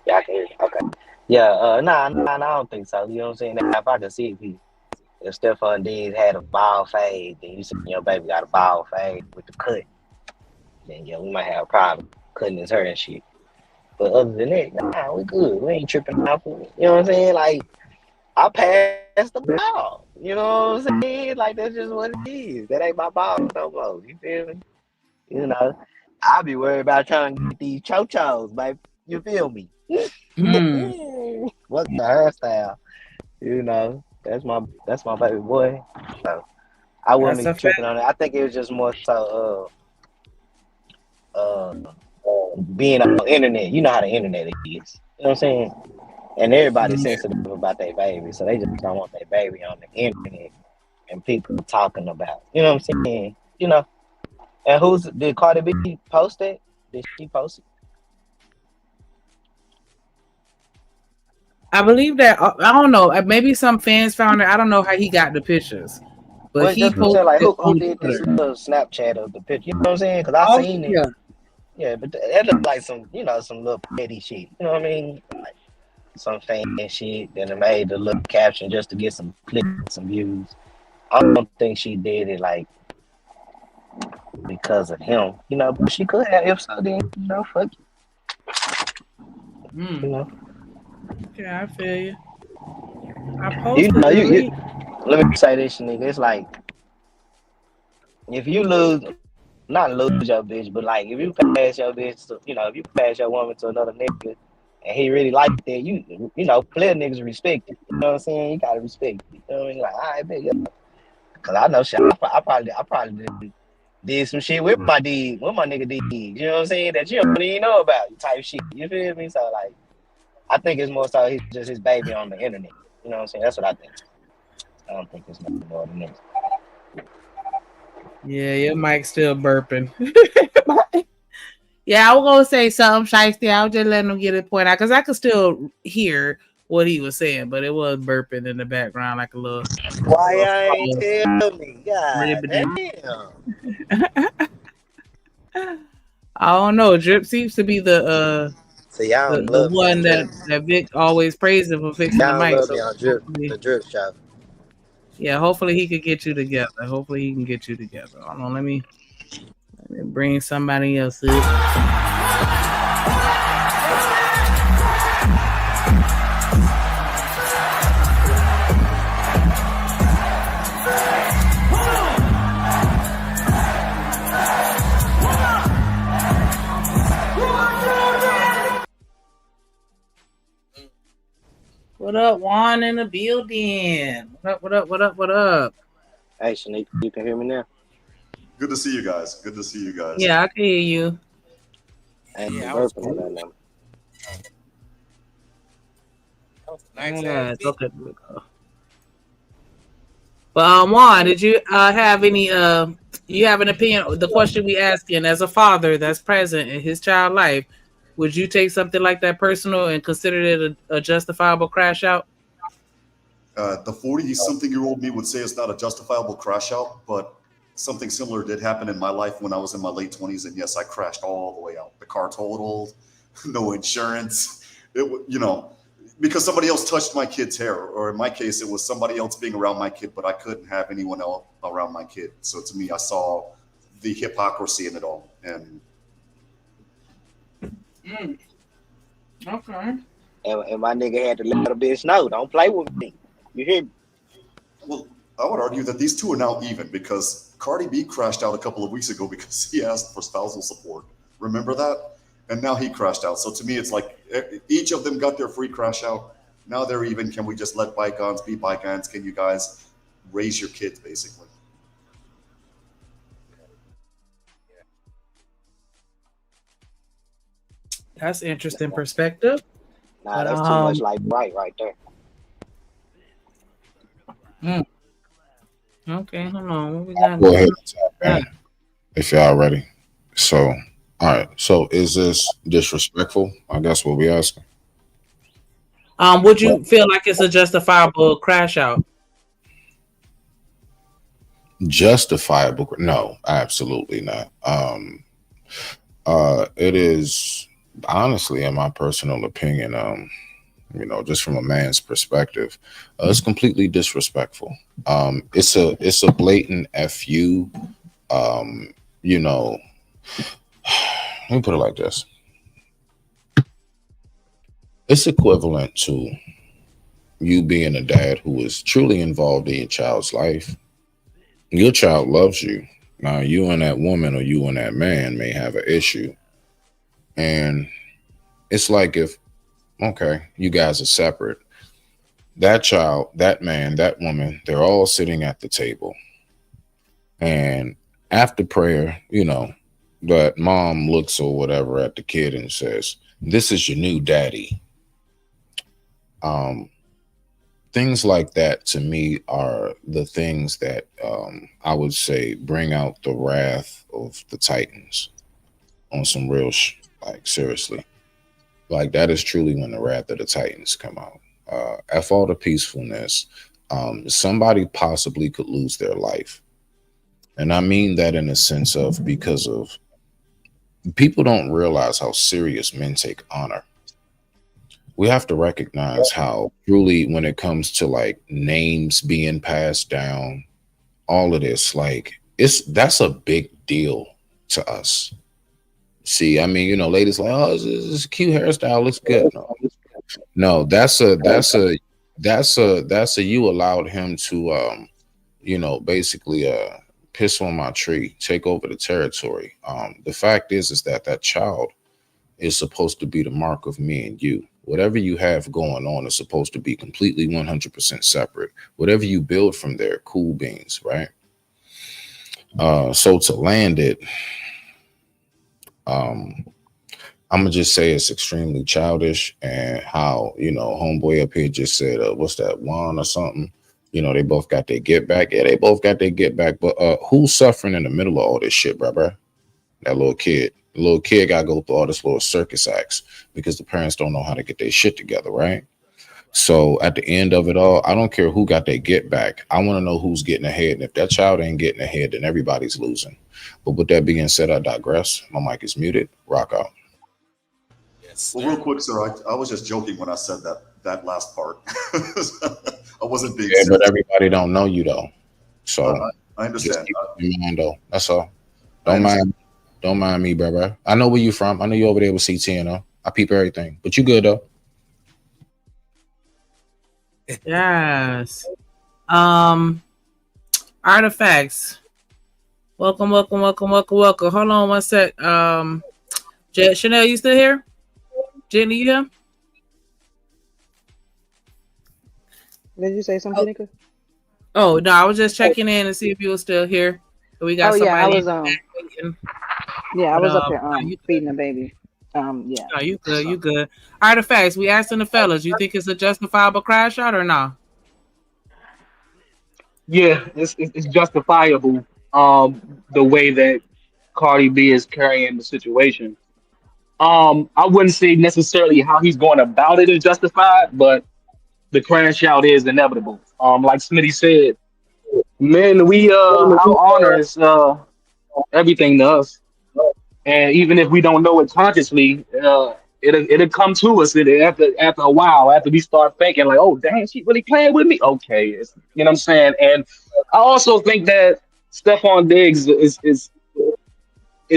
Yeah, I can hear you. Okay. Yeah, I don't think so. You know what I'm saying? If I can see if Stephon Diggs had a bald fade, then you see your baby got a bald fade with the cut, then yeah, we might have a problem cutting his hair and shit. But other than that, nah, we good. We ain't tripping out for it. You know what I'm saying? Like, I passed the ball. You know what I'm saying? Like, that's just what it is. That ain't my ball no more. You feel me? You know, I be worried about trying to get these cho-chos, baby. You feel me? What's the hairstyle? You know, that's my baby boy. So I wasn't even tripping on it. I think it was just more so being on the internet. You know how the internet is. You know what I'm saying? And everybody's sensitive about their baby, so they just don't want their baby on the internet and people talking about. You know what I'm saying? You know. And did Cardi B post it? Did she post it?
I believe that, I don't know, maybe some fans found it. I don't know how he got the pictures. But he posted
like who did this little Snapchat of the picture? You know what I'm saying? Because I seen it. Yeah, but that looked like some little petty shit. You know what I mean? Like some fan shit. Then it made the little caption just to get some clicks, some views. I don't think she did it like because of him. You know, but she could have. If so, then fuck you. You know.
Yeah, I feel you.
Let me say this, nigga. It's like if you not lose your bitch, but like if you pass your bitch to, if you pass your woman to another nigga and he really liked it, you know, player niggas respect it. You know what I'm saying? You gotta respect it. You know what I mean? Like, all right, bet, yeah. Cause I know shit. I probably did some shit with my nigga D. You know what I'm saying? That you don't even know about type shit. You feel me? So like, I think it's more so he's just his baby on the internet. You know what I'm saying? That's what I think. I don't think it's nothing more than this.
Yeah, your mic's still burping. Yeah, I was gonna say something, Shiesty. I was just letting him get it point out because I could still hear what he was saying, but it was burping in the background like a little.
Why I ain't tell me? God
damn. I don't know. Drip seems to be the one that Vic always praises for fixing the mic.
The drip shop.
Yeah, hopefully he could get you together. Hopefully he can get you together. Hold on, let me bring somebody else up. What up, Juan in the building? What up?
Hey, Shanique, you can hear me now?
Good to see you guys. Good to see you guys.
Yeah, I can hear you.
Yeah, I was cool.
Yeah, it's okay. But Juan, did you have any you have an opinion? The question we asking as a father that's present in his child life, would you take something like that personal and consider it a justifiable crash out?
The 40-something-year-old me would say it's not a justifiable crash out, but something similar did happen in my life when I was in my late 20s, and yes, I crashed all the way out. The car totaled, no insurance. Because somebody else touched my kid's hair, or in my case, it was somebody else being around my kid, but I couldn't have anyone else around my kid. So to me, I saw the hypocrisy in it all, and.
Okay.
And my nigga had to let a bitch know, don't play with me. You hear me?
Well, I would argue that these two are now even because Cardi B crashed out a couple of weeks ago because he asked for spousal support. Remember that? And now he crashed out. So to me, it's like each of them got their free crash out. Now they're even. Can we just let bygones be bygones? Can you guys raise your kids, basically?
That's interesting perspective.
Nah, that's too much like right there.
Okay, hold on. What we got?
Go ahead and tap in if y'all ready. So, all right. So, is this disrespectful? I guess what we asking.
Would you feel like it's a justifiable crash out?
Justifiable? No, absolutely not. It is honestly, in my personal opinion, just from a man's perspective, it's completely disrespectful. It's a blatant FU. Let me put it like this. It's equivalent to you being a dad who is truly involved in your child's life. Your child loves you. Now, you and that woman or you and that man may have an issue. And it's like if, okay, you guys are separate. That child, that man, that woman, they're all sitting at the table. And after prayer, that mom looks or whatever at the kid and says, "This is your new daddy." Things like that to me are the things that I would say bring out the wrath of the Titans on some real seriously. Like that is truly when the wrath of the Titans come out. F all the peacefulness. Somebody possibly could lose their life. And I mean that in a sense of because of people don't realize how serious men take honor. We have to recognize how truly when it comes to like names being passed down, all of this, like that's a big deal to us. See, I mean, ladies like, oh, this is a cute hairstyle, looks good. No, that's a you allowed him to basically piss on my tree, take over the territory. The fact is that child is supposed to be the mark of me and you. Whatever you have going on is supposed to be completely 100% separate. Whatever you build from there, cool beans, right? So to land it, I'm gonna just say it's extremely childish, and how homeboy up here just said, what's that, Juan or something? They both got their get back. Yeah, they both got their get back. But who's suffering in the middle of all this shit, bro? That little kid. The little kid got to go through all this little circus acts because the parents don't know how to get their shit together, right? So at the end of it all, I don't care who got their get back. I want to know who's getting ahead. And if that child ain't getting ahead, then everybody's losing. But with that being said, I digress. My mic is muted. Rock out.
Well, real quick, sir, I was just joking when I said that last part. I wasn't being
Yeah,
serious.
but everybody don't know you though. So
I understand.
Just keep in mind though. That's all. Don't mind me, brother. I know where you from. I know you over there with CT. I peep everything, but you good though.
Yes. Artifacts. Welcome. Hold on one sec. Chanel, you still here? Jenny, you here?
Did you say something, Nika?
Oh no, I was just checking in to see if you were still here. We got somebody.
I was I was up here feeding the baby. Yeah.
No, you good. Artifacts. We asking the fellas, you think it's a justifiable crash out or not?
Yeah, it's justifiable. The way that Cardi B is carrying the situation. I wouldn't say necessarily how he's going about it is justified, but the crash out is inevitable. Like Smitty said, men, our honor is everything to us, and even if we don't know it consciously, it'll come to us after a while, after we start thinking like, oh dang, she really playing with me. Okay, you know what I'm saying. And I also think that Stephon Diggs is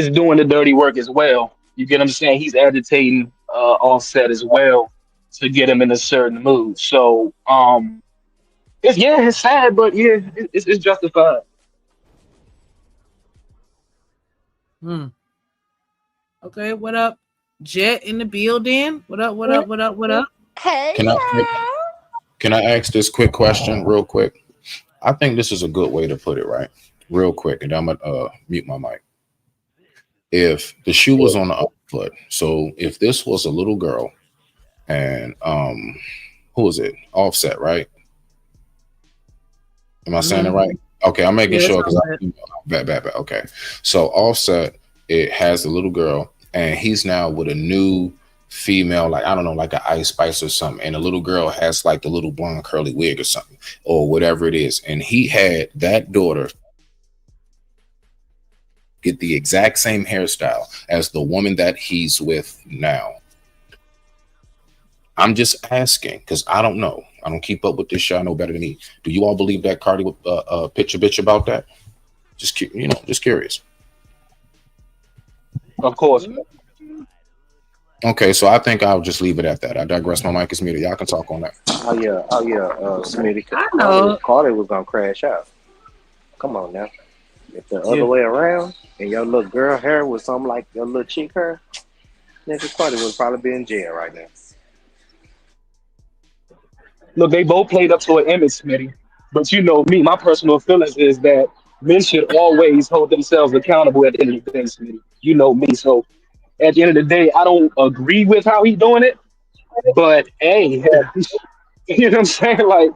doing the dirty work as well. You get what I'm saying? He's agitating Offset as well to get him in a certain mood. So it's sad, but yeah, it's justified.
Okay, what up? Jet in the building. What up?
Hey.
Can I ask this quick question real quick? I think this is a good way to put it, right? Real quick, and I'm gonna mute my mic. If the shoe was on the other foot, so if this was a little girl and who was it? Offset, right? Am I saying it right? Okay, I'm making sure because bad. Okay, so Offset, it has a little girl, and he's now with a new female, like I don't know, like an Ice Spice or something, and the little girl has like the little blonde curly wig or something, or whatever it is, and he had that daughter get the exact same hairstyle as the woman that he's with now. I'm just asking because I don't know. I don't keep up with this shit. I know better than me. Do you all believe that Cardi would pitch a bitch about that? Just curious.
Of course.
Okay, so I think I'll just leave it at that. I digress. My mic is muted. Y'all can talk on that.
Oh yeah, Smitty. I know Cardi was gonna crash out. Come on now. If the other way around and your little girl hair was something like your little chick hair, nigga, Cardi would probably be in jail right now.
Look, they both played up to an image, Smitty. But you know me, my personal feelings is that men should always hold themselves accountable at the end of the day, Smitty. You know me, so at the end of the day, I don't agree with how he's doing it. But hey, you know what I'm saying? Like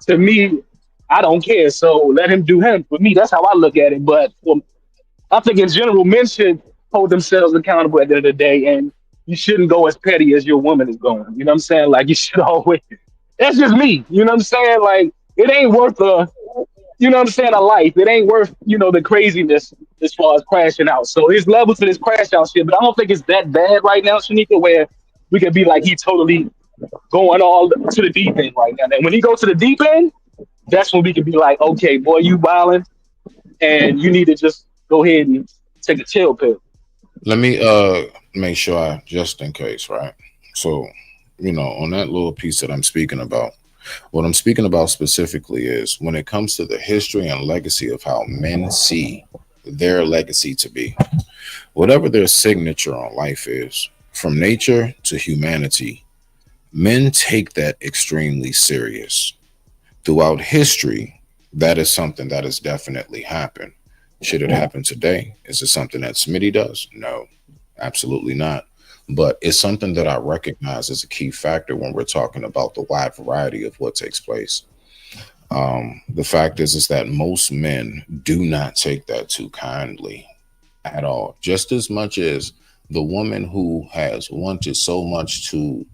to me, I don't care. So let him do him. For me, that's how I look at it. But I think in general, men should hold themselves accountable at the end of the day, and you shouldn't go as petty as your woman is going. You know what I'm saying? Like you should always. That's just me. You know what I'm saying? Like it ain't worth a life. It ain't worth, the craziness as far as crashing out. So there's levels to this crash out shit, but I don't think it's that bad right now, Shanika, where we could be like he totally going all to the deep end right now. And when he goes to the deep end, that's when we can be like, okay, boy, you wildin', and you need to just go ahead and take a chill pill.
Let me make sure just in case, right? So, on that little piece that I'm speaking about, what I'm speaking about specifically is when it comes to the history and legacy of how men see their legacy to be, whatever their signature on life is, from nature to humanity, men take that extremely serious. Throughout history, that is something that has definitely happened. Should it happen today? Is it something that Smitty does? No, absolutely not. But it's something that I recognize as a key factor when we're talking about the wide variety of what takes place. The fact is that most men do not take that too kindly at all. Just as much as the woman who has wanted so much to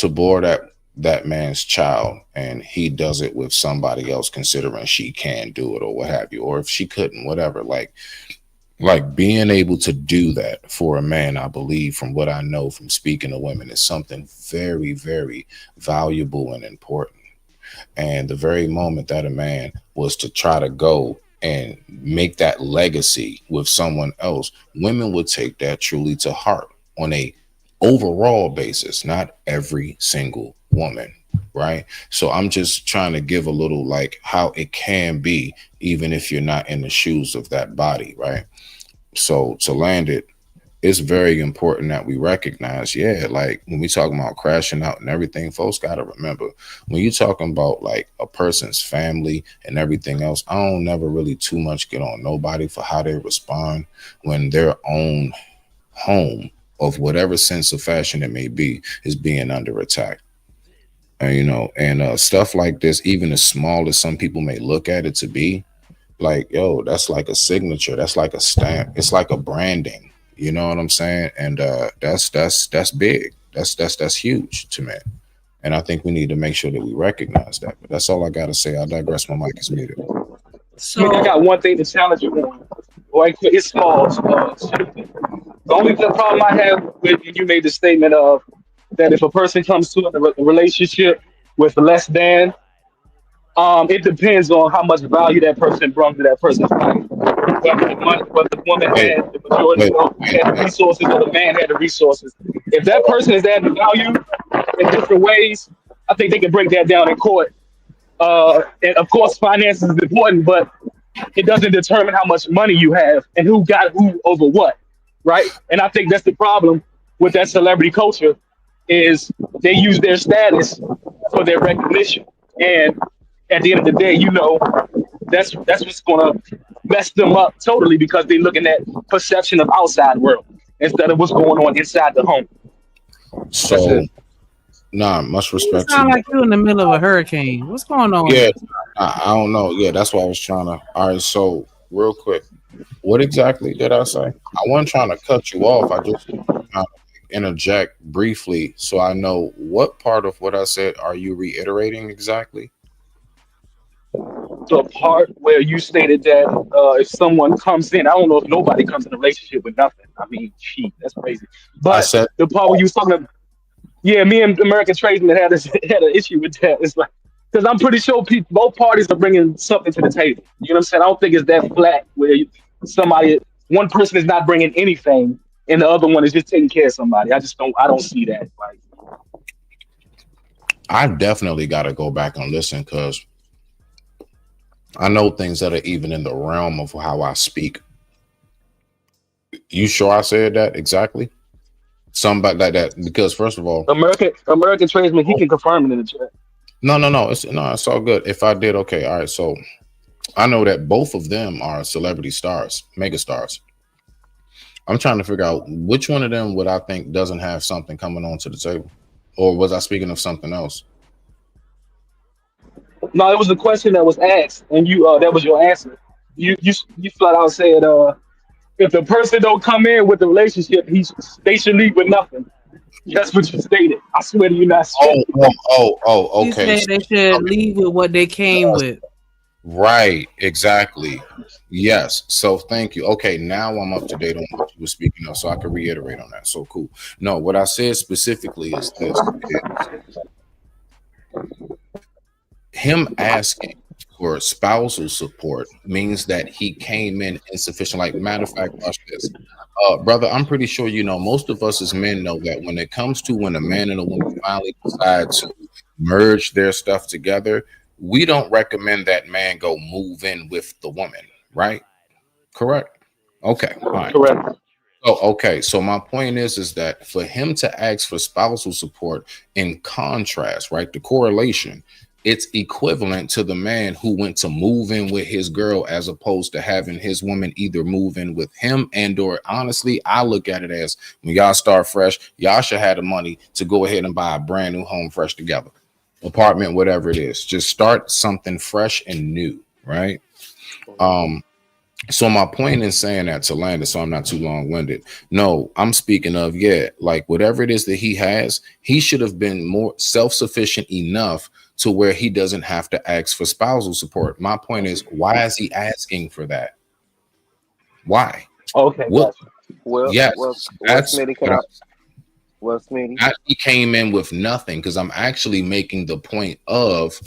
bore that man's child, and he does it with somebody else, considering she can do it or what have you, or if she couldn't, whatever. Like, Like being able to do that for a man, I believe, from what I know from speaking to women, is something very, very valuable and important. And the very moment that a man was to try to go and make that legacy with someone else, women would take that truly to heart on a overall basis, not every single woman, right? So I'm just trying to give a little like how it can be, even if you're not in the shoes of that body, right? So to land it, it's very important that we recognize, like when we talking about crashing out and everything, folks got to remember, when you're talking about like a person's family and everything else, I don't never really too much get on nobody for how they respond when their own home of whatever sense of fashion it may be is being under attack. And stuff like this, even as small as some people may look at it to be, like, yo, that's like a signature, that's like a stamp, it's like a branding. You know what I'm saying? And that's big. That's huge to me. And I think we need to make sure that we recognize that. But that's all I gotta say. I digress. My mic is muted.
So I got one thing to challenge you on. Like, it's small. The only problem I have with when you made the statement of that if a person comes to a relationship with less than, it depends on how much value that person brings to that person's life. Whether the woman had the majority had the resources or the man had the resources. If that person is adding value in different ways, I think they can break that down in court. And of course, finances is important, but it doesn't determine how much money you have and who got who over what, right? And I think that's the problem with that celebrity culture, is they use their status for their recognition. And at the end of the day, that's what's gonna mess them up totally, because they're looking at perception of outside world instead of what's going on inside the home.
So, much respect.
You sound like you're in the middle of a hurricane. What's going on?
Yeah, I don't know. Yeah, that's what I was trying to. All right, so real quick, what exactly did I say? I wasn't trying to cut you off. I just interject briefly so I know what part of what I said are you reiterating exactly?
The part where you stated that if someone comes in, I don't know if nobody comes in a relationship with nothing. I mean, that's crazy. But the part where you was talking about, me and American Tradesman had an issue with that. It's like, because I'm pretty sure both parties are bringing something to the table. You know what I'm saying? I don't think it's that flat where one person is not bringing anything and the other one is just taking care of somebody. I don't see that. Like,
I definitely got to go back and listen, because I know things that are even in the realm of how I speak. You sure I said that exactly? Somebody like that, because first of all,
American Tradesman, he can confirm it in the chat.
No, it's all good. If I did, okay, all right. So I know that both of them are celebrity stars, mega stars. I'm trying to figure out which one of them would I think doesn't have something coming onto the table, or was I speaking of something else?
No, it was the question that was asked, and that was your answer. You flat out said, if the person don't come in with the relationship, they should leave with nothing. That's what you stated. I swear to you, not.
Okay.
You said they should leave with what they came with.
Right, exactly. Yes. So thank you. Okay, now I'm up to date on what you were speaking of, so I can reiterate on that. So cool. No, what I said specifically is this. Him asking for spousal support means that he came in insufficient. Like, matter of fact, watch this. Brother, I'm pretty sure most of us as men know that when it comes to when a man and a woman finally decide to merge their stuff together, we don't recommend that man go move in with the woman, right? Correct? Okay, fine.
Correct.
So my point is that for him to ask for spousal support, in contrast, right, the correlation, it's equivalent to the man who went to move in with his girl as opposed to having his woman either move in with him, and or honestly, I look at it as when y'all start fresh, y'all should have the money to go ahead and buy a brand new home fresh together, apartment, whatever it is. Just start something fresh and new, right? So my point in saying that, to land it so I'm not too long-winded, no, I'm speaking of, like whatever it is that he has, he should have been more self-sufficient enough to where he doesn't have to ask for spousal support. My point is, why is he asking for that? Why?
Okay,
What?
Well,
Yes,
well,
that's
Smitty,
what
Smitty.
he came in with nothing because I'm actually making the point of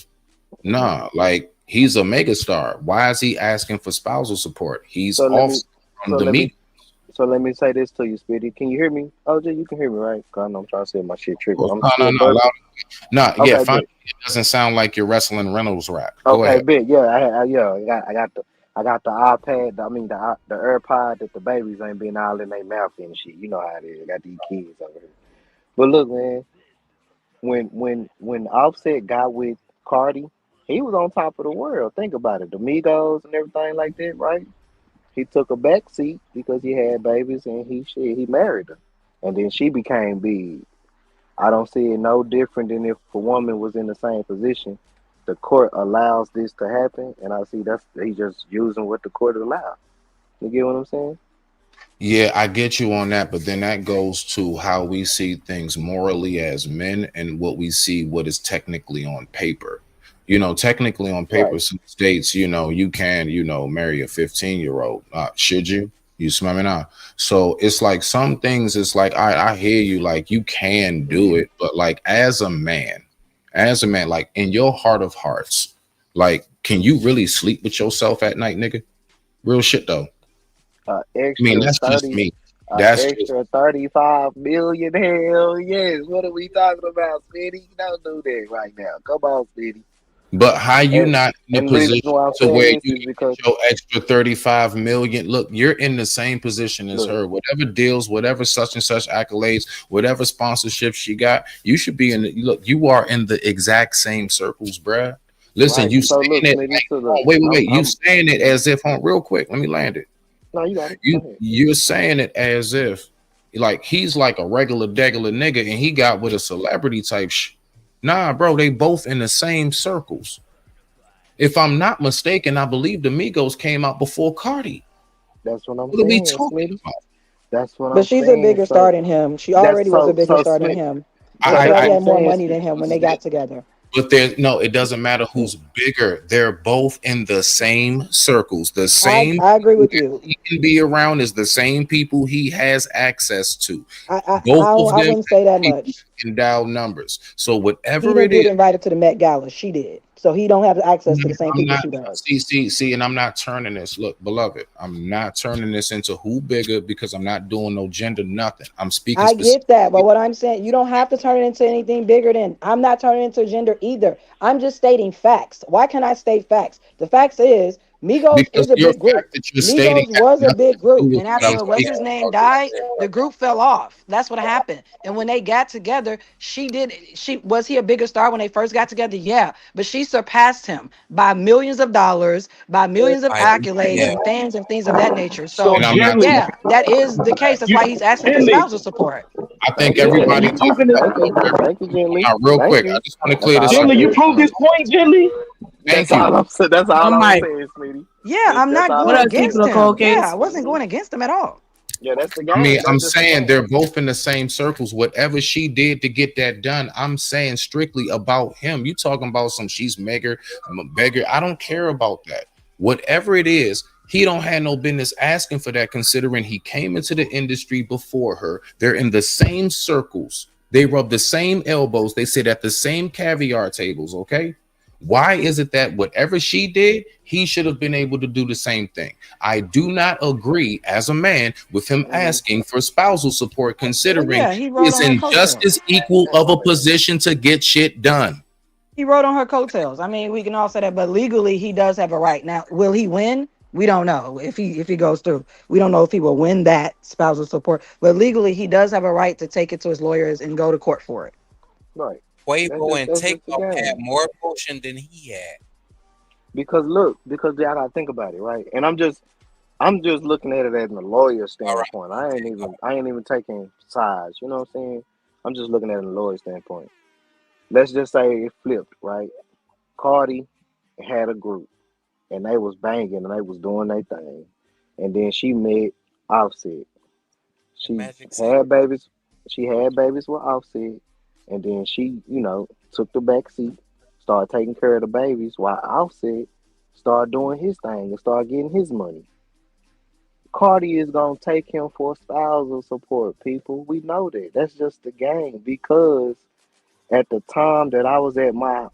like he's a megastar. Why is he asking for spousal support? He's
So let
off
me,
from
so
the
let me,
media.
so let me say this to you, Smitty. Can you hear me? OJ, you can hear me, right? Cause I know I'm trying to say my shit tripping. I'm still
No,
burping.
yeah,
Okay,
fine.
bet.
It doesn't sound like you're wrestling Reynolds rap. Go
Okay,
ahead.
bet. Yeah, I got the iPad. I mean the AirPod that the babies ain't been all in their mouth and shit. You know how it is. I got these kids over here. But look, man, when Offset got with Cardi, he was on top of the world. Think about it, the Migos and everything like that, right? He took a back seat because he had babies and he married her, and then she became big. I don't see it no different than if a woman was in the same position. The court allows this to happen, and I see that's he just using what the court allows. You get what I'm saying?
Yeah, I get you on that, but then that goes to how we see things morally as men and what we see what is technically on paper. Technically on paper,
Right.
some states, you can, marry a 15-year-old. Should you? You smell me now? So it's like some things, it's like I hear you, like you can do it, but like as a man, like in your heart of hearts, like, can you really sleep with yourself at night, nigga? Real shit though. I mean,
Extra
that's just
30,
me. That's just
extra 35 million. Hell yes. What are we talking about, Smitty? Don't do that right now. Come on, Smitty.
But how you
And
not in a
and the reason
position
why I'm
to
saying
where
this
you
is
can
because
get your extra 35 million? Look, you're in the same position as
look,
her. Whatever deals, whatever such and such accolades, whatever sponsorships she got, you should be in the look, you are in the exact same circles, bruh. Listen,
right.
you
So
saying
look,
it
Smitty.
like,
So
oh,
look,
wait. You
I'm
saying it as if on real quick. Let me land it.
no, you got it. Go ahead.
You're saying it as if like he's like a regular degular nigga and he got with a celebrity type Nah, bro, they both in the same circles. If I'm not mistaken, I believe the Migos came out before Cardi.
That's what I'm
What are we
saying,
talking
Smitty.
about?
That's what
But
I'm
she's a
saying.
bigger
So
star than him. She
that's
already was a bigger
so
star than
Smith.
him.
So
And she
that's
already
what I'm
had more
saying.
money than him when they got together.
But it doesn't matter who's bigger. They're both in the same circles. The same
I agree with
that
you.
he can be around is the same people he has access to.
I
Both of them
wouldn't say that
people
much.
can dial numbers. So
He
whatever
didn't
it
get
is,
invited to the Met Gala. She did. So he don't have access to the same
I'm
people
not
she does.
see, and I'm not turning this. Look, beloved, I'm not turning this into who bigger because I'm not doing no gender nothing. I'm speaking
I get that, but
specifically.
what I'm saying, you don't have to turn it into anything bigger than I'm not turning it into gender either. I'm just stating facts. Why can't I state facts? The facts is Migos
Because
is a
your
big group.
fact that you're stating
Migos
has
was a
nothing
big
to do
group.
with
And
what I'm
after what's
speaking
his name
about.
died, the group fell off. That's what happened. And when they got together, she was he a bigger star when they first got together? Yeah. But she surpassed him by millions of dollars, by millions of accolades
Yeah.
and fans and things of that nature.
So
So
And I'm not
Jimmy,
yeah, that is the case. That's
you,
why he's asking for
Jimmy,
spousal support.
I think
Thank you,
Jimmy,
everybody
you
Jimmy.
just
proving this.
Thank you, Jimmy.
real
Thank
quick. I
you.
just want to
That's
clear this
all
up.
I'm
Jimmy, you
saying.
proved this point, Jimmy.
Thank
That's
you.
all I'm saying. That's all
I'm
I was
like,
saying, sweetie.
Yeah, I'm
That's
not
all
what
going
I
up,
was saying.
keeping
against
a
That's
cold
him.
all.
Yeah, I
case?
wasn't going against him at all.
Yeah, that's the
I mean,
game.
I'm
That's just the
saying
game.
they're both in the same circles. Whatever she did to get that done, I'm saying strictly about him. You talking about some she's beggar, I'm a beggar. I don't care about that. Whatever it is, he don't have no business asking for that, considering he came into the industry before her. They're in the same circles. They rub the same elbows. They sit at the same caviar tables. Okay. Why is it that whatever she did, he should have been able to do the same thing? I do not agree as a man with him asking for spousal support,
Well,
considering
yeah, he
he
rode
is
on her
in just
coattails.
as equal of a position to get shit done.
He rode on her coattails. I mean, we can all say that, but legally, he does have a right. Now, will he win? We don't know if he goes through. We don't know if he will win that spousal support, but legally, he does have a right to take it to his lawyers and go to court for it.
Right.
Quavo and
That's just the
Takeoff had
game.
more emotion than he had.
Because look, because y'all gotta think about it, right? And I'm just looking at it as a lawyer standpoint. I ain't even taking sides. You know what I'm saying? I'm just looking at it in a lawyer standpoint. Let's just say it flipped, right? Cardi had a group and they was banging and they was doing their thing. And then she met Offset. She had babies. She had babies with Offset. And then she, took the back seat, started taking care of the babies while Offset started doing his thing and started getting his money.
Cardi is gonna take him for spousal support. People, we know that. That's just the game. Because at the time that I was at my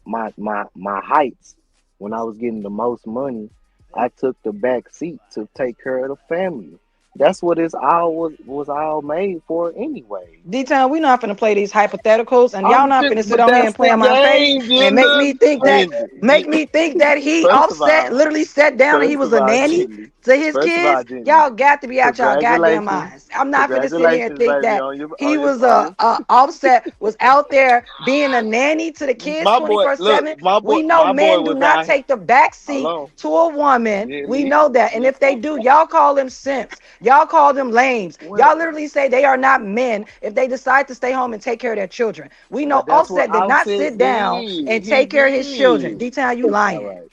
heights, when I was getting the most money, I took the back seat to take care of the family. That's what it's all was all made for anyway.
D-Town, we not finna play these hypotheticals, and y'all not finna sit
But
on here
that's
and play
the
on my face
game,
and make me think that
Jinder.
he
First of
Offset
all,
literally sat down and he was a nanny to his
First of all,
kids.
Jinder,
Y'all got to be out y'all goddamn
congratulations,
minds. I'm not finna sit here and
congratulations,
think
baby,
that
on your
he was
on your
Offset was out there being a nanny to the kids
my boy. Look,
24/7. We know
my boy
men do
was
not
out.
take the back seat
Hello,
to a woman.
yeah,
We know that, and if they do, y'all call them simps. Y'all call them lames. Y'all literally say they are not men if they decide to stay home and take care of their children. We know
but that's what
Offset did not
Offset
sit down and
did. He
take care of his children.
did.
D-Town, you
All
lying.
right.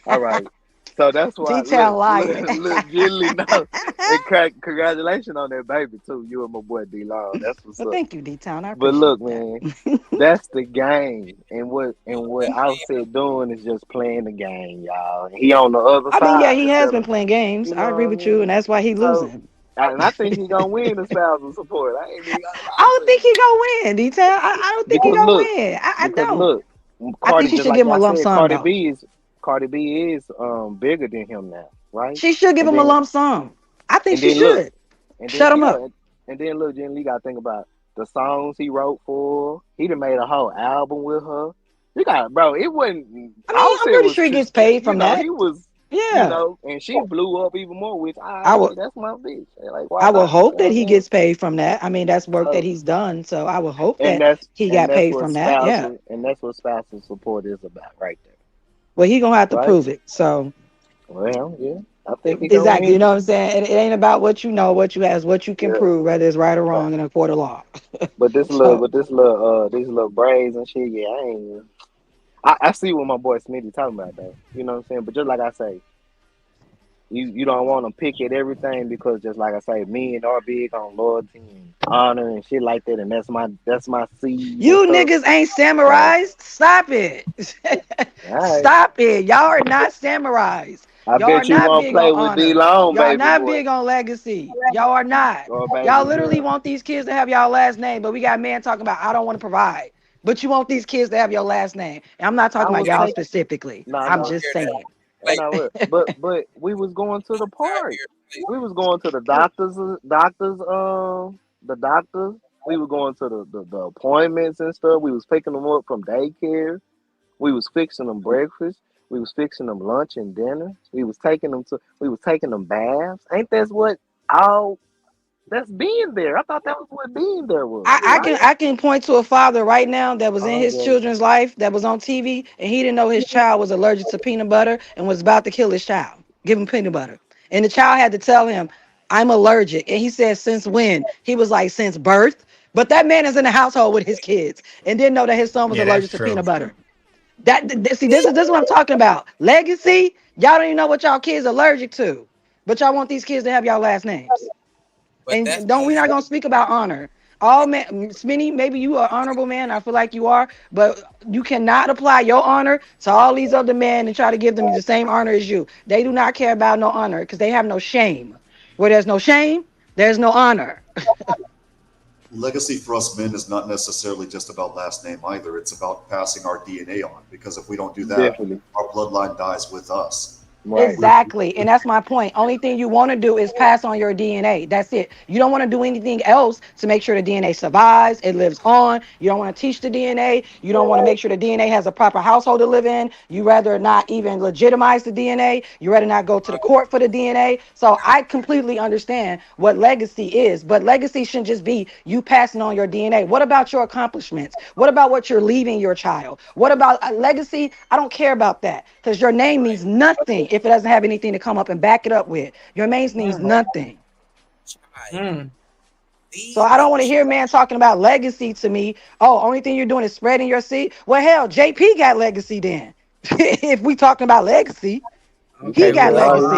All right. So that's why
D-Town lying.
look, Jilly, no. And congratulations on that baby too. You and my boy D Long. That's what's
Well,
up.
thank you, D-Town. I
But
appreciate
look,
that.
man, that's the game. And what Offset doing is just playing the game, y'all. And he on the other
I mean, yeah,
side
he has
instead
been
of,
playing games.
you
I
know
agree
what I
with you, and
mean?
that's why he
So
losing.
and I think he gonna win the spousal support. I ain't even
I don't think he gonna win, D-Town. I don't think he
because
gonna
look,
win. I
because
don't.
look,
I think
Cardi,
she
just
should
like
give him a
y'all
lump
said,
sum, though.
Cardi B is bigger than him now, right?
She should give
And
him a
then
lump sum. I think
and
she
then look,
should.
and then
Shut him
yeah,
up.
and then look, Jen Lee got to think about the songs he wrote for her. He done made a whole album with her. You got, bro. It wasn't.
I mean, I'm
Offset
pretty
was
sure he gets
just,
paid
you
from
know,
that.
he was,
Yeah.
and she blew up even more. Which
I would.
that's my bitch. Like, why
I will
not?
hope
You know
that
what I'm
he
saying?
gets paid from that. I mean, that's work that
So,
he's done. So I would hope
and
that
that's
he got paid
what
from that. Yeah.
spousal support is about, right there.
Well, he gonna have to
Right?
prove it. So
Well, yeah, I think he gonna
exactly, you
win.
know what I'm saying? It ain't about what you know, what you has, what you can
Yeah.
prove, whether it's right or wrong in a court of law.
But this
So
little braids and shit, yeah, I see what my boy Smitty talking about though. You know what I'm saying? But just like I say, you don't want to pick at everything because just like I say, men are big on loyalty and honor and shit like that, and that's my seed and
you
stuff.
niggas ain't samurais. Stop it.
All right.
Stop it. Y'all are not samurais.
I
Y'all are
bet you
not
won't
big on
play with D
honor.
Long,
Y'all
baby
not
boy
big on legacy. Y'all are not.
or baby
Y'all literally
girl.
want these kids to have y'all last name, but we got men talking about I don't want to provide. But you want these kids to have your last name. And I'm not
I
talking about
was
y'all
taking
specifically.
no,
I'm
no,
just saying.
and I will. But we was going to the park. We was going to the doctors. The doctors. We were going to the appointments and stuff. We was picking them up from daycare. We was fixing them breakfast. We was fixing them lunch and dinner. We was taking them baths. Ain't that what all that's being there? I thought that was what being there was, right?
I can point to a father right now that was in
Oh,
his
Jalen.
children's life that was on TV and he didn't know his child was allergic to peanut butter and was about to kill his child. Give him peanut butter. And the child had to tell him, I'm allergic. And he said, since when? He was like, since birth. But that man is in the household with his kids and didn't know that his son was
Yeah, that's
allergic to
true.
peanut butter. See, this is what I'm talking about. Legacy. Y'all don't even know what y'all kids allergic to. But y'all want these kids to have y'all last names. And don't we're not gonna speak about honor. All men, Smitty, maybe you are an honorable man. I feel like you are, but you cannot apply your honor to all these other men and try to give them the same honor as you. They do not care about no honor because they have no shame. Where there's no shame, there's no honor.
Legacy for us men is not necessarily just about last name either. It's about passing our DNA on, because if we don't do that,
Definitely.
our bloodline dies with us.
Right.
Exactly. And that's my point. Only thing you want to do is pass on your DNA. That's it. You don't want to do anything else to make sure the DNA survives, it lives on. You don't want to teach the DNA. You don't want to make sure the DNA has a proper household to live in. You rather not even legitimize the DNA. You rather not go to the court for the DNA. So I completely understand what legacy is, but legacy shouldn't just be you passing on your DNA. What about your accomplishments? What about what you're leaving your child? What about a legacy? I don't care about that because your name means nothing if it doesn't have anything to come up and back it up with. Your name means nothing. So I don't want to hear man talking about legacy to me. Oh, only thing you're doing is spreading your seed. Well, hell, JP got legacy then. If we talking about legacy, he got legacy.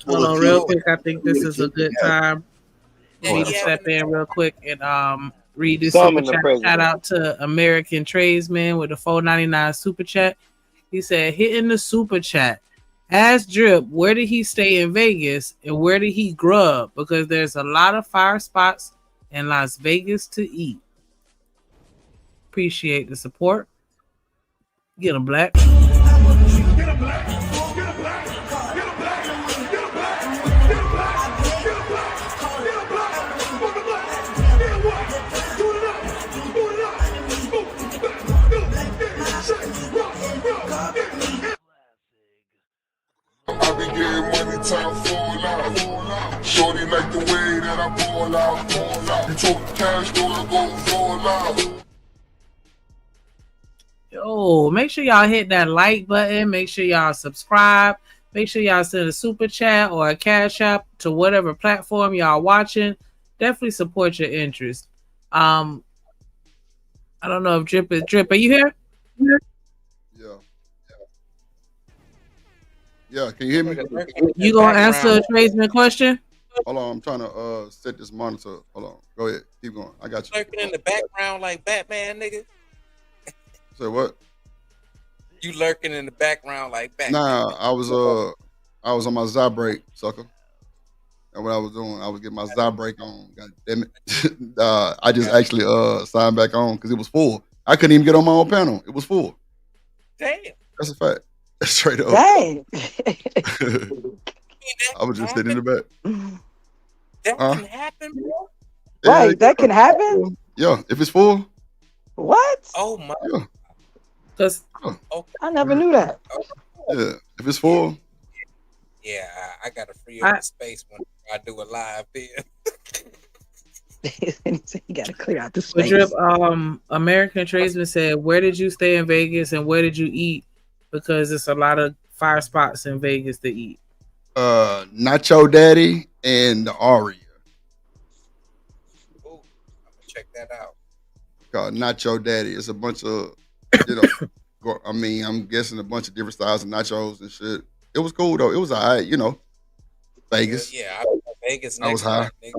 Hold on real quick. I think this is a good time for me to step in real quick and read this super chat. Shout out to American Tradesman with the $4.99 super chat. He said, hitting the super chat Ask Drip, where did he stay in Vegas and where did he grub? Because there's a lot of fire spots in Las Vegas to eat. Appreciate the support. Get him, Black.
I be getting money, time fall out. Shorty like the way that I ball out. You talk cash, go fall out.
Yo, make sure y'all hit that like button. Make sure y'all subscribe. Make sure y'all send a super chat or a cash app to whatever platform y'all watching. Definitely support your interest. I don't know if Drip is Drip. Are you here?
Yeah, can you hear me?
You gonna answer a tradesman question?
Hold on, I'm trying to set this monitor. Hold on. Go ahead. Keep going. I got you.
Lurking in the background like Batman, nigga.
Say what?
You lurking in the background like Batman.
Nah, I was on my Zy break, sucker. And what I was doing, I was getting my Zy break on. God damn it. I just actually signed back on because it was full. I couldn't even get on my own panel. It was full.
Damn.
That's a fact. Straight up.
Dang.
I was just sitting in the back.
That can happen, bro.
Right, that can happen?
Yeah, if it's full.
What?
Oh my.
Yeah.
Cause
I never knew that.
Yeah, if it's full.
Yeah, I got to free up the space when I do a live bid.
You got to clear out the
So
space.
Drip, American Tradesman said, where did you stay in Vegas and where did you eat? Because it's a lot of fire spots in Vegas to eat.
Nacho Daddy and the Aria.
Ooh, I'm gonna check that out.
Called Nacho Daddy. It's a bunch of, I mean, I'm guessing a bunch of different styles of nachos and shit. It was cool though. It was alright, Vegas.
Yeah, I was in Vegas.
I was high. Yeah.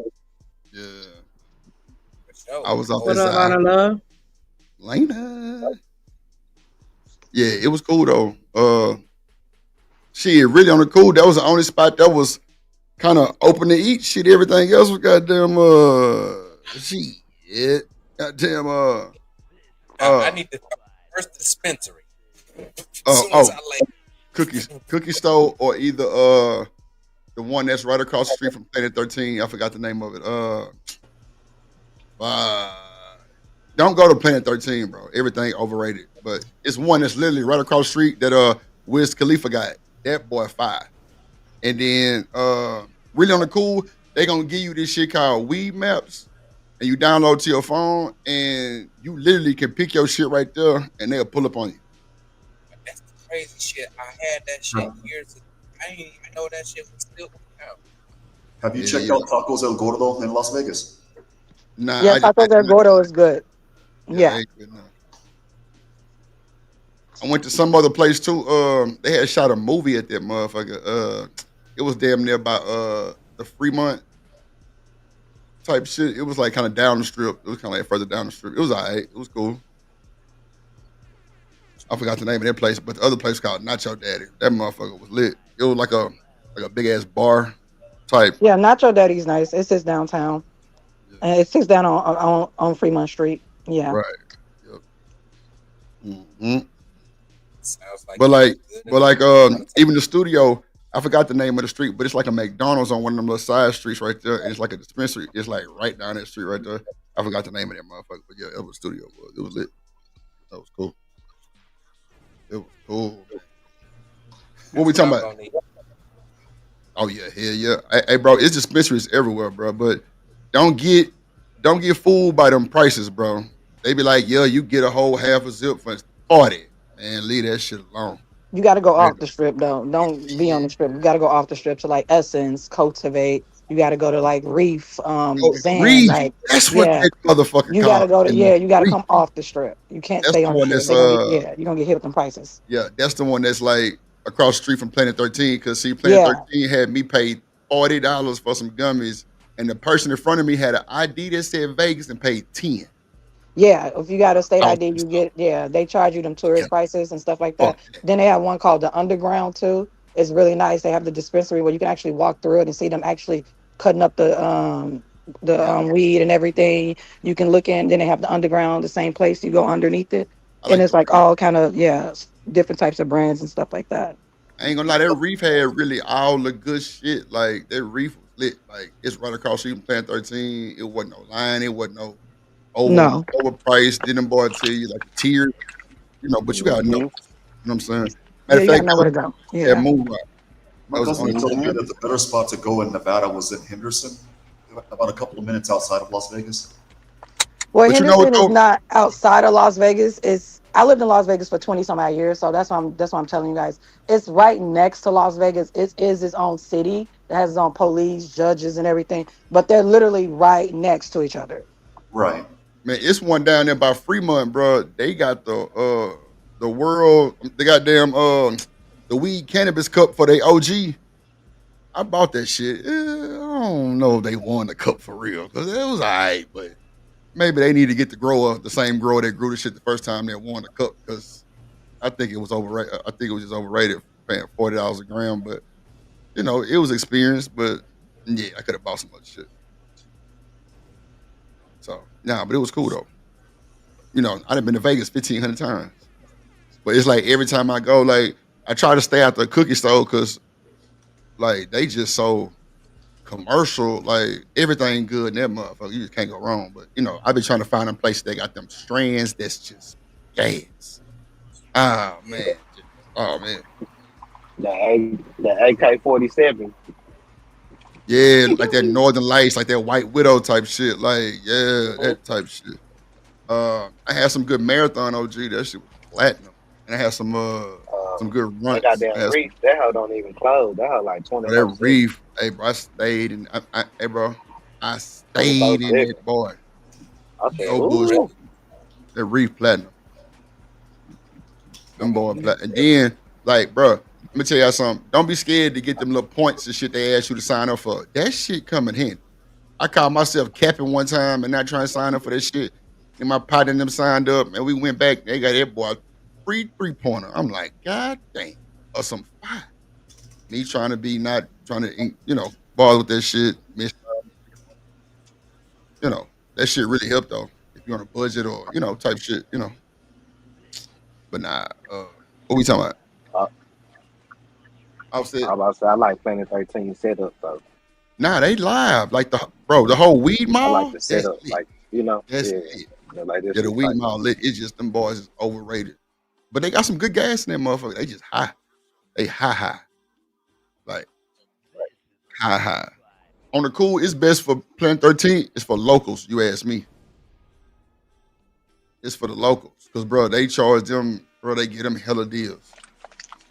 Sure.
I was off
What
this
up,
side.
Anna Love?
Lena. Yeah, it was cool though. Shit, really on the cool. That was the only spot that was kind of open to eat. Shit, everything else was goddamn shit. Goddamn
I need to first dispensary.
Cookie Store or either the one that's right across the street from Planet 13. I forgot the name of it. Don't go to Planet 13, bro. Everything overrated. But it's one that's literally right across the street that Wiz Khalifa got. That boy fire. And then really on the cool, they gonna give you this shit called Weed Maps, and you download to your phone, and you literally can pick your shit right there, and they'll pull up on you.
That's the crazy shit. I had that shit years ago. I didn't even know that shit was still out.
Have you checked out Tacos El Gordo in Las Vegas?
Nah,
Yeah, Taco Del Gordo is good. Yeah.
I went to some other place too. They had shot a movie at that motherfucker. It was damn near by the Fremont type shit. It was like kind of down the strip. It was kind of like further down the strip. It was alright. It was cool. I forgot the name of that place, but the other place called Nacho Daddy. That motherfucker was lit. It was like a big ass bar type.
Yeah, Nacho Daddy's nice. It sits downtown. And it sits down on Fremont Street. Yeah.
Right. Yep. Mm-hmm.
Sounds like
But even the studio, I forgot the name of the street, but it's like a McDonald's on one of them little side streets right there, and it's like a dispensary. It's like right down that street right there. I forgot the name of that motherfucker, but yeah, it was studio. It was lit. That was cool. It was cool. What we talking about? Oh yeah, hell yeah. Hey, bro, it's dispensaries everywhere, bro. But don't get fooled by them prices, bro. They be like, yeah, you get a whole half a zip for 40. Man, leave that shit alone.
You got to go off the strip, though. Don't be on the strip. You got to go off the strip to like Essence, Cultivate. You got to go to like Reef, Zen.
Reef.
Like,
That's what that motherfucker.
You got to go to you got to come off the strip. You can't
That's
stay
the
on
one
the
that's
strip. You're gonna get hit with them prices.
Yeah, that's the one that's like across the street from Planet 13. Cause see, Planet 13 had me paid $40 for some gummies, and the person in front of me had an ID that said Vegas and paid 10.
Yeah, if you got a state ID, you get they charge you them tourist prices and stuff like that. Then they have one called the Underground too. It's really nice. They have the dispensary where you can actually walk through it and see them actually cutting up the weed and everything. You can look in. Then they have the underground, the same place. You go underneath it, and it's like all kind of different types of brands and stuff like that.
I ain't gonna lie, that reef had really all the good shit. Like that reef was lit. Like it's right across the street from Plan 13. It wasn't no line. It wasn't no overpriced. Didn't boy tell you like tier, but you gotta know. You know what I'm saying? Matter of fact,
know where to go.
Yeah, move right.
My cousin told me that the better spot to go in Nevada was in Henderson, about a couple of minutes outside of Las Vegas.
Well, Henderson is not outside of Las Vegas. I lived in Las Vegas for 20 some odd years, so that's why I'm telling you guys. It's right next to Las Vegas. It is its own city. It has its own police, judges, and everything, but they're literally right next to each other.
Right.
Man, it's one down there by Fremont, bro. They got the world, the goddamn the weed cannabis cup for their OG. I bought that shit. I don't know if they won the cup for real, because it was all right, but maybe they need to get the same grower that grew the shit the first time they won the cup, because I think it was overrated. I think it was just overrated, paying $40 a gram. But it was experience. But yeah, I could have bought some other shit. So but it was cool though. I've been to Vegas 1,500 times, but it's like every time I go, like I try to stay out the cookie store because like they just so commercial, like everything good in that motherfucker. You just can't go wrong. But I've been trying to find a place that got them strands that's just gas. Oh man.
The AK-47.
Yeah, like that Northern Lights, like that White Widow type shit. Like, yeah, that type shit. I had some good Marathon OG. That shit was platinum. And I had some good runs.
That reef, that hoe don't even close. That hoe like 20.
That reef, hey bro, I stayed in. I stayed in it, boy. No bullshit. That reef platinum. Them boy platinum. And then, like, bro, let me tell y'all something. Don't be scared to get them little points and shit they ask you to sign up for. That shit coming in. I caught myself capping one time and not trying to sign up for that shit. And my partner and them signed up, and we went back. They got that boy free 3-pointer. I'm like, God dang, or some fire. Me trying to not trying to, bother with that shit. That shit really helped though. If you're on a budget or, type shit, But nah, what we talking about?
I was about to say, I like Planet 13 setup though.
Nah, they live. Like the whole weed mall.
I like the setup,
That's it. The weed mall lit. It's just them boys is overrated. But they got some good gas in that motherfucker. They just high. They high. Like high. On the cool, it's best for Planet 13. It's for locals, you ask me. It's for the locals. Because, bro, they charge them, they get them hella deals.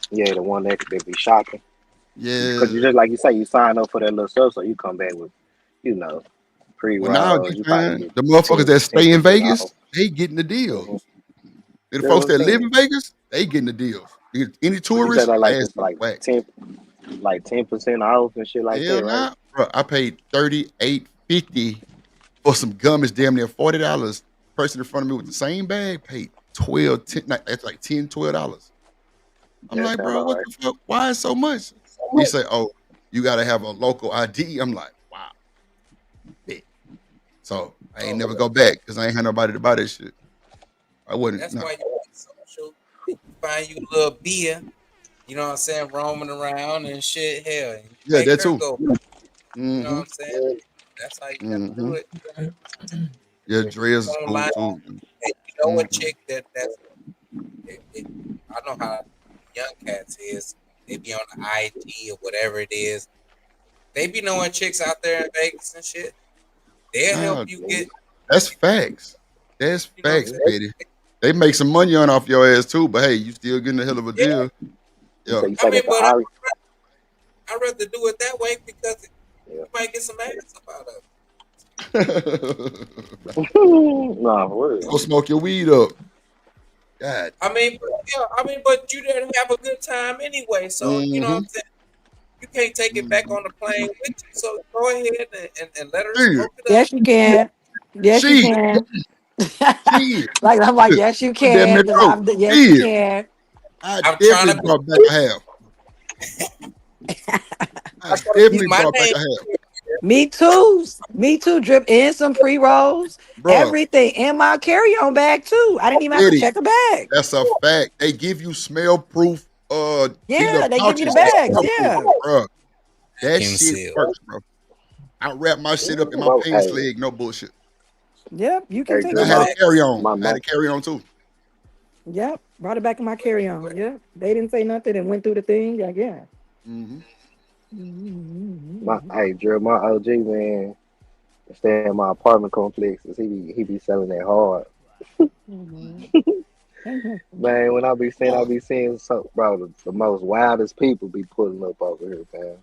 Yeah, the one that they be shopping.
Yeah.
Because you just, like you say, you sign up for that little stuff, so you come back with, pre-rolls.
Now, the motherfuckers that stay in Vegas, they getting the deals. And the folks that live in Vegas, they getting the deals. Any tourists,
like 10% off and shit like that, right?
Bro, I paid $38.50 for some gummies, damn near $40. Person in front of me with the same bag paid that's like $10-12. I'm like, bro, what the fuck? Why is so much? He say, oh, you gotta have a local ID. I'm like, wow. Bet. So I ain't never go back because I ain't had nobody to buy this shit. I wouldn't.
That's why you want social. You find you a little beer, you know what I'm saying, roaming around and shit. Hell,
yeah, that too.
You know what I'm saying? That's how you have to do it.
Yeah, Dre's cool too.
Hey, you know what chick that's I know how young cats is. They be on the IG or whatever it is. They be knowing chicks out there in Vegas and shit. They'll help you get.
That's facts. That's facts, Betty. They make some money off your ass too, but hey, you still getting a hell of a deal. Yeah.
I mean, but I'd rather do it that way because you might get some ass up out of it.
Go smoke your weed up. God.
I mean, but you didn't have a good time anyway, so you know what I'm saying. You can't take it back on the plane with you, so go ahead and let her smoke it up.
Yes, you can. Yes, you can. Like I'm like, yes, you can. Yes, you can.
I'm trying to brought back half. I definitely brought back a hat.
Me too. Me too. Drip in some pre-rolls.
Bruh.
Everything in my carry-on bag too. I didn't even have to check a bag.
That's a fact. They give you smell-proof.
Yeah, they give you the bags. Yeah,
bro. That
Kim
shit
Seal.
works, bro. I wrap my shit up in my pants leg. No bullshit.
Yep, you can take
I
it
had
back.
a carry-on. I had a carry-on too.
Yep, brought it back in my carry-on. Yep, they didn't say nothing and went through the thing. Like, yeah.
Mm-hmm.
Hey, Drew, my OG man, stay in my apartment complexes. He be selling that hard. Man, when I be seeing some, bro, the most wildest people be pulling up over here, man.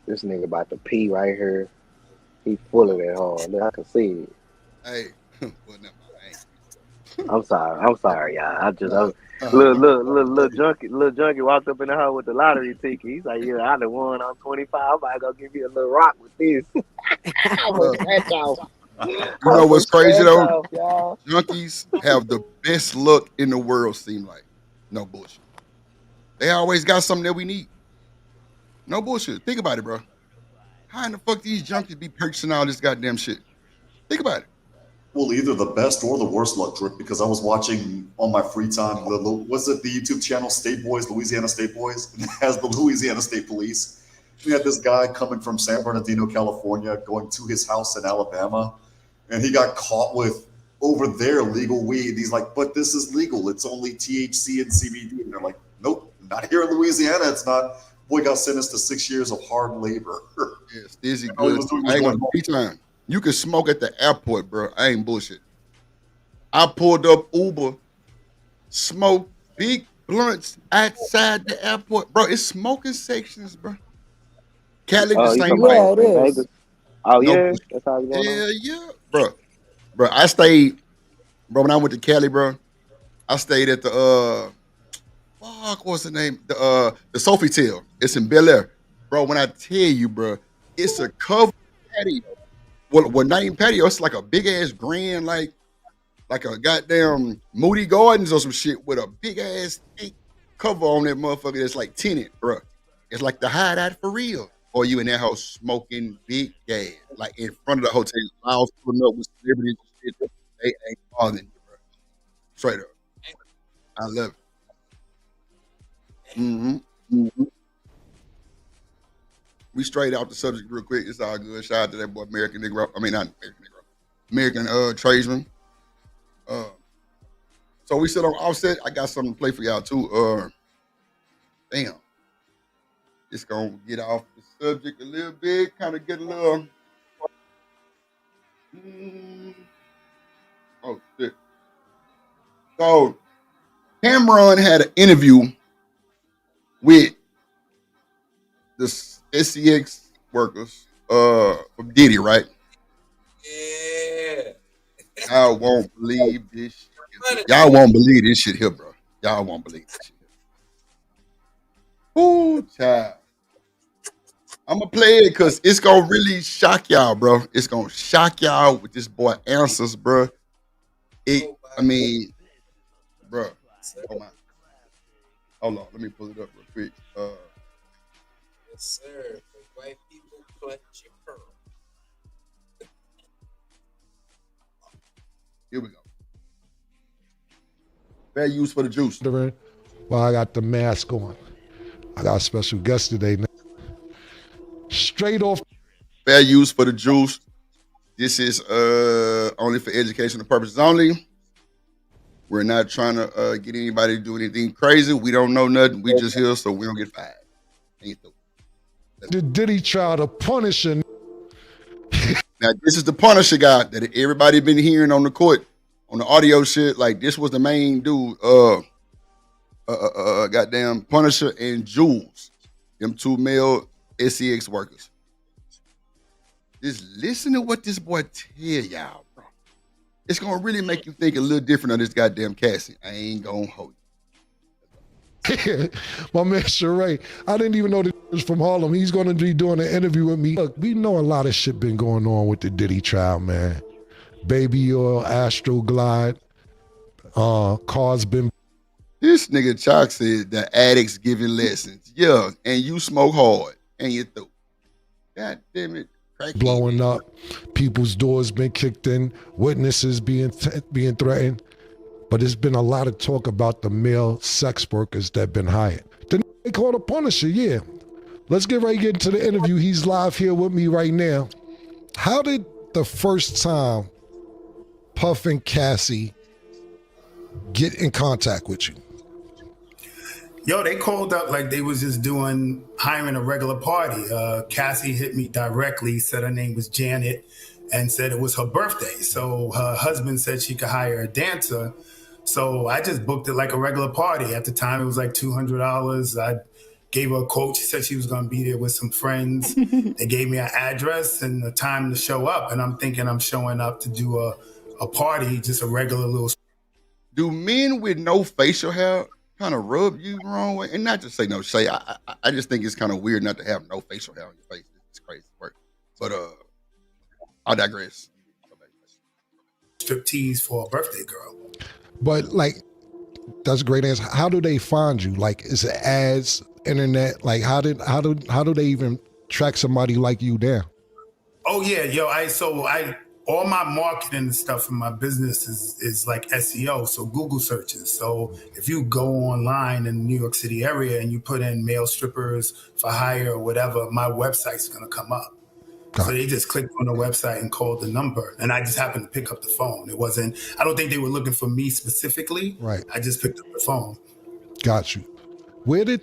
This nigga about to pee right here. He full of that hard. Look, I can see it.
Hey,
I'm sorry, y'all. Little junkie walked up in the house with the lottery ticket. He's like, yeah, I done won. I'm 25. I'm about to go give you a little rock with this.
You know what's crazy though? Junkies have the best luck in the world, seem like. No bullshit. They always got something that we need. No bullshit. Think about it, bro. How in the fuck these junkies be purchasing all this goddamn shit? Think about it.
Well, either the best or the worst luck, Drip, because I was watching on my free time, was it the YouTube channel State Boys, Louisiana State Boys? It has the Louisiana State Police. We had this guy coming from San Bernardino, California, going to his house in Alabama, and he got caught with over there legal weed. He's like, but this is legal. It's only THC and CBD. And they're like, nope, not here in Louisiana. It's not. Boy got sentenced to 6 years of hard labor.
Yes, Dizzy good. I ain't gonna free time. You can smoke at the airport, bro. I ain't bullshit. I pulled up Uber, smoked big blunts outside the airport, bro. It's smoking sections, bro. Cali the same way.
Yeah, it is.
Oh
No
yeah,
bullshit.
that's how it's going on.
Yeah, bro. I stayed, bro. When I went to Cali, bro, I stayed at the what's the name? The Sofitel. It's in Bel Air, bro. When I tell you, bro, it's a covered patio. Well, not even patio. It's like a big ass grand, like a goddamn Moody Gardens or some shit with a big ass thick cover on that motherfucker. That's like tinted, bro. It's like the hideout for real. Or you in that house smoking big gas, like in front of the hotel. I was pulling up with celebrities and shit. They ain't bothering you, bro. Straight up. I love it. Mm-hmm. We straight out the subject real quick. It's all good. Shout out to that boy American Negro. I mean, not American Negro. American tradesman. So we sit on Offset. I got something to play for y'all too. Damn. It's gonna get off the subject a little bit, kind of get a little. Oh shit. So Cameron had an interview with the SEX workers from Diddy, right?
Yeah.
Y'all won't believe this shit. Y'all won't believe this shit here, bro. Y'all won't believe this shit. Ooh, child. I'm gonna play it because it's gonna really shock y'all, bro. It's gonna shock y'all with this boy answers, bro. I mean, bro. Oh my. Hold on, let me pull it up real quick.
Yes, sir. For white people, clutch your pearl.
Here we go. Fair use for the juice.
Well, I got the mask on. I got a special guest today. Straight off.
Fair use for the juice. This is only for educational purposes only. We're not trying to get anybody to do anything crazy. We don't know nothing. We just here so we don't get fired.
Did Diddy try to punish him?
Now, this is the Punisher guy that everybody been hearing on the court, on the audio shit. Like, this was the main dude, goddamn Punisher and Jules, them two male SEX workers. Just listen to what this boy tell y'all, bro. It's gonna really make you think a little different of this goddamn Cassie. I ain't gonna hold
you. My man Sheree, I didn't even know this was from Harlem. He's gonna be doing an interview with me. Look, we know a lot of shit been going on with the Diddy trial, man. Baby oil, Astro Glide, cars been
This nigga Chalk said the addicts giving lessons. Yeah, and you smoke hard and you through. God damn it.
Blowing up, people's doors been kicked in, witnesses being threatened. But there's been a lot of talk about the male sex workers that been hired. Then they called a Punisher, yeah. Let's get into the interview. He's live here with me right now. How did the first time Puff and Cassie get in contact with you?
Yo, they called up like they was just hiring a regular party. Cassie hit me directly, said her name was Janet, and said it was her birthday. So her husband said she could hire a dancer. So I just booked it like a regular party. At the time, it was like $200. I gave her a quote. She said she was going to be there with some friends. They gave me an address and the time to show up. And I'm thinking I'm showing up to do a party, just a regular little.
Do men with no facial hair kind of rub you wrong way? And not to say no shade. I just think it's kind of weird not to have no facial hair on your face. It's crazy work. But I digress.
Striptease for a birthday girl.
But like, that's a great answer. How do they find you? Like, is it ads, internet? Like, how do they even track somebody like you down?
Oh yeah, yo, all my marketing and stuff in my business is like SEO, so Google searches. So if you go online in the New York City area and you put in male strippers for hire or whatever, my website's gonna come up. So they just clicked on the website and called the number, and I just happened to pick up the phone. I don't think they were looking for me specifically.
Right.
I just picked up the phone.
Got you. Where did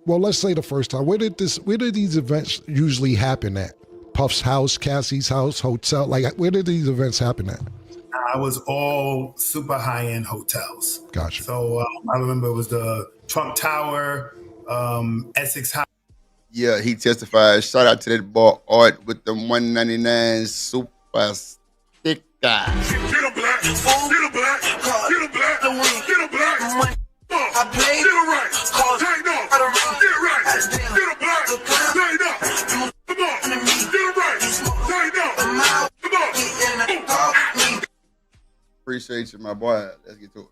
let's say the first time, where did these events usually happen at? Puff's house, Cassie's house, hotel? Like, where did these events happen at?
I was all super high-end hotels.
Gotcha.
So I remember it was the Trump Tower, Essex House.
Yeah, he testified. Shout out to that boy Art with the 199 super sticker.
Get a black, get a black, get a black, get a black. I played get it right. Tighten up. Get it right. Get a black. Tighten up. Come on. Get it right. Tighten up. Come on.
Appreciate you, my boy. Let's get to it.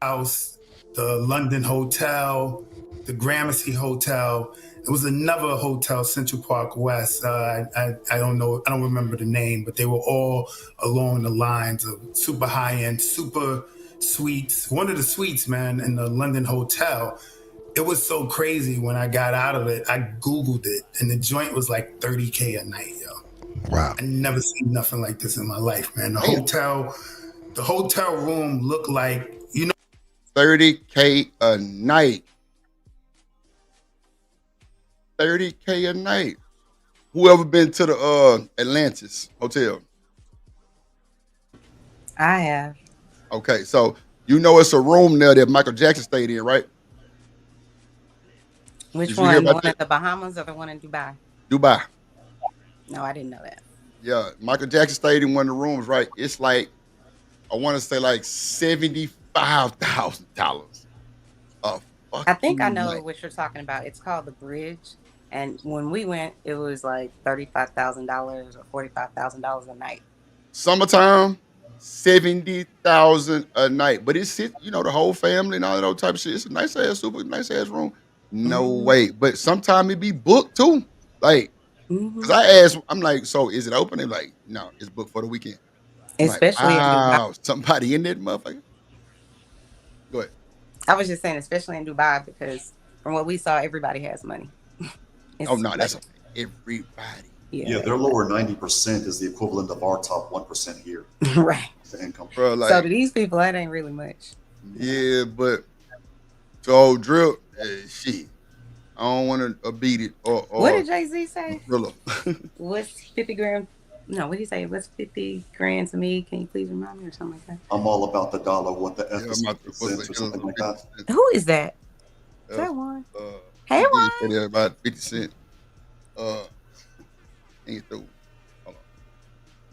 House, the London Hotel, the Gramercy Hotel. It was another hotel, Central Park West. I don't know. I don't remember the name, but they were all along the lines of super high end, super suites. One of the suites, man, in the London Hotel. It was so crazy when I got out of it. I Googled it, and the joint was like $30K a night, yo.
Wow.
I never seen nothing like this in my life, man. The hotel room looked like,
$30K a night. $30K a night. Whoever been to the Atlantis Hotel?
I have.
Okay, so it's a room there that Michael Jackson stayed in, right?
Which one? The one in the Bahamas or the one in Dubai?
Dubai.
No, I didn't know that.
Yeah, Michael Jackson stayed in one of the rooms, right? It's like, I want to say like $75,000.
I think I know what you're talking about. It's called The Bridge. And when we went, it was like $35,000 or $45,000 a night.
Summertime, $70,000 a night. But it's the whole family and all that type of shit. It's a super nice ass room. No way. But sometimes it be booked too. Like, because I asked, I'm like, so is it open? They're like, no, it's booked for the weekend.
Especially
like, somebody in that motherfucker. Go ahead.
I was just saying, especially in Dubai, because from what we saw, everybody has money.
That's everybody.
Yeah, their lower 90% is the equivalent of our top 1% here.
Right.
The income.
Bro, like,
so to these people, that ain't really much.
Yeah, but so Drip, shit. I don't want to beat it. Or
what did Jay-Z say?
Thriller.
What's 50 grand? No, what did he say? What's 50 grand to me? Can you please remind me or something like that?
I'm all about the dollar, what the F is or something like that.
Who is that? Is that one? Hey, Juan.
Yeah, about 50 cents. Ain't through.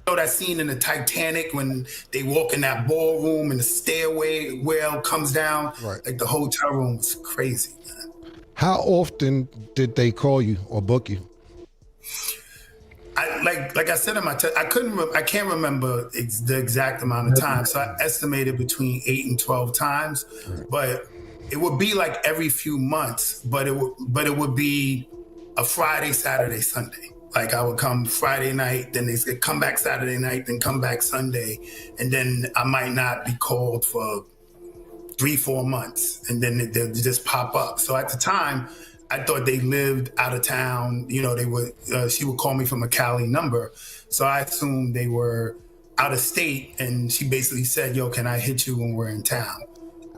That scene in the Titanic when they walk in that ballroom and the stairway well comes down.
Right.
Like the hotel room was crazy, man.
How often did they call you or book you?
like I said in my I can't remember the exact amount of time. So I estimated between 8 and 12 times, but it would be like every few months. But it would be a Friday, Saturday, Sunday. Like I would come Friday night, then they come back Saturday night, then come back Sunday, and then I might not be called for 3-4 months, and then they'll just pop up. So at the time, I thought they lived out of town. You know, they would. She would call me from a Cali number, so I assumed they were out of state. And she basically said, "Yo, can I hit you when we're in town?"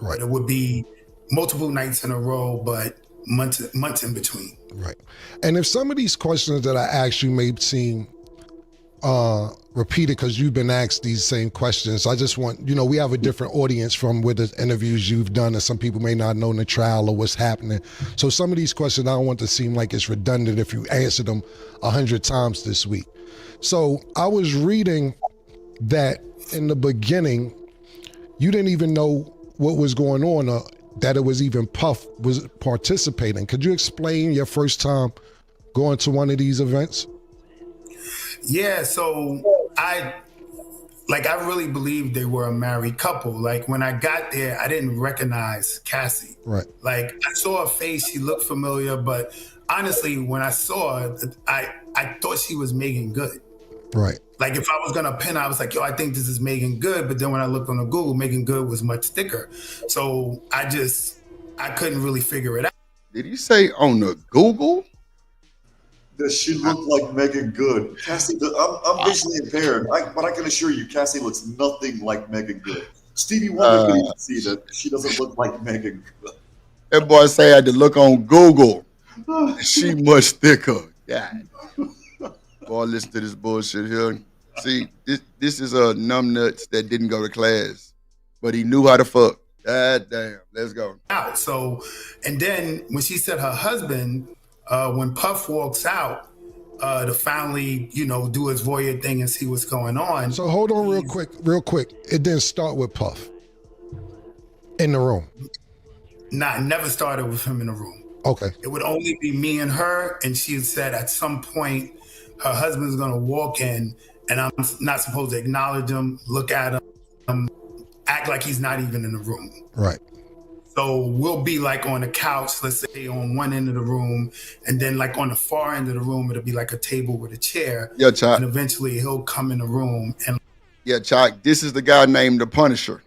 Right. But it would be multiple nights in a row, but months in between.
Right. And if some of these questions that I asked you may seem repeated because you've been asked these same questions, I just want, we have a different audience from with the interviews you've done, and some people may not know in the trial or what's happening. So some of these questions, I don't want to seem like it's redundant if you answer them 100 times this week. So I was reading that in the beginning, you didn't even know what was going on, or that it was even Puff was participating. Could you explain your first time going to one of these events?
Yeah, so I really believed they were a married couple. Like when I got there, I didn't recognize Cassie.
Right.
Like I saw her face, she looked familiar, but honestly, when I saw her, I thought she was Megan Good.
Right.
Like if I was gonna pin, I was like, yo, I think this is Megan Good. But then when I looked on the Google, Megan Good was much thicker. So I couldn't really figure it out.
Did you say on the Google?
Does she look like Megan Good? Cassie, I'm visually impaired, but I can assure you, Cassie looks nothing like Megan Good. Stevie Wonder can even see that she doesn't look like Megan Good.
That boy say I had to look on Google. She much thicker. Yeah. Boy, listen to this bullshit here. See, this is a numbnuts that didn't go to class, but he knew how to fuck. God damn. Let's go.
Out. So, and then when she said her husband, when Puff walks out to finally, do his voyeur thing and see what's going on.
So hold on real quick. It didn't start with Puff in the room.
Nah, it never started with him in the room.
Okay.
It would only be me and her, and she said at some point her husband's gonna walk in and I'm not supposed to acknowledge him, look at him, act like he's not even in the room.
Right.
So we'll be like on the couch, let's say on one end of the room, and then like on the far end of the room, it'll be like a table with a chair.
Yeah, Chuck.
And eventually he'll come in the room and.
Yeah, Chuck, this is the guy named The Punisher.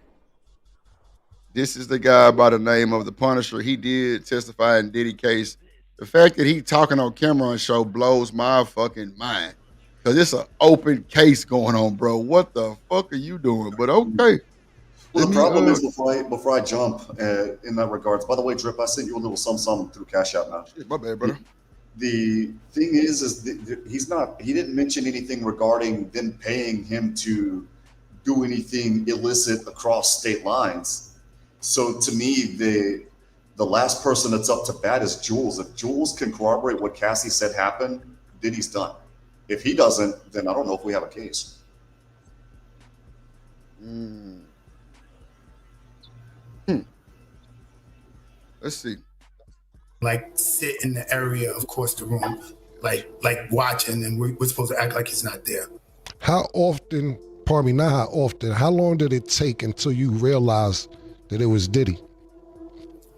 This is the guy by the name of The Punisher. He did testify in Diddy case. The fact that he talking on camera and show blows my fucking mind. Because it's an open case going on, bro. What the fuck are you doing? But okay.
Well, the problem is before I jump in that regards. By the way, Drip, I sent you a little something through Cash App now.
My bad, brother.
The thing is he didn't mention anything regarding them paying him to do anything illicit across state lines. So to me, the last person that's up to bat is Jules. If Jules can corroborate what Cassie said happened, Diddy's done. If he doesn't, then I don't know if we have a case.
Let's see.
like sit in the area of course the room, like watching, and we're supposed to act like he's not there.
How often, pardon me, not how often, how long did it take until you realized that it was Diddy?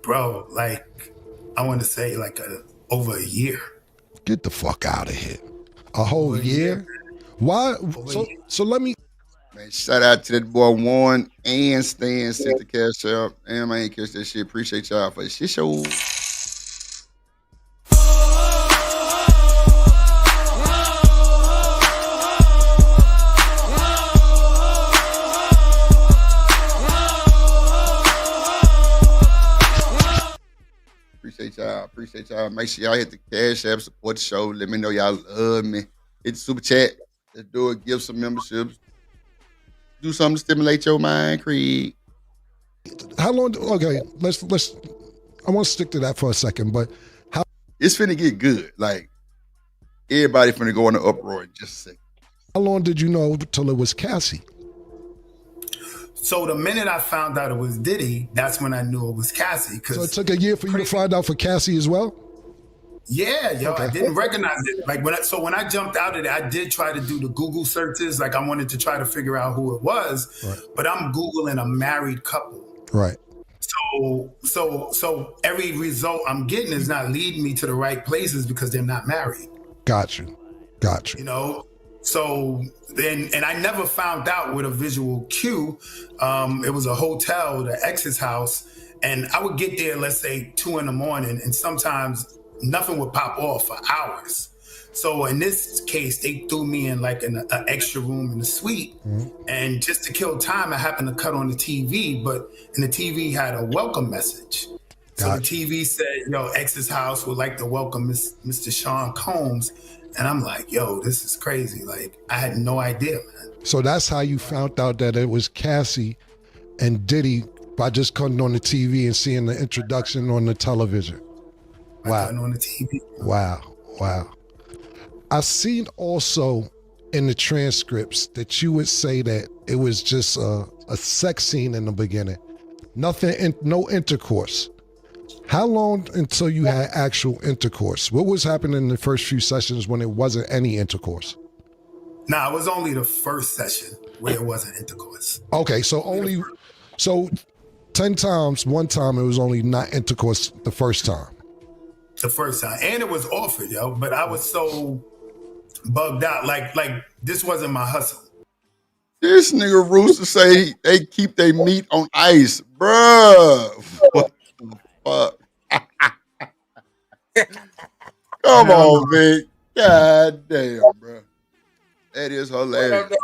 Bro, like, I want to say like over a year.
Get the fuck out of here. A whole year? Why? So let me.
Man, shout out to that boy Warren and Stan sent the cash out. And I ain't catch that shit. Appreciate y'all for the shit show. Appreciate y'all. Make sure y'all hit the cash app, support the show. Let me know y'all love me. Hit the super chat. Let's do it. Give some memberships. Do something to stimulate your mind, Creed.
How long? Okay, let's. I want to stick to that for a second, but how?
It's finna get good. Like everybody finna go in the uproar in just a second.
How long did you know till it was Cassie?
So the minute I found out it was Diddy, that's when I knew it was Cassie.
So it took a year for you to find out for Cassie as well?
Yeah, yo,
Okay.
I didn't recognize it. Like when I jumped out of it, I did try to do the Google searches. Like I wanted to try to figure out who it was,
Right.
but I'm Googling a married couple.
Right.
So every result I'm getting is not leading me to the right places because they're not married.
Got you.
You know, so then, and I never found out with a visual cue. It was a hotel, the ex's house, and I would get there, let's say 2 a.m, and sometimes nothing would pop off for hours. So in this case, they threw me in like an extra room in the suite. And just to kill time, I happened to cut on the TV, but in the TV had a welcome message. So the TV said, yo, ex's house would like to welcome Mr. Sean Combs. And I'm like, yo, this is crazy. Like, I had no idea, man.
So that's how you found out that it was Cassie and Diddy by just cutting on the TV and seeing the introduction on the television. Wow.
On the TV.
Wow. I seen also in the transcripts that you would say that it was just a sex scene in the beginning. No intercourse. How long until you had actual intercourse? What was happening in the first few sessions when it wasn't any intercourse?
Nah, it was only the first session where it wasn't intercourse.
Okay, so 10 times, one time it was only not intercourse the first time.
The first time. And it was offered, yo, but I was so bugged out. Like this wasn't my hustle.
This nigga Rooster say they keep their meat on ice. Bruh. What the fuck? Come on, Vic. God damn, bro. That is hilarious.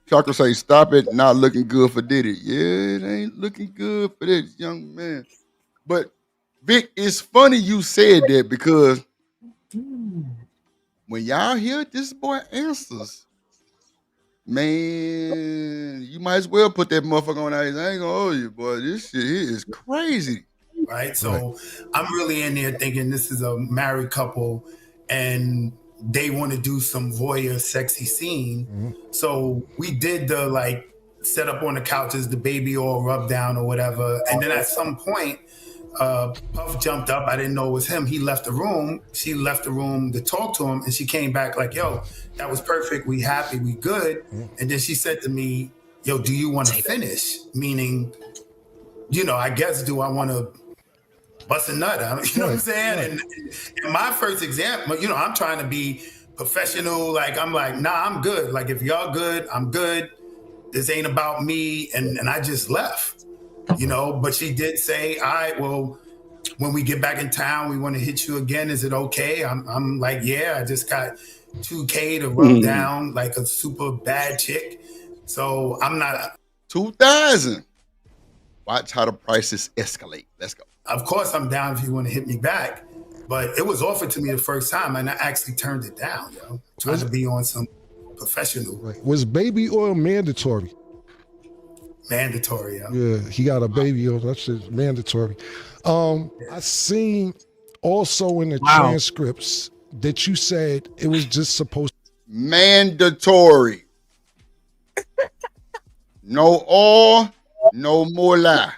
Chakra say, stop it, not looking good for Diddy. Yeah, it ain't looking good for this young man. But Vic, it's funny you said that because when y'all hear this boy answers, man, you might as well put that motherfucker on ice. I ain't gonna hold you, boy. This shit here is crazy.
Right? So I'm really in there thinking this is a married couple and they want to do some voyeur sexy scene. So we did the like set up on the couches, the baby all rubbed down or whatever. And then at some point, Puff jumped up. I didn't know it was him. He left the room. She left the room to talk to him. And she came back like, yo, that was perfect. We happy. We good. And then she said to me, yo, do you want to finish? Meaning, you know, I guess, do I want to bust a nut? You know what I'm saying? And my first example, you know, I'm trying to be professional. Like, I'm like, nah, I'm good. Like, if y'all good, I'm good. This ain't about me. And I just left, you know, but she did say, all right, well, when we get back in town, we want to hit you again. Is it okay? I'm like, yeah, I just got $2K to rub down like a super bad chick. So I'm not.
2,000. Watch how the prices escalate. Let's go.
Of course, I'm down if you want to hit me back, but it was offered to me the first time, and I actually turned it down, yo. Trying to be on some professional.
Right. Was baby oil mandatory?
Mandatory, yo.
Yeah, he got a baby oil. That's just mandatory. I seen also in the transcripts that you said it was just supposed to
mandatory. No oil, no mola.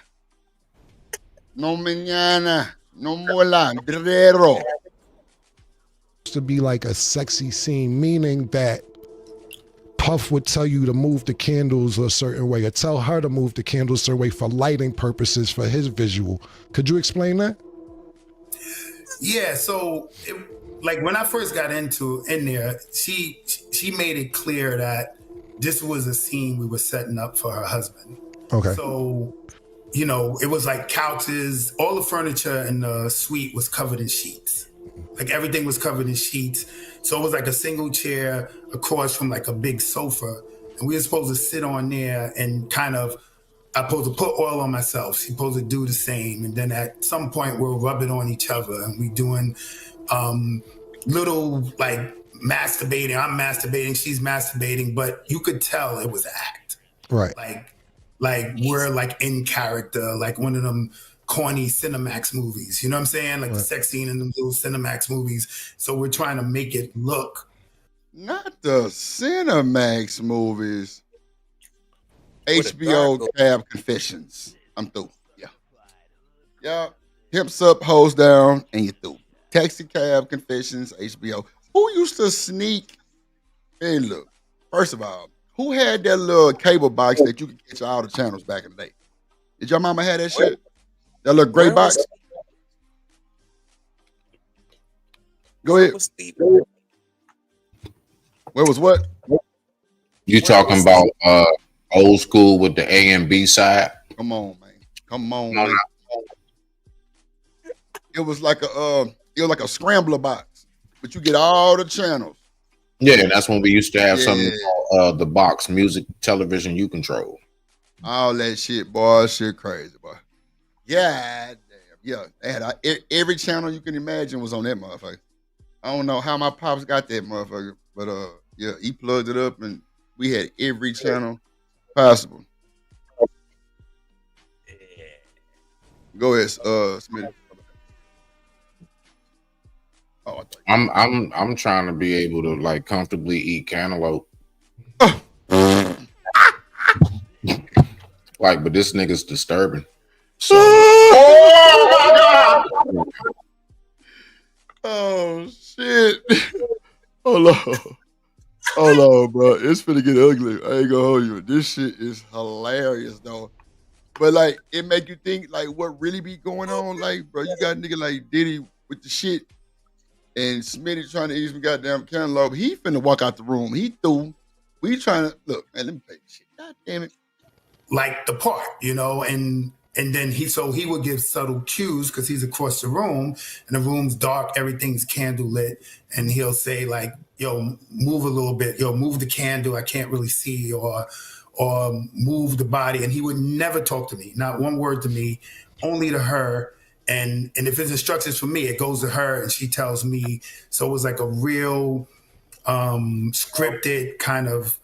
No mañana, no mola, guerrero.
to be like a sexy scene, meaning that Puff would tell you to move the candles a certain way or tell her to move the candles a certain way for lighting purposes for his visual. Could you explain that?
Yeah, so like when I first got in there, she made it clear that this was a scene we were setting up for her husband.
Okay.
So, you know, it was like couches, all the furniture in the suite was covered in sheets. Like everything was covered in sheets. So it was like a single chair across from like a big sofa. And we were supposed to sit on there and kind of, I'm supposed to put oil on myself. She's supposed to do the same. And then at some point we'll rub it on each other and we doing little like masturbating. I'm masturbating, she's masturbating, but you could tell it was an act.
Right.
Like we're like in character, like one of them corny Cinemax movies. You know what I'm saying? Like the sex scene in them little Cinemax movies. So we're trying to make it look.
Not the Cinemax movies. HBO Cab Confessions. I'm through. Yeah. Pimps Up, Hoes Down, and you through. Taxi Cab, Confessions, HBO. Who used to sneak? Hey, look. First of all, who had that little cable box that you could catch all the channels back in the day? Did your mama have that shit? That little gray box? Go ahead. Where was what?
You talking about old school with the A and B side?
Come on, man. Come on, man. It was like a scrambler box, but you get all the channels.
Yeah, that's when we used to have something called the box, music, television, you control.
All that shit, boy. Shit crazy, boy. Yeah, damn. Yeah, they had every channel you can imagine was on that motherfucker. I don't know how my pops got that motherfucker, but yeah, he plugged it up and we had every channel possible. Go ahead, Smitty. Oh,
I'm trying to be able to like comfortably eat cantaloupe. Like, but this nigga's disturbing. So.
Oh my God! Oh shit! Hold on, bro. It's finna get ugly. I ain't gonna hold you. This shit is hilarious, though. But like, it make you think like what really be going on. Like, bro, you got a nigga like Diddy with the shit. And Smitty trying to eat some goddamn cantaloupe. He finna walk out the room. He threw. We trying to look. Man, let me play this shit. God damn it.
Like the part, and then he would give subtle cues because he's across the room and the room's dark, everything's candle lit, and he'll say like, "Yo, move a little bit. Yo, move the candle. I can't really see," or move the body. And he would never talk to me, not one word to me, only to her. And if it's instructions for me, it goes to her and she tells me. So it was like a real scripted kind of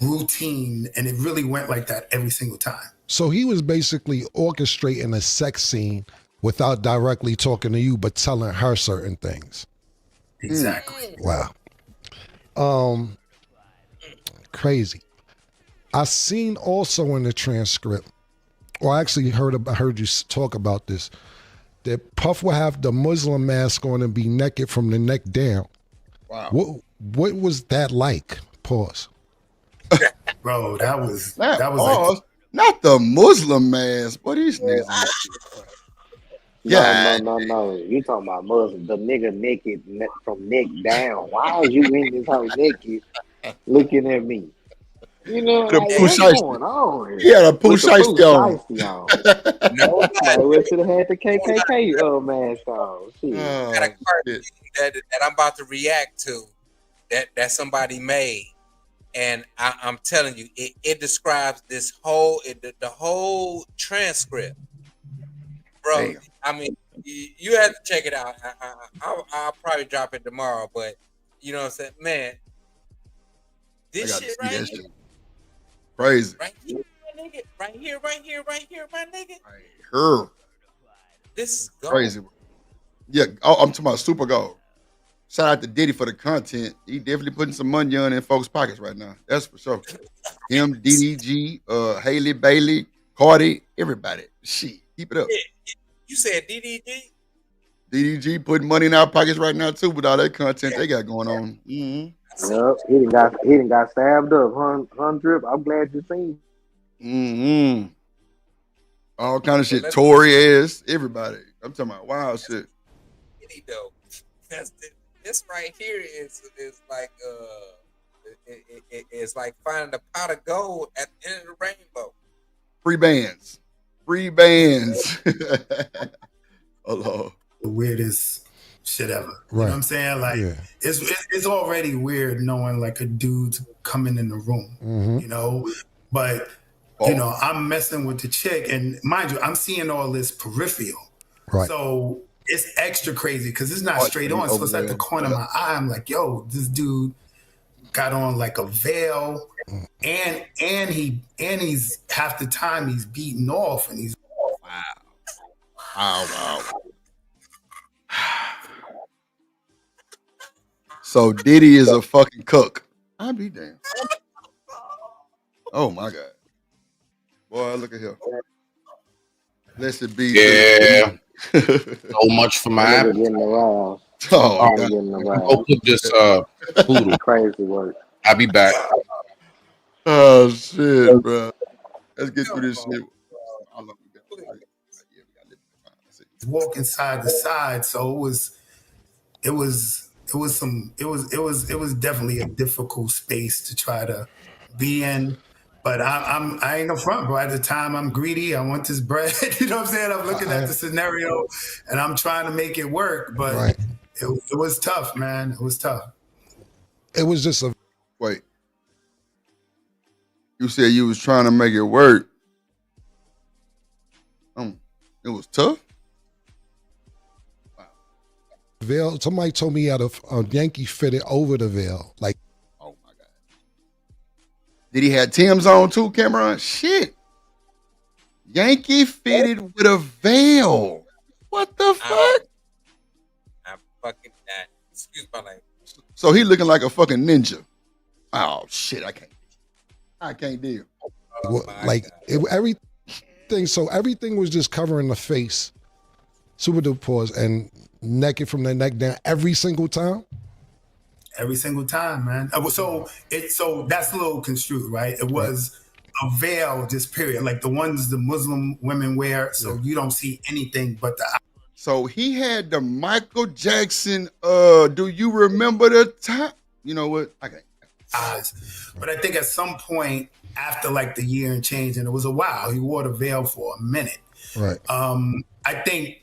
routine, and it really went like that every single time.
So he was basically orchestrating a sex scene without directly talking to you, but telling her certain things.
Exactly.
Wow. Crazy. I seen also in the transcript, or I actually heard you talk about this, that Puff will have the Muslim mask on and be naked from the neck down.
Wow.
What was that like? Pause.
Bro, that was
like not the Muslim mask, but these niggas.
No. You talking about Muslim? The nigga naked from neck down. Why are you in this house naked, looking at me? You know, like, what's going on here?
He had a Pooh Shiesty on.
No, I should have had the KKK mask on. Shit.
Got a card that I'm about to react to that somebody made. And I'm telling you, it describes this whole the whole transcript, bro. Damn. I mean, you have to check it out. I'll probably drop it tomorrow, but you know what I'm saying, man. This shit right here,
crazy.
Right here, my nigga. Right here, my nigga.
Her.
This is gold.
Crazy. Yeah. Oh, I'm talking about Super Gold. Shout out to Diddy for the content. He definitely putting some money on in folks' pockets right now. That's for sure. Him, DDG, Haley Bailey, Cardi, everybody. Shit, keep it up.
You said DDG?
DDG putting money in our pockets right now too with all that content they got going on. Mm-hmm.
Yep, he done got stabbed up, Drip. I'm glad you seen.
Mm-hmm. All kind of shit. Tory ass, everybody. I'm talking about wild shit.
Though, this right here is like it's like finding a pot of gold at the end of the rainbow.
Free bands. Oh Lord.
The weirdest shit ever.
Right.
You know what I'm saying? Like it's already weird knowing like a dude's coming in the room, you know? But you know, I'm messing with the chick, and mind you, I'm seeing all this peripheral.
Right.
So it's extra crazy because it's not straight on. So it's at the corner of my eye. I'm like, yo, this dude got on like a veil, and he's half the time he's beating off, and he's
wow. So Diddy is a fucking cook. I'll be damned. Oh my God. Boy, look at him. Blessed be.
Yeah. So much for my
That nigga
appetite.
getting aroused.
Oh,
Nigga
God.
getting
Go
aroused.
cook this poodle.
Crazy work.
I'll be back.
Oh shit, bro. Let's get through this shit. I love you.
Walking side to side, so it was definitely a difficult space to try to be in. But I ain't no front, bro. At the time, I'm greedy. I want this bread. You know what I'm saying? I'm looking at the scenario, and I'm trying to make it work. But it was tough, man. It was tough.
It was just a
wait. You said you was trying to make it work. It was tough.
veil. Somebody told me he had a Yankee fitted over the veil. Like,
oh my God. Did he have Tim's on too, Cameron? Shit. Yankee fitted with a veil. What the fuck?
I'm fucking that. Excuse my language.
So he looking like a fucking ninja. Oh shit, I can't deal.
Everything. So everything was just covering the face, super duper pause, and naked from the neck down every single time.
Every single time, man. So that's a little construed, right? It was a veil, just period, like the ones the Muslim women wear, so you don't see anything but the.
So he had the Michael Jackson. Do you remember the time? You know what? Okay.
Eyes. But I think at some point after like the year and change, and it was a while, he wore the veil for a minute.
Right.
I think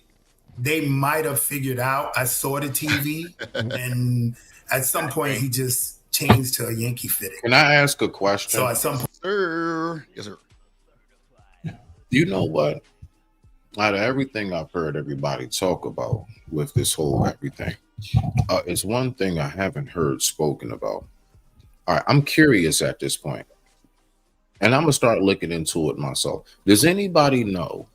they might have figured out. I saw the TV, and at some point he just changed to a Yankee fitting.
Can I ask a question?
So at some point,
yes, sir.
You know what? Out of everything I've heard everybody talk about with this whole everything, it's one thing I haven't heard spoken about. All right, I'm curious at this point, and I'm gonna start looking into it myself. Does anybody know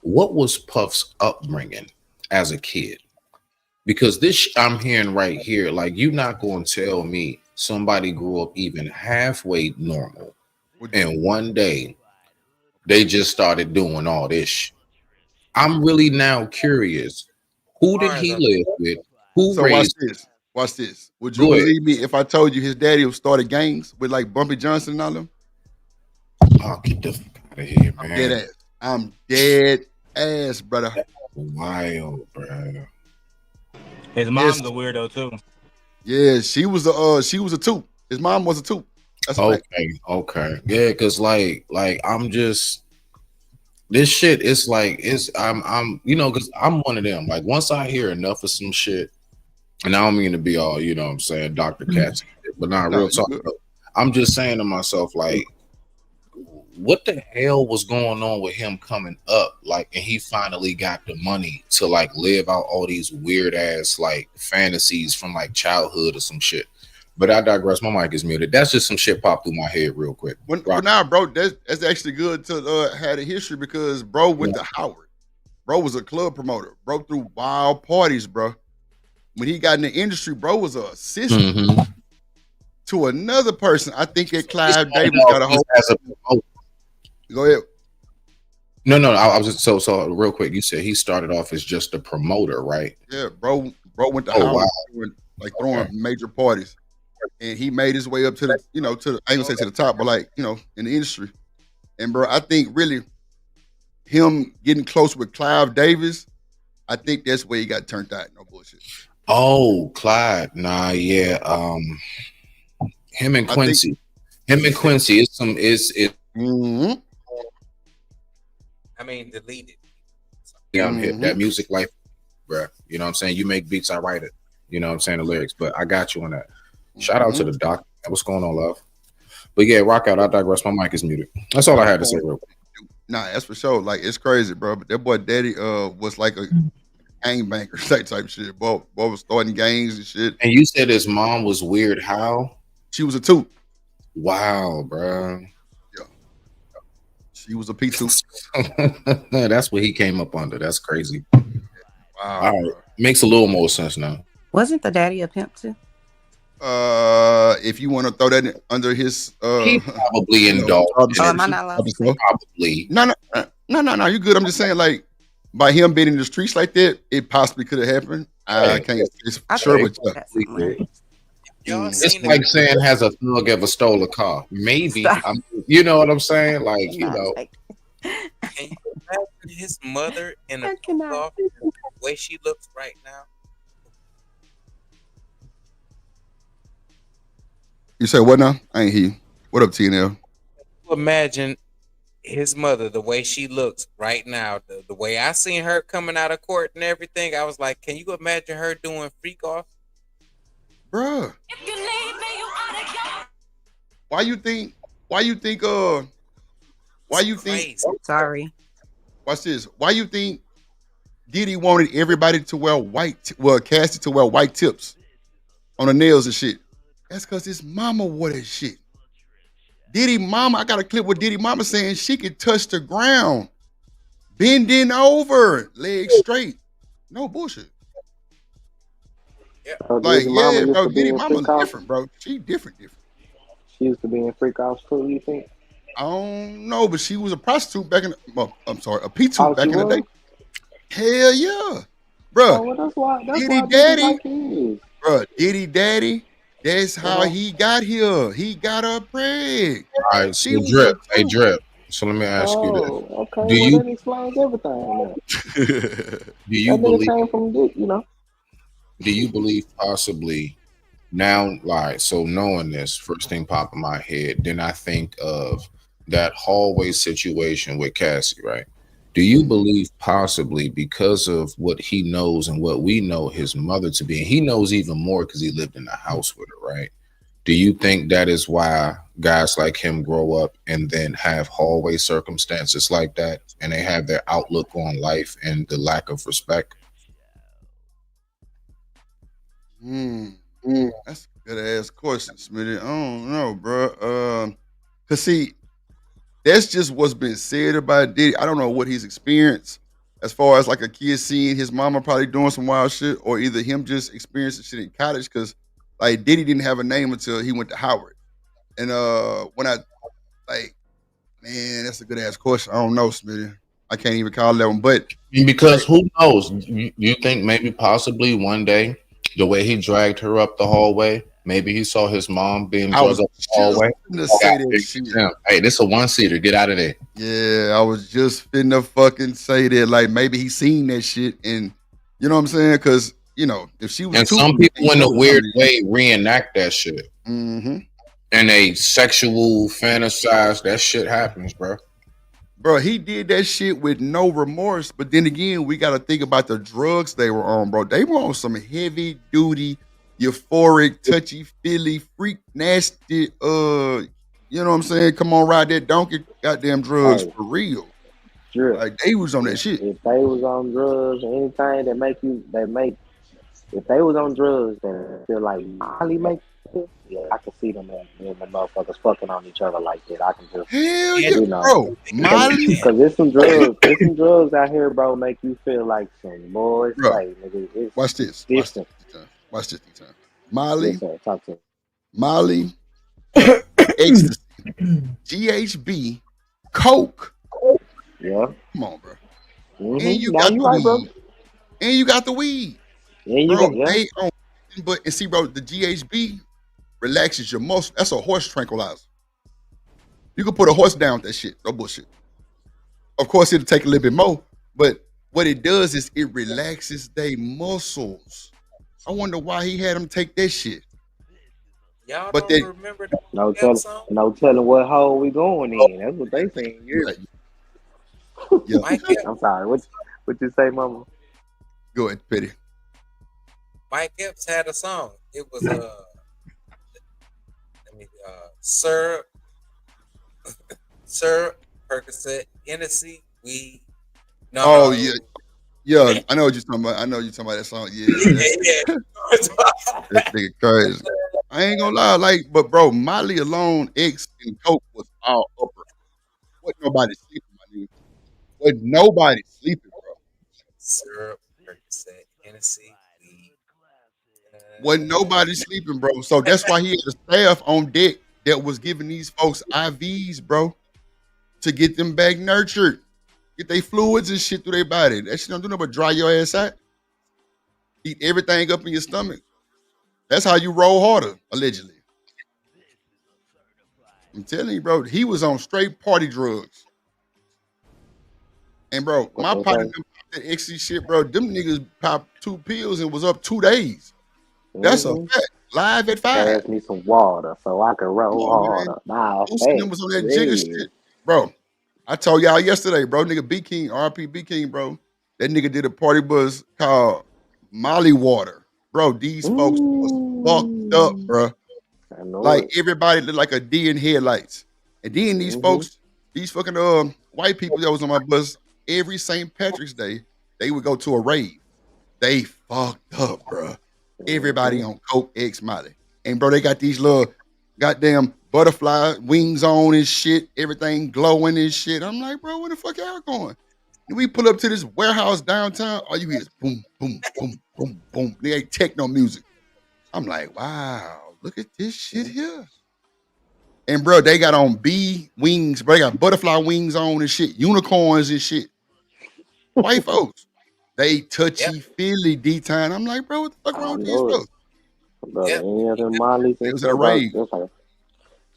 what was Puff's upbringing as a kid? Because this I'm hearing right here, like you're not going to tell me somebody grew up even halfway normal, and one day they just started doing all this shit. I'm really now curious. Who did he live with? Who raised him?
Watch this. Would you believe me if I told you his daddy started gangs with like Bumpy Johnson and all them?
Oh, get the fuck out of here, man.
I'm dead ass, brother.
Wild, bro.
His mom's a weirdo too.
Yeah, she was a two. His mom was a two. That's
okay. Yeah, because like I'm just this shit is like I'm you know, because I'm one of them. Like once I hear enough of some shit, and I don't mean to be all, you know what I'm saying, Dr. Katz, but not real talk. I'm just saying to myself, like, what the hell was going on with him coming up? Like, and he finally got the money to like live out all these weird ass like fantasies from like childhood or some shit. But I digress. My mic is muted. That's just some shit popped through my head real quick.
But now, bro, that's actually good to have a history because bro went to Howard. Bro was a club promoter. Bro threw wild parties, bro. When he got in the industry, bro was an assistant to another person. I think that Clive Davis got a hold. Go ahead.
No. I was just so real quick. You said he started off as just a promoter, right?
Yeah, bro went to Howard, like throwing major parties, and he made his way up to the, you know, to the, I ain't gonna say to the top, but like, you know, in the industry. And bro, I think really him getting close with Clive Davis, I think that's where he got turned out. No bullshit.
Oh, Clyde. Nah, yeah. Him and Quincy. It's some
I mean, deleted.
Yeah, I'm here. That music life, bro. You know what I'm saying? You make beats, I write it. You know what I'm saying? The lyrics, but I got you on that. Shout out to the doc. What's going on, love? But yeah, rock out. I digress. My mic is muted. That's all I had to say real quick.
Nah, that's for sure. Like, it's crazy, bro. But that boy daddy was like a gangbanger type shit. Boy was starting gangs and shit.
And you said his mom was weird. How?
She was a two.
Wow, bro.
Yeah. She was a P2.
That's what he came up under. That's crazy.
Wow.
All right. Makes a little more sense now.
Wasn't the daddy a pimp too?
If you want to throw that under his
he probably indulged.
Am I not allowed to say?
Probably.
No, you're good. I'm just saying, like, by him being in the streets like that, it possibly could have happened. I can't say for sure, but
It's like saying has a thug ever stole a car? Maybe. You know what I'm saying? Like, you know.
Can you imagine his mother in a off the way she looks right now?
You say what now? I ain't hear you. What up, TNL?
Imagine his mother, the way she looks right now, the way I seen her coming out of court and everything. I was like, can you imagine her doing freak off?
Bruh. Why you think
sorry.
Watch this. Why you think Diddy wanted everybody to wear Cassie to wear white tips on the nails and shit? That's because his mama wore that shit. Diddy mama, I got a clip with Diddy mama saying she could touch the ground, bending over, legs straight. No bullshit.
Yeah.
Like, yeah, bro, Diddy mama's different, bro. She different.
She used to be in freak offs too, you think?
I don't know, but she was a prostitute back in the, a P2 back in the day. Hell yeah. Bro,
well, that's why
Diddy Daddy. Bro, Diddy Daddy. That's how he got here. He got her preg.
All right, so Drip. So let me ask you this.
Okay, that explains everything.
Do you believe
came from Dick, you know?
Do you believe possibly now, like, so knowing this, first thing popped in my head, then I think of that hallway situation with Cassie, right? Do you believe possibly because of what he knows and what we know his mother to be, and he knows even more because he lived in the house with her, right? Do you think that is why guys like him grow up and then have hallway circumstances like that, and they have their outlook on life and the lack of respect?
That's a good ass question, Smitty. I don't know, bro. Cause see, that's just what's been said about Diddy. I don't know what he's experienced as far as like a kid seeing his mama probably doing some wild shit, or either him just experiencing shit in college. Cause like Diddy didn't have a name until he went to Howard. And when I like, man, that's a good ass question. I don't know, Smitty. I can't even call that one. But
because who knows? You think maybe possibly one day the way he dragged her up the hallway, maybe he saw his mom being dragged up the hallway. Hey, this is a one-seater. Get out of there.
Yeah, I was just finna fucking say that. Like, maybe he seen that shit, and you know what I'm saying? Because you know, if she was,
and some people in a weird way reenact that shit, and they sexual fantasize. That shit happens, bro.
Bro, he did that shit with no remorse. But then again, we got to think about the drugs they were on, bro. They were on some heavy duty, euphoric, touchy feely, freak, nasty. You know what I'm saying? Come on, ride that donkey, goddamn drugs for real.
Sure.
Like they was on that shit.
If they was on drugs or anything if they was on drugs, then feel like Molly make. Yeah, I can see them and the motherfuckers fucking on each other like that. I can just
hell yeah, bro.
Because there's some drugs, out here, bro, make you feel like some boys. Like, nigga,
watch this. Watch this. Molly,
talk to me.
Molly, ecstasy, GHB, coke.
Yeah,
come on, bro.
Mm-hmm.
And you got the weed. Bro. And you got the weed.
Yeah,
But see, bro, the GHB relaxes your muscle. That's a horse tranquilizer. You can put a horse down with that shit. No bullshit. Of course, it'll take a little bit more, but what it does is it relaxes their muscles. I wonder why he had them take that shit.
Y'all
but
don't remember that
no telling what hole we going in. That's what they saying.
Yeah.
I'm sorry. What you say, mama?
Go ahead, Petty.
Mike Epps had a song. It was Sir Percocet, Hennessy, weed.
No. Oh yeah. I know what you're talking about. That song. Yeah. That nigga crazy. I ain't gonna lie, like, but bro, Molly alone, X and coke was all upper. Wasn't nobody sleeping, my nigga. Wasn't nobody sleeping, bro.
Sir Percocet, Hennessy.
Wasn't nobody sleeping, bro. So that's why he had a staff on deck that was giving these folks IVs, bro, to get them back nurtured. get their fluids and shit through their body. That shit don't do nothing but dry your ass out. Eat everything up in your stomach. That's how you roll harder, allegedly. I'm telling you, bro, he was on straight party drugs. And bro, my partner that ecstasy shit, bro, them niggas popped 2 pills and was up 2 days. That's a fact. Live at 5.
Pass me some water so I can roll harder. Now,
Them was on that jigger shit. Bro, I told y'all yesterday, bro, nigga B King, RP B King, bro. That nigga did a party buzz called Molly Water. Bro, these folks was fucked up, bro. Like everybody looked like a D in headlights. And then these folks, these fucking white people that was on my bus, every St. Patrick's Day, they would go to a rave. They fucked up, bro. Everybody on Coke X Molly. And bro, they got these little goddamn butterfly wings on and shit, everything glowing and shit. I'm like, bro, where the fuck y'all going? And we pull up to this warehouse downtown, all you hear is boom, boom, boom, boom, boom. They ain't techno music. I'm like, wow, look at this shit here. And bro, they got on bee wings, bro. They got butterfly wings on and shit, unicorns and shit. White folks. They touchy-feely D-time. I'm like, bro, what the fuck wrong with these folks?
Bro, any other Molly's
it was at a rave.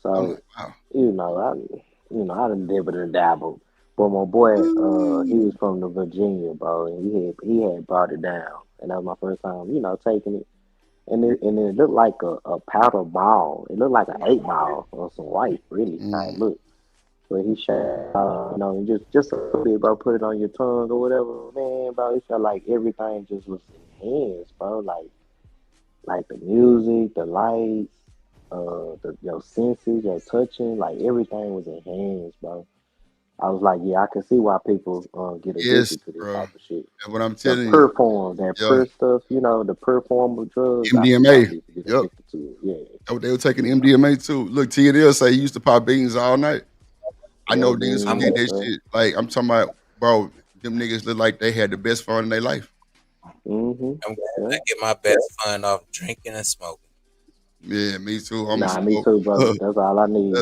So, wow. I done dibbled and dabbled. But my boy, he was from the Virginia, bro, and he had brought it down. And that was my first time, taking it. And it looked like a powder ball. It looked like an 8-ball or some white, really. Like, look. But he shared, just a little bit, bro, put it on your tongue or whatever. Man, bro, it felt like everything just was enhanced, bro. Like the music, the lights, your senses, your touching, like everything was enhanced, bro. I was like, yeah, I can see why people get addicted to this type of shit.
That's what I'm telling you.
Perform, that per stuff, the perform drugs.
MDMA. Yep.
Yeah.
They were taking MDMA too. Look, TNL say he used to pop beans all night. I know niggas who did that shit. Like, I'm talking about, bro, them niggas look like they had the best fun in their life.
I'm gonna get my best fun off drinking and smoking.
Yeah, me too.
Me too, brother. That's all I need.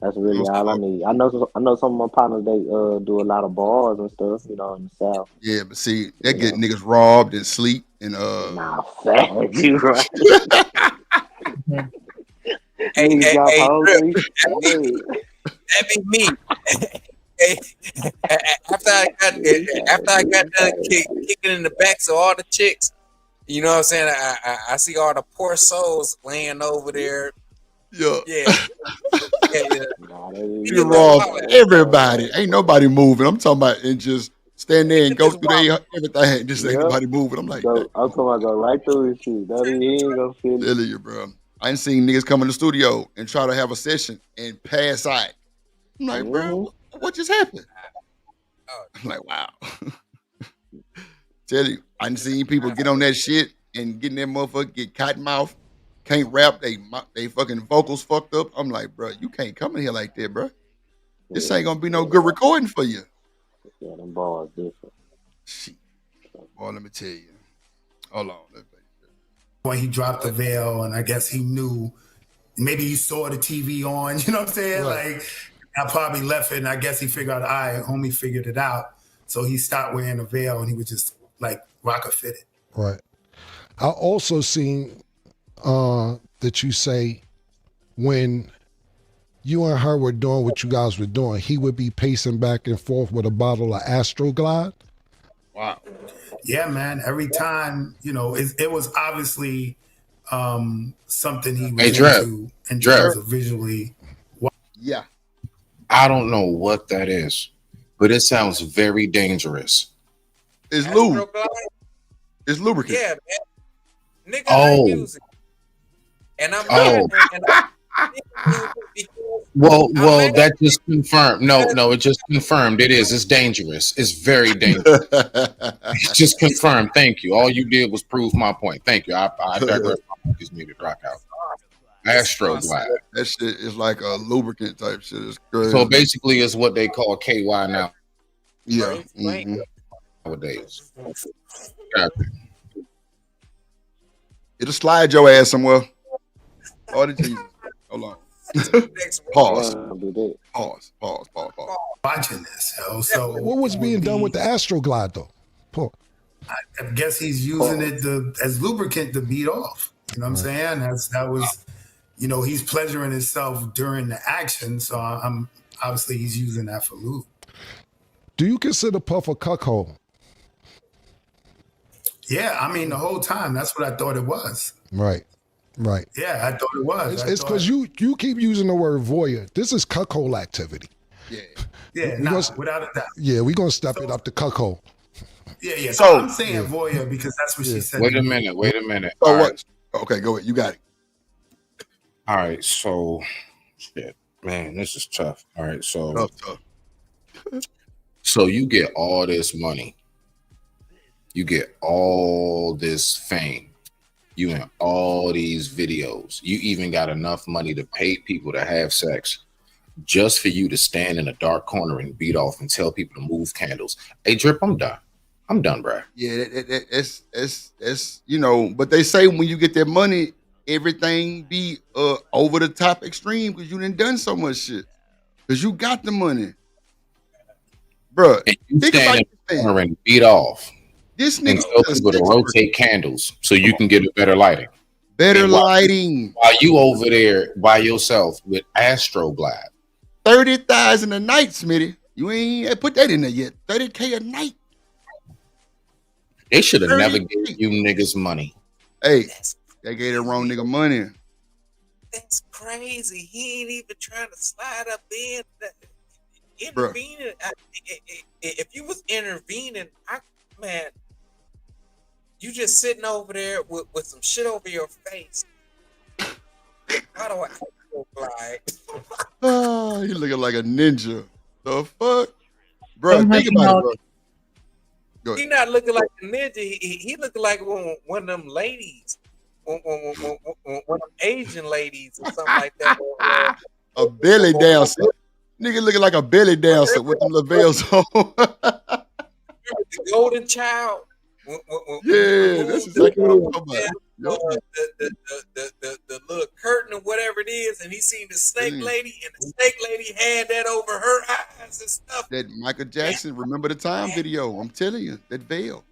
That's really all I need. I know some of my partners, they do a lot of bars and stuff, in the South.
Yeah, but see, they get niggas robbed and sleep and
fact, you right.
That be me. After I got done kicking in the backs of all the chicks, you know what I'm saying? I see all the poor souls laying over there.
Yeah.
You
You rob everybody. Ain't nobody moving. I'm talking about and just stand there and go through everything. Just ain't nobody moving. I'm like,
I'm talking about go right through his shit. That he ain't gonna feel it.
Telling you, bro. I ain't seen niggas come in the studio and try to have a session and pass out. I'm like, bro, what just happened? I'm like, wow. Tell you, I done seen people get on that shit and getting that motherfucker get cotton mouth, can't rap, they fucking vocals fucked up. I'm like, bro, you can't come in here like that, bro. This ain't gonna be no good recording for you.
Yeah, them bars different.
Shit. Boy, let me tell you. Hold on.
When he dropped the veil, and I guess he knew, maybe he saw the TV on, you know what I'm saying?
Right.
Like, I probably left it, and I guess he figured out, all right, homie figured it out. So he stopped wearing the veil, and he was just like rocker fitted.
Right. I also seen that you say when you and her were doing what you guys were doing, he would be pacing back and forth with a bottle of Astroglide.
Wow.
Yeah, man. Every time, it was obviously something he was into in terms of visually.
Yeah.
I don't know what that is, but it sounds very dangerous.
It's lube. It's lubricant.
Yeah, man. Niggas ain't using. And I'm
Well, that just confirmed. No, it just confirmed. It is. It's dangerous. It's very dangerous. It's just confirmed. Thank you. All you did was prove my point. Thank you. I digress. Just needed to rock out. Astroglide.
That shit is like a lubricant type shit. It's crazy.
So basically, it's what they call KY now.
Yeah.
Nowadays.
It'll slide your ass somewhere. Oh, the Jesus. Hold on. Pause.
Watching this, yo. So
What was being done with the Astroglide though? Paul.
I guess he's using it as lubricant to beat off. You know what I'm saying? That was, he's pleasuring himself during the action. So obviously he's using that for lube.
Do you consider Puff a cuckold?
Yeah, I mean the whole time that's what I thought it was.
Right.
Yeah, I thought it was.
It's because you keep using the word voyeur. This is cuckold activity.
Yeah, without a doubt.
Yeah, we're gonna step it up to cuckold.
Yeah. So I'm saying voyeur because that's what she said.
Wait a minute.
Oh, what? Okay, go ahead. You got it.
All right, so shit, man, this is tough. All right, so
tough.
So you get all this money, you get all this fame, you in all these videos, you even got enough money to pay people to have sex just for you to stand in a dark corner and beat off and tell people to move candles. Hey, Drip, I'm done, bro.
Yeah, it's but they say when you get that money, everything be over the top extreme because you done so much shit. Because you got the money. Bro,
you stand in the corner and beat off.
This
and
nigga
tell people to rotate candles so you can get a better lighting.
Lighting.
While you over there by yourself with Astroglide.
30,000 a night, Smitty. You ain't put that in there yet. 30K a night.
They should have never gave you niggas money.
Hey, they gave the wrong nigga money.
That's crazy. He ain't even trying to slide up in. Intervening. If you was intervening, man, you just sitting over there with some shit over your face. How do I feel like?
Oh, you looking like a ninja. The fuck? Bro, think about it, bro. Go ahead.
He not looking like a ninja. He looking like one of them ladies. One of them Asian ladies or something like that.
A belly dancer. Nigga looking like a belly dancer with them labels on.
The golden child.
Yeah, that's exactly what I'm talking about.
The little curtain or whatever it is, and he seen the snake lady, and the snake lady had that over her eyes and stuff.
That Michael Jackson, Remember the Time video. I'm telling you, that veil. I'm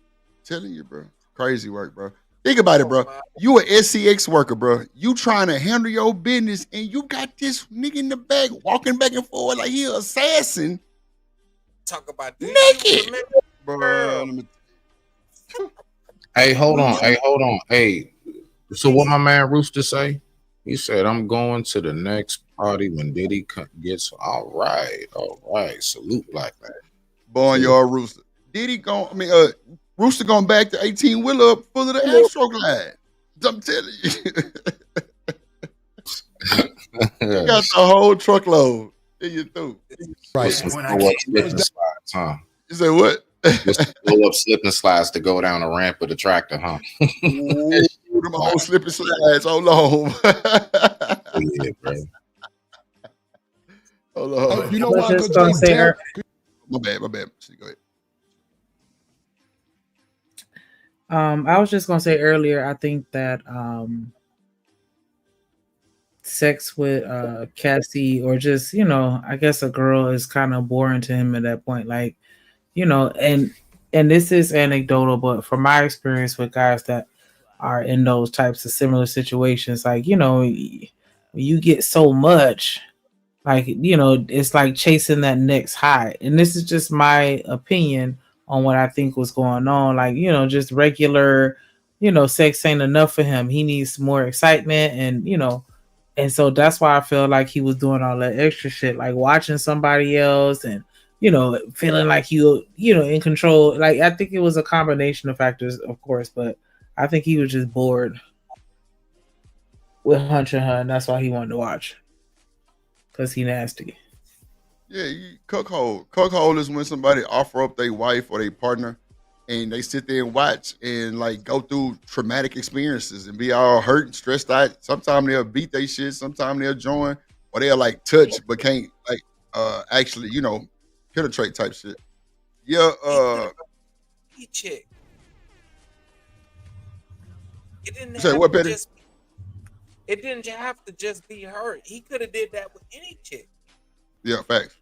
telling you, bro. Crazy work, bro. Think about it, bro. You a SCX worker, bro. You trying to handle your business, and you got this nigga in the back walking back and forth like he an assassin.
Talk about
naked, bro.
Hey, hold on. Hey, so what my man Rooster say? He said, I'm going to the next party when Diddy gets. All right. Salute like that.
Barnyard Rooster. Diddy Rooster going back to 18-wheeler up full of the Astroglide. I'm telling you. You got the whole truckload in your through.
Right. You
say what?
Just blow up slip and slides to go down a ramp with a tractor, huh?
Ooh, them whole slip and slides. Hold on.
Yeah, bro.
Hold on.
You know what?
My bad. Go ahead.
I was just gonna say earlier, I think that sex with Cassie or just, I guess a girl is kind of boring to him at that point. Like, and this is anecdotal, but from my experience with guys that are in those types of similar situations, like, you get so much, like, it's like chasing that next high. And this is just my opinion on what I think was going on. Like, just regular, sex ain't enough for him. He needs more excitement and so that's why I feel like he was doing all that extra shit, like watching somebody else and, feeling like you in control. Like, I think it was a combination of factors, of course, but I think he was just bored with Hunter Hun. That's why he wanted to watch. Because he nasty.
Yeah, cuckold. Cuckold is when somebody offer up their wife or their partner and they sit there and watch and like go through traumatic experiences and be all hurt and stressed out. Sometimes they'll beat their shit, sometimes they'll join, or they'll like touch but can't like actually, penetrate type shit. Yeah,
chick. It didn't
say what, Betty?
It didn't have to just be her. He could have did that with any chick.
Yeah, facts.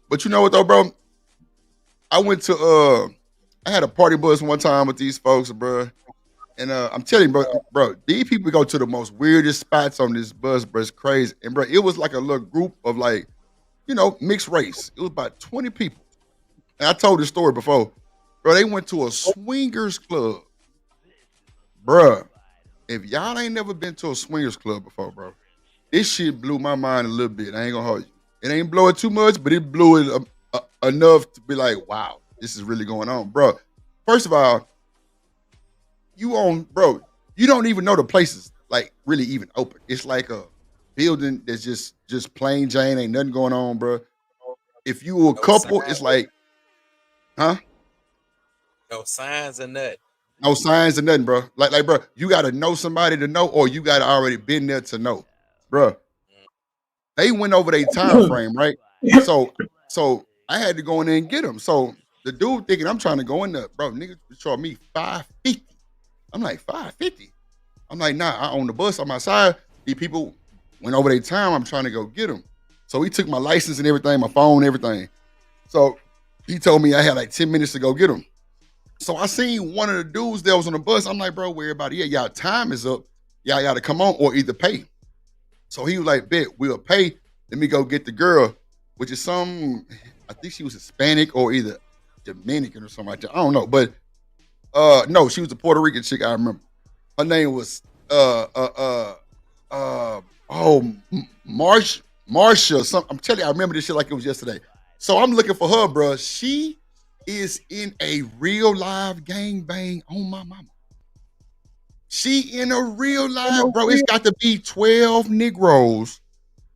But you know what though, bro? I went to I had a party bus one time with these folks, bro. And I'm telling you, bro, these people go to the most weirdest spots on this bus, bro. It's crazy. And bro, it was like a little group of like, mixed race. It was about 20 people. And I told this story before. Bro, they went to a swingers club. Bro, if y'all ain't never been to a swingers club before, bro, this shit blew my mind a little bit. I ain't gonna hold you. It ain't blow it too much, but it blew it enough to be like, wow, this is really going on. Bro, first of all, you don't even know the places like really even open. It's like a building that's just plain Jane, ain't nothing going on, bro. If you a couple, it's like, huh?
No signs or nothing.
No signs or nothing, bro. Like, bro, you gotta know somebody to know, or you gotta already been there to know, bro. They went over their time frame, right? So I had to go in there and get them. So the dude thinking I'm trying to go in there, bro. Nigga charged me $550. I'm like, $550. I'm like, nah. I own the bus on my side. These people went over their time. I'm trying to go get them. So he took my license and everything, my phone, everything. So he told me I had like 10 minutes to go get them. So I seen one of the dudes that was on the bus. I'm like, bro, where everybody? Yeah, y'all time is up. Y'all got to come on or either pay. So he was like, bet, we'll pay. Let me go get the girl, which is I think she was Hispanic or either Dominican or something like that. I don't know. But no, she was a Puerto Rican chick, I remember. Her name was Marsha. I'm telling you, I remember this shit like it was yesterday. So I'm looking for her, bro. She is in a real live gangbang on my mama. She in a real live, bro. It's got to be 12 Negroes,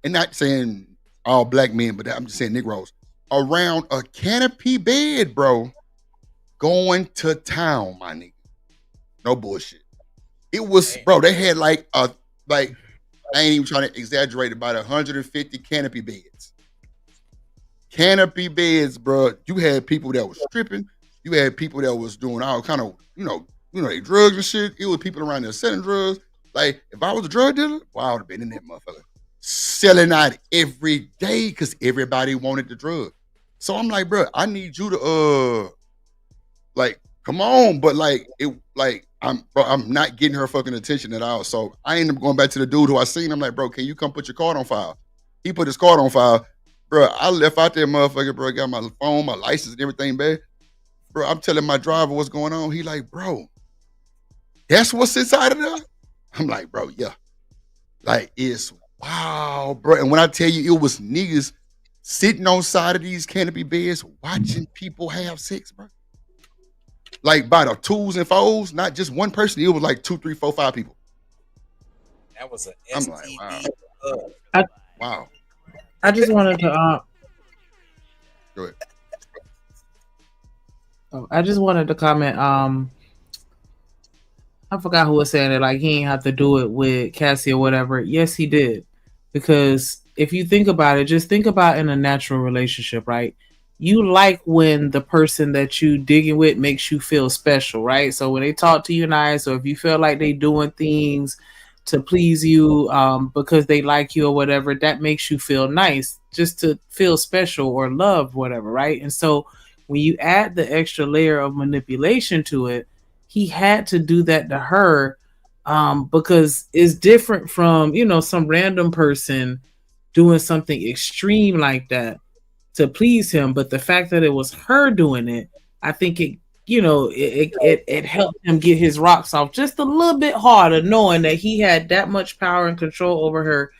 and not saying all black men, but I'm just saying Negroes, around a canopy bed, bro, going to town, my nigga. No bullshit. It was, bro, they had I ain't even trying to exaggerate, about 150 canopy beds. Canopy beds, bro. You had people that was stripping. You had people that was doing all kind of, they drugs and shit. It was people around there selling drugs. Like, if I was a drug dealer, well, I would have been in that motherfucker. Selling out every day because everybody wanted the drug. So I'm like, bro, I need you to, come on. But I'm not getting her fucking attention at all. So I ended up going back to the dude who I seen. I'm like, bro, can you come put your card on file? He put his card on file. Bro, I left out there, motherfucker, bro. Got my phone, my license, and everything, man. Bro, I'm telling my driver what's going on. He like, bro, that's what's inside of there? I'm like, bro, yeah. Like, it's wow, bro. And when I tell you, it was niggas sitting on side of these canopy beds watching people have sex, bro. Like, by the twos and fours, not just one person. It was like 2, 3, 4, 5 people.
That was an
I'm
STD.
like, wow.
I just wanted to
Go ahead.
I just wanted to comment. I forgot who was saying it. Like, he ain't have to do it with Cassie or whatever. Yes, he did. Because if you think about it, just think about in a natural relationship, right? You like when the person that you digging with makes you feel special, right? So when they talk to you nice, or if you feel like they doing things to please you because they like you or whatever, that makes you feel nice, just to feel special or loved, whatever, right? And so when you add the extra layer of manipulation to it, he had to do that to her because it's different from, some random person doing something extreme like that to please him. But the fact that it was her doing it, I think it helped him get his rocks off just a little bit harder, knowing that he had that much power and control over her,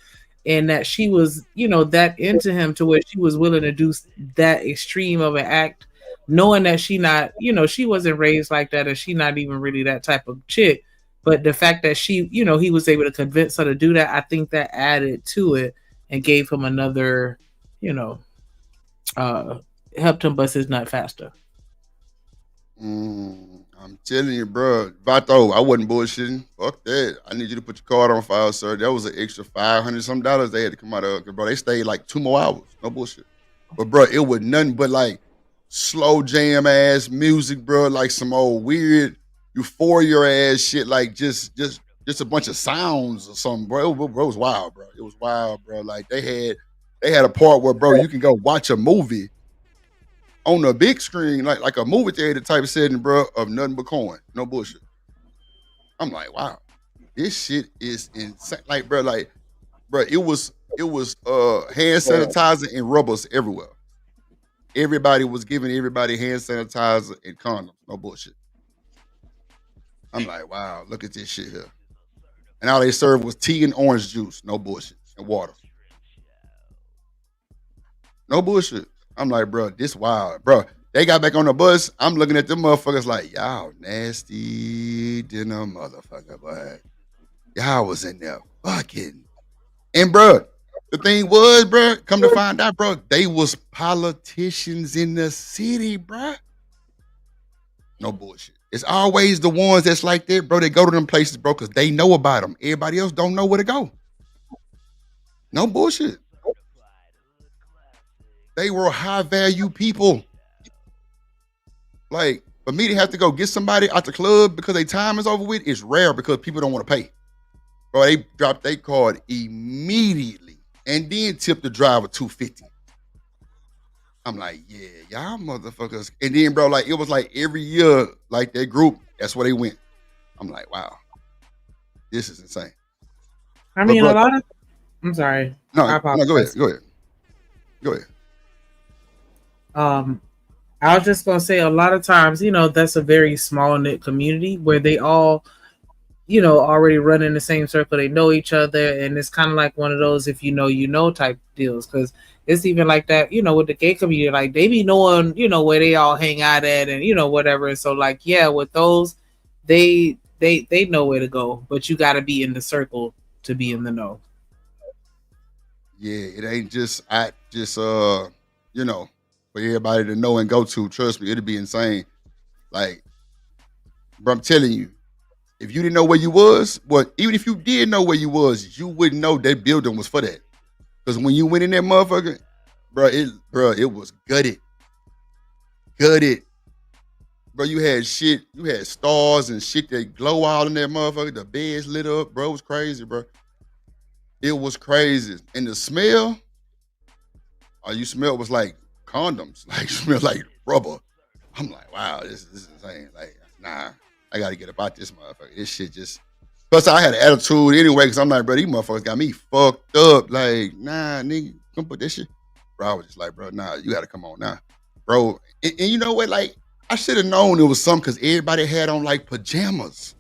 and that she was, that into him to where she was willing to do that extreme of an act, knowing that she not, she wasn't raised like that, and she not even really that type of chick. But the fact that she, he was able to convince her to do that, I think that added to it and gave him another, helped him bust his nut faster.
I'm telling you, bro. Vato, I wasn't bullshitting. Fuck that. I need you to put your card on file, sir. That was an extra $500 some dollars they had to come out of. Bro, they stayed like 2 more hours. No bullshit. But bro, it was nothing but like slow jam ass music, bro. Like some old weird euphoria ass shit, like just a bunch of sounds or something, bro. It was wild, bro. It was wild, bro. Like they had a part where, bro, you can go watch a movie on the big screen, like a movie theater type setting, bro, of nothing but corn, no bullshit. I'm like, wow, this shit is insane. Like, bro, it was hand sanitizer and rubbers everywhere. Everybody was giving everybody hand sanitizer and condoms, no bullshit. I'm like, wow, look at this shit here. And all they served was tea and orange juice, no bullshit, and water. No bullshit. I'm like, bro, this wild, bro. They got back on the bus. I'm looking at them motherfuckers like, y'all nasty dinner motherfucker, boy. Y'all was in there fucking. And bro, the thing was, bro, come to find out, bro, they was politicians in the city, bro. No bullshit. It's always the ones that's like that, bro. They go to them places, bro, because they know about them. Everybody else don't know where to go. No bullshit. They were high value people. Like, for me to have to go get somebody out the club because their time is over with, it's rare because people don't want to pay. Bro, they dropped their card immediately and then tipped the driver $250. I'm like, yeah, y'all motherfuckers. And then, bro, like, it was like every year, like that group, that's where they went. I'm like, wow, this is insane.
I mean, a lot of. I'm sorry.
No, go ahead.
I was just gonna say, a lot of times, that's a very small knit community where they all, already run in the same circle. They know each other, and it's kind of like one of those if you know type deals. Because it's even like that, with the gay community, like they be knowing, where they all hang out at, and whatever. And so, like, yeah, with those, they know where to go, but you got to be in the circle to be in the know.
Yeah, it ain't just for everybody to know and go to. Trust me, it'd be insane. Like, bro, I'm telling you, if you didn't know where you was, even if you did know where you was, you wouldn't know that building was for that. Because when you went in that motherfucker, it was gutted. Bro, you had stars and shit that glow out in that motherfucker. The beds lit up, bro. It was crazy, bro. It was crazy. And the smell, all you smelled was like condoms. Like, smell like rubber. I'm like, wow, this is insane. Like, nah, I got to get about this motherfucker. This shit just. Plus, I had an attitude anyway, because I'm like, bro, these motherfuckers got me fucked up. Like, nah, nigga, come put this shit. Bro, I was just like, bro, nah, you got to come on now. Bro, and you know what? Like, I should have known it was something because everybody had on like pajamas.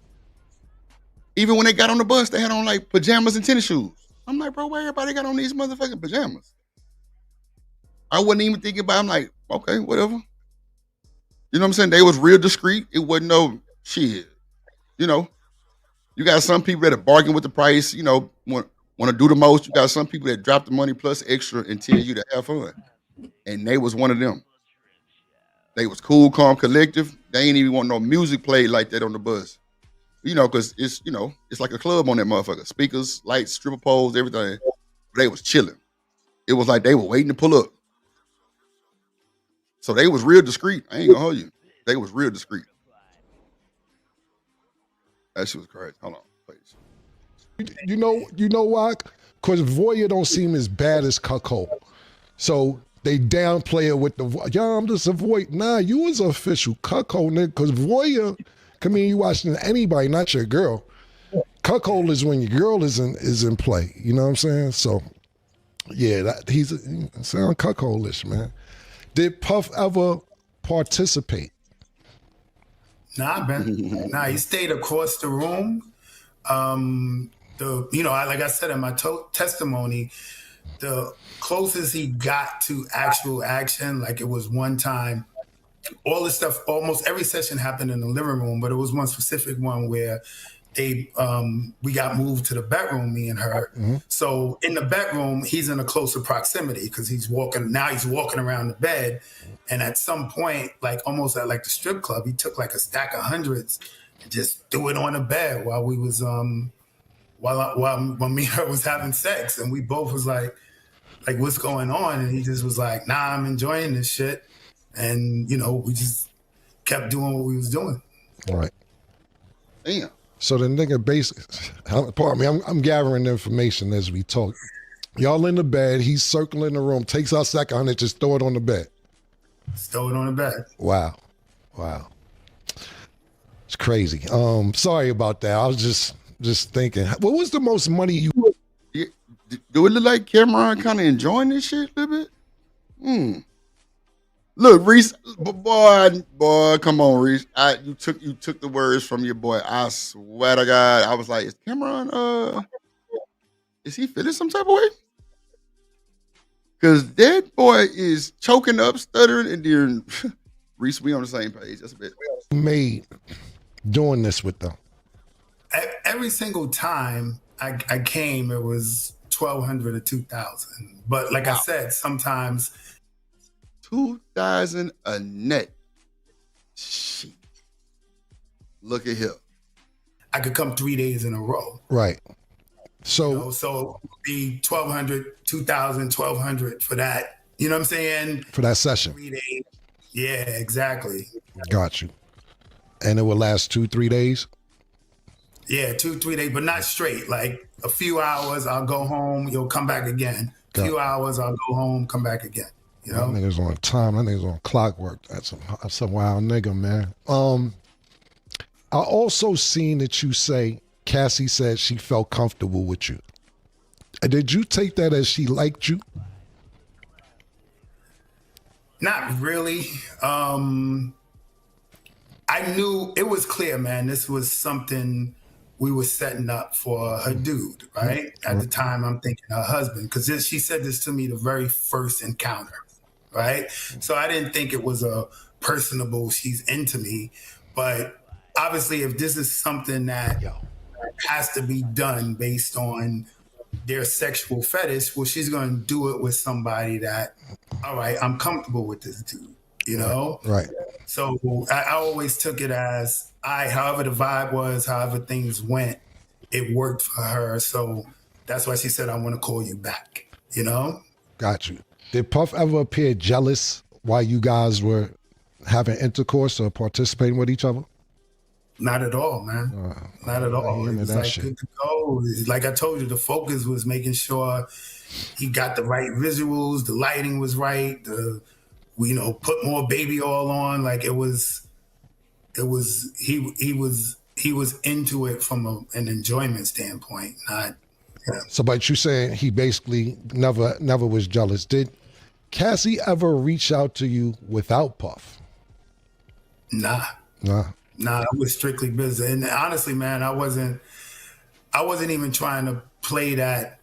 Even when they got on the bus, they had on like pajamas and tennis shoes. I'm like, bro, why everybody got on these motherfucking pajamas? I wasn't even thinking about it. I'm like, okay, whatever. You know what I'm saying? They was real discreet. It wasn't no shit. You got some people that are bargain with the price, want to do the most. You got some people that drop the money plus extra and tell you to have fun. And they was one of them. They was cool, calm, collective. They ain't even want no music played like that on the bus. Because it's, it's like a club on that motherfucker. Speakers, lights, stripper poles, everything. They was chilling. It was like they were waiting to pull up. So they was real discreet. I ain't gonna hold you. They was real discreet. That shit was crazy. Hold on, please.
You know why? Because Voya don't seem as bad as Cuckold. So they downplay it with the, I'm just a Voya. Nah, you was an official Cuckold, nigga. Because Voya, you watching anybody, not your girl. Cuckold is when your girl is in play. You know what I'm saying? So, yeah, he's sound cuckoldish, man. Did Puff ever participate?
Nah, man. Nah, he stayed across the room. Like I said in my testimony, the closest he got to actual action, like it was one time, all this stuff, almost every session happened in the living room, but it was one specific one where we got moved to the bedroom, me and her. Mm-hmm. So in the bedroom, he's in a closer proximity because he's walking around the bed. And at some point, like almost at like the strip club, he took like a stack of hundreds and just threw it on the bed while we was, while me and her was having sex. And we both was like, what's going on? And he just was like, nah, I'm enjoying this shit. And, we just kept doing what we was doing.
Right.
Damn.
So the nigga basically, pardon me, I'm gathering information as we talk. Y'all in the bed, he's circling the room, takes out second and just throw it on the bed.
Throw it on the bed.
Wow. It's crazy. Sorry about that. I was just thinking, what was the most money you?
Do it look like Cameron kind of enjoying this shit a little bit? Look, Reese, boy, come on, Reese. You took the words from your boy. I swear to God, I was like, is Cameron? Is he feeling some type of way? Because that boy is choking up, stuttering, and then Reese, we on the same page. That's a bit
made doing this with them.
Every single time I came, it was $1,200 or $2,000. But like I said, sometimes
$2,000 a net. Shit. Look at here.
I could come 3 days in a row.
Right. So,
you know, so it would be $1,200, $2,000, $1,200 for that. You know what I'm saying?
For that session.
3 days. Yeah, exactly.
Got you. And it will last 2-3 days?
Yeah, 2-3 days, but not straight. Like a few hours, I'll go home, you'll come back again. A few hours, I'll go home, come back again. You know?
That nigga's on time. That nigga's on clockwork. That's a wild nigga, man. I also seen that you say Cassie said she felt comfortable with you. Did you take that as she liked you?
Not really. I knew it was clear, man. This was something we were setting up for her dude, right? At the time, I'm thinking her husband, because she said this to me the very first encounter, right? So I didn't think it was a personable, she's into me. But obviously, if this is something that has to be done based on their sexual fetish, well, she's going to do it with somebody that, all right, I'm comfortable with this dude, you know?
Right.
So I always took it as however the vibe was, however things went, it worked for her. So that's why she said, I want to call you back, you know?
Got you. Did Puff ever appear jealous while you guys were having intercourse or participating with each other?
Not at all, man. Not at all. It was like good to go. Like I told you, the focus was making sure he got the right visuals, the lighting was right, put more baby oil on. Like he was into it from an enjoyment standpoint, not. Yeah.
So, but you saying he basically never was jealous. Did Cassie ever reach out to you without Puff?
Nah, it was strictly business. And honestly, man, I wasn't even trying to play that,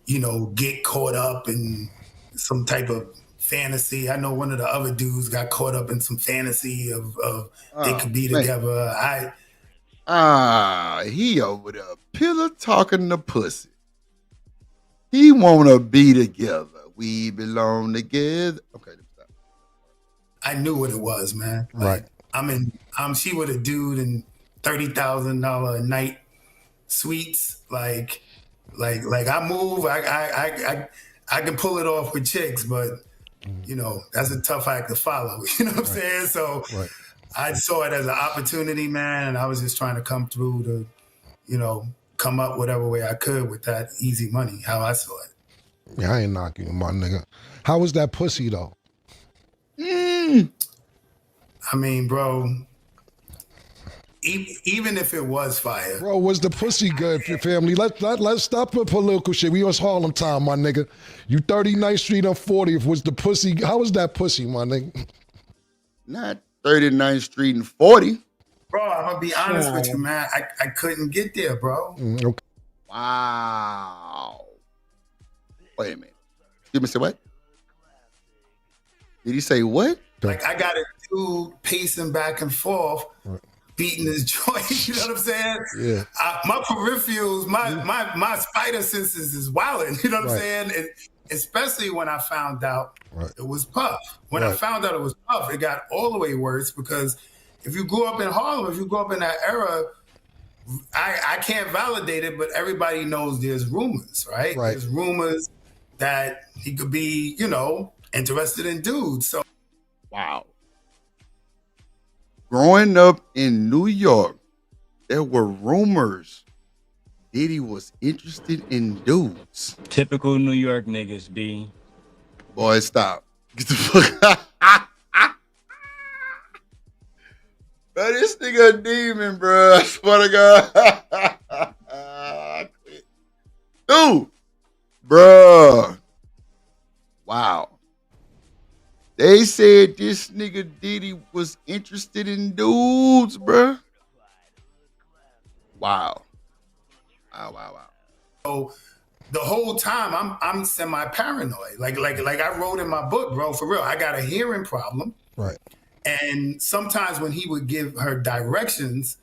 get caught up in some type of fantasy. I know one of the other dudes got caught up in some fantasy of they could be together.
He over there pillow talking to pussy. He wanna be together. We belong together. Okay, stop.
I knew what it was, man.
Right.
She with a dude in $30,000 a night suites. Like I move, I can pull it off with chicks, but that's a tough act to follow. You know what I'm saying? So I saw it as an opportunity, man, and I was just trying to come through to, come up whatever way I could with that easy money, how I saw it.
Yeah, I ain't knocking you, my nigga. How was that pussy though?
I mean, bro, even if it was fire.
Bro, was the pussy good for your family? Let's stop the political shit. We was Harlem time, my nigga. You 39th Street on 40th. Was the pussy, how was that pussy, my nigga?
Not 39th Street and 40.
Bro, I'm going to be honest with you, man. I couldn't get there, bro.
Okay.
Wow. Wait a minute. Did he say what? Did he say what?
Like, I got a dude pacing back and forth, beating his joint. You know what I'm saying?
Yeah.
My peripherals, my spider senses is wilding. You know what I'm saying? And especially when I found out it was Puff. When I found out it was Puff, it got all the way worse because if you grew up in Harlem, if you grew up in that era, I can't validate it, but everybody knows there's rumors, right? There's rumors that he could be, interested in dudes. So.
Wow. Growing up in New York, there were rumors Diddy was interested in dudes.
Typical New York niggas, B.
Boy, stop. Get the fuck out. Bro, this nigga a demon, bro. I swear to God. Dude. Bro. Wow. They said this nigga Diddy was interested in dudes, bro. Wow. Wow.
So the whole time I'm semi-paranoid. Like I wrote in my book, bro, for real. I got a hearing problem.
Right.
And sometimes when he would give her directions,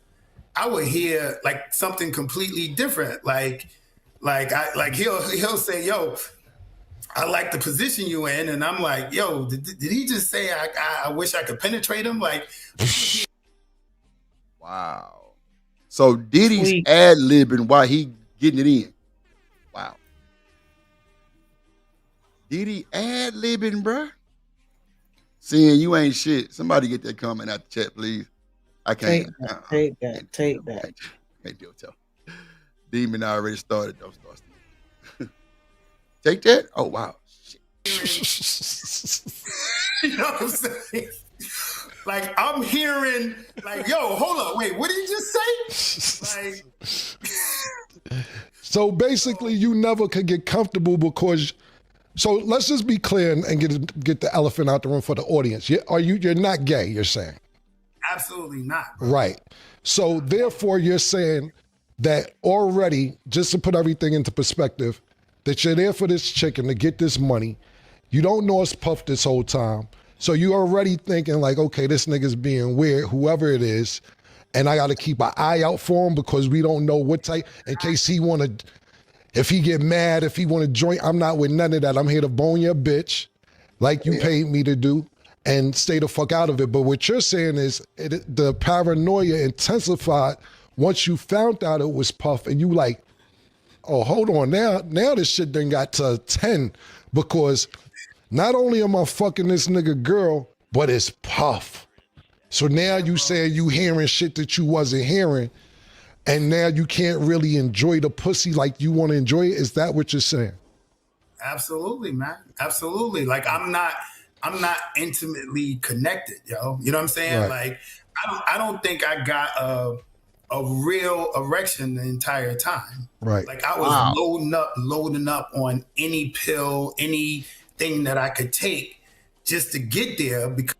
I would hear like something completely different. Like he'll say, yo, I like the position you in. And I'm like, yo, did he just say I wish I could penetrate him? Like,
wow. So Diddy's ad-libbing while he getting it in. Wow. Diddy ad-libbing, bruh. Seeing you ain't shit. Somebody get that comment out the chat, please. I can't.
Take that.
Can't deal with y'all. Demon already started. Don't start. Take that? Oh, wow.
Shit. You know what I'm saying? Like, I'm hearing, like, yo, hold up, wait, what did he just say? Like,
so basically, you never could get comfortable because. So let's just be clear and get the elephant out the room for the audience. You're not gay? You're saying?
Absolutely not.
Right. So therefore, you're saying that already, just to put everything into perspective, that you're there for this chicken to get this money. You don't know it's Puff this whole time. So you're already thinking like, okay, this nigga's being weird, whoever it is, and I got to keep an eye out for him because we don't know what type, in case he want to, if he get mad, if he want to join, I'm not with none of that. I'm here to bone your bitch like you paid me to do and stay the fuck out of it. But what you're saying is the paranoia intensified once you found out it was Puff and you like, oh, hold on, now this shit done got to 10 because not only am I fucking this nigga girl, but it's Puff. So now you saying you hearing shit that you wasn't hearing, and now you can't really enjoy the pussy like you want to enjoy it. Is that what you're saying?
absolutely, man. Absolutely. Like, I'm not intimately connected, yo. You know what I'm saying?
Right.
Like, I don't think I got a real erection the entire time.
Right.
Like, I was loading up on any pill, anything that I could take just to get there because.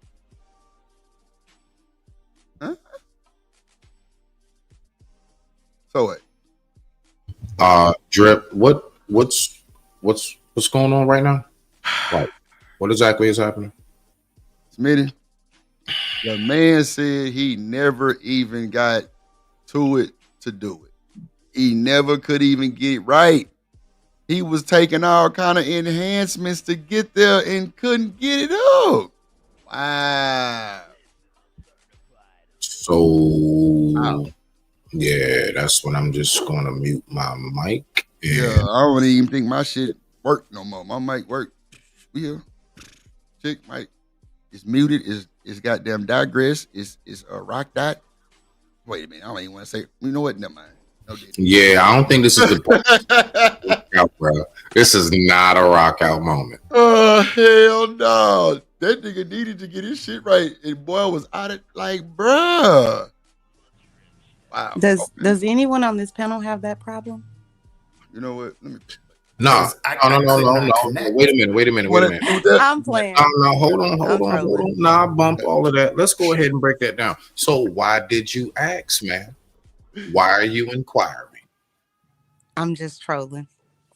So what?
Drip, what's going on right now? Like, what exactly is happening?
Smitty, the man said he never even got to it to do it. He never could even get right. He was taking all kind of enhancements to get there and couldn't get it up. Wow.
So, yeah, that's when I'm just going to mute my mic.
Yeah, I don't even think my shit worked no more. My mic worked. Yeah. Chick mic is muted. It's goddamn digress. It's a rock dot. Wait a minute. I don't even want to say. You know what? Never mind.
Yeah, I don't think this is the out, bro. This is not a rock out moment.
Oh, hell no. That nigga needed to get his shit right. And boy was out of like, bruh. Wow.
Does anyone on this panel have that problem?
You know what? Let me.
No. Wait a minute.
I'm playing.
No, hold on. Nah, bump all of that. Let's go ahead and break that down. So why did you ask, man? Why are you inquiring?
I'm just trolling.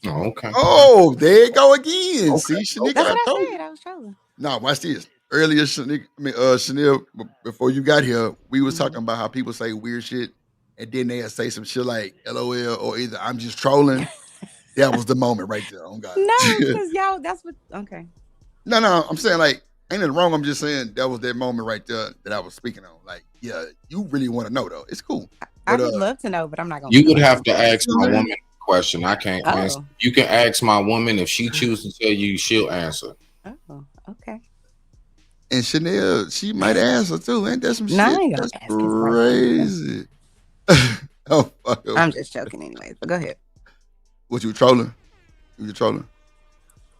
Oh, okay.
Oh, there you go again.
Okay.
See, Shanika,
That's what I
told you.
said. I was trolling.
No, watch this. Earlier, Chanel, before you got here, we was talking about how people say weird shit, and then they'll say some shit like LOL or either I'm just trolling. That was the moment right there. Oh God.
No, because y'all, that's what. Okay.
No, I'm saying like ain't nothing wrong. I'm just saying that was that moment right there that I was speaking on. Like, yeah, you really want to know though. It's cool.
I would love to know, but I'm not gonna.
You would have to ask my woman a question. I can't answer. You can ask my woman if she chooses to tell you, she'll answer.
Oh, okay.
And Chanel, she might answer too. Ain't that some
No, I
shit?
ain't gonna
That's
ask it.
crazy. Oh, fuck.
I'm just joking anyways, but go ahead.
What, you trolling? You trolling?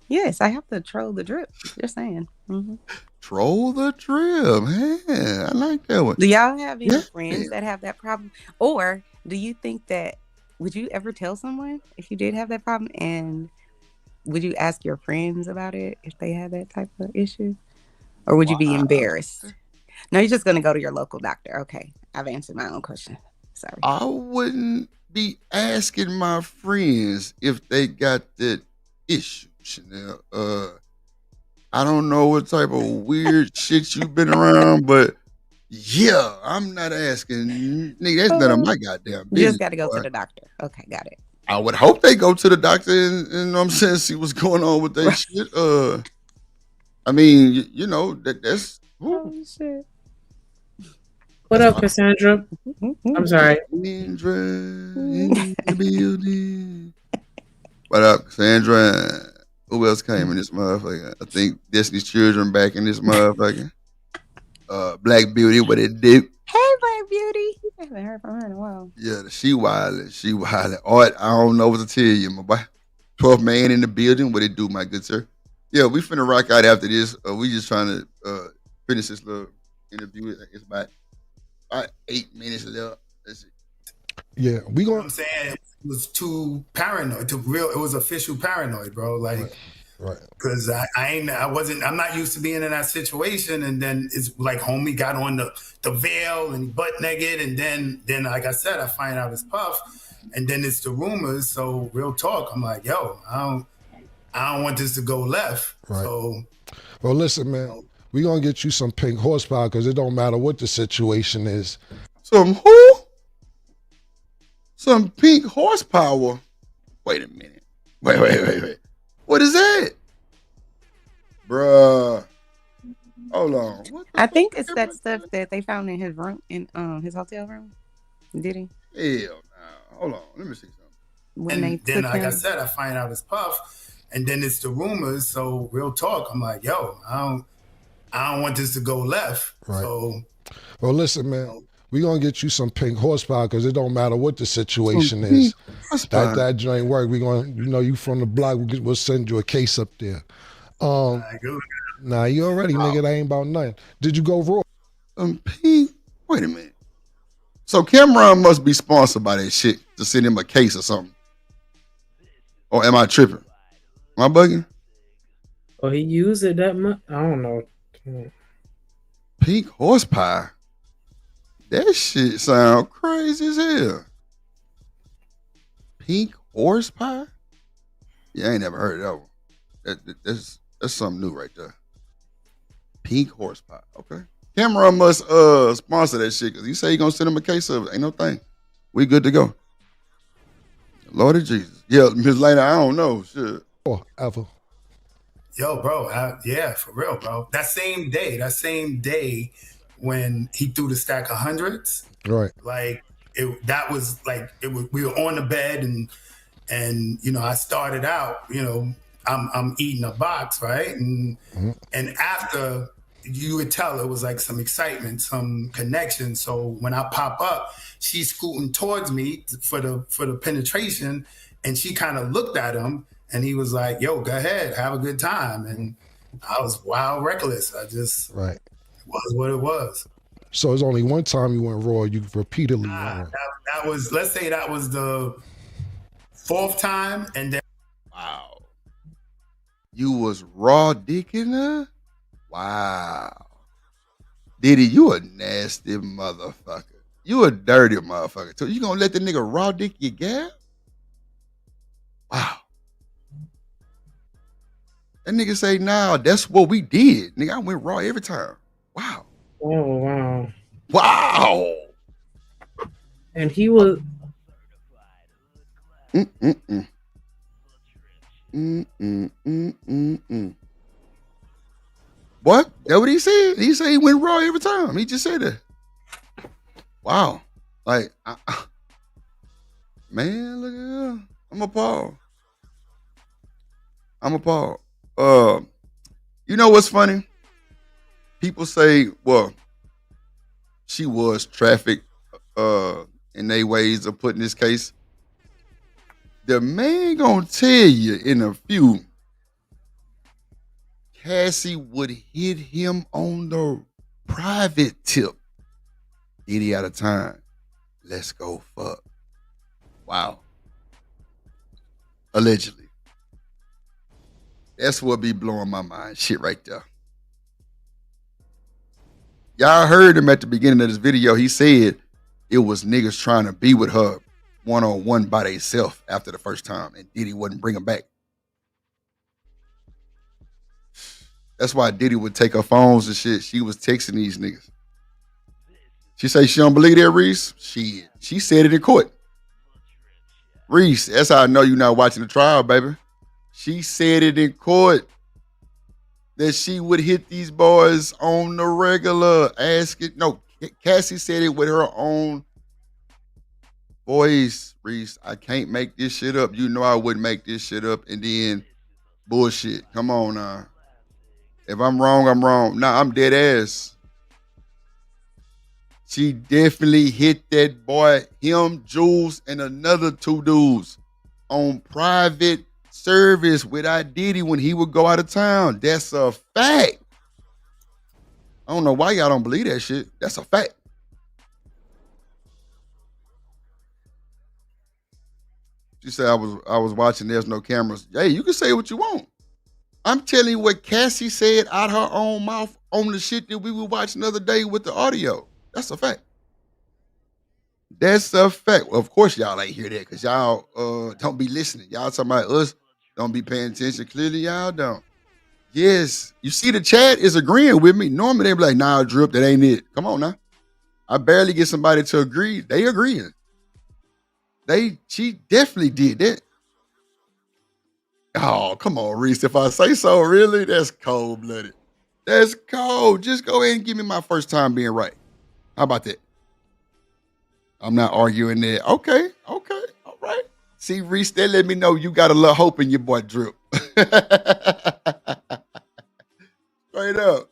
Yes, I have to troll the drip. Just saying. Mm-hmm.
Troll the drip. Man, I like that one.
Do y'all have any
Yeah.
friends that have that problem? Or do you think that, would you ever tell someone if you did have that problem? And would you ask your friends about it if they had that type of issue? Or would you be embarrassed? No, you're just going to go to your local doctor. Okay. I've answered my own question. Sorry.
I wouldn't be asking my friends if they got that issue, Chanel. I don't know what type of weird shit you've been around, but yeah, I'm not asking. Nigga, that's none of my goddamn
You
business.
just got to go
boy.
to the doctor. Okay, got it.
I would hope they go to the doctor and you know what I'm saying, see what's going on with that shit. I mean, you know, that's
Oh, shit.
What up, Cassandra? I'm sorry.
Cassandra in the building. What up, Cassandra? Who else came in this motherfucker? I think Destiny's Children back in this motherfucker. Black Beauty, what it do?
Hey, Black Beauty. I haven't heard from her in a while.
Yeah, she wildin'. Art, I don't know what to tell you, my boy. 12th man in the building, what it do, my good sir? Yeah, we finna rock out after this. We just trying to finish this little interview. It's about 8 minutes left. That's it.
Yeah, we
You know
going.
what I'm saying? It was too paranoid, it was official paranoid, bro. Like,
Right.
because I'm not used to being in that situation. And then it's like homie got on the veil and butt naked. And then like I said, I find out it's Puff. And then it's the rumors. So real talk, I'm like, yo, I don't want this to go left.
Right.
So
Well, listen, man, we gonna get you some pink horsepower because it don't matter what the situation is.
Some who? Some pink horsepower. Wait a minute. Wait. What is that? Bruh. Hold on. What the
I think it's that stuff that they found in his room, in his hotel room. Did he?
hell no. Hold on. Let me see something.
When they
and then,
took
like I
him?
said, I find out it's Puff. And then it's the rumors. So real talk, I'm like, yo, I don't want this to go left.
Right.
So
Well, listen, man, we gonna get you some pink horsepower because it don't matter what the situation is. That joint work. We gonna, you from the block. We'll send you a case up there. Nah, you already, nigga. That ain't about nothing. Did you go raw?
Pink. Wait a minute. So Cameron must be sponsored by that shit to send him a case or something. Or am I tripping? Am I bugging?
Oh, he used it that much? I don't know.
Pink horsepower. That shit sound crazy as hell. Pink horsepower? Yeah, I ain't never heard of that one. That's something new right there. Pink horsepower. Okay. Cameron must sponsor that shit because you say you gonna send him a case of it. Ain't no thing. We good to go. Lord of Jesus. Yeah, Ms. Lena, I don't know. Shit.
Oh, ever.
yo, bro, yeah, for real, bro. That same day when he threw the stack of hundreds,
Right.
like that was like we were on the bed and I started out, I'm eating a box, right? And after, you would tell it was like some excitement, some connection. So when I pop up, she's scooting towards me for the penetration, and she kind of looked at him, and he was like, "Yo, go ahead, have a good time." And I was wild reckless. I just
Right.
it was what it was.
So it's only one time you went raw. You repeatedly went.
That was, let's say that was the fourth time, and then
wow, you was raw dicking her. Wow, Diddy, you a nasty motherfucker. You a dirty motherfucker. So you gonna let the nigga raw dick your gal? Wow. That nigga say, nah, that's what we did. Nigga, I went raw every time. Wow.
Oh, wow.
Wow.
And he was.
What? That what he said? He said he went raw every time. He just said that. Wow. Like, man, look at him. I'm appalled. You know what's funny? People say, well, she was trafficked in their ways of putting this case. The man gonna tell you in a few, Cassie would hit him on the private tip. Diddy out of time. Let's go fuck. Wow. Allegedly. That's what be blowing my mind. Shit right there. Y'all heard him at the beginning of this video. He said it was niggas trying to be with her one-on-one by themselves after the first time, and Diddy wouldn't bring them back. That's why Diddy would take her phones and shit. She was texting these niggas. She say she don't believe that, Reese. She said it in court. Reese, that's how I know you're not watching the trial, baby. She said it in court that she would hit these boys on the regular. Cassie said it with her own voice. Reese, I can't make this shit up. You know I wouldn't make this shit up and then bullshit. Come on now. If I'm wrong, I'm wrong. Nah, I'm dead ass. She definitely hit that boy, him, Jules, and another 2 dudes on private service without Diddy when he would go out of town. That's a fact. I don't know why y'all don't believe that shit. That's a fact. She said I was watching, there's no cameras. Hey, you can say what you want. I'm telling you what Cassie said out her own mouth on the shit that we were watching the other day with the audio. That's a fact. That's a fact. Well, of course y'all ain't hear that because y'all don't be listening. Y'all talking about us, don't be paying attention. Clearly y'all don't. Yes. You see the chat is agreeing with me. Normally they be like, nah, Drip, that ain't it. Come on now. I barely get somebody to agree. They agreeing. She definitely did that. Oh, come on, Reese. If I say so, really? That's cold-blooded. That's cold. Just go ahead and give me my first time being right. How about that? I'm not arguing that. Okay, all right. See, Reese, that let me know you got a little hope in your boy Drip. Straight up.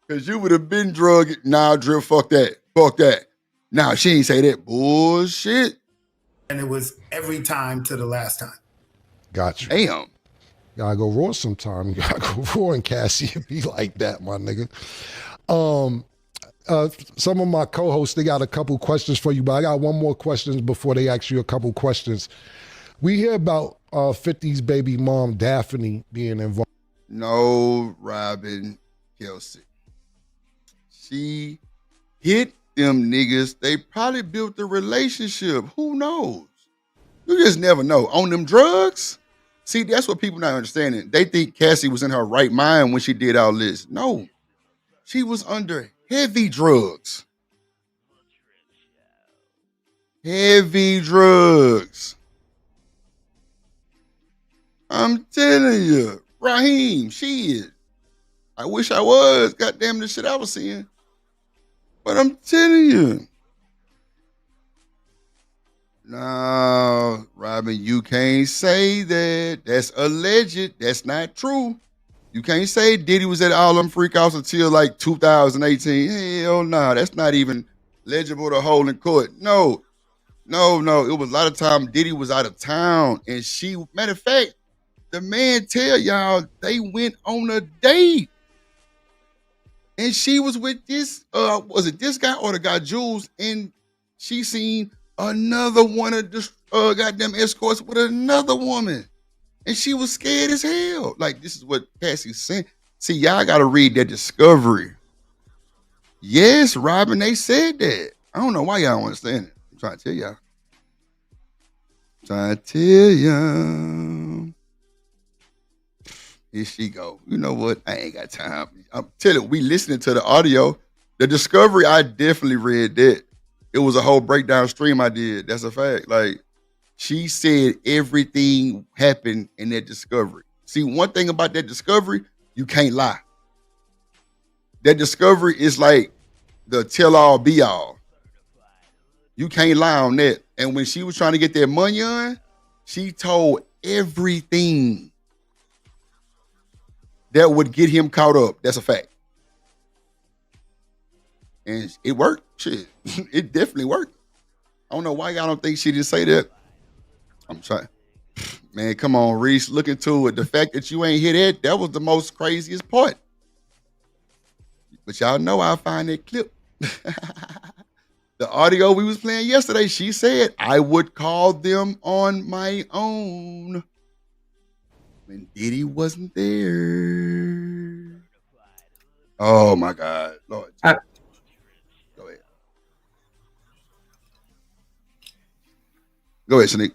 Because you would have been drugged. Nah, Drip, fuck that. Fuck that. Nah, she ain't say that. Bullshit.
And it was every time to the last time.
Got you.
Damn.
Gotta go raw sometime. You gotta go raw and Cassie and be like that, my nigga. Some of my co-hosts, they got a couple questions for you, but I got one more question before they ask you a couple questions. We hear about 50's baby mom, Daphne, being involved.
No, Robin Kelsey. She hit them niggas. They probably built a relationship. Who knows? You just never know. On them drugs? See, that's what people not understanding. They think Cassie was in her right mind when she did all this. No. She was under heavy drugs. Heavy drugs. I'm telling you. Raheem, shit. I wish I was. Goddamn the shit I was seeing. But I'm telling you. No, Robin, you can't say that. That's alleged. That's not true. You can't say Diddy was at all them freakouts until like 2018. Hell no, that's not even legible to hold in court. No. It was a lot of time Diddy was out of town. And matter of fact, the man tell y'all they went on a date. And she was with this, was it this guy or the guy Jules? And she seen another one of the goddamn escorts with another woman. And she was scared as hell. Like, this is what Cassie's saying. See, y'all got to read that discovery. Yes, Robin, they said that. I don't know why y'all don't understand it. I'm trying to tell y'all. Here she go. You know what? I ain't got time. I'm telling you, we listening to the audio. The discovery, I definitely read that. It was a whole breakdown stream I did. That's a fact. Like, she said everything happened in that discovery. See, one thing about that discovery, you can't lie. That discovery is like the tell-all, be-all. You can't lie on that. And when she was trying to get that money on, she told everything that would get him caught up. That's a fact. And it worked. Shit, it definitely worked. I don't know why y'all don't think she didn't say that. I'm trying. Man, come on, Reese. Look into it. The fact that you ain't hear that was the most craziest part. But y'all know I'll find that clip. The audio we was playing yesterday, she said, I would call them on my own when Diddy wasn't there. Oh, my God. Lord. Go ahead. Go ahead, Shanique.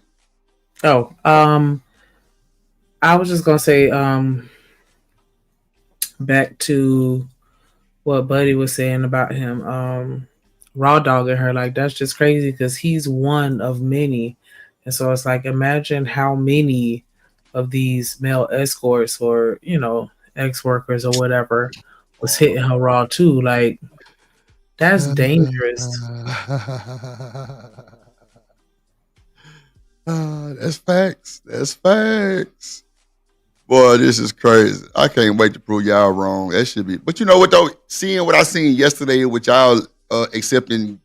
Oh, I was just gonna say, back to what Buddy was saying about him, raw dogging her. Like, that's just crazy because he's one of many, and so it's like, imagine how many of these male escorts or ex workers or whatever was hitting her raw too. Like, that's dangerous.
That's facts. That's facts. Boy, this is crazy. I can't wait to prove y'all wrong. That should be. But you know what though? Seeing what I seen yesterday with y'all accepting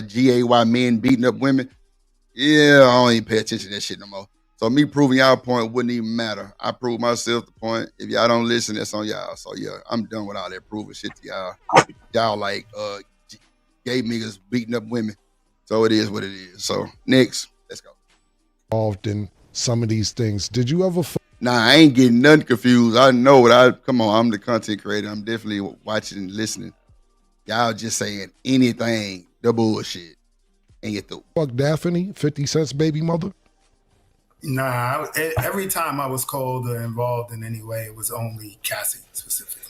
GAY men beating up women. Yeah, I don't even pay attention to that shit no more. So me proving y'all point wouldn't even matter. I proved myself the point. If y'all don't listen, that's on y'all. So yeah, I'm done with all that proving shit to y'all. Y'all like gay niggas beating up women. So it is what it is. So next, let's go.
Involved in some of these things. Did you ever?
Nah, I ain't getting nothing confused. I know what come on, I'm the content creator. I'm definitely watching and listening. Y'all just saying anything, the bullshit. And get the
fuck Daphne, 50 Cent's baby mother?
Nah, every time I was called or involved in any way, it was only Cassie specifically.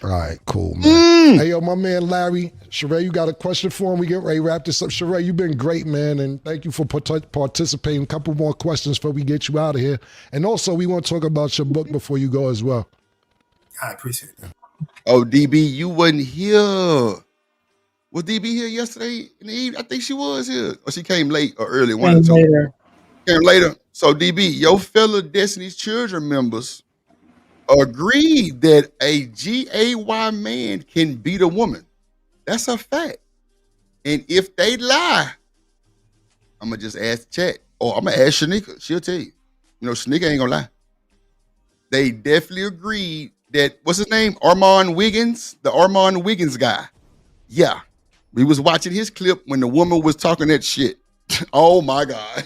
All right, cool, man. Hey, yo, my man Larry, Sheree, you got a question for him? We get ready to wrap this up. Sheree, you've been great, man, and thank you for participating. A couple more questions before we get you out of here. And also, we want to talk about your book before you go as well.
I appreciate that.
Oh, DB, you wasn't here. Was DB here yesterday in the evening? I think she was here. Or she came late or early. One or two.
Later.
Came later. So, DB, your fellow Destiny's Children members agreed that a GAY man can beat a woman. That's a fact. And if they lie, I'm going to just ask the chat. Or I'm going to ask Shanika. She'll tell you. You know, Shanika ain't going to lie. They definitely agreed that, what's his name? Armand Wiggins? The Armand Wiggins guy. Yeah. We was watching his clip when the woman was talking that shit. Oh, my God.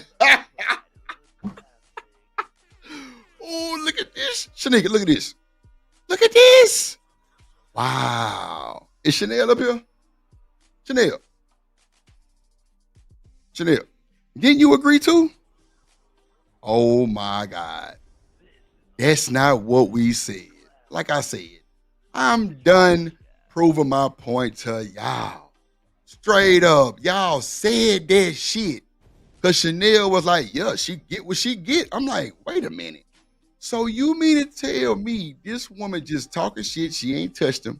Oh, look at this. Shanika, look at this. Look at this. Wow. Is Chanel up here? Chanel. Didn't you agree too? Oh, my God. That's not what we said. Like I said, I'm done proving my point to y'all. Straight up. Y'all said that shit. Because Chanel was like, yeah, she get what she get. I'm like, wait a minute. So you mean to tell me this woman just talking shit, she ain't touched him.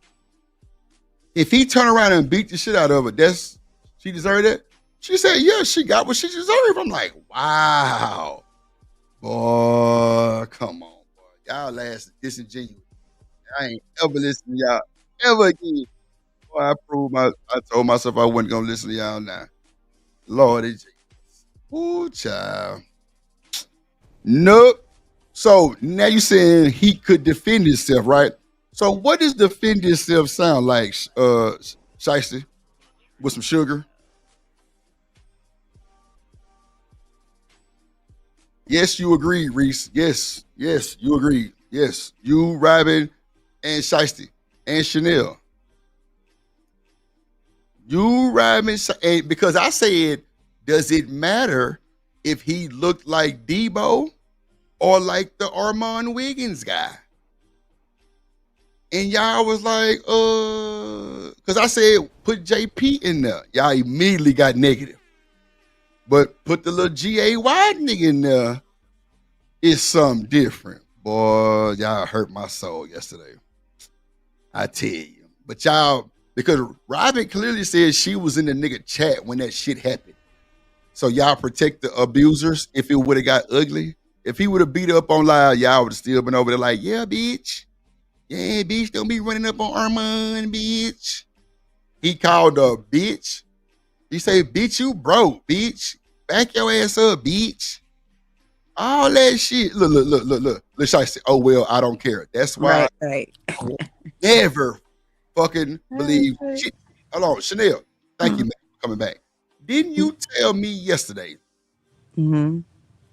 If he turn around and beat the shit out of her, she deserved it? She said, yeah, she got what she deserved. I'm like, wow. Boy, come on, boy. Y'all last disingenuous. I ain't ever listen to y'all ever again. Boy, I told myself I wasn't gonna listen to y'all now. Lord Jesus. Ooh, child. Nope. So now you saying he could defend himself, right? So what does defend himself sound like, Shiesty? With some sugar? Yes, you agree, Reese. Yes, you agree. Yes, you, Robin, and Shiesty, and Chanel. You, Robin, and because I said, does it matter if he looked like Debo or like the Armand Wiggins guy? And y'all was like, because I said, put JP in there. Y'all immediately got negative. But put the little GAY nigga in there, it's something different. Boy, y'all hurt my soul yesterday. I tell you. But y'all, because Robin clearly said she was in the nigga chat when that shit happened. So y'all protect the abusers if it would have got ugly. If he would have beat up on live, y'all would have still been over there like, yeah, bitch. Yeah, bitch, don't be running up on Armand, bitch. He called her bitch. He say, bitch, you broke, bitch. Back your ass up, bitch. All that shit. Look. Look, Shiesty. Oh, well, I don't care. That's why
right.
I never fucking believe shit. Hold on, Chanel. Thank you, man, for coming back. Didn't you tell me yesterday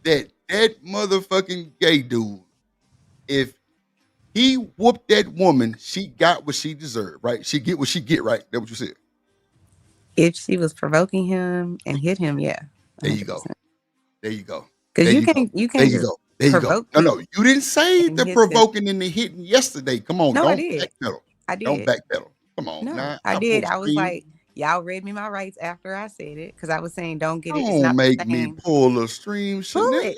that motherfucking gay dude, if he whooped that woman, she got what she deserved, right? She get what she get, right? That's what you said.
If she was provoking him and hit him, yeah. 100%.
There you go. There you go.
Because you can't
There you go. There you go.
provoke
No, you didn't say
and
the
hit
provoking and the hitting yesterday. Come on,
No, I
don't
did.
backpedal.
I did.
Don't backpedal. Come on.
No,
Now,
I did.
pull
I was
string.
like, y'all read me my rights after I said it because I was saying don't get it. It's
Don't
not the
make me
same.
pull a stream,
Pull
Chanel.
it.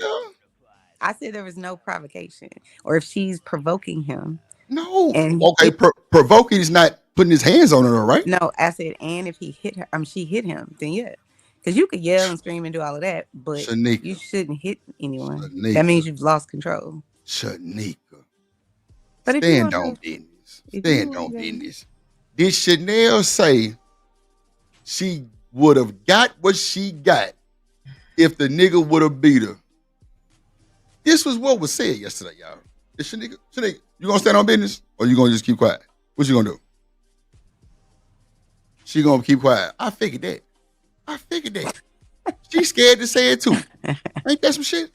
I said there was no provocation, or if she's provoking him.
No.
And
Okay, provoking is not putting his hands on her, right?
no, I said, and if he hit her, she hit him, then yeah. Because you could yell and scream and do all of that, but
Shanika.
you shouldn't hit anyone.
Shanika.
That means you've lost control.
Shanika.
But if you
Stand
wanna-
on business.
if you
Stand
wanna
on
go-
business. Did Chanel say she would have got what she got if the nigga would have beat her? This was what was said yesterday, y'all. Is Shanika, you gonna stand on business or you gonna just keep quiet? What you gonna do? She gonna keep quiet. I figured that. She's scared to say it too. Ain't that some shit?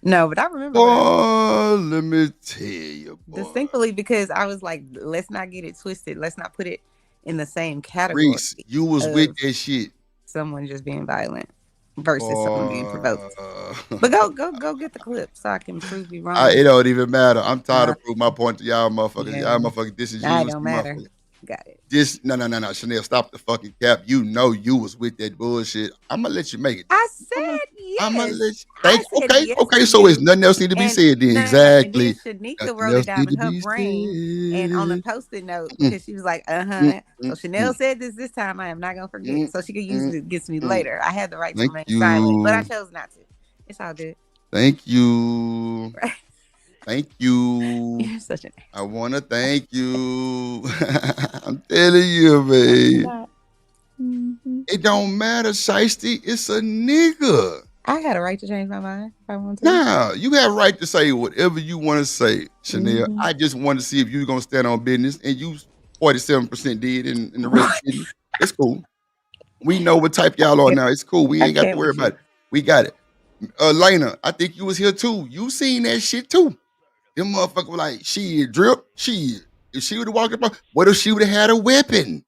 No, but I remember
Oh, let me tell you, boy.
distinctly because I was like, let's not get it twisted. Let's not put it in the same category.
Reese, you was
of
with that shit.
someone just being violent versus someone being provoked. But go get the clip so I can prove you wrong.
It don't even matter. I'm tired of proving my point to y'all motherfuckers.
Yeah.
Y'all motherfuckers disingenuous.
Nah, it don't matter.
motherfuckers.
Got it.
No. Chanel, stop the fucking cap. You know you was with that bullshit. I'm gonna let you make it.
I said yes.
I'm gonna let you.
I said yes
Okay.
to
So
you.
it's nothing else need to be
And-
said then.
no,
Exactly.
And then Shanika
Nothing
wrote
else
it down
need
in
to
her
be
brain and on a post-it note because she was like, So Chanel said this time. I am not gonna forget. So she could use it against me later. I had the right to
Thank
remain silent, but I
you.
chose not to. It's all good.
Thank you. Thank you.
You're such an
I want to thank you. I'm telling you, man. It don't matter, Shiesty. It's a nigga.
I had a right to change my mind if I want to.
Nah, you have a right to say whatever you want to say, Chanel.
Mhm.
I just wanted to see if you were going to stand on business, and you 47% did, and the rest didn't. It's cool. We know what type y'all are now. It's cool. We ain't got to worry about it. We got it. Lena, I think you was here too. You seen that shit too. Them motherfuckers were like, she drip, she. If she would have walked up, what if she would have had a weapon?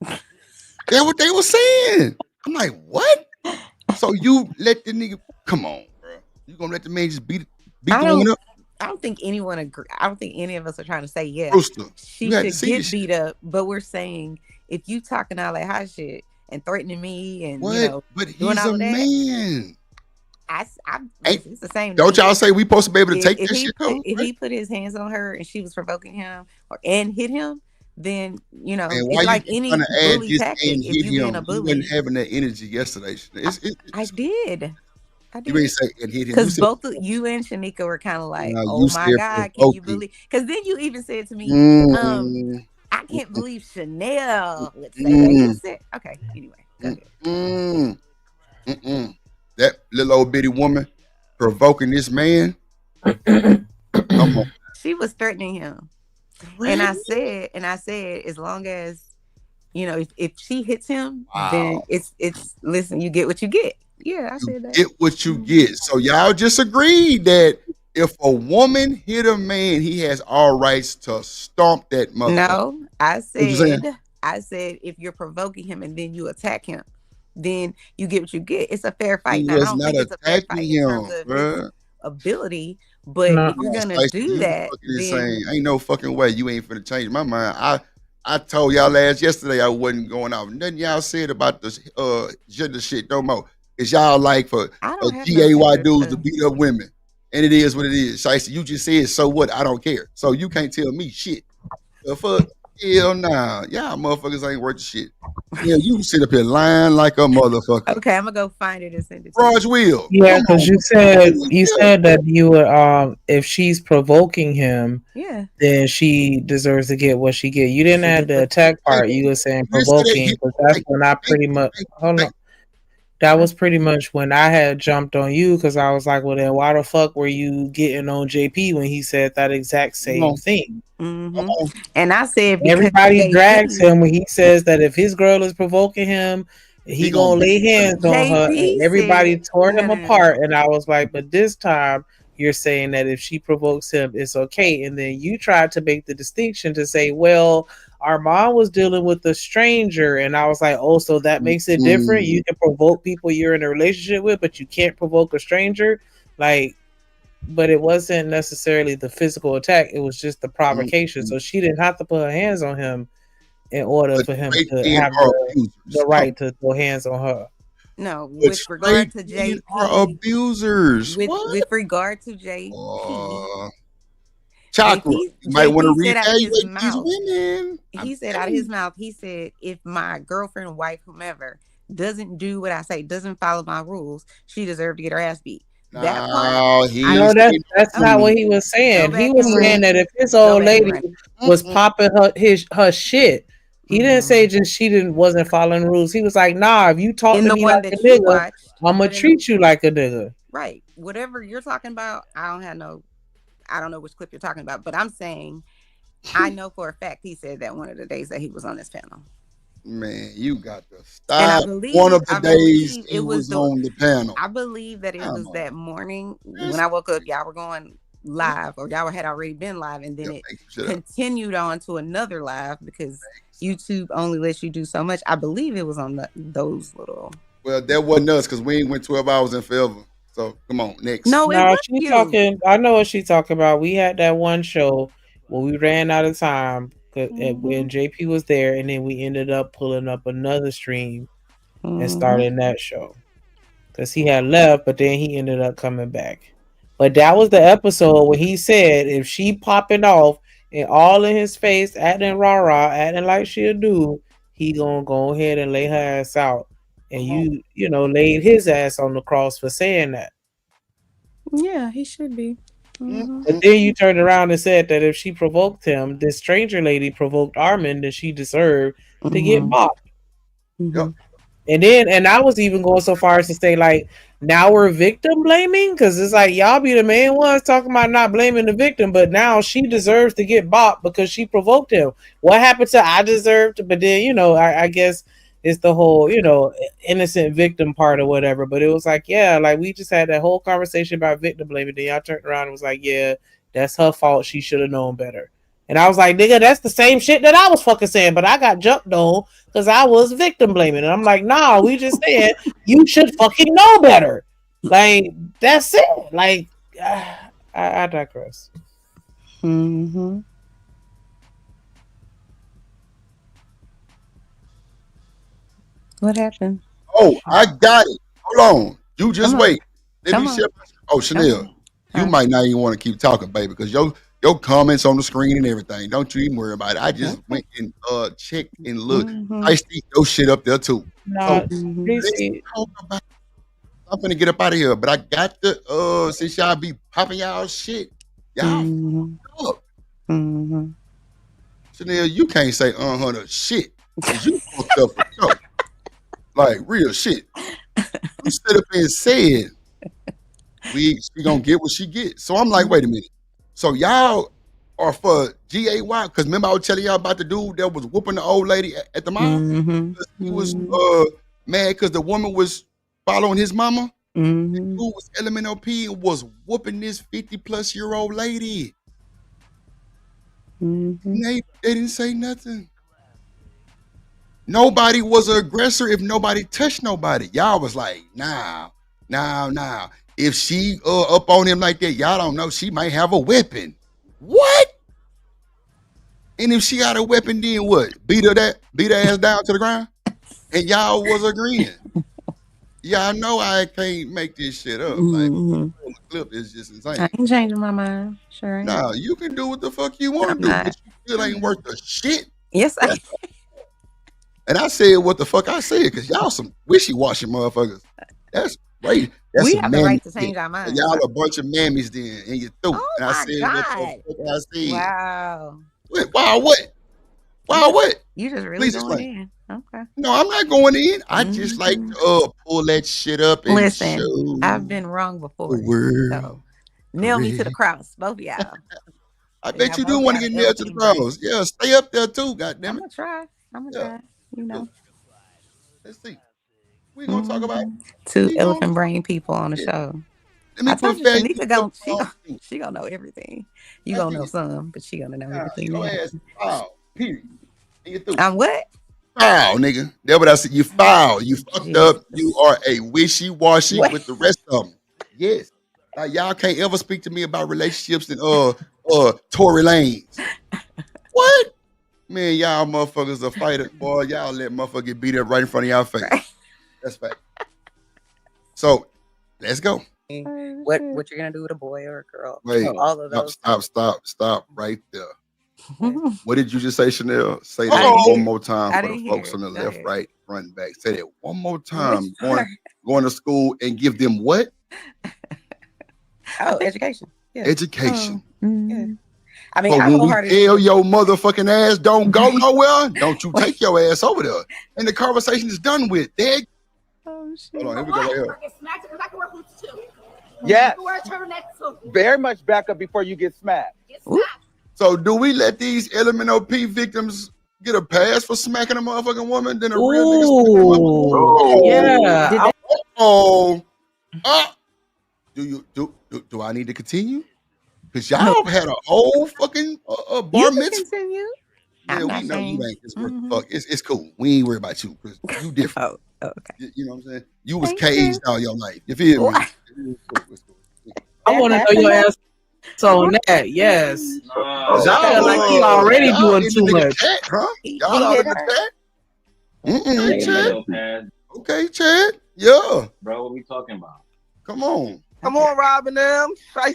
That's what they were saying. I'm like, what? So you let the nigga, come on, bro. You gonna let the man just beat the woman up?
I don't think anyone agree. I don't think any of us are trying to say yes.
Brewster,
She
you had to
should
see
get
this
beat up, but we're saying if you talking all that hot shit and threatening me and
What?
you know
But he's
doing all
a
of that,
man.
it's the same.
Don't y'all say we supposed to be able to
If-
take
if
that
he
shit
put-
though?
If he put his hands on her and she was provoking him and hit him, then you know
And why
it's like
you
any
trying to add
bully
this
tactic.
and
If
hit
you being
him?
a
You
bully,
wasn't having that energy yesterday.
I did.
You ain't say and hit him. You
Because
said,
both of you and Shanika were kind of like,
Nah,
"Oh
you
my
said
God, can you
provoking.
believe?" Because then you even said to me,
Mm.
"I can't believe Chanel would say that."
Mm.
You said, "Okay, anyway, go ahead."
That little old bitty woman provoking this man. Come on.
She was threatening him, and I said, as long as you know, if she hits him, then
Wow.
it's listen, you get what you get. Yeah, I said that.
Get what you get. So y'all just agreed that if a woman hit a man, he has all rights to stomp that motherfucker.
No, I
What you saying?
said if you're provoking him and then you attack him, then you get what you get. It's a fair fight.
He
Now, I
was
don't
not
think it's a fair
attacking
fight in terms
him,
of
bruh.
his ability, but if you're gonna
Spicy,
do
you
that,
fucking
then
insane. Ain't no fucking way you ain't finna change my mind. I told y'all yesterday I wasn't going off. Nothing y'all said about the gender shit no more. Cause y'all like for
I don't have no
GAY
gender
dudes to
stuff.
beat up women. And it is what it is. Shiesty, you just said, so what? I don't care. So you can't tell me shit. The fuck? Hell nah. Y'all motherfuckers ain't worth the shit. Yeah, you sit up here lying like a motherfucker.
Okay, I'm gonna go find it and send it.
Raj Will.
Yeah, because you said that you would if she's provoking him,
Yeah.
then she deserves to get what she get. You didn't add the attack part. You were saying provoking, because that's when I pretty much hold on. That was pretty much when I had jumped on you, because I was like, well, then why the fuck were you getting on JP when he said that exact same thing?
Mm-hmm. And I said,
Everybody drags him when he says that if his girl is provoking him, he gonna lay hands on her. And everybody tore them apart. And I was like, but this time you're saying that if she provokes him, it's okay. And then you tried to make the distinction to say, well, our mom was dealing with a stranger, and I was like, oh, so that makes it different. You can provoke people you're in a relationship with, but you can't provoke a stranger. Like, but it wasn't necessarily the physical attack, it was just the provocation. So she didn't have to put her hands on him in order for him to have the right to throw hands on her.
No, with regard to JP,
are abusers.
With regard to JP,
Chakra, you might want to reevaluate these women.
He said out of his mouth, he said, if my girlfriend, wife, whomever doesn't do what I say, doesn't follow my rules, she deserved to get her ass beat. That part,
that's not what he was saying. He was saying that if his old lady was popping her shit, he didn't say just she wasn't following rules. He was like, nah, if you talk to me like a nigga, I'm gonna treat you like a nigga.
Right. Whatever you're talking about, I don't know which clip you're talking about, but I'm saying I know for a fact he said that one of the days that he was on this panel.
Man, you got to stop. One of the days he was on the panel.
I believe that it was that morning when I woke up, y'all were going live, or y'all had already been live, and then it continued on to another live because YouTube only lets you do so much. I believe it was on those little.
Well, that wasn't us because we ain't went 12 hours in forever. So come on, next.
No,
she's talking. I know what she's talking about. We had that one show where we ran out of time when JP was there, and then we ended up pulling up another stream and starting that show because he had left, but then he ended up coming back. But that was the episode where he said if she popping off and all in his face, acting rah-rah, acting like she a dude, he gonna go ahead and lay her ass out. And you laid his ass on the cross for saying that.
Yeah, he should be.
But then you turned around and said that if she provoked him, this stranger lady provoked Armin, that she deserved to get bopped. And I was even going so far as to say, like, now we're victim blaming, because it's like y'all be the main ones talking about not blaming the victim, but now she deserves to get bopped because she provoked him. What happened to I deserved? But then I guess it's the whole innocent victim part or whatever. But it was like, yeah, like we just had that whole conversation about victim blaming. Then y'all turned around and was like, yeah, that's her fault. She should have known better. And I was like, nigga, that's the same shit that I was fucking saying, but I got jumped on because I was victim blaming. And I'm like, nah, we just said you should fucking know better. Like, that's it. Like, I digress.
What happened?
Oh, I got it. Hold on. You just wait. Let me share. Oh, Chanel, you might not even want to keep talking, baby, because your comments on the screen and everything. Don't you even worry about it. I just went and checked and looked. I see your shit up there too.
No,
I'm finna get up out of here, but I got the since y'all be popping y'all shit, y'all up. Chanel, you can't say the shit because you fucked up for sure. Like real shit. You stood up and said she gonna get what she gets. So I'm like, wait a minute. So y'all are for GAY? Because remember I was telling y'all about the dude that was whooping the old lady at the mall? He was mad because the woman was following his mama. The dude was LMNOP and was whooping this 50-plus-year-old lady. They didn't say nothing. Nobody was an aggressor if nobody touched nobody. Y'all was like, nah. If she up on him like that, y'all don't know. She might have a weapon. What? And if she got a weapon, then what? Beat her ass down to the ground? And y'all was agreeing. Y'all know I can't make this shit up. Like the clip is just insane.
I ain't changing my mind. Sure.
Nah, you can do what the fuck you want to do, but you still ain't worth a shit.
Yes, I
And I said what the fuck I said, because y'all some wishy-washy motherfuckers. That's right. That's
We
some
have the right to
mammy
change
shit.
our minds.
Y'all a bunch of mammies then, and you threw.
Oh
And I
my
said
God.
what the fuck I said.
Wow.
Wow, what? Wow, what?
You just really
Please
going
explain.
in. Okay.
No, I'm not going in. I just like to pull that shit up and
Listen,
show
I've been wrong before.
the world.
So nail me to the
great.
cross, both of y'all.
I bet you do want to get nailed to the cross. Yeah, stay up there too, goddammit.
I'm gonna try.
Yeah.
You know.
Let's see. We gonna talk about
Two
we gonna
elephant brain people on the
yeah.
show.
Let me
I told you,
perfect
Shanika
you.
she gonna know everything. You
I
gonna
see
know
it.
some, but she gonna know everything.
Your
Now.
ass foul. Period. And you through.
I'm what?
Foul, nigga. That's what I said. You foul. You fucked up. You are a wishy-washy
What?
with the rest of them. Yes. Like y'all can't ever speak to me about relationships and Tory Lanez. What? Man, y'all motherfuckers are fighting. Boy, y'all let motherfucker get beat up right in front of y'all face. That's fact. So let's go.
What you're gonna do with a boy or a girl?
Wait,
All of those.
stop right there. What did you just say, Chanel? Say
I
that
didn't
one
hear.
more time
I
for the
didn't
folks
hear.
on the
Go
left,
ahead.
right, front, and back. Say that one more time.
Which part?
Going to school and give them what?
Oh, education. Yeah.
Education.
Yeah. I mean,
But
I
when we
wholeheartedly.
tell your motherfucking ass don't go nowhere, don't you take your ass over there. And the conversation is done with. There.
Oh, shit.
Hold on, here we go right here.
Yes. Very much back up before you get smacked.
So do we let these LMNOP victims get a pass for smacking a motherfucking woman than a real nigga smacking a motherfucking woman?
Yeah.
Do I need to continue? Because y'all had a whole fucking bar mitzvah.
Continue.
Yeah,
I'm
we
not
know you
saying.
ain't this fuck. It's cool. We ain't worried about you because you different.
Okay.
You know what I'm saying? You was
Thank
caged all your life. You feel me?
I want to know your ass on that. Yes. I feel like he already
y'all
doing
in
too
the nigga
much.
chat, huh? Y'all
He
all
hit
in the
her.
chat?
Ain't
Chad.
no pass.
Okay, Chad. Yeah.
Bro, what we talking about?
Come on.
Come on, Robin them.
Trey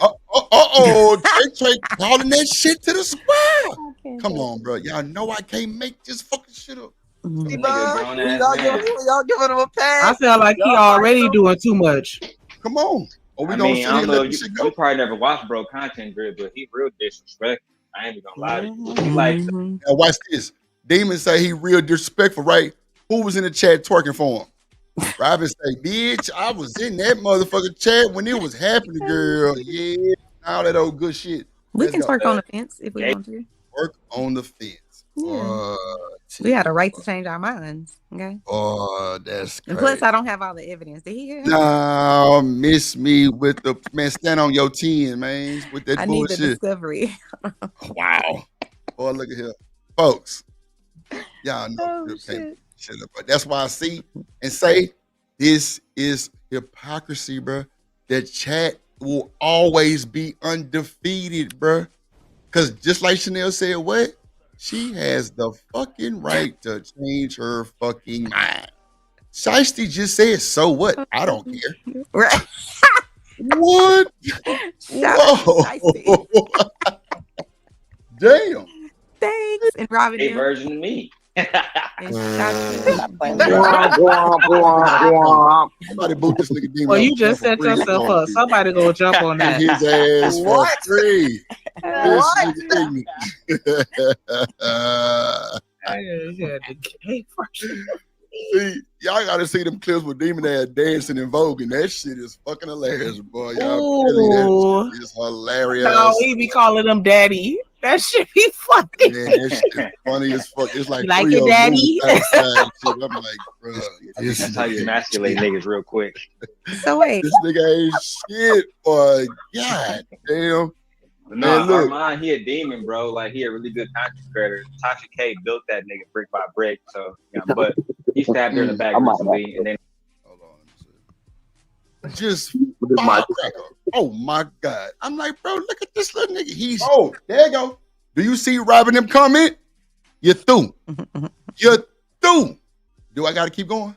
calling that shit to the square. Come on, bro. Y'all know I can't make this fucking shit up.
Y'all giving him a pass.
I feel like he already doing too much.
Come on. Or we
I
gonna
mean,
sit
I
here
don't
and
know.
let this shit go?
You probably never watched Bro Content Grid, but he real disrespectful. I ain't even gonna lie to you. He like
Now watch this. Demon say he real disrespectful, right? Who was in the chat twerking for him? Robin say, bitch, I was in that motherfucking chat when it was happening, girl. Yeah, all that old good shit.
We
Let's
can
go.
twerk on the fence if we want to.
Work on the fence.
Yeah. We had a right to change our minds. Okay.
Oh, that's
And
crazy.
plus, I don't have all the evidence. Did he hear?
No, miss me with the man. Stand on your 10, man. With that
I need the
bullshit.
discovery.
Wow. Boy, look at here, folks. Y'all know
Oh,
can't shut up. But that's why I see and say this is hypocrisy, bro. The chat will always be undefeated, bro. Because just like Chanel said, what? She has the fucking right to change her fucking mind. Shiesty just said, so what? I don't care.
Right.
What? Whoa. Damn.
Thanks. And Robin.
a version of me.
Somebody boot this nigga demon.
Well, you just set yourself up. Somebody gonna jump on that.
His ass for free. This nigga See, y'all gotta see them clips with Demon ass dancing in Vogue, and that shit is fucking hilarious, boy. Y'all
Ooh.
that shit is hilarious.
No, he be calling them daddy. That shit be funny.
Man, that shit is funny as fuck. It's like
You like
Rio
it, daddy?
Moon outside and shit. I'm like, bro,
That's how you emasculate niggas real quick.
So wait.
This nigga ain't shit, boy. God damn.
But no,
Man, look.
Armand, he a demon, bro. Like, he a really good content creator. Tasha K built that nigga brick by brick. So, yeah, but he stabbed her in the back recently, and then
Just firecracker. Oh my God. I'm like, bro, look at this little nigga. He's there you go. Do you see Robin them comment? You're through. You're through. Do I gotta keep going?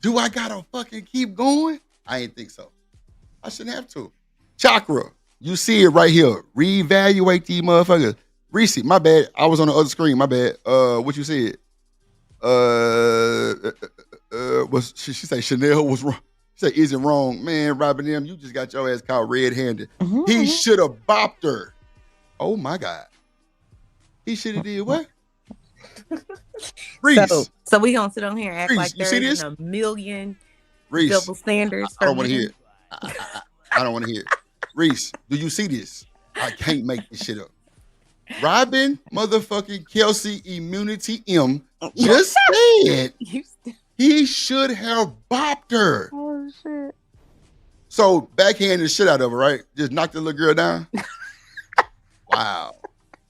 Do I gotta fucking keep going? I ain't think so. I shouldn't have to. Chakra. You see it right here. Reevaluate these motherfuckers. Reese, my bad. I was on the other screen. My bad. What you said? Was she said Chanel was wrong. She said, isn't wrong. Man, Robin M., you just got your ass caught red-handed. He should have bopped her. Oh my God. He should have did what? Reese.
So we gonna sit on here and act
Reese,
like
you see
there's
this?
a million
Reese,
double standards.
I don't want to hear it. I don't want to hear it. Reese, do you see this? I can't make this shit up. Robin motherfucking Kelsey Immunity M just said he should have bopped her.
Oh shit.
So backhand the shit out of her, right? Just knock the little girl down. Wow.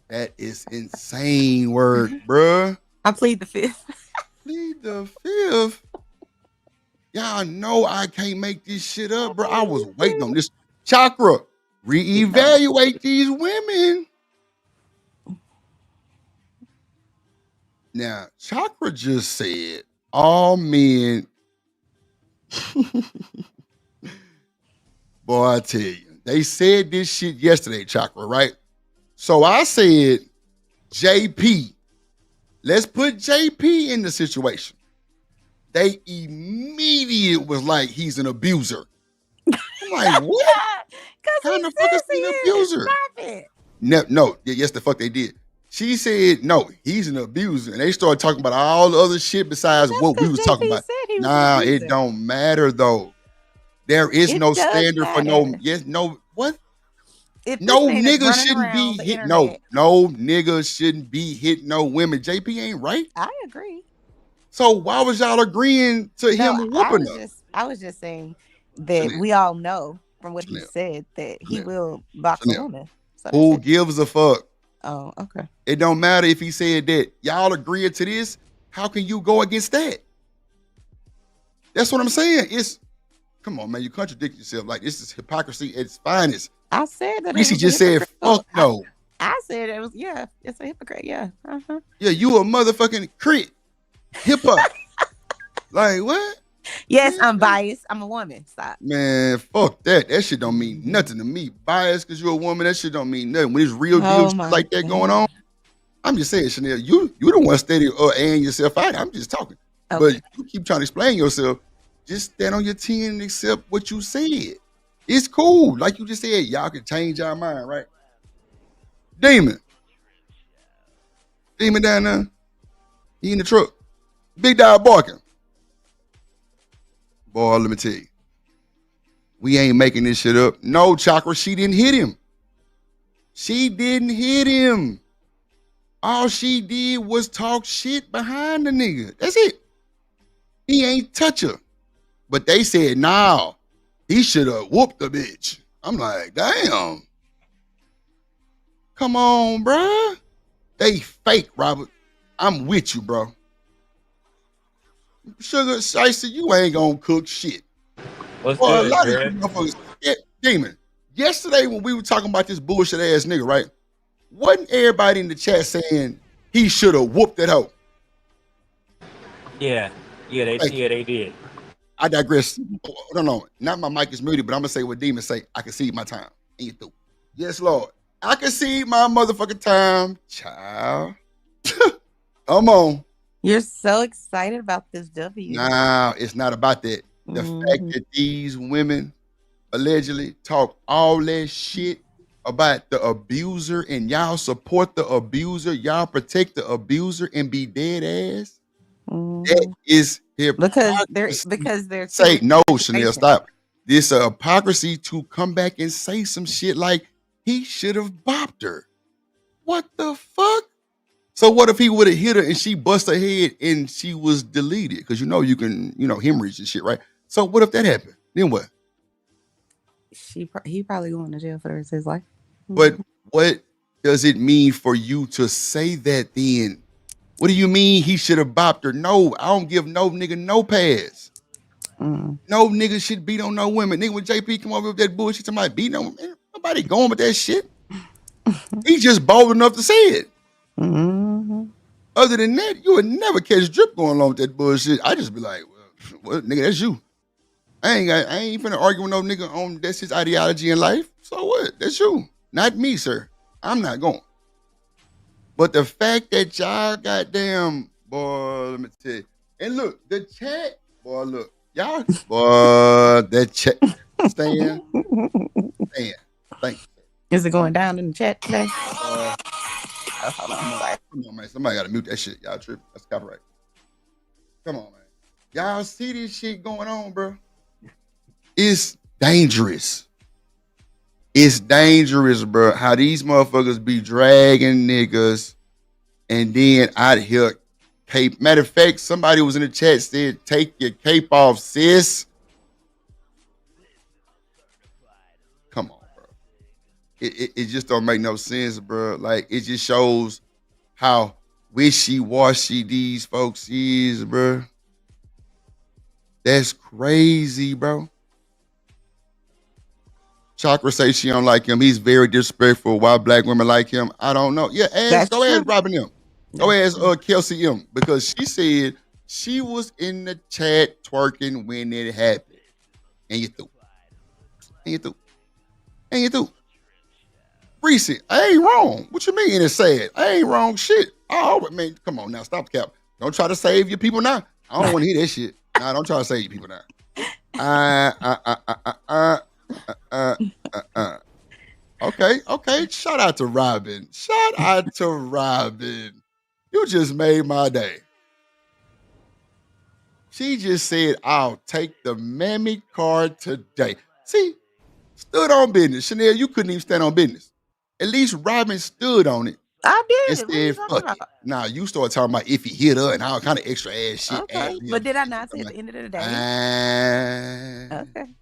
That is insane work, bruh.
I plead the fifth.
Plead the fifth. Y'all know I can't make this shit up, bro. I was waiting on this. Chakra, reevaluate these women. Now, Chakra just said all men. Boy, I tell you, they said this shit yesterday, Chakra, right? So I said, JP, let's put JP in the situation. They immediately was like, he's an abuser. I'm like, what? Kind of fuck is he an abuser? No, yes, the fuck they did. She said, no, he's an abuser. And they started talking about all the other shit besides what we was talking about. Nah, it don't matter though. There is no standard for no, yes, no, what? No nigga shouldn't be hit. No nigga shouldn't be hitting no women. JP ain't right.
I agree.
So why was y'all agreeing to him whooping her?
I was just saying that we all know from what he said that he will box a woman. So
who gives a fuck?
Oh, okay.
It don't matter if he said that. Y'all agreed to this. How can you go against that? That's what I'm saying. Come on, man. You contradict yourself. Like, this is hypocrisy at its finest.
I said that.
Reese just said, fuck no.
I said it was, yeah, it's a hypocrite. Yeah. Uh-huh.
Yeah, you a motherfucking crit. Hip-hop. Like, what?
Yes, I'm biased. I'm a woman. Stop.
Man, fuck that. That shit don't mean nothing to me. Biased because you're a woman, that shit don't mean nothing. When there's real deals like that going on, I'm just saying, Chanel, you the one steady airing yourself out. I'm just talking. Okay. But you keep trying to explain yourself. Just stand on your 10 and accept what you said. It's cool. Like you just said, y'all can change our mind, right? Demon down there. He in the truck. Big dog barking. Boy, let me tell you. We ain't making this shit up. No, Chakra, she didn't hit him. She didn't hit him. All she did was talk shit behind the nigga. That's it. He ain't touch her. But they said, nah, he should have whooped the bitch. I'm like, damn. Come on, bruh. They fake, Robert. I'm with you, bro. Sugar Shiesty, you ain't gonna cook shit.
What's
Boy,
good,
a lot
man?
of motherfuckers. Yeah, Demon, yesterday when we were talking about this bullshit ass nigga, right? Wasn't everybody in the chat saying he should have whooped that hoe?
Yeah, they did.
I digress. No, not my mic is muted, but I'm gonna say what Demon say. I can see my time. And you through. Yes, Lord. I can see my motherfucking time, child. Come on.
You're so excited about this W.
Nah, it's not about that. The fact that these women allegedly talk all that shit about the abuser and y'all support the abuser, y'all protect the abuser and be dead ass. That is hypocrisy.
Because they're
say no, Chanel, stop. This hypocrisy to come back and say some shit like he should have bopped her. What the fuck? So what if he would have hit her and she bust her head and she was deleted? Because you can, hemorrhage and shit, right? So what if that happened? Then what?
He probably going to jail for the rest of his life.
But what does it mean for you to say that then? What do you mean he should have bopped her? No, I don't give no nigga no pass. No nigga should beat on no women. Nigga, when JP come over with that bullshit, somebody beating on women, nobody going with that shit. He's just bold enough to say it. Other than that, you would never catch Drip going along with that bullshit. I just be like, well, nigga, that's you. I ain't finna argue with no nigga on that's his ideology in life. So what? That's you. Not me, sir. I'm not going. But the fact that y'all goddamn boy, let me tell you. And look, the chat, boy, look, y'all, boy, that chat, Stan, thank you.
Is it going down in the chat today?
Come on, man. Somebody gotta mute that shit. Y'all tripping. That's copyright. Come on, man. Y'all see this shit going on, bro? It's dangerous. It's dangerous, bro. How these motherfuckers be dragging niggas and then out here cape. Matter of fact, somebody was in the chat said, take your cape off, sis. Come on, bro. It just don't make no sense, bro. Like, it just shows how wishy-washy these folks is, bro. That's crazy, bro. Chakra say she don't like him. He's very disrespectful. Why black women like him? I don't know. Yeah, ask Robin M. Go ask Kelsey M. Because she said she was in the chat twerking when it happened. And you threw. Reese, I ain't wrong. What you mean it's sad? I ain't wrong shit. Oh, man, come on now. Stop the cap. Don't try to save your people now. I don't want to hear that shit. Nah, don't try to save your people now. Okay. Shout out to Robin. You just made my day. She just said, I'll take the mammy card today. See, stood on business. Chanel, you couldn't even stand on business. At least Robin stood on it.
I did.
And said, fuck it. Now you start talking about if he hit her and all kind of extra ass shit.
Okay, but did I not say at the end of the day?
Okay.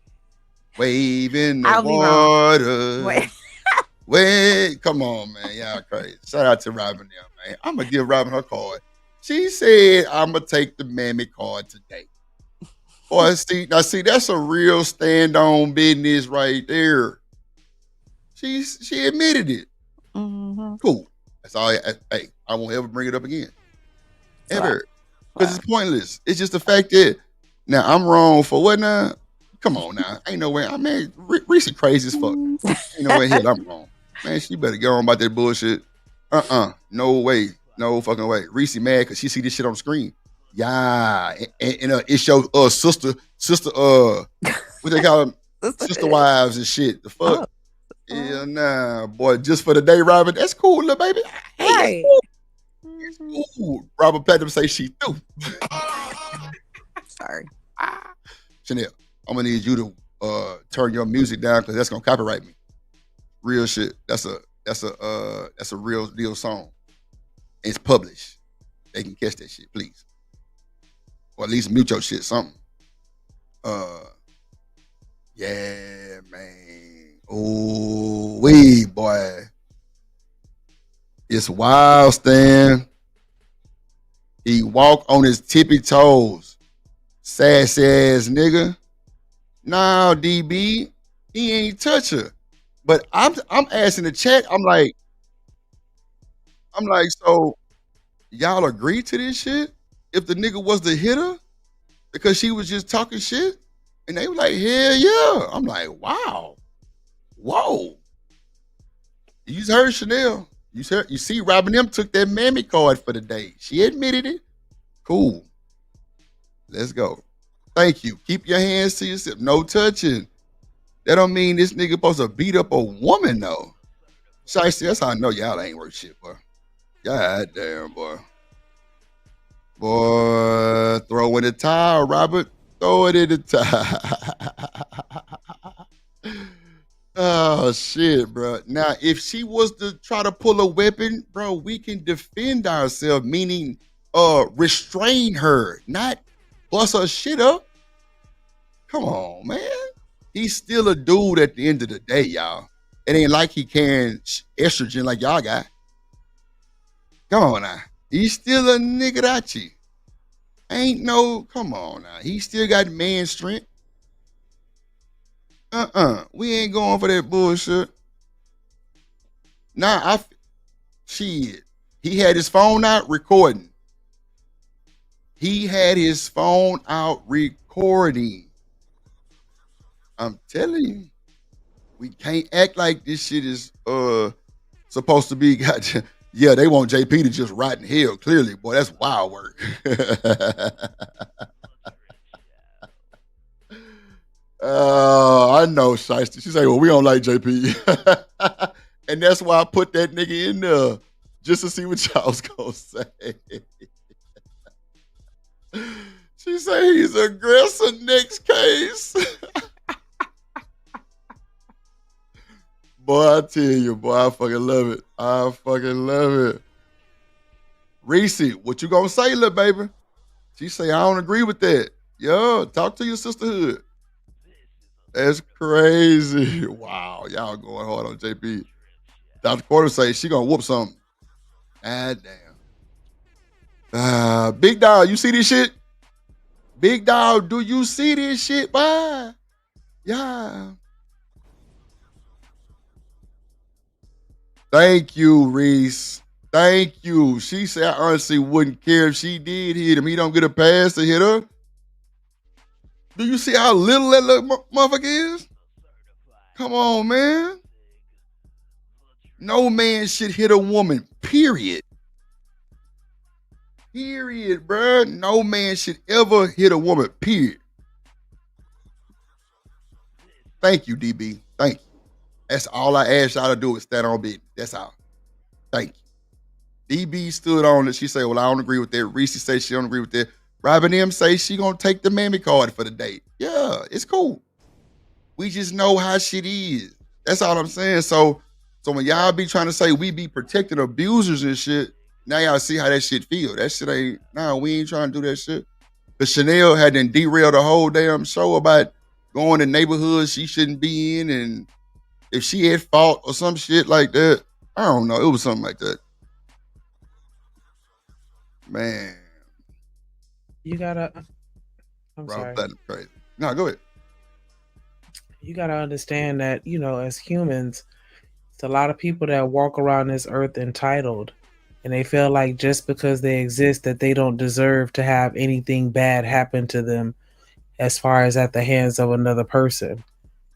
Wave in the water. Wait, come on, man. Y'all crazy. Shout out to Robin there, man. I'm going to give Robin her card. She said, I'm going to take the mammy card today. Boy, see, that's a real stand-on business right there. She admitted it.
Mm-hmm.
Cool. That's all. Hey, I won't ever bring it up again. Ever. Because it's pointless. It's just the fact that, now, I'm wrong for what now? Come on now. Ain't no way. I mean, Reese crazy as fuck. Ain't no way hell I'm wrong. Man, she better get on about that bullshit. No way. No fucking way. Reese mad because she see this shit on the screen. Yeah. And it shows sister, what they call them? Sister wives and shit. The fuck? Yeah, nah, boy. Just for the day, Robin. That's cool, little baby. Hey, it's cool. Robert Platinum say she threw.
Sorry.
Chanel, I'm gonna need you to turn your music down because that's gonna copyright me. Real shit. That's a real deal song. It's published. They can catch that shit, please. Or at least mute your shit, something. Yeah, man. Oh, wee, boy. It's wild, Stan. He walk on his tippy toes. Sassy ass nigga. Nah, DB, he ain't touch her. But I'm asking the chat, I'm like, so y'all agree to this shit? If the nigga was the hitter? Because she was just talking shit? And they were like, hell yeah. I'm like, wow. Whoa. You just heard Chanel. You see Robin M took that mammy card for the day. She admitted it. Cool. Let's go. Thank you. Keep your hands to yourself. No touching. That don't mean this nigga supposed to beat up a woman, though. Shiesty, that's how I know y'all ain't worth shit, boy. God damn, boy. Boy, throw in the towel, Robert. Throw it in the towel. Oh, shit, bro. Now, if she was to try to pull a weapon, bro, we can defend ourselves, meaning restrain her, not bust her shit up. Come on, man. He's still a dude at the end of the day, y'all. It ain't like he carrying estrogen like y'all got. Come on now. He's still a nigga. Come on now. He still got man strength. We ain't going for that bullshit. Nah, shit. He had his phone out recording. I'm telling you, we can't act like this shit is supposed to be Yeah, they want JP to just rot in hell. Clearly, boy, that's wild work. I know, Shiesty. She say, well, we don't like JP. And that's why I put that nigga in there, just to see what y'all's gonna say. She say he's aggressor next case. Boy, I tell you, boy, I fucking love it. I fucking love it. Reese, what you gonna say, little baby? She say, I don't agree with that. Yo, talk to your sisterhood. That's crazy. Wow, y'all going hard on JP. Dr. Porter say she gonna whoop something. Ah, damn. Big Dog, you see this shit? Big Dog, do you see this shit? Bye. Yeah. Thank you, Reese. Thank you. She said, I honestly wouldn't care if she did hit him. He don't get a pass to hit her. Do you see how little that little motherfucker is? Come on, man. No man should hit a woman, period. Period, bruh. No man should ever hit a woman, period. Thank you, DB. Thank you. That's all I asked y'all to do is stand on business. That's all. Thank you. DB stood on it. She said, well, I don't agree with that. Reese said she don't agree with that. Robin M say she gonna take the mammy card for the date. Yeah, it's cool. We just know how shit is. That's all I'm saying. So when y'all be trying to say we be protecting abusers and shit, now y'all see how that shit feel. That shit ain't, nah, we ain't trying to do that shit. But Chanel had then derailed the whole damn show about going to neighborhoods she shouldn't be in, and if she had fault or some shit like that. I don't know. It was something like that. Man.
You gotta. I'm sorry.
Crazy. No, go ahead.
You gotta understand that, as humans, it's a lot of people that walk around this earth entitled, and they feel like just because they exist that they don't deserve to have anything bad happen to them as far as at the hands of another person.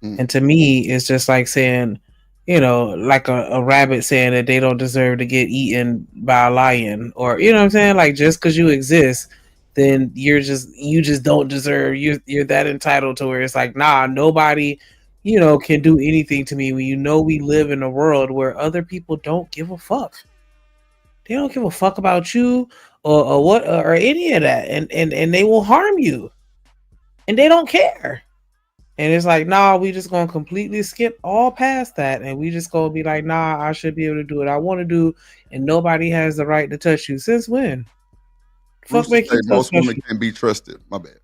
And to me, it's just like saying, like a rabbit saying that they don't deserve to get eaten by a lion, or, you know what I'm saying? Like, just because you exist, then you just don't deserve, you're that entitled to where it's like, nah, nobody, can do anything to me, when we live in a world where other people don't give a fuck. They don't give a fuck about you or what or any of that, and they will harm you, and they don't care. And it's like, nah, we just gonna completely skip all past that, and we just gonna be like, nah, I should be able to do what I want to do, and nobody has the right to touch you. Since when? Fuck, make you
most women can't be trusted. My bad.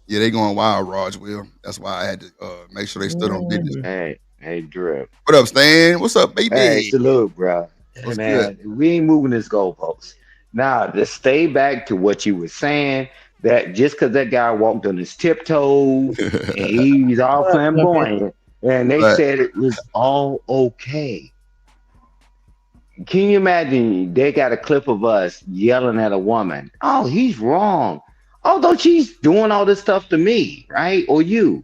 Yeah, they going wild, Raj. Will. That's why I had to make sure they stood on business.
Hey, Drip.
What up, Stan? What's up, baby?
Hey, salute, bro.
What's
man, good? We ain't moving this goalpost. Now, to stay back to what you were saying, that just because that guy walked on his tiptoes and he's all flamboyant, and they said it was all okay. Can you imagine they got a clip of us yelling at a woman? Oh, he's wrong. Although she's doing all this stuff to me, right? Or you.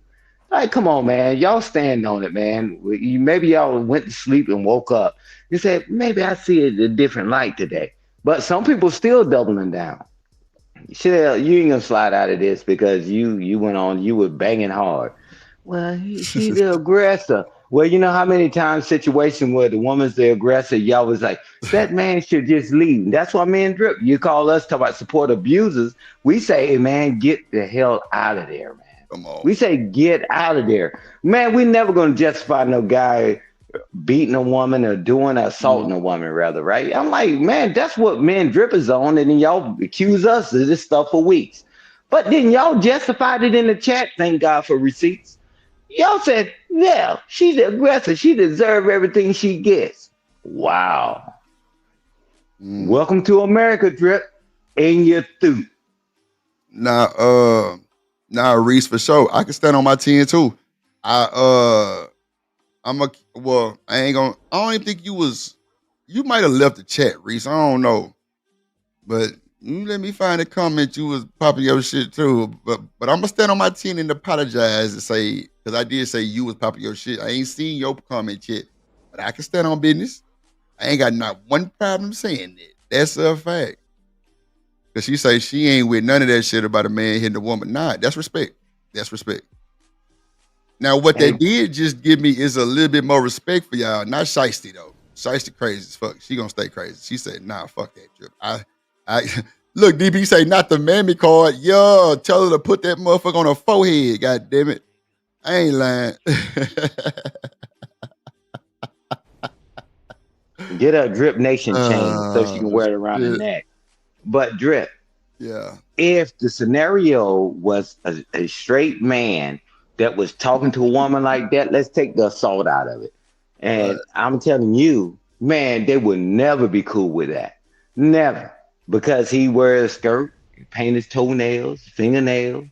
Like, come on, man. Y'all stand on it, man. Maybe y'all went to sleep and woke up. You said, maybe I see it a different light today. But some people still doubling down. Shit, you ain't gonna slide out of this because you went on, you were banging hard. Well, she's the aggressor. Well, you know how many times situation where the woman's the aggressor, y'all was like, that man should just leave. That's why me and Drip, you call us talk about support abusers. We say, hey, man, get the hell out of there, man.
Come on.
We say, get out of there. Man, we never gonna justify no guy beating a woman or assaulting a woman, rather, right? I'm like, man, that's what me and Drip is on, and then y'all accuse us of this stuff for weeks. But then y'all justified it in the chat. Thank God for receipts. Y'all said, yeah, she's the aggressor. She deserves everything she gets. Wow. Welcome to America, Drip. And you're through.
Nah, Reese, for sure. I can stand on my 10 too. I don't even think you might have left the chat, Reese. I don't know. But you let me find a comment you was popping your shit too. But I'm gonna stand on my 10 and apologize and say, because I did say you was popping your shit. I ain't seen your comment yet, but I can stand on business. I ain't got not one problem saying that. That's a fact. Cause she say she ain't with none of that shit about a man hitting a woman. Nah, that's respect. That's respect. Now, what they did just give me is a little bit more respect for y'all. Not Shiesty though. Shiesty crazy as fuck. She gonna stay crazy. She said, nah, fuck that Drip. I look, DB say not the mammy card. Yo, tell her to put that motherfucker on her forehead. God damn it. I ain't lying.
Get a Drip Nation chain so she can wear it around her neck. But Drip, if the scenario was a straight man that was talking to a woman like that, let's take the assault out of it. And I'm telling you, man, they would never be cool with that. Never. Because he wears a skirt, paint his toenails, fingernails,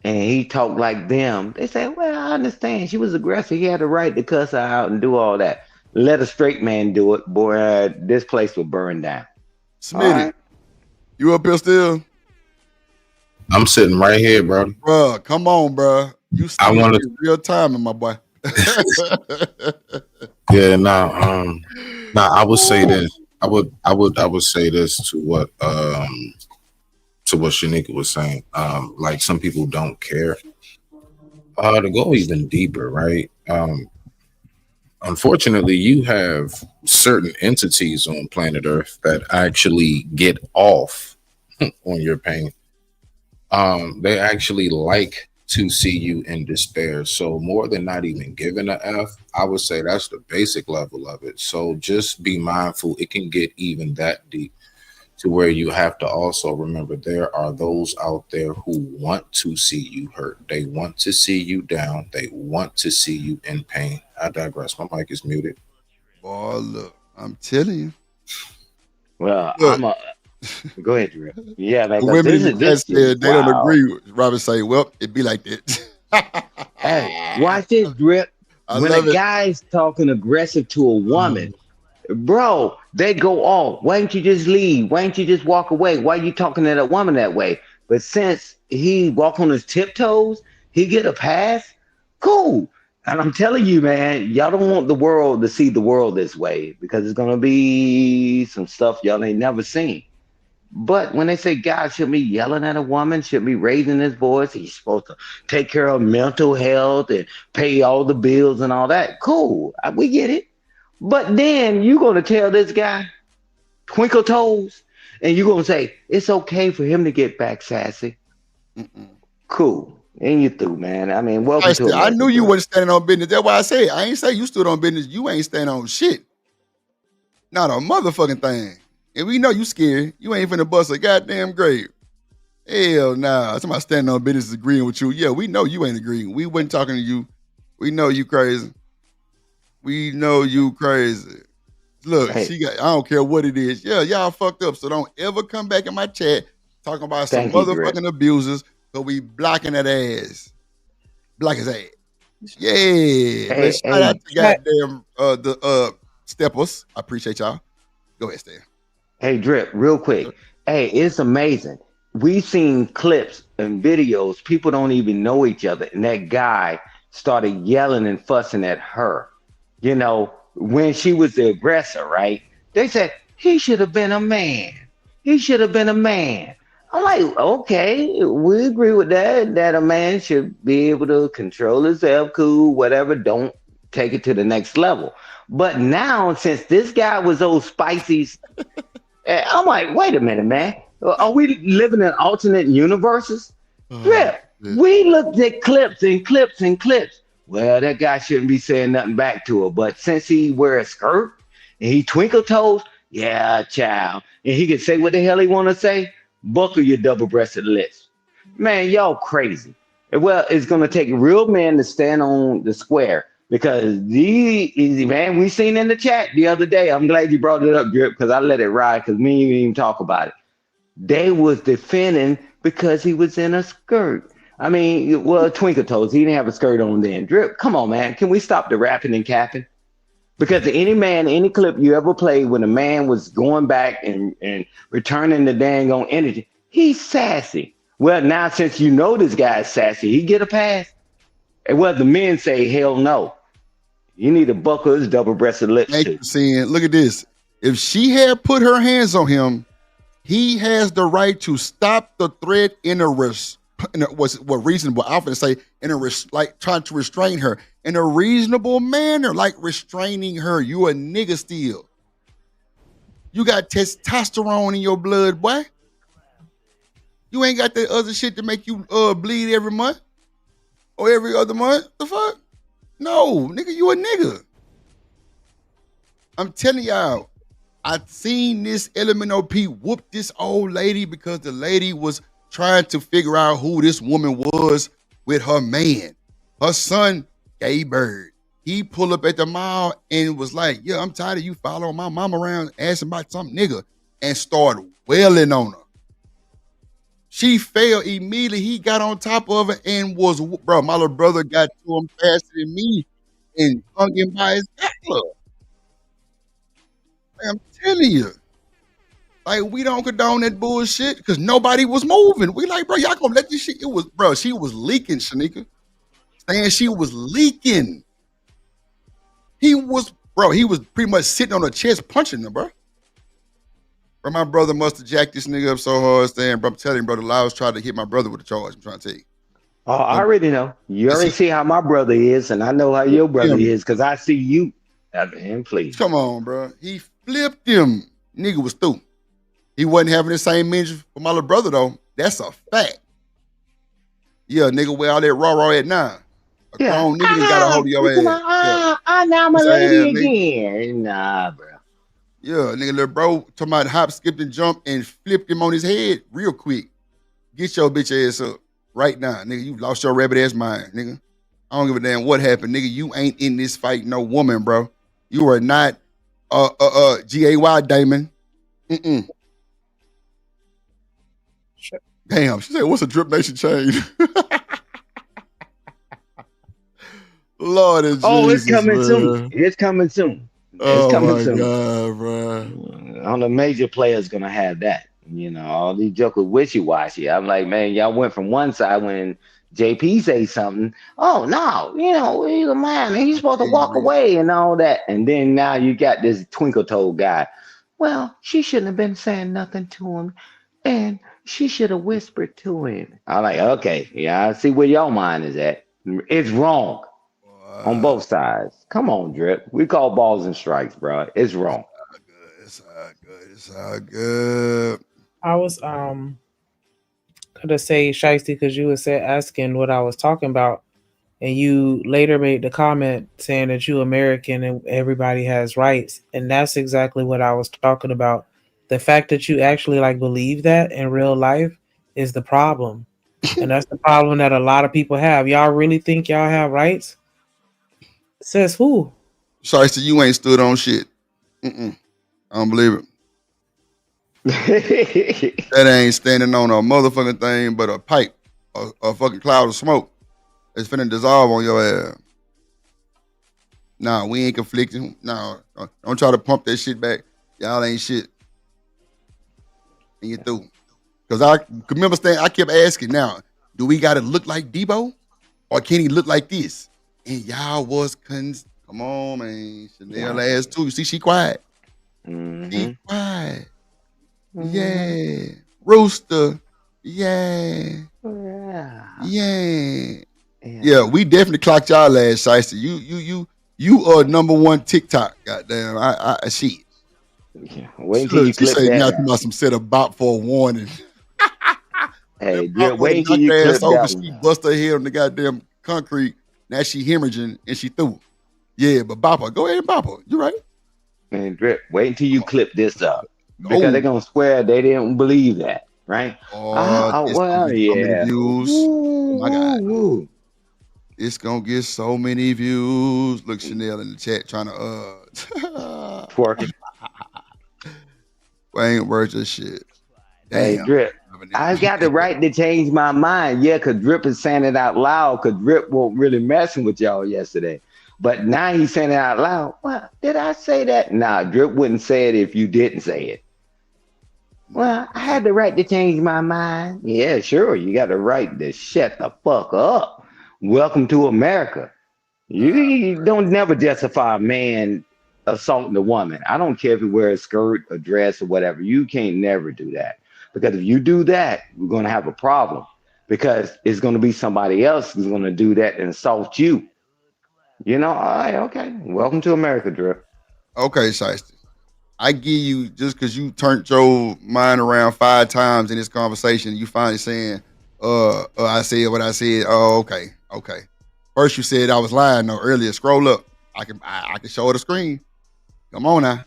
and he talked like them. They say, well, I understand. She was aggressive. He had the right to cuss her out and do all that. Let a straight man do it, boy, this place will burn down.
Smitty, you up here still?
I'm sitting right here, bro.
Bro, come on, bro. You still in real time, my boy.
Yeah, now I would say this. I would say this to what Shanika was saying. Like some people don't care. To go even deeper, right? Unfortunately, you have certain entities on planet Earth that actually get off on your pain. They actually like to see you in despair. So more than not even giving a F, I would say that's the basic level of it. So just be mindful. It can get even that deep to where you have to also remember there are those out there who want to see you hurt. They want to see you down. They want to see you in pain. I digress. My mic is muted.
Boy, look, I'm telling you.
Well, go ahead, Drew. Yeah, man.
Women they don't agree. Robert say, well, it be like that.
Hey, watch this, Drip. When a guy's talking aggressive to a woman, bro, they go off. Why don't you just leave? Why don't you just walk away? Why are you talking to that woman that way? But since he walk on his tiptoes, he get a pass. Cool. And I'm telling you, man, y'all don't want the world to see the world this way because it's gonna be some stuff y'all ain't never seen. But when they say God shouldn't be yelling at a woman, shouldn't be raising his voice, he's supposed to take care of mental health and pay all the bills and all that. Cool, we get it. But then you're going to tell this guy, twinkle toes, and you're going to say, it's okay for him to get back sassy. Cool. And you through, man. I mean, welcome to
I knew you wasn't standing on business. That's why I said, I ain't say you stood on business. You ain't standing on shit. Not a motherfucking thing. And we know you scared. You ain't finna bust a goddamn grave. Hell nah. Somebody standing on business agreeing with you. Yeah, we know you ain't agreeing. We wasn't talking to you. We know you crazy. We know you crazy. Look, I don't care what it is. Yeah, y'all fucked up. So don't ever come back in my chat talking about some motherfucking abusers. So we blocking that ass. Block his ass. Yeah. Let's shout out to goddamn the steppers. I appreciate y'all. Go ahead, Stan.
Hey, Drip, real quick. Hey, it's amazing. We've seen clips and videos. People don't even know each other. And that guy started yelling and fussing at her. You know, when she was the aggressor, right? They said, he should have been a man. He should have been a man. I'm like, okay, we agree with that a man should be able to control himself, cool, whatever. Don't take it to the next level. But now, since this guy was those spicy, I'm like, wait a minute, man. Are we living in alternate universes? Drip, we looked at clips and clips and clips. Well, that guy shouldn't be saying nothing back to her. But since he wear a skirt and he twinkle toes, yeah, child. And he can say what the hell he want to say, buckle your double-breasted lips. Man, y'all crazy. Well, it's going to take real men to stand on the square because man, we seen in the chat the other day. I'm glad you brought it up, Drip, because I let it ride because me didn't even talk about it. They was defending because he was in a skirt. I mean, well, twinkle toes. He didn't have a skirt on then. Drip, come on, man. Can we stop the rapping and capping? Because any man, any clip you ever played when a man was going back and returning the dang on energy, he's sassy. Well, now since you know this guy's sassy, he get a pass. And well, the men say, hell no. You need to buckle his double-breasted lips
Thank
too.
you, Sin. Look at this. If she had put her hands on him, he has the right to stop the threat in a reasonable. I'm gonna say like trying to restrain her in a reasonable manner, like restraining her. You a nigga still. You got testosterone in your blood, boy. You ain't got that other shit to make you bleed every month or every other month. The fuck? No, nigga, you a nigga. I'm telling y'all, I've seen this LMNOP whoop this old lady because the lady was trying to figure out who this woman was with her man. Her son, Gay Bird. He pulled up at the mall and was like, yeah, I'm tired of you following my mom around asking about some nigga, and started wailing on her. She fell immediately. He got on top of her and was, bro, my little brother got to him faster than me and hung him by his collar. I'm telling you. Like, we don't condone that bullshit because nobody was moving. We like, bro, y'all gonna let this shit. It was, bro, she was leaking, Shanika. Saying she was leaking. He was pretty much sitting on her chest punching her, bro. Bro, my brother must have jacked this nigga up so hard, saying, bro, I'm telling you, bro, the Laos tried to hit my brother with a charge. I'm trying to tell you.
Oh, I already know. You already see how my brother is, and I know how your brother is because I see you. Man, please.
Come on, bro. He flipped him. Nigga was through. He wasn't having the same injury for my little brother, though. That's a fact. Yeah, nigga, wear all that raw at 9. A grown nigga done got a hold of your ass.
Now I'm a lady again. Nah, bro.
Yeah, nigga, little bro talking about hop, skipped, and jumped and flipped him on his head real quick. Get your bitch ass up right now, nigga. You lost your rabbit ass mind, nigga. I don't give a damn what happened, nigga. You ain't in this fight, no woman, bro. You are not GAY Damon. Damn, she said, what's a Drip Nation chain? Lord Jesus,
it's coming
man.
soon. It's coming soon.
Oh
coming
my
soon.
God, bro.
On the major players gonna have that. You know, all these jokers wishy-washy. I'm like, man, y'all went from one side when JP say something. Oh no, you know, he's a man. He's supposed to walk away and all that. And then now you got this twinkle-toed guy. Well, she shouldn't have been saying nothing to him, and she should have whispered to him. I'm like, okay, yeah, I see where your mind is at. It's wrong on both sides. Come on, Drip. We call balls and strikes, bro. It's wrong.
It's all good.
I was gonna say Shiesty because you was asking what I was talking about, and you later made the comment saying that you American and everybody has rights, and that's exactly what I was talking about. The fact that you actually like believe that in real life is the problem, and that's the problem that a lot of people have. Y'all really think y'all have rights? Says who?
Shiesty, you ain't stood on shit. I don't believe it. That ain't standing on a motherfucking thing but a pipe, a fucking cloud of smoke. It's finna dissolve on your ass. Nah, we ain't conflicting. Nah, don't try to pump that shit back. Y'all ain't shit. And you through. Because I remember I kept asking, now, do we gotta look like Debo? Or can he look like this? And y'all was come on, man. Chanel ass too. You see, she quiet. She quiet. Yeah. Rooster. Yeah. Yeah, we definitely clocked y'all ass, Shiesty. You are number one TikTok. Goddamn. I shit.
Wait till you clip
say
that.
nothing about some set a bop for a warning.
Hey, wait till you clip that.
She bust her head on the goddamn concrete. Now she hemorrhaging and she threw. Yeah, but bop her. Go ahead and bop her. You right.
Man, Drip, wait until you clip this up. Because they're gonna swear they didn't believe that, right? Well, yeah.
Oh my God. It's gonna get so many views. Look, Chanel in the chat trying to
twerking.
I ain't worth this shit. Damn.
Hey, Drip, I got the right to change my mind. Yeah, because Drip is saying it out loud because Drip won't really messing with y'all yesterday. But now he's saying it out loud. Well, did I say that? Nah, Drip wouldn't say it if you didn't say it. Well, I had the right to change my mind. Yeah, sure. You got the right to shut the fuck up. Welcome to America. You don't never justify a man assaulting a woman. I don't care if he wears a skirt, a dress, or whatever. You can't never do that. Because if you do that, we're going to have a problem. Because it's going to be somebody else who's going to do that and assault you. You know, all right, okay. Welcome to America, Drip.
Okay, Shiesty. I give you, just because you turned your mind around 5 times in this conversation, you finally saying, I said what I said. Oh, okay. First you said I was lying. No, earlier. Scroll up. I can show the screen. Come on now.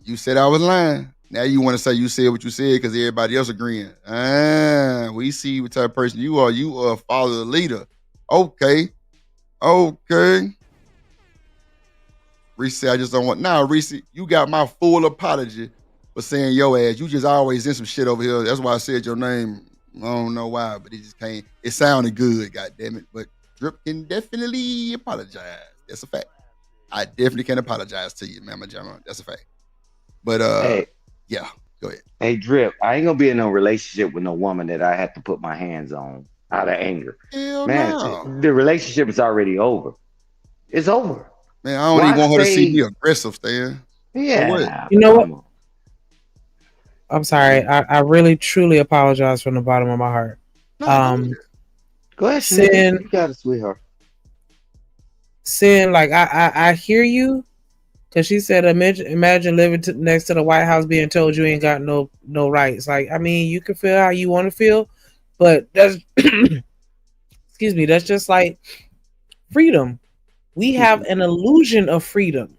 You said I was lying. Now you want to say you said what you said because everybody else agreeing. We see what type of person you are. You are a father leader. Okay. Reese said, I just don't want. Nah, Reese, you got my full apology for saying your ass. You just always in some shit over here. That's why I said your name. I don't know why, but it just can't. It sounded good, goddammit. But Drip can definitely apologize. That's a fact. I definitely can apologize to you, Mama Jamma. That's a fact. But
hey,
yeah, go ahead.
Hey, Drip, I ain't gonna be in no relationship with no woman that I had to put my hands on out of anger.
Hell
Man,
no.
the relationship is already over. It's over.
Man, I don't even want her to see me aggressive, Stan.
Yeah.
You know what? I'm sorry. I really truly apologize from the bottom of my heart.
Go ahead,
Sin.
You got it, sweetheart.
Sin, like I hear you, because she said, imagine living next to the White House being told you ain't got no rights. Like, I mean, you can feel how you want to feel, but that's excuse me, that's just like freedom. We have an illusion of freedom.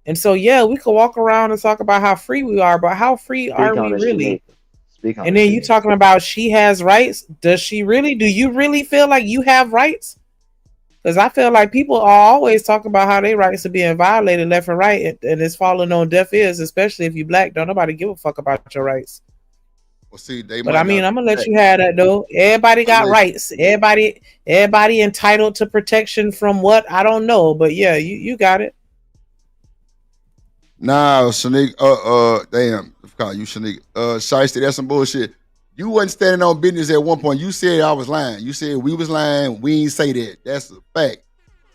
And so, yeah, we could walk around and talk about how free we are, but how free are we really? And then you talking about she has rights. Does she really? Do you really feel like you have rights? Because I feel like people are always talking about how their rights are being violated left and right, and it's falling on deaf ears, especially if you're black. Don't nobody give a fuck about your rights.
Well, see,
But I mean, I'm gonna let you have that though. Everybody got rights. Everybody entitled to protection from what? I don't know, but yeah, you got it.
Nah, Shanique, damn, I forgot you, Shanique. Shiesty, that's some bullshit. You wasn't standing on business at one point. You said I was lying. You said we was lying. We ain't say that. That's a fact.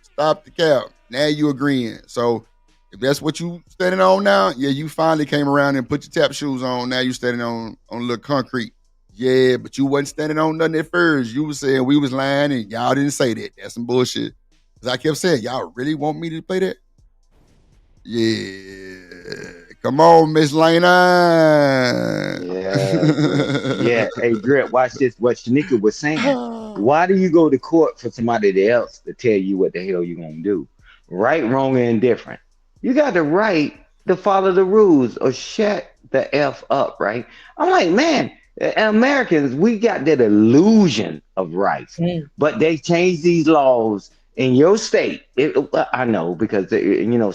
Stop the cap. Now you agreeing. So if that's what you standing on now, yeah, you finally came around and put your tap shoes on. Now you standing on a little concrete. Yeah, but you wasn't standing on nothing at first. You was saying we was lying and y'all didn't say that. That's some bullshit. Because I kept saying, y'all really want me to play that? Yeah. Come on, Miss Lena.
Yeah. Hey, Drip, watch this. What Shanika was saying. Why do you go to court for somebody else to tell you what the hell you're going to do? Right, wrong, or indifferent. You got the right to follow the rules or shut the F up, right? I'm like, man, Americans, we got that illusion of rights, but they changed these laws in your state. I know because,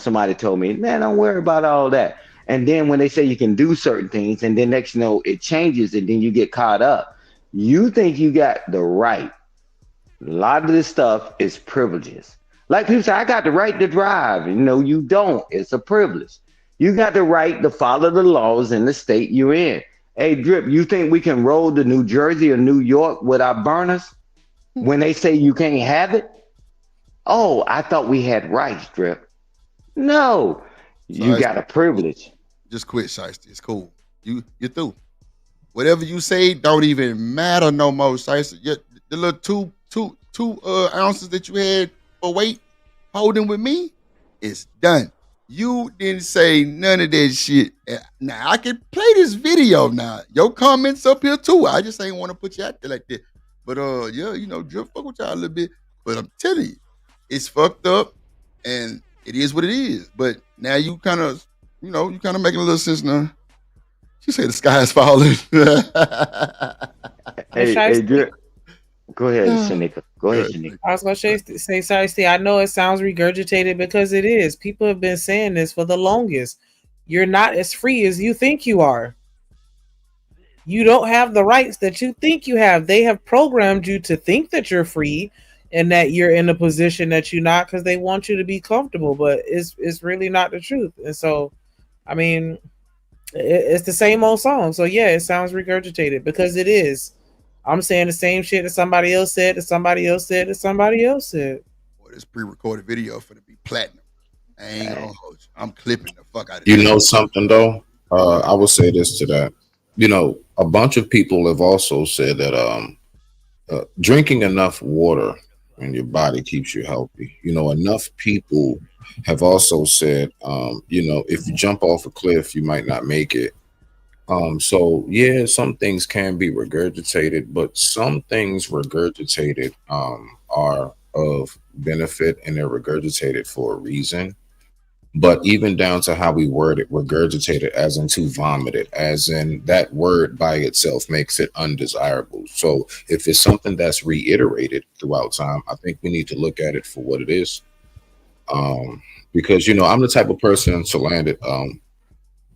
somebody told me, man, don't worry about all that. And then when they say you can do certain things and then next you know it changes and then you get caught up, you think you got the right. A lot of this stuff is privileges. Like people say, I got the right to drive. You don't. It's a privilege. You got the right to follow the laws in the state you're in. Hey, Drip, you think we can roll to New Jersey or New York without burners when they say you can't have it? Oh, I thought we had rights, Drip. No, you got a privilege.
Just quit, Shiesty. It's cool. You're through. Whatever you say don't even matter no more, Shiesty. The little two ounces that you had for weight holding with me, it's done. You didn't say none of that shit. Now I can play this video now. Your comments up here too. I just ain't want to put you out there like that. But yeah, Drip fuck with y'all a little bit. But I'm telling you, it's fucked up and it is what it is. But now you kind of making a little sense now. She said the sky is falling.
hey, Drip. Go ahead, Shanika. Go ahead, Shanika.
I was going to say, sorry, Steve. I know it sounds regurgitated because it is. People have been saying this for the longest. You're not as free as you think you are. You don't have the rights that you think you have. They have programmed you to think that you're free and that you're in a position that you're not because they want you to be comfortable, but it's really not the truth. And so, I mean, it's the same old song. So yeah, it sounds regurgitated because it is. I'm saying the same shit that somebody else said, that somebody else said, that somebody else said.
this pre-recorded video for to be platinum. I ain't gonna hold you. I'm clipping the fuck out of
You
this.
know something though? I will say this to that. You know, a bunch of people have also said that drinking enough water in your body keeps you healthy. You know, enough people have also said, you know, if you jump off a cliff, you might not make it. So yeah, some things can be regurgitated, but some things regurgitated are of benefit and they're regurgitated for a reason. But even down to how we word it, regurgitated as in to vomit it, as in that word by itself makes it undesirable. So if it's something that's reiterated throughout time, I think we need to look at it for what it is. Because, you know, I'm the type of person to land it.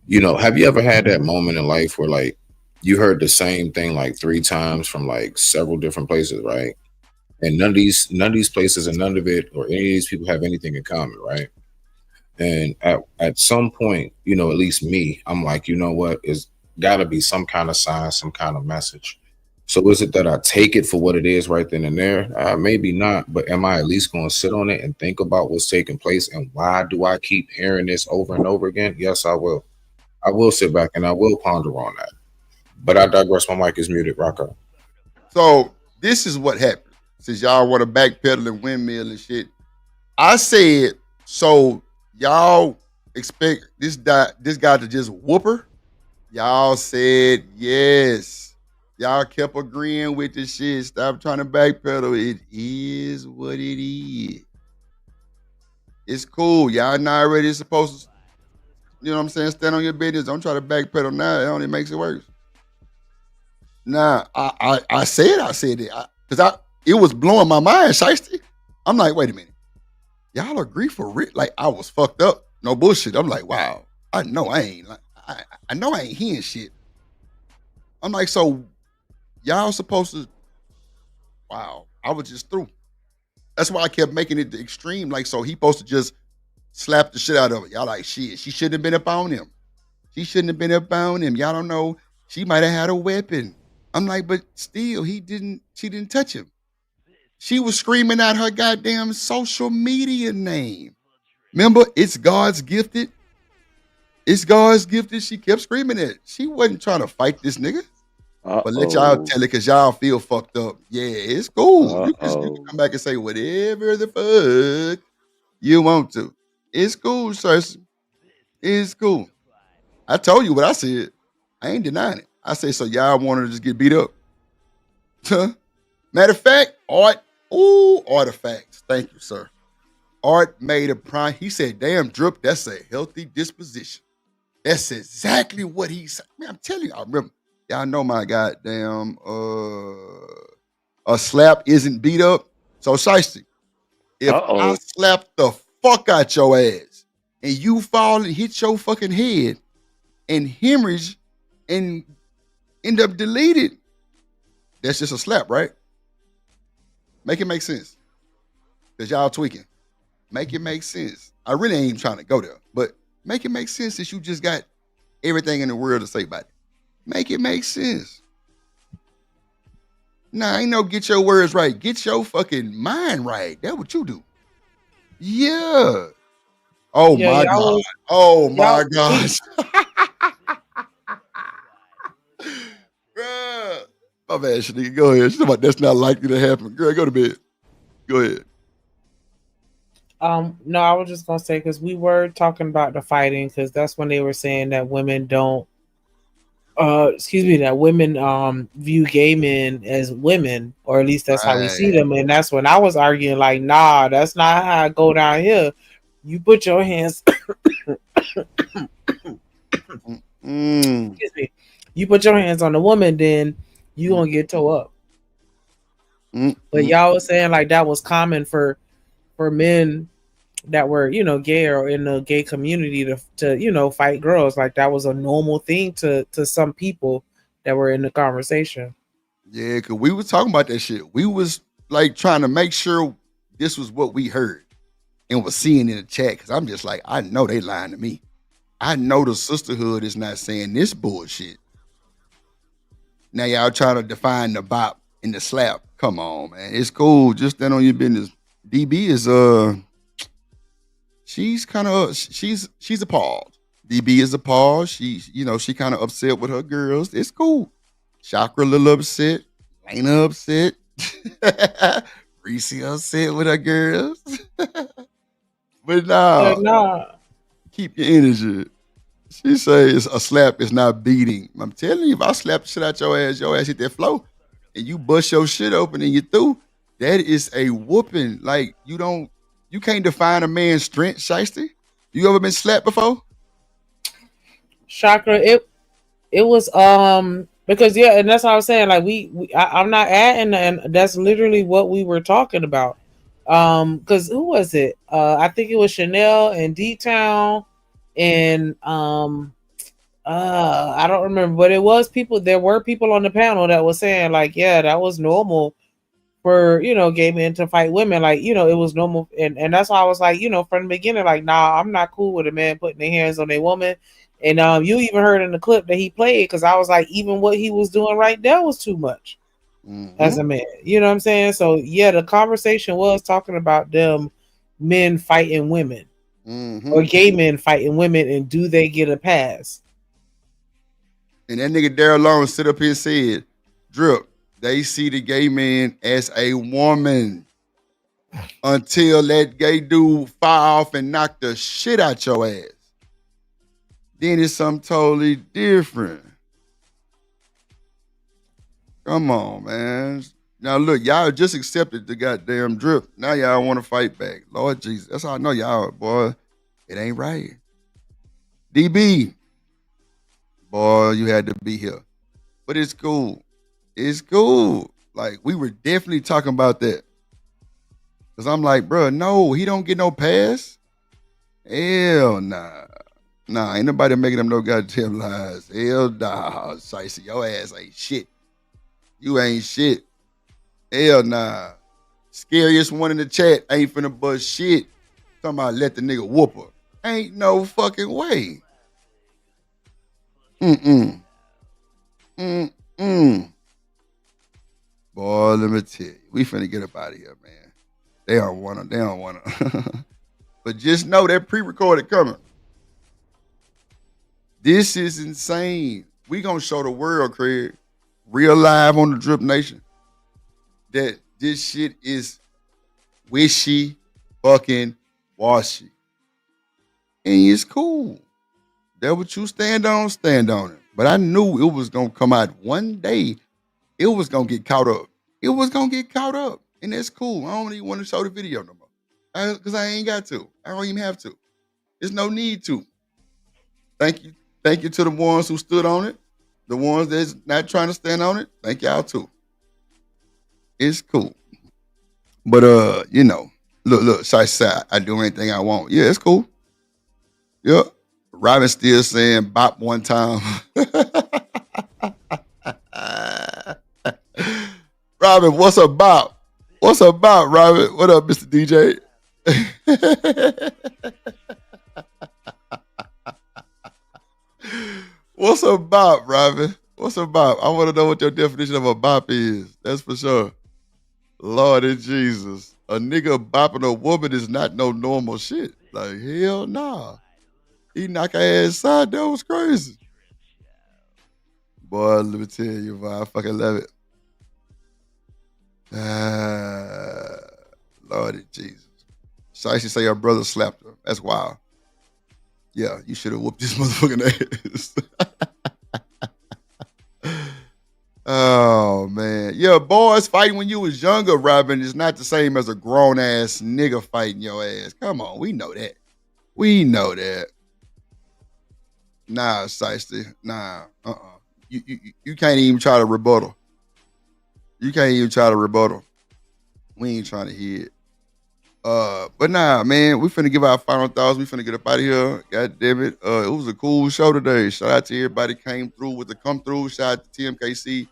You know, have you ever had that moment in life where like you heard the same thing like 3 times from like several different places, right? And none of these places and none of it or any of these people have anything in common, right? And at some point, you know, at least me, I'm like, you know what, it's got to be some kind of sign, some kind of message. So is it that I take it for what it is right then and there? Maybe not, but am I at least going to sit on it and think about what's taking place and why do I keep hearing this over and over again? Yes, I will. I will sit back and I will ponder on that. But I digress. My mic is muted. Rocco.
So this is what happened. Since y'all want to backpedal and windmill and shit, I said, so y'all expect this guy to just whoop her? Y'all said yes. Y'all kept agreeing with the shit. Stop trying to backpedal. It is what it is. It's cool. Y'all not already supposed to, you know what I'm saying, stand on your business. Don't try to backpedal now. It only makes it worse. Nah, I said it. Because it was blowing my mind, Shiesty. I'm like, wait a minute. Y'all agree for real? Like, I was fucked up. No bullshit. I'm like, wow. I know I ain't. I know I ain't hearing shit. I'm like, so y'all supposed to, wow. I was just through. That's why I kept making it the extreme. Like, so he supposed to just slap the shit out of it. Y'all like, shit, she shouldn't have been up on him. She shouldn't have been up on him. Y'all don't know. She might have had a weapon. I'm like, but still, she didn't touch him. She was screaming out her goddamn social media name. Remember, it's God's gifted. It's God's gifted. She kept screaming it. She wasn't trying to fight this nigga. But let y'all tell it because y'all feel fucked up. Yeah, it's cool. You can come back and say whatever the fuck you want to. It's cool, Cersei. It's cool. I told you what I said. I ain't denying it. I say, so y'all want her to just get beat up? Huh? Matter of fact, Artifacts. Thank you, sir. Art made a prime. He said, damn, Drip, that's a healthy disposition. That's exactly what he said. Man, I'm telling you, I remember. Y'all know my goddamn a slap isn't beat up. So, Shiesty, if I slap the fuck out your ass and you fall and hit your fucking head and hemorrhage and end up deleted, that's just a slap, right? Make it make sense. Because y'all tweaking. Make it make sense. I really ain't even trying to go there, but make it make sense since you just got everything in the world to say about it. Make it make sense. Nah, ain't no get your words right. Get your fucking mind right. That's what you do. Yeah. Oh my God. Oh my gosh. My bad, Shanique. Go ahead. She's about that's not likely to happen. Girl, go to bed. Go ahead.
No, I was just gonna say because we were talking about the fighting because that's when they were saying that women don't that women view gay men as women, or at least that's how we see them. And that's when I was arguing, like, nah, that's not how I go down here. You put your hands excuse me. You put your hands on the woman, then you gonna get towed up. But y'all was saying like that was common for men that were, you know, gay or in the gay community to you know, fight girls. Like that was a normal thing to some people that were in the conversation.
Yeah, because we was talking about that shit. We was like trying to make sure this was what we heard and was seeing in the chat. Because I'm just like, I know they lying to me. I know the sisterhood is not saying this bullshit. Now y'all trying to define the bop and the slap. Come on, man. It's cool. Just stand on your business. DB is she's kind of she's appalled. DB is appalled. She kind of upset with her girls. It's cool. Chakra a little upset. Lena upset. Reese upset with her girls. But nah. Keep your energy. She says a slap is not beating. I'm telling you, if I slap the shit out your ass hit that floor, and you bust your shit open and you through, that is a whooping. Like you can't define a man's strength, Shiesty. You ever been slapped before?
Chakra, it was because and that's what I was saying. Like I'm not adding, and that's literally what we were talking about. Because who was it? I think it was Chanel and D-Town and I don't remember, but it was people. There were people on the panel that was saying like, yeah, that was normal for gay men to fight women. Like it was normal, and that's why I was like, from the beginning, like, nah, I'm not cool with a man putting their hands on a woman. And you even heard in the clip that he played, because I was like, even what he was doing right there was too much as a man. You know what I'm saying? So yeah, the conversation was talking about them men fighting women or gay men fighting women, and do they get a pass?
And that nigga Daryl Lawrence sit up here and said, Drip, they see the gay man as a woman until that gay dude fire off and knock the shit out your ass. Then it's something totally different. Come on, man. Now look, y'all just accepted the goddamn Drip. Now y'all want to fight back. Lord Jesus, that's how I know y'all, boy. It ain't right. DB, boy, you had to be here. But it's cool. It's cool. Like, we were definitely talking about that. Because I'm like, bro, no, he don't get no pass. Hell nah. Nah, ain't nobody making them no goddamn lies. Hell nah. Shicey, your ass ain't shit. You ain't shit. Hell nah. Scariest one in the chat ain't finna bust shit. Talking about let the nigga whoop her. Ain't no fucking way. Boy, let me tell you, we finna get up out of here, man. They don't want to. But just know that pre-recorded coming. This is insane. We gonna show the world, Craig, real live on the Drip Nation, that this shit is wishy fucking washy. And it's cool. That what you stand on it. But I knew it was gonna come out one day. It was gonna get caught up. And that's cool. I don't even want to show the video no more. Because I ain't got to. I don't even have to. There's no need to. Thank you. Thank you to the ones who stood on it. The ones that's not trying to stand on it, thank y'all too. It's cool. But look, Shai, I do anything I want. Yeah, it's cool. Yeah. Robin still saying bop one time. Robin, what's up, bop? What's up, bop, Robin? What up, Mr. DJ? What's a bop, Robin? What's a bop? I want to know what your definition of a bop is. That's for sure. Lord and Jesus. A nigga bopping a woman is not no normal shit. Like, hell nah. He knock her ass side. That was crazy. Boy, let me tell you, boy, I fucking love it. Lord and Jesus. Shicey say her brother slapped her. That's wild. Yeah, you should have whooped this motherfucking ass. Oh, man. Yeah, boys fighting when you was younger, Robin, is not the same as a grown-ass nigga fighting your ass. Come on, we know that. Nah, Shiesty. Nah, You can't even try to rebuttal. We ain't trying to hear it. But nah, man, we finna give our final thoughts. We finna get up out of here. God damn it. It was a cool show today. Shout out to everybody came through with the come through. Shout out to TMKC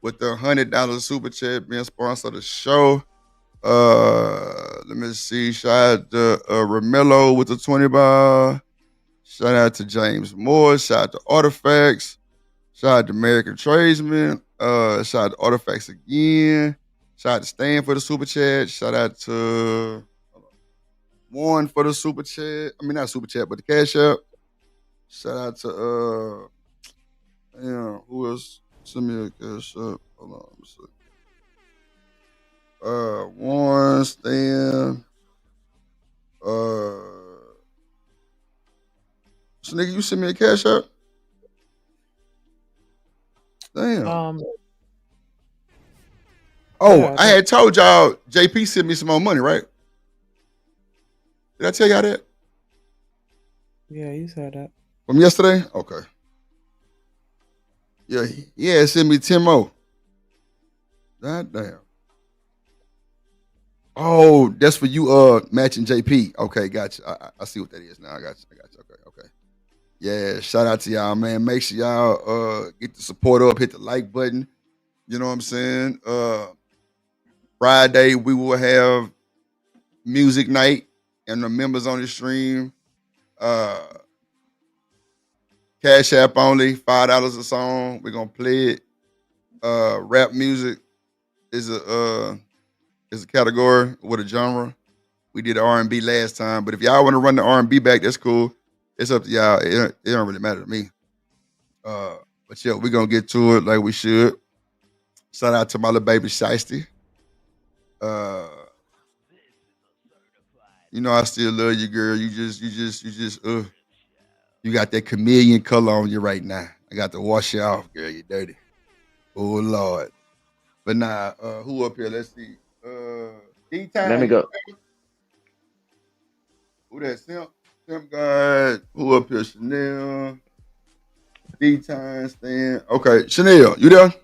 with the $100 super chat being sponsor of the show. Let me see. Shout out to Romello with the 20 bar. Shout out to James Moore. Shout out to Artifacts. Shout out to American Tradesman. Shout out to Artifacts again. Shout out to Stan for the super chat. Shout out to Warren for the super chat. I mean, not super chat, but the cash app. Shout out to who else? Send me a cash app. Hold on, let me see. Warren, Stan. So nigga, you send me a cash app? Damn.
Yeah,
I had told y'all JP sent me some more money, right? Did I tell y'all that?
Yeah, you said that.
From yesterday? Okay. Yeah, sent me 10 more. God damn. Oh, that's for you matching JP. Okay, gotcha. I see what that is now. I got you. Okay. Yeah, shout out to y'all, man. Make sure y'all get the support up, hit the like button. You know what I'm saying? Friday we will have music night and the members on the stream. Cash app only, $5 a song. We're gonna play it. Rap music is a category with a genre. We did R&B last time, but if y'all want to run the R&B back, that's cool. It's up to y'all. It don't really matter to me. But yeah, we're gonna get to it like we should. Shout out to my little baby Shiesty. You know I still love you, girl. You got that chameleon color on you right now. I got to wash you off, girl. You dirty. Oh Lord. But nah, who up here? Let's see. D-Time.
Let me go.
Who that? Simp guy. Who up here? Chanel. D-Time, Stan. Okay, Chanel, you there?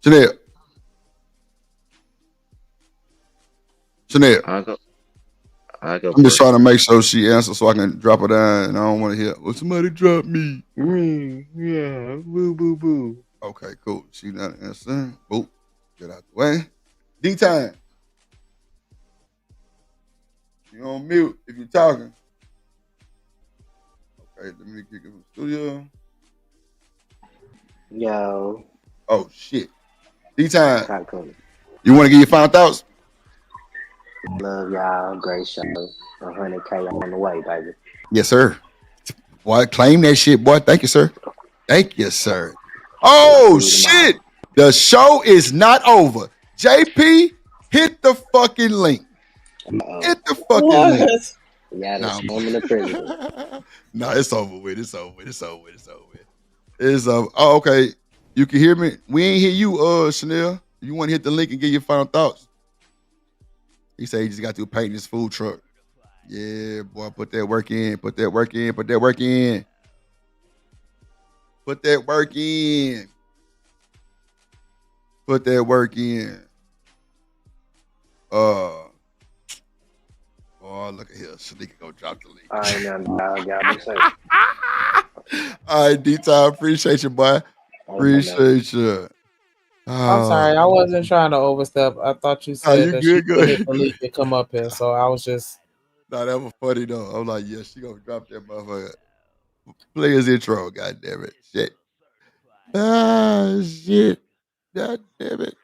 Chanel. I'm just trying to make sure she answers so I can drop her down, and I don't want to hear, well, somebody drop me.
Yeah, boo, boo, boo.
Okay, cool. She not answering. Boop. Get out the way. D-Time. You on mute if you're talking. Okay, let me kick it from the studio.
Yo.
Oh, shit. D-Time.
Cool.
You want to give your final thoughts?
Love y'all. Great show. 100K on the way, baby.
Yes, sir. Boy, claim that shit, boy. Thank you, sir. Thank you, sir. Oh, shit. The show is not over. JP, hit the fucking link. Hit the fucking link.
Yeah, that's the president.
No, it's over with. It's over with. Oh, okay. You can hear me. We ain't hear you, Chanel. You want to hit the link and get your final thoughts? He said he just got to paint his food truck. Yeah, boy, put that work in. Put that work in. Oh, look at here. Shanika go drop the link.
All right, now, y'all be safe.
All right, D-Time. Appreciate you, boy. Appreciate you.
I'm sorry, I wasn't trying to overstep. I thought you said that she could hit the link to come up here, so I was just.
Nah, that was funny though. I'm like, yeah, she gonna drop that motherfucker. Play his intro, god damn it. Shit. Shit. God damn it.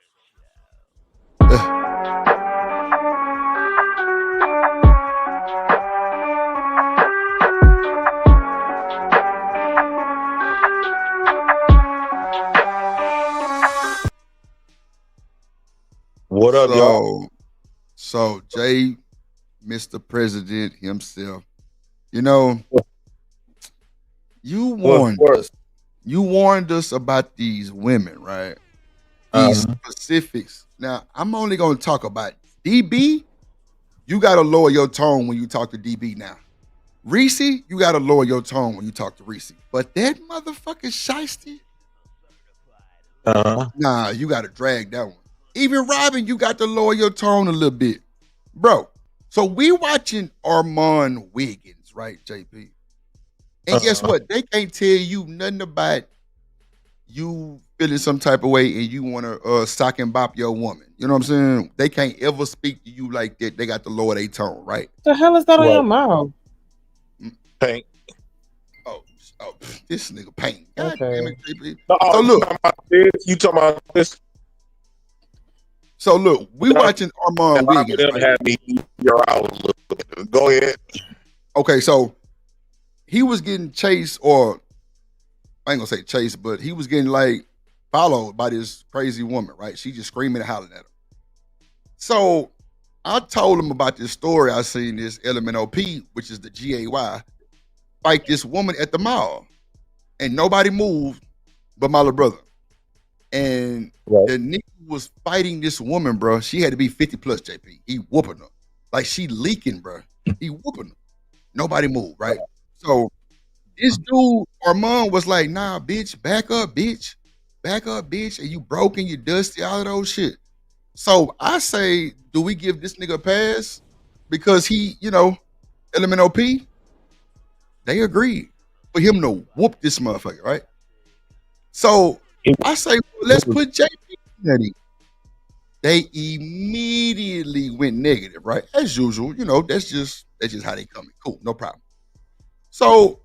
What up, y'all?
So Jay, Mr. President himself, you know, you warned us. You warned us about these women, right? These specifics. Now, I'm only gonna talk about DB. You gotta lower your tone when you talk to DB now. Reese, you gotta lower your tone when you talk to Reese. But that motherfucker Shiesty, nah, you gotta drag that one. Even Robin, you got to lower your tone a little bit. Bro, so we watching Armand Wiggins, right, JP? And guess what? They can't tell you nothing about you feeling some type of way and you want to sock and bop your woman. You know what I'm saying? They can't ever speak to you like that. They got to lower their tone, right?
The hell is that on your mouth?
Tank.
Oh, Oh, this nigga pain. God
Okay.
damn it, JP.
No,
So look,
you talking about this?
So look, we watching Armand Wiggins.
Them
Right?
had me your out a little bit. Go ahead.
Okay, so he was getting chased, or I ain't gonna say chased, but he was getting like followed by this crazy woman, right? She just screaming and hollering at him. So I told him about this story I seen this LMNOP, which is the GAY, fight this woman at the mall. And nobody moved but my little brother. And the nigga was fighting this woman, bro. She had to be 50 plus, JP. He whooping her. Like she leaking, bro. He whooping her. Nobody moved, right? So this dude, Armand, was like, nah, bitch, back up, bitch. Back up, bitch. And you broken, you dusty, all of those shit. So I say, do we give this nigga a pass? Because he, LMNOP, they agreed for him to whoop this motherfucker, right? So I say, well, let's put JP in that. They immediately went negative, right? As usual, that's just how they come in. Cool, no problem. So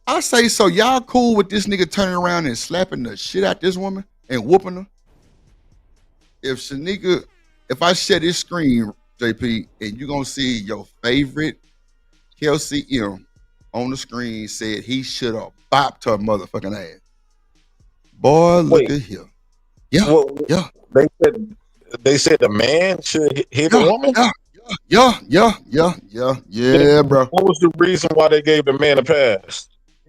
I say, so y'all cool with this nigga turning around and slapping the shit out this woman and whooping her? If I share this screen, JP, and you're gonna see your favorite Kelsey M on the screen said he should have bopped her motherfucking ass. Boy, look at here. Yeah, yeah.
They said the man should hit a woman.
Yeah, bro.
What was the reason why they gave the man a pass?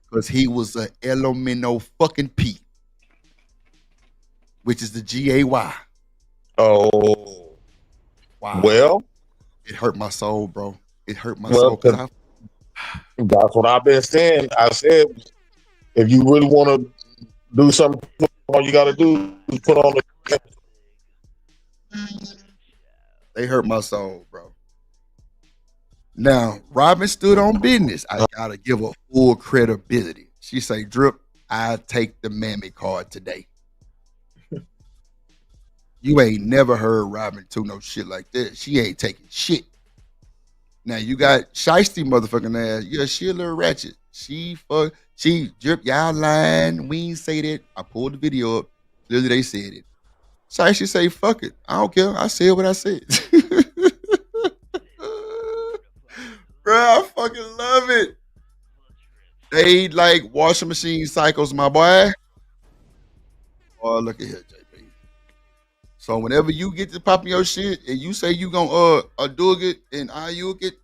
Because he was an LMNO fucking P, which is the GAY.
Oh,
wow.
Well,
it hurt my soul, bro. It hurt my soul.
That's what I've been saying. I said, if you really want to do something, all you got to do is put on the.
They hurt my soul, bro. Now, Robin stood on business. I gotta give her full credibility. She say, Drip, I take the mammy card today. You ain't never heard Robin do no shit like that. She ain't taking shit. Now you got Shiesty motherfucking ass. Yeah, she a little ratchet. She Drip, y'all lying. We ain't say that. I pulled the video up. Clearly they said it. Shiesty say, fuck it. I don't care. I said what I said. Bro, I fucking love it. They like washing machine cycles, my boy. Oh, look at here, JP. So whenever you get to popping your shit and you say you gonna do it and you it,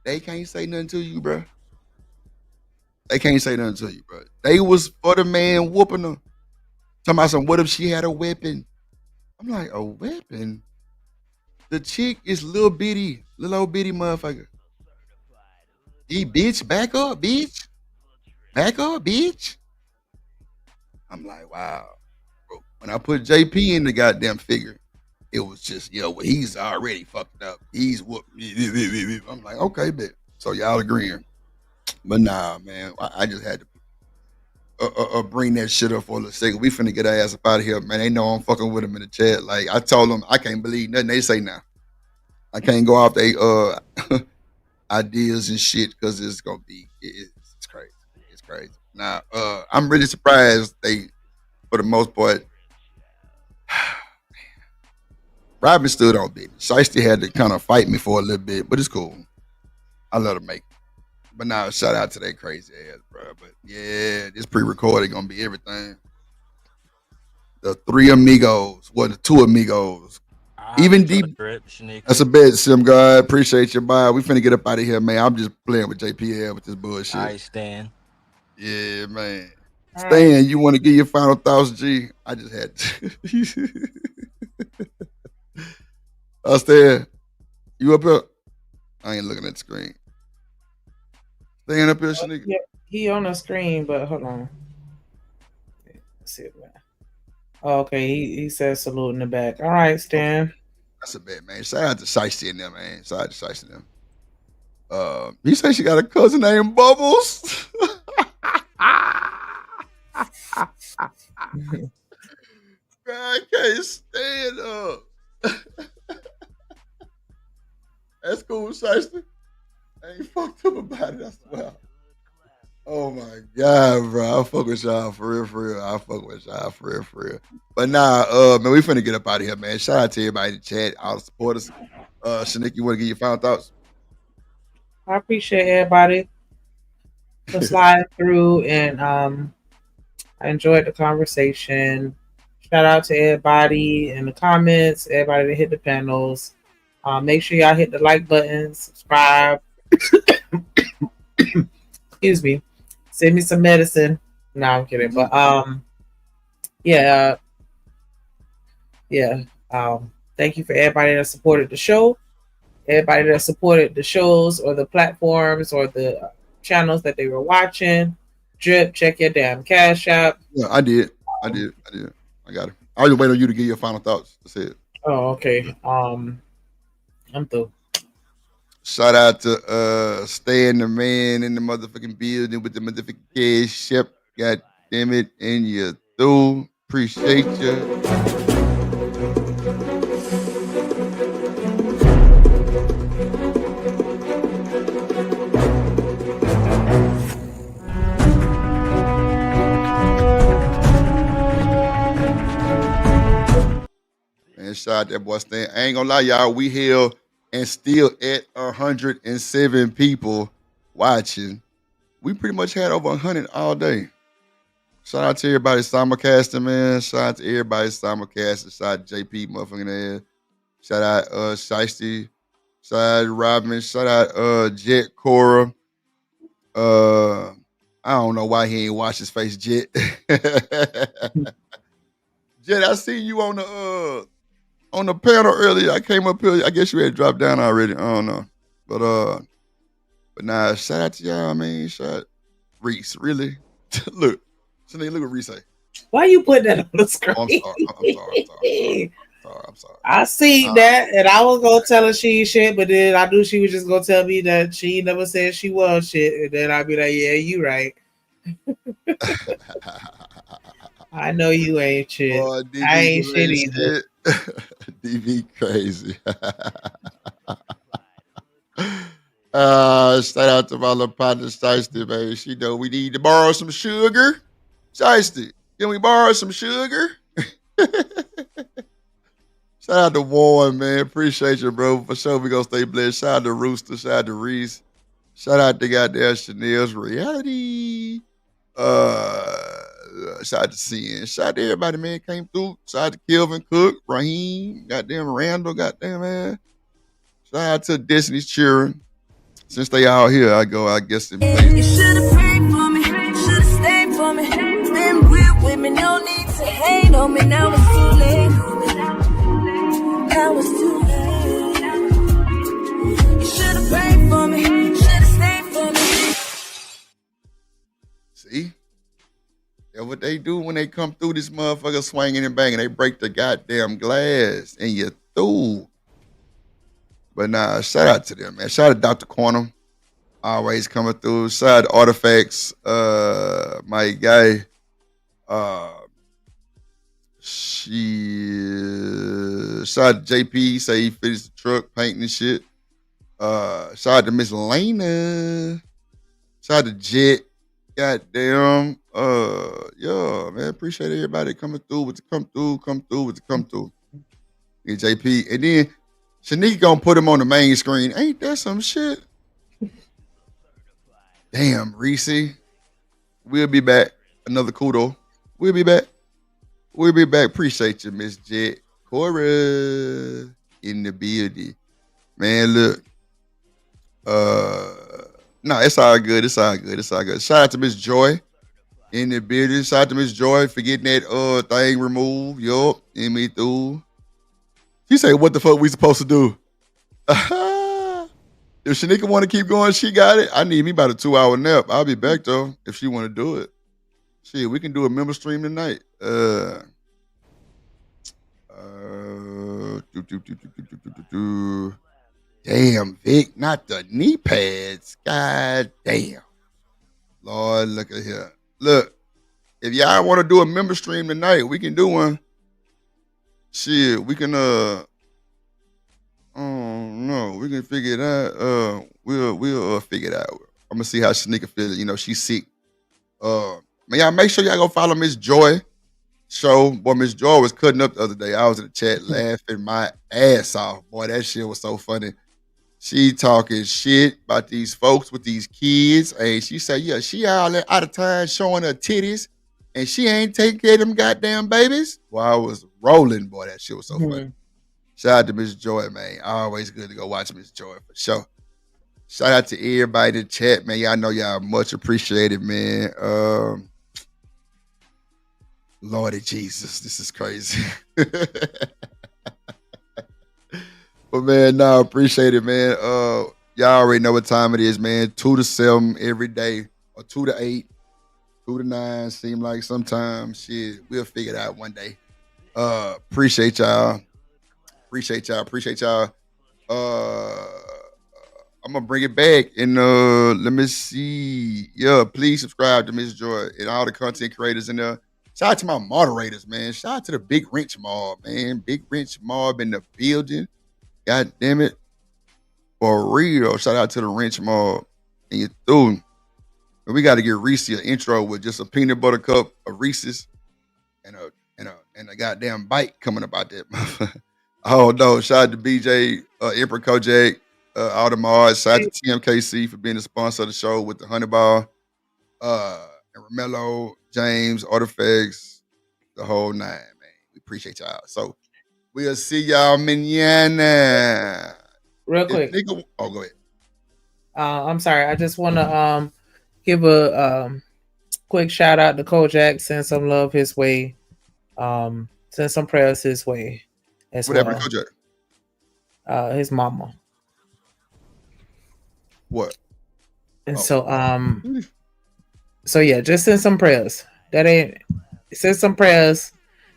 they can't say nothing to you, bro. They can't say nothing to you, bro. They was for the man whooping her. Talking about some, what if she had a weapon? I'm like, a weapon? The chick is little old bitty motherfucker. Bitch, back up, bitch. Back up, bitch. I'm like, wow. Bro, when I put JP in the goddamn figure, it was just, well, he's already fucked up. He's whooped. I'm like, okay, bet. So y'all agreeing. But nah, man, I just had to bring that shit up for a second. We finna get our ass up out of here, man. They know I'm fucking with them in the chat. Like, I told them, I can't believe nothing they say now. I can't go off they ideas and shit because it's gonna be it's crazy. It's crazy. Now I'm really surprised they, for the most part, Robin stood on business. Shiesty had to kind of fight me for a little bit, but it's cool. I let her make it. But now shout out to that crazy ass, bro. But yeah, this pre-recorded gonna be everything. The three amigos, the two amigos. Even deep. That's a bet, Sim God. Appreciate your buy. We finna get up out of here, man. I'm just playing with JPL with this bullshit.
All right, Stan.
Yeah, man. Stan, you want to give your final 1,000 G? I just had to. Stan, you up here? I ain't looking at the screen. Stan up here, Shanika?
Yeah, he on the screen, but hold on. Let's see it, man. Oh, okay, he says salute in the back. All right, Stan.
That's a bet, man. Shout out to Shiesty in there, man. Shout out to Shiesty in them. You say she got a cousin named Bubbles? I can't stand up. That's cool, Shiesty. I ain't fucked up about it, I swear. Oh my God, bro. I fuck with y'all for real. I fuck with y'all for real. But nah, man, we finna get up out of here, man. Shout out to everybody in the chat, all the supporters. Shanique, you wanna give your final thoughts?
I appreciate everybody for sliding through, and I enjoyed the conversation. Shout out to everybody in the comments, everybody that hit the panels. Make sure y'all hit the like button, subscribe. Excuse me. Send me some medicine. No, I'm kidding. But yeah. Thank you for everybody that supported the show. Everybody that supported the shows or the platforms or the channels that they were watching. Drip, check your damn Cash App.
Yeah, I did. I got it. I was waiting on you to give your final thoughts. That's it.
Oh, okay. I'm through.
Shout out to Stan the man in the motherfucking building with the motherfucking Cash App. God damn it. And you through. Appreciate you. Man, shout out that boy Stan. I ain't gonna lie, y'all. We here and still at 107 people watching. We pretty much had over 100 all day. Shout out to everybody simulcasting, man. Shout out to everybody simulcasting. Shout out to JP motherfucking ass. Shout out Shiesty. Shout out to Robin. Shout out Jet Cora. I don't know why he ain't washed his face, Jet. Jet, I see you on the panel earlier. I came up here. I guess you had dropped down already. I don't know. But nah, shout out to y'all, man. Shout out Reese. Really? Look. Shanae, look what Reese say.
Why you put that on the screen?
Oh, I'm sorry.
I see that, and I was gonna tell her she shit, but then I knew she was just gonna tell me that she never said she was shit, and then I'd be like, "Yeah, you right." I know you ain't shit.
Boy,
I ain't shit either.
DV crazy. Shout out to my little partner Shiesty, man. She know we need to borrow some sugar. Shiesty, can we borrow some sugar? Shout out to Warren, man. Appreciate you, bro. For sure, we gonna stay blessed. Shout out to Rooster. Shout out to Reese. Shout out to goddamn Chanel's Reality. Shout out to CN. Shout out to everybody, man. Came through. Shout out to Kelvin Cook, Raheem, goddamn Randall, goddamn man. Shout out to Destiny's Children. Since they all here, I guess in place.
You should have prayed for me, should have stayed for me. Been with women, no need to hate on me. Now it's too late. Now it's too late. You should have prayed for me, should have stayed for me.
See? That's what they do when they come through this motherfucker swinging and banging. They break the goddamn glass and you through. But nah, shout out to them, man. Shout out to Dr. Quantum. Always coming through. Shout out to Artifacts. My guy. Shout out to JP. Say he finished the truck, painting and shit. Shout out to Miss Lena. Shout out to Jet. Goddamn. Yeah, man. Appreciate everybody coming through with the come through. And JP. And then Shanique gonna put him on the main screen. Ain't that some shit? Damn, Reese. We'll be back. Another kudo. We'll be back. Appreciate you, Miss Jet. Cora in the building. Man, look. No, it's all good. Shout out to Miss Joy in the building. Shout out to Miss Joy for getting that thing removed. Yup. And me through. She say, what the fuck we supposed to do? If Shanika want to keep going, she got it. I need me about a 2-hour nap. I'll be back, though, if she want to do it. Shit, we can do a member stream tonight. Damn, Vic, not the knee pads. God damn. Lord, look at here. Look, if y'all want to do a member stream tonight, we can do one. Shit, we can no, we can figure it out. We'll figure it out. I'm gonna see how Shanika feels. You know, she's sick Man, y'all make sure y'all go follow Miss Joy show. Boy, Miss Joy was cutting up the other day. I was in the chat laughing my ass off. Boy, that shit was so funny. She talking shit about these folks with these kids. And she said, yeah, she out of time showing her titties. And she ain't taking care of them goddamn babies. Well, I was rolling, boy. That shit was so funny. Shout out to Miss Joy, man. Always good to go watch Miss Joy for sure. Shout out to everybody in the chat, man. Y'all know y'all much appreciated, man. Lordy Jesus, this is crazy. But man, no, appreciate it, man. Y'all already know what time it is, man. 2 to 7 every day, or 2 to 8, 2 to 9. Seem like sometimes shit, we'll figure it out one day. Appreciate y'all. Appreciate y'all. I'm gonna bring it back and let me see. Yeah, please subscribe to Miss Joy and all the content creators in there. Shout out to my moderators, man. Shout out to the Big Wrench Mob, man. Big Wrench Mob in the building. God damn it. For real. Shout out to the Wrench Mob. And you through. And we got to get Reese an intro with just a peanut butter cup of Reese's and a goddamn bite coming about that. Oh no. Shout out to BJ, Emperor Kojak, all the mods. Shout out to TMKC for being the sponsor of the show with the Honey Bar. And Romello, James, Artifacts, the whole nine, man. We appreciate y'all. So we'll see y'all mañana.
Real quick.
Go ahead.
I'm sorry. I just want to give a quick shout out to Kojak. Send some love his way. Send some prayers his way as
what happened to
Kojak? His mama.
What?
And so yeah, just send some prayers. Send some prayers.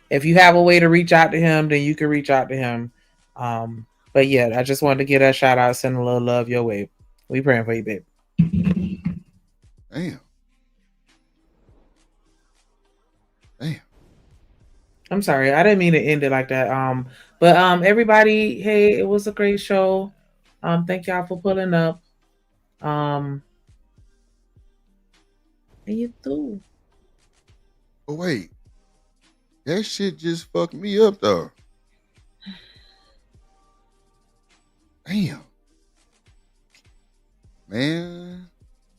If you have a way to reach out to him, then you can reach out to him. But yeah, I just wanted to give that shout out, send a little love your way. We praying for you, babe.
Damn.
I'm sorry, I didn't mean to end it like that. But everybody, hey, it was a great show. Thank y'all for pulling up. And you too.
Oh wait, that shit just fucked me up though. Damn, man,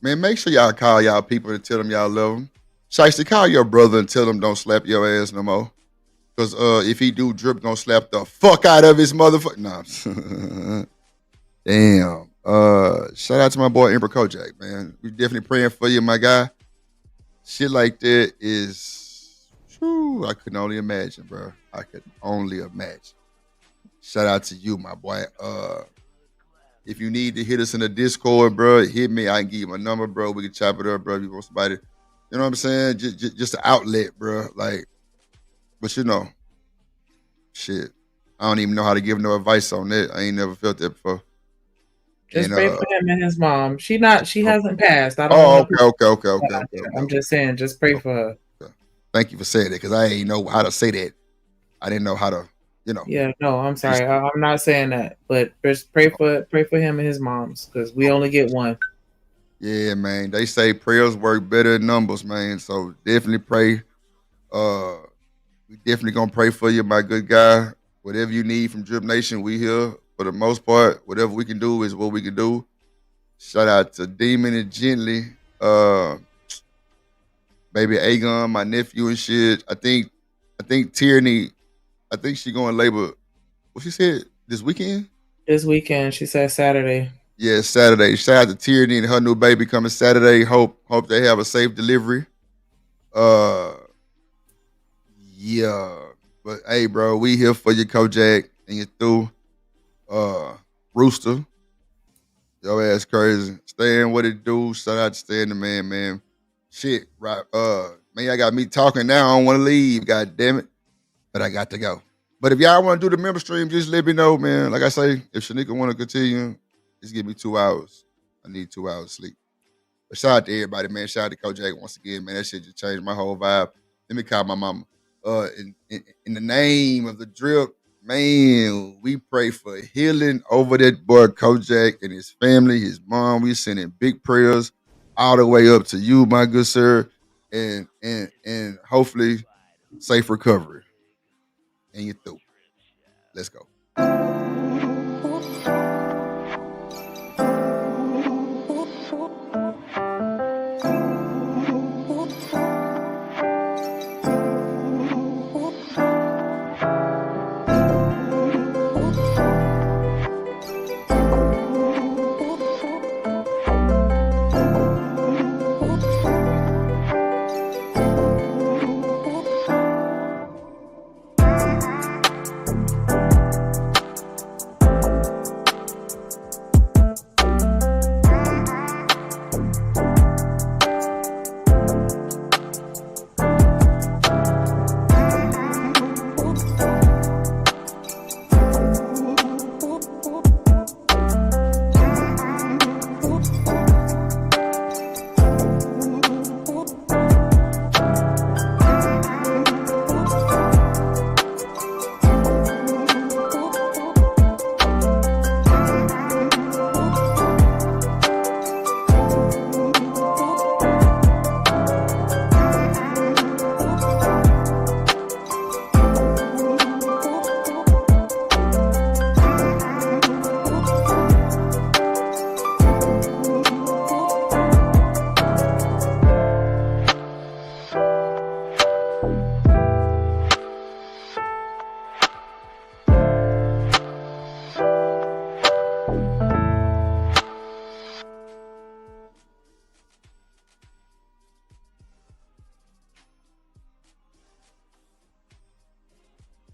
make sure y'all call y'all people and tell them y'all love them. Shiesty, call your brother and tell him don't slap your ass no more. Cause if he do, Drip gonna slap the fuck out of his motherfucker. Nah. Damn. Shout out to my boy Emperor Kojak, man. We definitely praying for you, my guy. Shit like that is, I could only imagine, bro. I could only imagine. Shout out to you, my boy. If you need to hit us in the Discord, bro, hit me. I can give you my number, bro. We can chop it up, bro. If you want somebody, you know what I'm saying? Just an outlet, bro. Like, but you know, shit. I don't even know how to give no advice on that. I ain't never felt that before.
Just pray for him and his mom. She hasn't passed. I don't know.
Okay.
I'm just saying, just pray for her.
Thank you for saying it, because I ain't know how to say that. I didn't know how to, you know.
Yeah, no, I'm sorry. I'm not saying that, but just pray for him and his moms, because we only get one.
Yeah, man. They say prayers work better than numbers, man. So definitely pray. We definitely gonna pray for you, my good guy. Whatever you need from Drip Nation, we here. For the most part, whatever we can do is what we can do. Shout out to Demon and Gently, baby Agon, my nephew and shit. I think Tierney, I think she going labor. What she said this weekend?
This weekend, she said Saturday.
Yeah, Saturday. Shout out to Tierney and her new baby coming Saturday. Hope they have a safe delivery. Yeah. But hey, bro, we here for you, Kojak, and you through. Rooster, your ass crazy. Staying what it do. Shout out to Staying the man. Shit, right? Man, I got me talking now. I don't want to leave. God damn it, but I got to go. But if y'all want to do the member stream, just let me know, man. Like I say, if Shanika want to continue, just give me 2 hours. I need 2 hours of sleep. But shout out to everybody, man. Shout out to Kojak once again, man. That shit just changed my whole vibe. Let me call my mama. In the name of the Drip. Man, we pray for healing over that boy Kojak and his family, his mom. We sending big prayers all the way up to you, my good sir. and hopefully safe recovery. And you're through. Let's go.